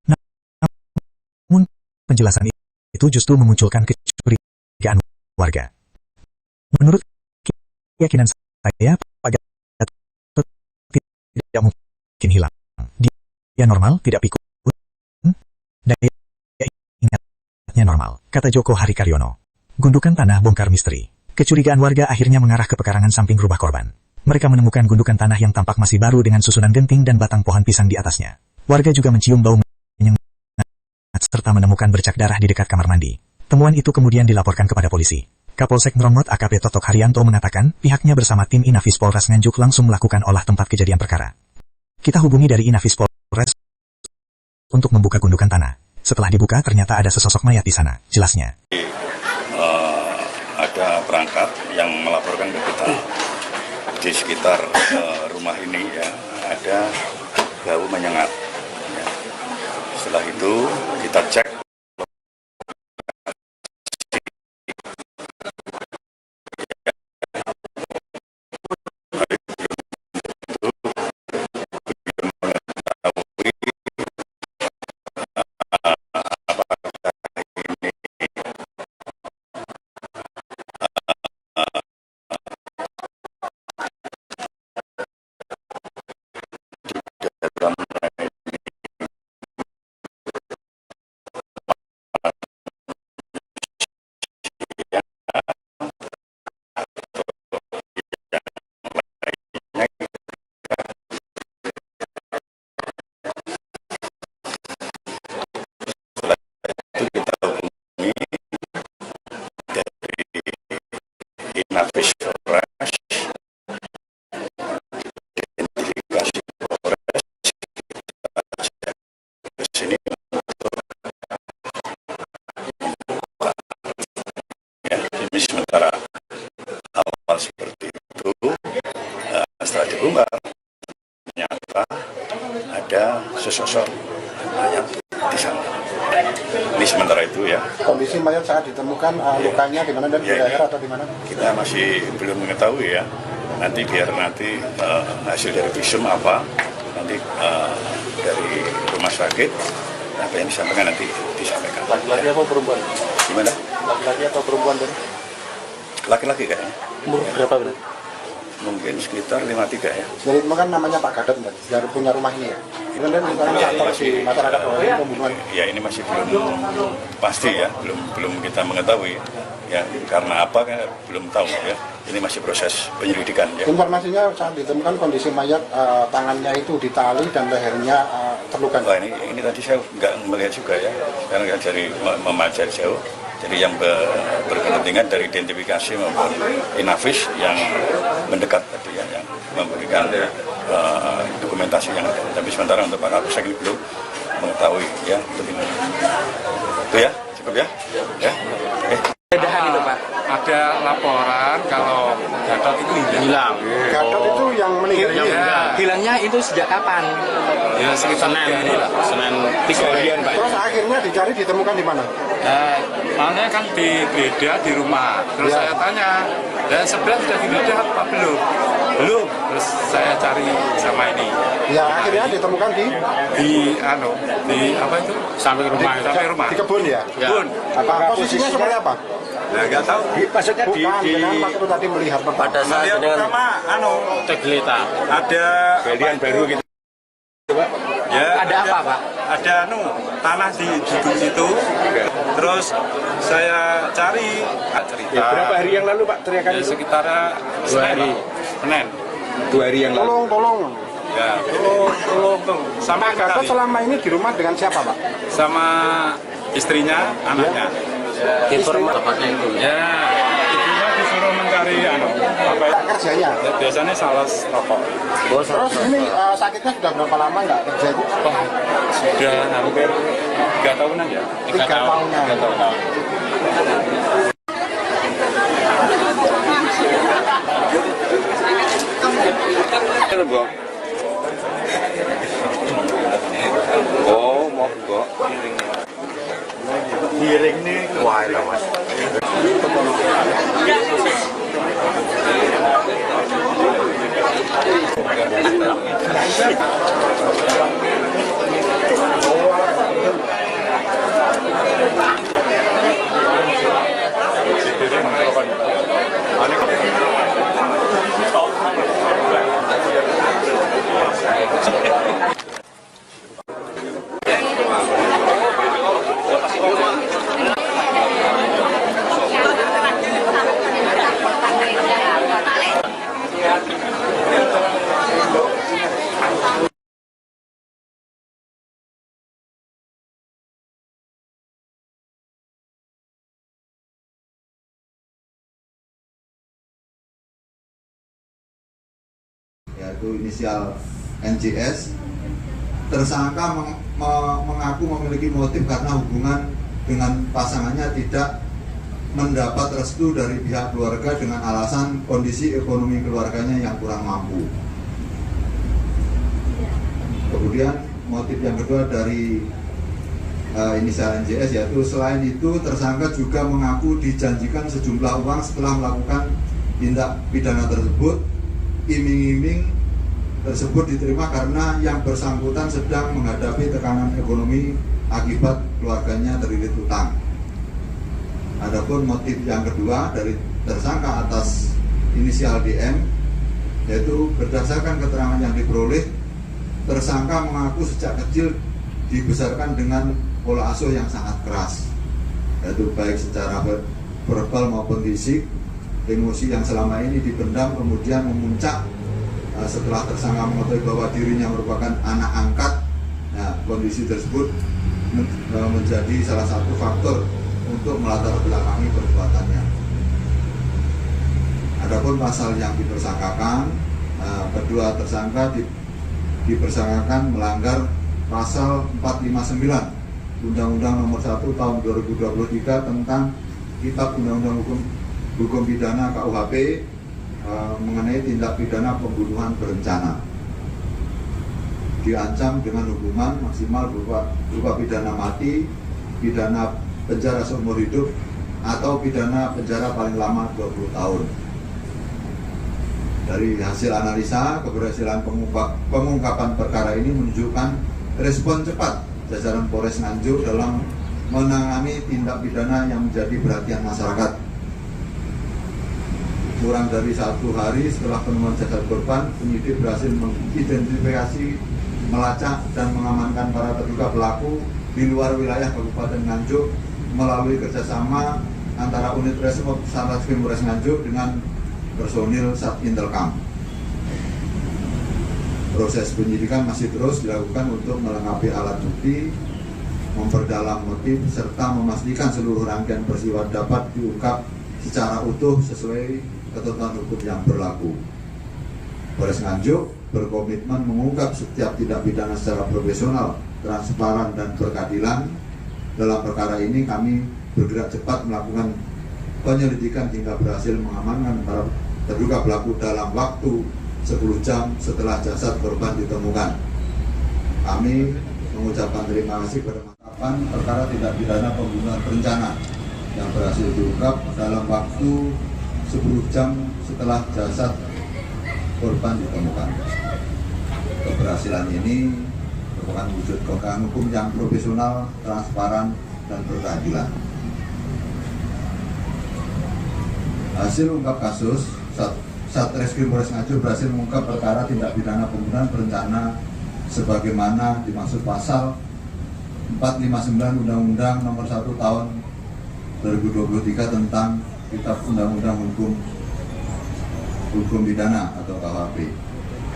Namun, penjelasan itu justru memunculkan kecurigaan warga. Menurut keyakinan saya, Pak Gatot tidak mungkin hilang. Dia normal, tidak pikun. Daya ingatnya normal, kata Joko Harikaryono. Gundukan tanah bongkar misteri. Kecurigaan warga akhirnya mengarah ke pekarangan samping rumah korban. Mereka menemukan gundukan tanah yang tampak masih baru dengan susunan genting dan batang pohon pisang di atasnya. Warga juga mencium bau menyengat serta menemukan bercak darah di dekat kamar mandi. Temuan itu kemudian dilaporkan kepada polisi. Kapolsek Ngrongot AKP Totok Haryanto mengatakan pihaknya bersama tim Inafis Polres Nganjuk langsung melakukan olah tempat kejadian perkara. Kita hubungi dari Inafis Polres untuk membuka gundukan tanah. Setelah dibuka ternyata ada sesosok mayat di sana, jelasnya. Ada perangkat yang melaporkan ke kita di sekitar rumah ini ya ada bau menyengat. Ya. Setelah itu kita cek Inafis Polres, identifikasi Polres, ke sini ya, ini sementara awal seperti itu. Setelah dibongkar ternyata ada sesosok mayat di sana. Ini sementara itu ya. Kondisi mayat saat ditemukan lukanya di mana dan di leher atau di mana? Kita masih belum mengetahui ya. Nanti biar hasil dari visum apa, nanti dari rumah sakit apa yang disampaikan nanti disampaikan. Laki-laki atau perempuan? Gimana? Laki-laki atau perempuan dari? Laki-laki kayaknya. Umur berapa benar? Mungkin sekitar 53 ya. Jadi itu kan namanya Pak Gadot, dari punya rumah ini ya. Kemudian bukan faktor di masyarakat pembunuhan. Ya ini masih belum pasti ya, belum kita mengetahui ya, karena apa kan belum tahu ya. Ini masih proses penyelidikan ya. Informasinya saat ditemukan kondisi mayat tangannya itu ditali dan lehernya terluka. Wah, ini tadi saya nggak melihat juga ya, karena dari memajari jauh. Jadi yang berkepentingan dari identifikasi maupun Inafis yang mendekat tadi ya, yang memberikan dokumentasi yang ada. Tapi sementara untuk Pak Kapolsek ini belum mengetahui ya. Itu ya, cukup ya. Ya. Itu Pak. Ada laporan kalau Gatot itu hilang. Gatot itu yang meninggal. Hilangnya itu sejak kapan? Ya sekitar Senin 3 harian Pak. Terus akhirnya dicari ditemukan di mana? Makanya kan digeledah di rumah. Terus saya tanya, dan sebenarnya sudah digeledah apa belum? Belum. Terus saya cari sama ini. Ya akhirnya ditemukan di apa itu? Samping rumah. Samping rumah. Di kebun ya? Kebun. Apa posisinya seperti apa? Nah, nggak tahu. Maksudnya dengan waktu tadi melihat pada saat dengan Tegelita. Ada galian baru gitu. Ya, ada apa Pak? Ada tanah di situ. Terus saya cari cerita. Ya, berapa hari yang lalu Pak teriakan itu? Sekitar 2 hari. Senin. 2 hari yang lalu. Tolong. Ya, tolong. Sampai Gatot selama ini di rumah dengan siapa Pak? Sama istrinya, anaknya. informasi itu. Ya, ibunya disuruh mencari kerjanya. Biasanya sales rokok. Terus ini sakitnya sudah berapa lama nggak kerja itu? Sudah hampir 3 tahunan ya. 3 tahunan. 3 tahunan. Oh, mau kok. Giring nih kuai lah Mas. yaitu inisial NJS. Tersangka mengaku memiliki motif karena hubungan dengan pasangannya tidak mendapat restu dari pihak keluarga dengan alasan kondisi ekonomi keluarganya yang kurang mampu. Kemudian motif yang kedua dari inisial NJS yaitu selain itu tersangka juga mengaku dijanjikan sejumlah uang setelah melakukan tindak pidana tersebut. Iming-iming tersebut diterima karena yang bersangkutan sedang menghadapi tekanan ekonomi akibat keluarganya terlilit utang. Adapun motif yang kedua dari tersangka atas inisial DM yaitu berdasarkan keterangan yang diperoleh, tersangka mengaku sejak kecil dibesarkan dengan pola asuh yang sangat keras, yaitu baik secara verbal maupun fisik. Emosi yang selama ini dipendam kemudian memuncak setelah tersangka mengetahui bahwa dirinya merupakan anak angkat. Nah, kondisi tersebut menjadi salah satu faktor untuk melatar belakangi perbuatannya. Adapun pasal yang dipersangkakan, kedua tersangka dipersangkakan melanggar pasal 459 Undang-Undang Nomor 1 Tahun 2023 tentang Kitab Undang-Undang Hukum Pidana KUHP mengenai tindak pidana pembunuhan berencana. Diancam dengan hukuman maksimal berupa pidana mati, pidana penjara seumur hidup, atau pidana penjara paling lama 20 tahun. Dari hasil analisa, keberhasilan pengungkapan perkara ini menunjukkan respon cepat jajaran Polres Nganjuk dalam menangani tindak pidana yang menjadi perhatian masyarakat. Kurang dari 1 hari setelah penemuan jasad korban, penyidik berhasil mengidentifikasi, melacak, dan mengamankan para terduga pelaku di luar wilayah Kabupaten Nganjuk melalui kerjasama antara unit Resmob Satreskrim Polres Nganjuk dengan personil Satintelkam. Proses penyidikan masih terus dilakukan untuk melengkapi alat bukti, memperdalam motif, serta memastikan seluruh rangkaian peristiwa dapat diungkap secara utuh sesuai ketentuan hukum yang berlaku. Polres Nganjuk berkomitmen mengungkap setiap tindak pidana secara profesional, transparan, dan berkeadilan. Dalam perkara ini kami bergerak cepat melakukan penyelidikan hingga berhasil mengamankan para terduga pelaku dalam waktu 10 jam setelah jasad korban ditemukan. Kami mengucapkan terima kasih kepada penangkapan perkara tindak pidana pembunuhan berencana yang berhasil diungkap dalam waktu 10 jam setelah jasad korban ditemukan. Keberhasilan ini merupakan wujud ketegakan hukum yang profesional, transparan, dan berkeadilan. Hasil ungkap kasus, Satreskrim Polres Nganjuk berhasil mengungkap perkara tindak pidana pembunuhan berencana sebagaimana dimaksud pasal 459 Undang-Undang Nomor 1 Tahun 2023 tentang Kitab Undang-Undang Hukum Pidana atau KUHP.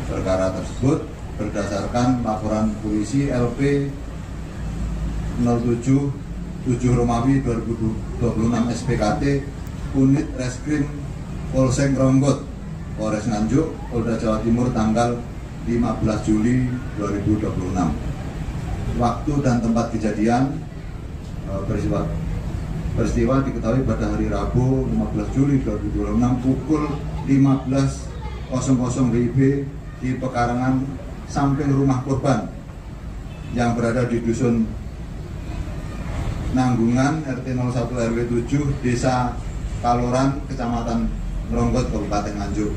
Perkara tersebut berdasarkan laporan polisi LP 07 Romawi 2026 SPKT Unit Reskrim Polsek Ronggot Polres Nganjuk, Polda Jawa Timur tanggal 15 Juli 2026. Waktu dan tempat kejadian peristiwa diketahui pada hari Rabu 15 Juli 2026 pukul 15.00 WIB di pekarangan samping rumah korban yang berada di Dusun Nanggungan RT 01 RW 7 Desa Kaloran, Kecamatan Ronggot, Kabupaten Nganjuk.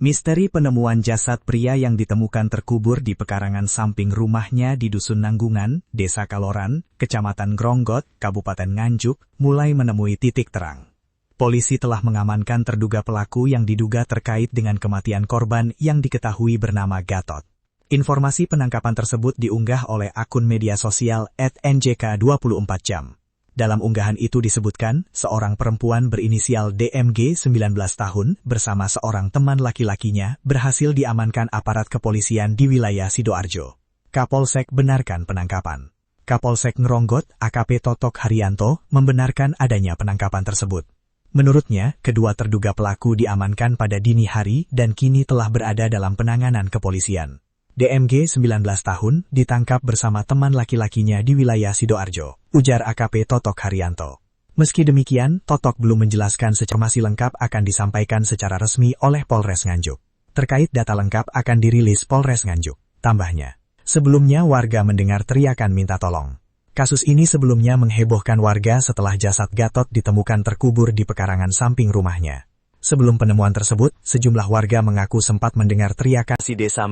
Misteri penemuan jasad pria yang ditemukan terkubur di pekarangan samping rumahnya di Dusun Nanggungan, Desa Kaloran, Kecamatan Gronggot, Kabupaten Nganjuk, mulai menemui titik terang. Polisi telah mengamankan terduga pelaku yang diduga terkait dengan kematian korban yang diketahui bernama Gatot. Informasi penangkapan tersebut diunggah oleh akun media sosial @njk24jam. Dalam unggahan itu disebutkan, seorang perempuan berinisial DMG 19 tahun bersama seorang teman laki-lakinya berhasil diamankan aparat kepolisian di wilayah Sidoarjo. Kapolsek benarkan penangkapan. Kapolsek Ngronggot AKP Totok Haryanto membenarkan adanya penangkapan tersebut. Menurutnya, kedua terduga pelaku diamankan pada dini hari dan kini telah berada dalam penanganan kepolisian. DMG 19 tahun ditangkap bersama teman laki-lakinya di wilayah Sidoarjo, ujar AKP Totok Haryanto. Meski demikian, Totok belum menjelaskan informasi lengkap akan disampaikan secara resmi oleh Polres Nganjuk. Terkait data lengkap akan dirilis Polres Nganjuk, tambahnya. Sebelumnya warga mendengar teriakan minta tolong. Kasus ini sebelumnya menghebohkan warga setelah jasad Gatot ditemukan terkubur di pekarangan samping rumahnya. Sebelum penemuan tersebut, sejumlah warga mengaku sempat mendengar teriakan si desa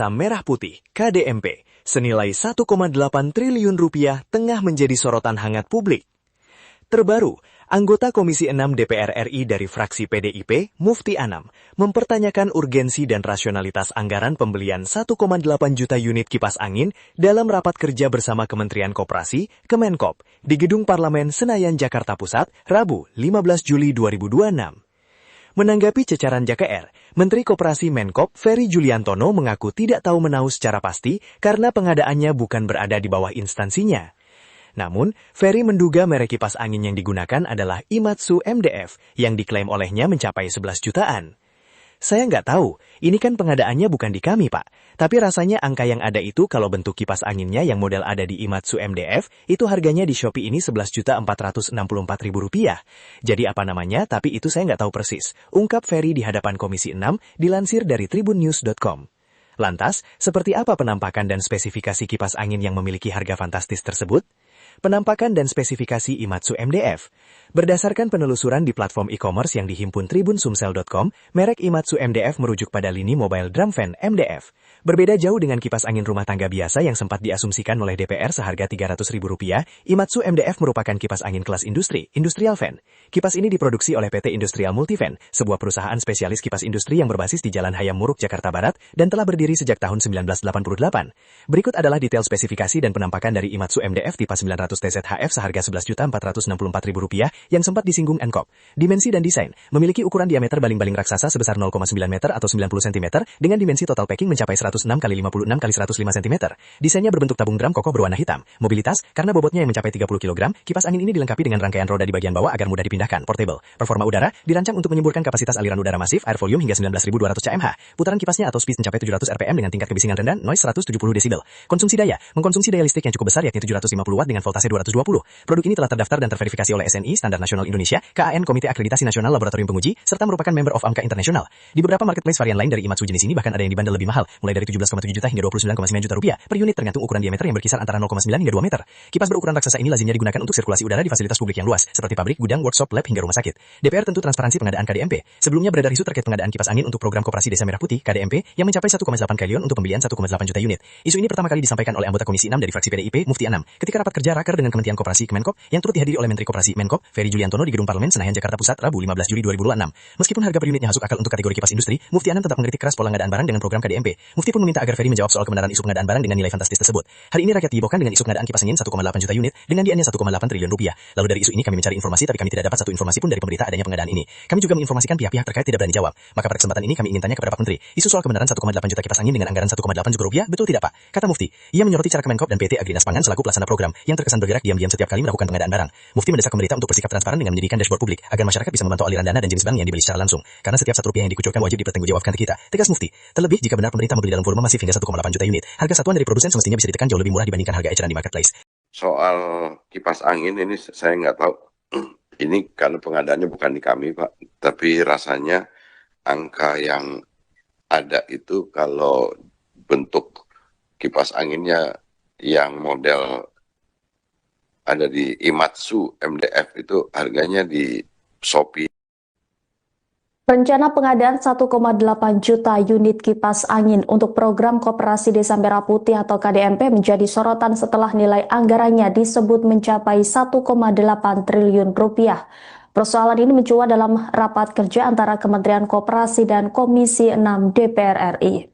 Merah Putih, KDMP, senilai 1,8 triliun rupiah tengah menjadi sorotan hangat publik. Terbaru, anggota Komisi 6 DPR RI dari fraksi PDIP, Mufti Anam, mempertanyakan urgensi dan rasionalitas anggaran pembelian 1,8 juta unit kipas angin dalam rapat kerja bersama Kementerian Koperasi, Kemenkop, di Gedung Parlemen Senayan, Jakarta Pusat, Rabu, 15 Juli 2026. Menanggapi cecaran JKR, Menteri Koperasi Menkop Ferry Juliantono mengaku tidak tahu menahu secara pasti karena pengadaannya bukan berada di bawah instansinya. Namun, Ferry menduga merek kipas angin yang digunakan adalah Imatsu MDF yang diklaim olehnya mencapai 11 jutaan. Saya nggak tahu, ini kan pengadaannya bukan di kami, Pak. Tapi rasanya angka yang ada itu kalau bentuk kipas anginnya yang model ada di Imatsu MDF, itu harganya di Shopee ini Rp11.464.000. Jadi apa namanya, tapi itu saya nggak tahu persis. Ungkap Ferry di hadapan Komisi 6, dilansir dari tribunnews.com. Lantas, seperti apa penampakan dan spesifikasi kipas angin yang memiliki harga fantastis tersebut? Penampakan dan spesifikasi Imatsu MDF. Berdasarkan penelusuran di platform e-commerce yang dihimpun tribunsumsel.com, merek Imatsu MDF merujuk pada lini mobile drum fan MDF. Berbeda jauh dengan kipas angin rumah tangga biasa yang sempat diasumsikan oleh DPR seharga Rp300.000, Imatsu MDF merupakan kipas angin kelas industri, industrial fan. Kipas ini diproduksi oleh PT Industrial Multifan, sebuah perusahaan spesialis kipas industri yang berbasis di Jalan Hayam Muruk, Jakarta Barat, dan telah berdiri sejak tahun 1988. Berikut adalah detail spesifikasi dan penampakan dari Imatsu MDF tipe 900 TZHF seharga Rp11.464.000 yang sempat disinggung Enkop. Dimensi dan desain, memiliki ukuran diameter baling-baling raksasa sebesar 0,9 meter atau 90 cm, dengan dimensi total packing mencapai 106 x 56 x 105 cm. Desainnya berbentuk tabung drum kokoh berwarna hitam. Mobilitas, karena bobotnya yang mencapai 30 kg, kipas angin ini dilengkapi dengan rangkaian roda di bagian bawah agar mudah dipindahkan, portable. Performa udara, dirancang untuk menyemburkan kapasitas aliran udara masif, air volume hingga 19.200 cmh. Putaran kipasnya atau speed mencapai 700 rpm dengan tingkat kebisingan rendah, noise 170 desibel. Konsumsi daya, mengkonsumsi daya listrik yang cukup besar yakni 750 watt dengan voltase 220. Produk ini telah terdaftar dan terverifikasi oleh SNI, Standar Nasional Indonesia, KAN Komite Akreditasi Nasional Laboratorium Penguji, serta merupakan member of AMCA Internasional. Di beberapa marketplace varian lain dari Imatsu jenis ini bahkan ada yang dibandel lebih mahal, mulai dari 17,7 juta hingga 29,9 juta rupiah per unit tergantung ukuran diameter yang berkisar antara 0,9 hingga 2 meter. Kipas berukuran raksasa ini lazimnya digunakan untuk sirkulasi udara di fasilitas publik yang luas, seperti pabrik, gudang, workshop, lab, hingga rumah sakit. DPR tentu transparansi pengadaan KDMP. Sebelumnya beredar isu terkait pengadaan kipas angin untuk program Koperasi Desa Merah Putih, KDMP, yang mencapai 1,8 triliun untuk pembelian 1,8 juta unit. Isu ini pertama kali disampaikan oleh anggota Komisi 6 dari fraksi PDIP, Mufti Anam, ketika rapat kerja raker dengan Kementerian Koperasi Kemenkop yang turut dihadiri oleh Menteri Koperasi Menkop Ferry Juliantono di Gedung Parlemen Senayan, Jakarta Pusat, Rabu 15 Juli 2026. Meskipun harga per unitnya masuk akal untuk kategori kipas industri, Mufti Anam tetap mengkritik keras pola pengadaan barang dengan program KDMP. Mufti pun meminta agar Ferry menjawab soal kebenaran isu pengadaan barang dengan nilai fantastis tersebut. Hari ini rakyat dihebohkan dengan isu pengadaan kipas angin 1,8 juta unit dengan diannya 1,8 triliun rupiah. Lalu dari isu ini kami mencari informasi tapi kami tidak dapat satu informasi pun dari pemerintah adanya pengadaan ini. Kami juga menginformasikan pihak-pihak terkait tidak berani jawab. Maka pada kesempatan ini kami ingin tanya kepada Pak Menteri, isu soal kebenaran 1,8 juta kipas angin dengan anggaran 1,8 juta rupiah betul tidak Pak? Kata Mufti. Ia menyoroti cara Kemenkop dan PT Agrinas Pangan selaku pelaksana program yang terkesan bergerak diam-diam setiap kali melakukan pengadaan barang. Mufti mendesak pemerintah untuk bersikap transparan dengan mendirikan dashboard publik agar masyarakat bisa memantau aliran dana dan jenis barang yang dibeli secara langsung. Karena setiap satu rupiah yang dikucurkan wajib dipertanggungjawabkan ke kita. Tegas Mufti. Terlebih jika benar pemerintah membeli dalam volume masif hingga 1,8 juta unit, harga satuan dari produsen semestinya bisa ditekan jauh lebih murah dibandingkan harga eceran di marketplace. Soal kipas angin ini saya nggak tahu. Ini karena pengadaannya bukan di kami Pak, tapi rasanya angka yang ada itu kalau bentuk kipas anginnya yang model ada di Imatsu MDF itu harganya di Shopee. Rencana pengadaan 1,8 juta unit kipas angin untuk program Koperasi Desa Merah Putih atau KDMP menjadi sorotan setelah nilai anggarannya disebut mencapai 1,8 triliun rupiah. Persoalan ini mencuat dalam rapat kerja antara Kementerian Koperasi dan Komisi 6 DPR RI.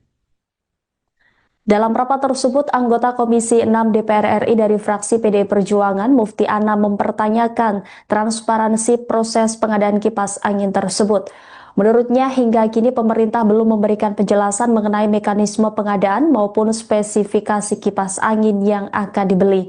Dalam rapat tersebut, anggota Komisi 6 DPR RI dari fraksi PDI Perjuangan, Mufti Anam, mempertanyakan transparansi proses pengadaan kipas angin tersebut. Menurutnya, hingga kini pemerintah belum memberikan penjelasan mengenai mekanisme pengadaan maupun spesifikasi kipas angin yang akan dibeli.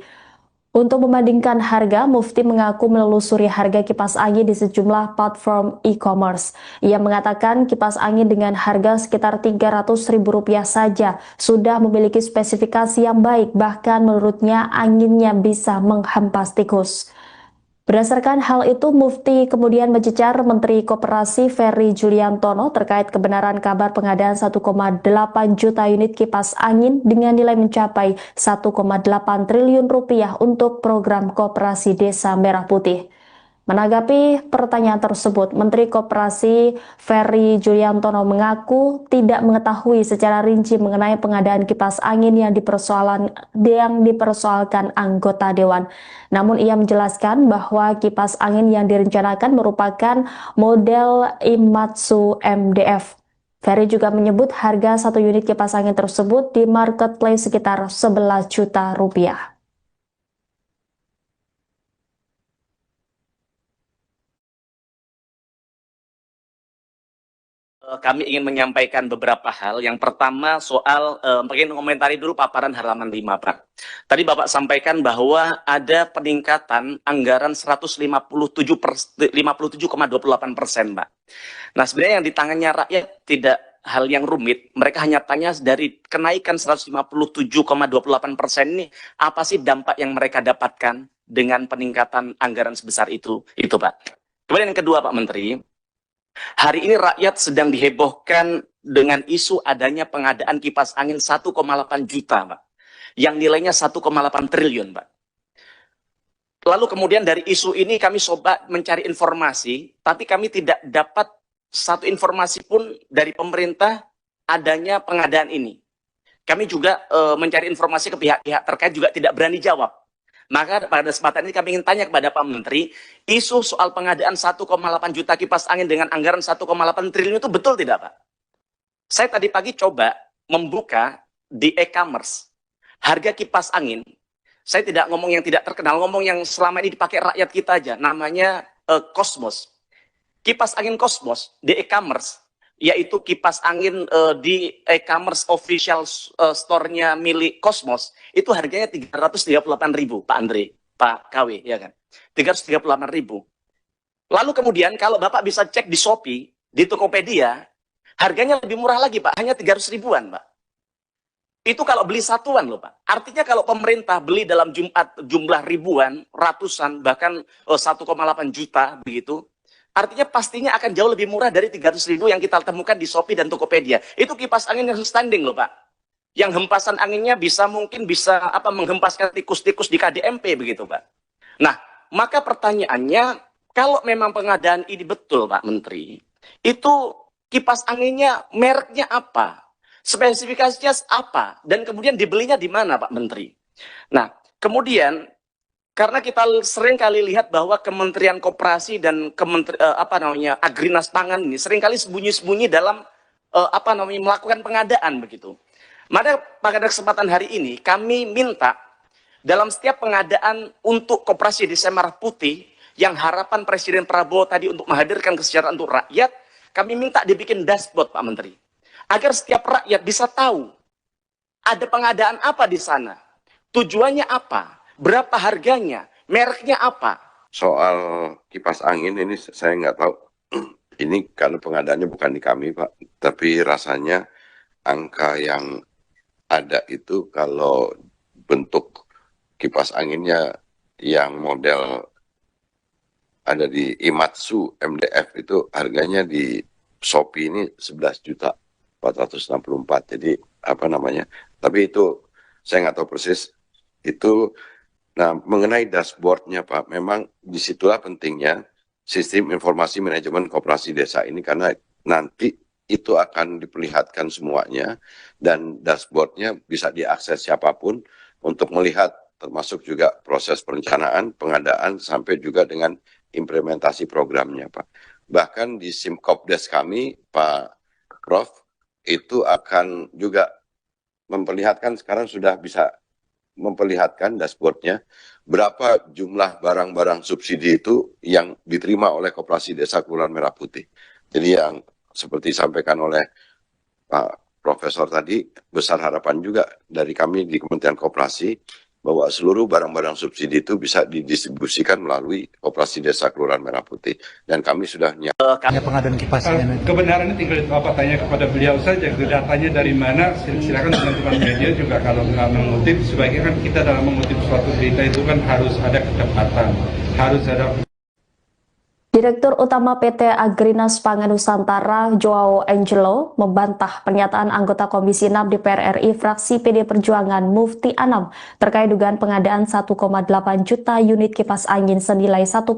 Untuk membandingkan harga, Mufti mengaku menelusuri harga kipas angin di sejumlah platform e-commerce. Ia mengatakan kipas angin dengan harga sekitar Rp300.000 saja sudah memiliki spesifikasi yang baik, bahkan menurutnya anginnya bisa menghempas tikus. Berdasarkan hal itu, Mufti kemudian mencecar Menteri Koperasi Ferry Juliantono terkait kebenaran kabar pengadaan 1,8 juta unit kipas angin dengan nilai mencapai 1,8 triliun rupiah untuk program Koperasi Desa Merah Putih. Menanggapi pertanyaan tersebut, Menteri Koperasi Ferry Juliantono mengaku tidak mengetahui secara rinci mengenai pengadaan kipas angin yang dipersoalkan anggota Dewan. Namun ia menjelaskan bahwa kipas angin yang direncanakan merupakan model Imatsu MDF. Ferry juga menyebut harga satu unit kipas angin tersebut di marketplace sekitar 11 juta rupiah. Kami ingin menyampaikan beberapa hal. Yang pertama soal, mungkin komentari dulu paparan halaman 5, Pak. Tadi Bapak sampaikan bahwa ada peningkatan anggaran 157,28%, Pak. Nah, sebenarnya yang di tangannya rakyat tidak hal yang rumit. Mereka hanya tanya dari kenaikan 157,28% ini, apa sih dampak yang mereka dapatkan dengan peningkatan anggaran sebesar itu, Pak. Kemudian yang kedua, Pak Menteri, hari ini rakyat sedang dihebohkan dengan isu adanya pengadaan kipas angin 1,8 juta, Pak. Yang nilainya 1,8 triliun, Pak. Lalu kemudian dari isu ini kami coba mencari informasi, tapi kami tidak dapat satu informasi pun dari pemerintah adanya pengadaan ini. Kami juga mencari informasi ke pihak-pihak terkait juga tidak berani jawab. Maka pada kesempatan ini kami ingin tanya kepada Pak Menteri, isu soal pengadaan 1,8 juta kipas angin dengan anggaran 1,8 triliun itu betul tidak, Pak? Saya tadi pagi coba membuka di e-commerce harga kipas angin. Saya tidak ngomong yang tidak terkenal, ngomong yang selama ini dipakai rakyat kita aja, namanya Cosmos. Kipas angin Cosmos di e-commerce, yaitu kipas angin di e-commerce official store-nya milik Cosmos, itu harganya 338.000, Pak Andre, Pak KW, ya kan? 338.000. Lalu kemudian kalau Bapak bisa cek di Shopee, di Tokopedia, harganya lebih murah lagi, Pak, hanya 300 ribuan, Pak. Itu kalau beli satuan loh, Pak. Artinya kalau pemerintah beli dalam jumlah ribuan, ratusan, bahkan 1,8 juta, begitu, artinya pastinya akan jauh lebih murah dari 300.000 yang kita temukan di Shopee dan Tokopedia. Itu kipas angin yang standing loh, Pak. Yang hempasan anginnya mungkin bisa menghempaskan tikus-tikus di KDMP begitu, Pak. Nah, maka pertanyaannya, kalau memang pengadaan ini betul, Pak Menteri, itu kipas anginnya mereknya apa? Spesifikasinya apa? Dan kemudian dibelinya di mana, Pak Menteri? Nah, kemudian karena kita sering kali lihat bahwa Kementerian Koperasi dan Agrinas Pangan ini sering kali sembunyi-sembunyi dalam melakukan pengadaan begitu. Maka pada kesempatan hari ini kami minta dalam setiap pengadaan untuk Koperasi Desa Merah Putih yang harapan Presiden Prabowo tadi untuk menghadirkan kesejahteraan untuk rakyat, kami minta dibikin dashboard, Pak Menteri, agar setiap rakyat bisa tahu ada pengadaan apa di sana, tujuannya apa, berapa harganya, mereknya apa. Soal kipas angin ini saya nggak tahu. Ini karena pengadaannya bukan di kami, Pak. Tapi rasanya angka yang ada itu kalau bentuk kipas anginnya yang model ada di Imatsu MDF itu harganya di Shopee ini 11.464. Jadi tapi itu saya nggak tahu persis itu. Nah, mengenai dashboardnya, Pak, memang disitulah pentingnya sistem informasi manajemen koperasi desa ini, karena nanti itu akan diperlihatkan semuanya dan dashboardnya bisa diakses siapapun untuk melihat, termasuk juga proses perencanaan, pengadaan, sampai juga dengan implementasi programnya, Pak. Bahkan di Simkopdes kami, Pak Prof, itu akan juga memperlihatkan, sekarang sudah bisa memperlihatkan dashboardnya berapa jumlah barang-barang subsidi itu yang diterima oleh Koperasi Desa Kelurahan Merah Putih. Jadi yang seperti disampaikan oleh Pak Profesor tadi, besar harapan juga dari kami di Kementerian Koperasi bahwa seluruh barang-barang subsidi itu bisa didistribusikan melalui Koperasi Desa Kelurahan Merah Putih. Dan kami sudah pengadaan kipas kebenarannya tinggal Bapak tanya kepada beliau saja, datanya dari mana, silakan teman-teman media juga kalau nggak mengutip, sebaiknya kan kita dalam mengutip suatu berita itu kan harus ada ketepatan, harus ada. Direktur Utama PT Agrinas Pangan Nusantara, Joao Angelo, membantah pernyataan anggota Komisi 6 DPR RI fraksi PD Perjuangan Mufti Anam terkait dugaan pengadaan 1,8 juta unit kipas angin senilai 1,8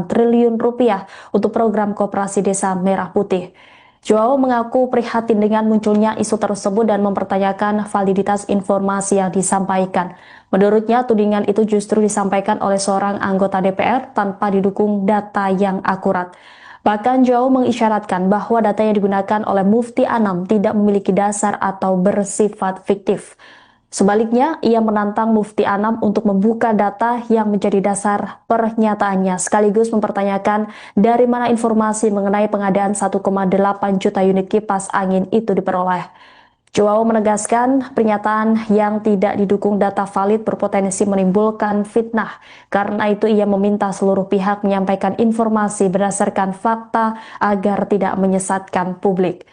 triliun rupiah untuk program Koperasi Desa Merah Putih. Joao mengaku prihatin dengan munculnya isu tersebut dan mempertanyakan validitas informasi yang disampaikan. Menurutnya, tudingan itu justru disampaikan oleh seorang anggota DPR tanpa didukung data yang akurat. Bahkan Joao mengisyaratkan bahwa data yang digunakan oleh Mufti Anam tidak memiliki dasar atau bersifat fiktif. Sebaliknya, ia menantang Mufti Anam untuk membuka data yang menjadi dasar pernyataannya, sekaligus mempertanyakan dari mana informasi mengenai pengadaan 1,8 juta unit kipas angin itu diperoleh. Joao menegaskan pernyataan yang tidak didukung data valid berpotensi menimbulkan fitnah. Karena itu ia meminta seluruh pihak menyampaikan informasi berdasarkan fakta agar tidak menyesatkan publik.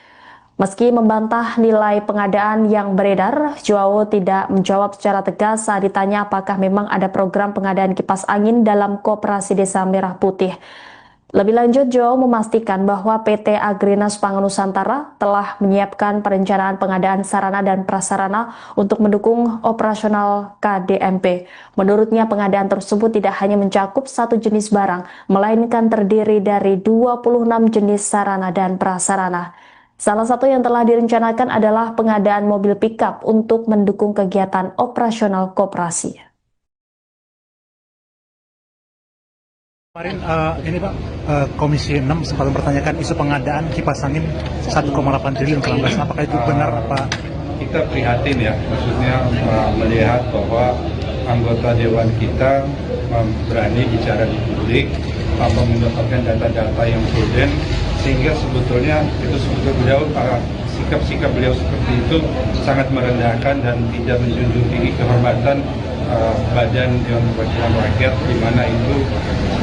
Meski membantah nilai pengadaan yang beredar, Joao tidak menjawab secara tegas saat ditanya apakah memang ada program pengadaan kipas angin dalam Koperasi Desa Merah Putih. Lebih lanjut, Joao memastikan bahwa PT Agrinas Pangan Nusantara telah menyiapkan perencanaan pengadaan sarana dan prasarana untuk mendukung operasional KDMP. Menurutnya, pengadaan tersebut tidak hanya mencakup satu jenis barang, melainkan terdiri dari 26 jenis sarana dan prasarana. Salah satu yang telah direncanakan adalah pengadaan mobil pickup untuk mendukung kegiatan operasional koperasi. Kemarin ini Pak, Komisi 6 sempat mempertanyakan isu pengadaan kipas angin 1,8 triliun ke-16. Apakah itu benar apa? Kita prihatin ya, maksudnya melihat bahwa anggota Dewan kita berani bicara di publik, mendapatkan data-data yang prudent, sehingga sebetulnya beliau sikap-sikap beliau seperti itu sangat merendahkan dan tidak menjunjung tinggi kehormatan Badan Dewan Perwakilan Rakyat, di mana itu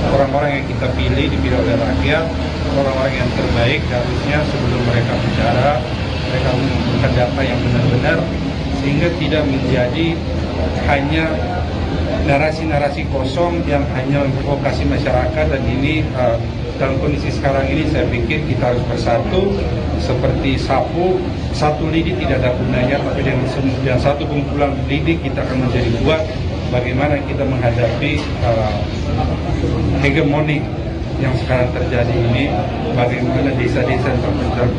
orang-orang yang kita dipilih oleh rakyat, orang-orang yang terbaik. Harusnya sebelum mereka bicara, mereka mengumpulkan data yang benar-benar, sehingga tidak menjadi hanya narasi-narasi kosong yang hanya memprovokasi masyarakat. Dan ini dalam kondisi sekarang ini saya pikir kita harus bersatu seperti sapu, satu lidi tidak ada gunanya, tapi dengan satu kumpulan lidi kita akan menjadi kuat. Bagaimana kita menghadapi hegemoni yang sekarang terjadi ini, bagaimana desa-desa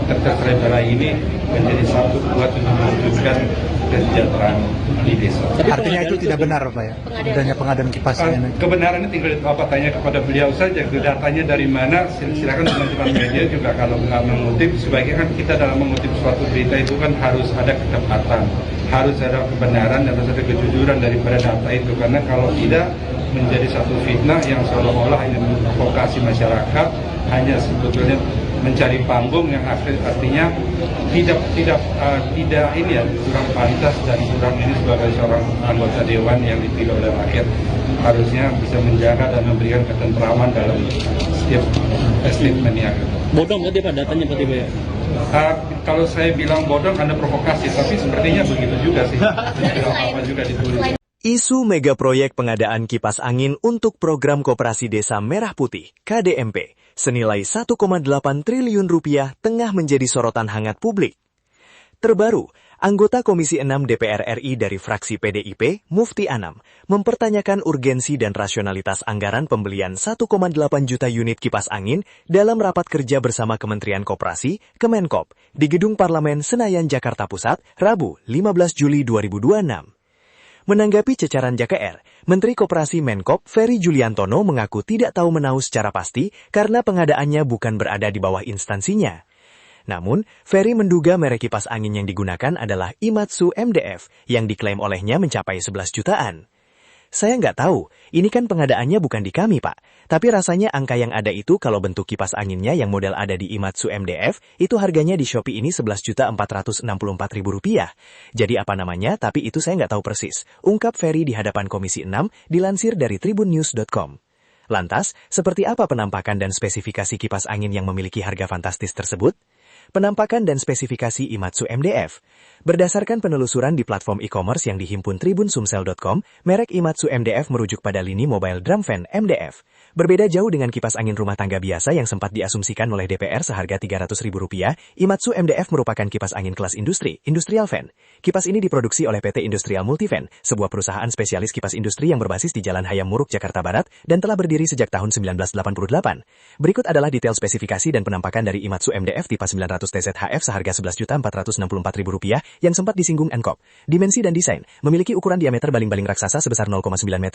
tercerai-berai ini menjadi satu kuat untuk mewujudkan kesejahteraan di desa. Artinya itu tidak benar Pak ya? Adanya pengadaan kipas angin. Kebenarannya tinggal Bapak tanya kepada beliau saja, datanya dari mana, silakan teman-teman media juga kalau nggak mengutip, sebaiknya kan kita dalam mengutip suatu berita itu kan harus ada ketepatan, harus ada kebenaran dan harus ada kejujuran daripada data itu, karena kalau tidak menjadi satu fitnah yang seolah-olah hanya memprovokasi masyarakat, hanya sebetulnya mencari panggung yang artinya tidak ini ya, kurang pantas dan kurang ini sebagai seorang anggota dewan yang dipilih oleh rakyat, harusnya bisa menjaga dan memberikan ketentraman dalam setiap statementnya. Bodong tadi Pak datanya Pak Tiba ya? Kalau saya bilang bodong Anda provokasi, tapi sepertinya begitu juga sih. Apa juga ditulis. Isu mega proyek pengadaan kipas angin untuk program Koperasi Desa Merah Putih (KDMP) senilai 1,8 triliun rupiah tengah menjadi sorotan hangat publik. Terbaru, anggota Komisi 6 DPR RI dari fraksi PDIP, Mufti Anam, mempertanyakan urgensi dan rasionalitas anggaran pembelian 1,8 juta unit kipas angin dalam rapat kerja bersama Kementerian Koperasi, Kemenkop, di Gedung Parlemen Senayan, Jakarta Pusat, Rabu, 15 Juli 2026. Menanggapi cecaran JKR, Menteri Koperasi Menkop Ferry Juliantono mengaku tidak tahu menahu secara pasti karena pengadaannya bukan berada di bawah instansinya. Namun, Ferry menduga merek kipas angin yang digunakan adalah Imatsu MDF yang diklaim olehnya mencapai 11 jutaan. Saya nggak tahu, ini kan pengadaannya bukan di kami, Pak. Tapi rasanya angka yang ada itu kalau bentuk kipas anginnya yang model ada di Imatsu MDF, itu harganya di Shopee ini Rp11.464.000. Jadi apa namanya, tapi itu saya nggak tahu persis. Ungkap Ferry di hadapan Komisi 6, dilansir dari tribunnews.com. Lantas, seperti apa penampakan dan spesifikasi kipas angin yang memiliki harga fantastis tersebut? Penampakan dan spesifikasi Imatsu MDF. Berdasarkan penelusuran di platform e-commerce yang dihimpun tribunsumsel.com, merek Imatsu MDF merujuk pada lini mobile drum fan MDF. Berbeda jauh dengan kipas angin rumah tangga biasa yang sempat diasumsikan oleh DPR seharga Rp300.000, Imatsu MDF merupakan kipas angin kelas industri, industrial fan. Kipas ini diproduksi oleh PT Industrial Multifan, sebuah perusahaan spesialis kipas industri yang berbasis di Jalan Hayam Muruk, Jakarta Barat, dan telah berdiri sejak tahun 1988. Berikut adalah detail spesifikasi dan penampakan dari Imatsu MDF tipe 900 TZHF seharga Rp11.464.000 yang sempat disinggung Enkop. Dimensi dan desain, memiliki ukuran diameter baling-baling raksasa sebesar 0,9 meter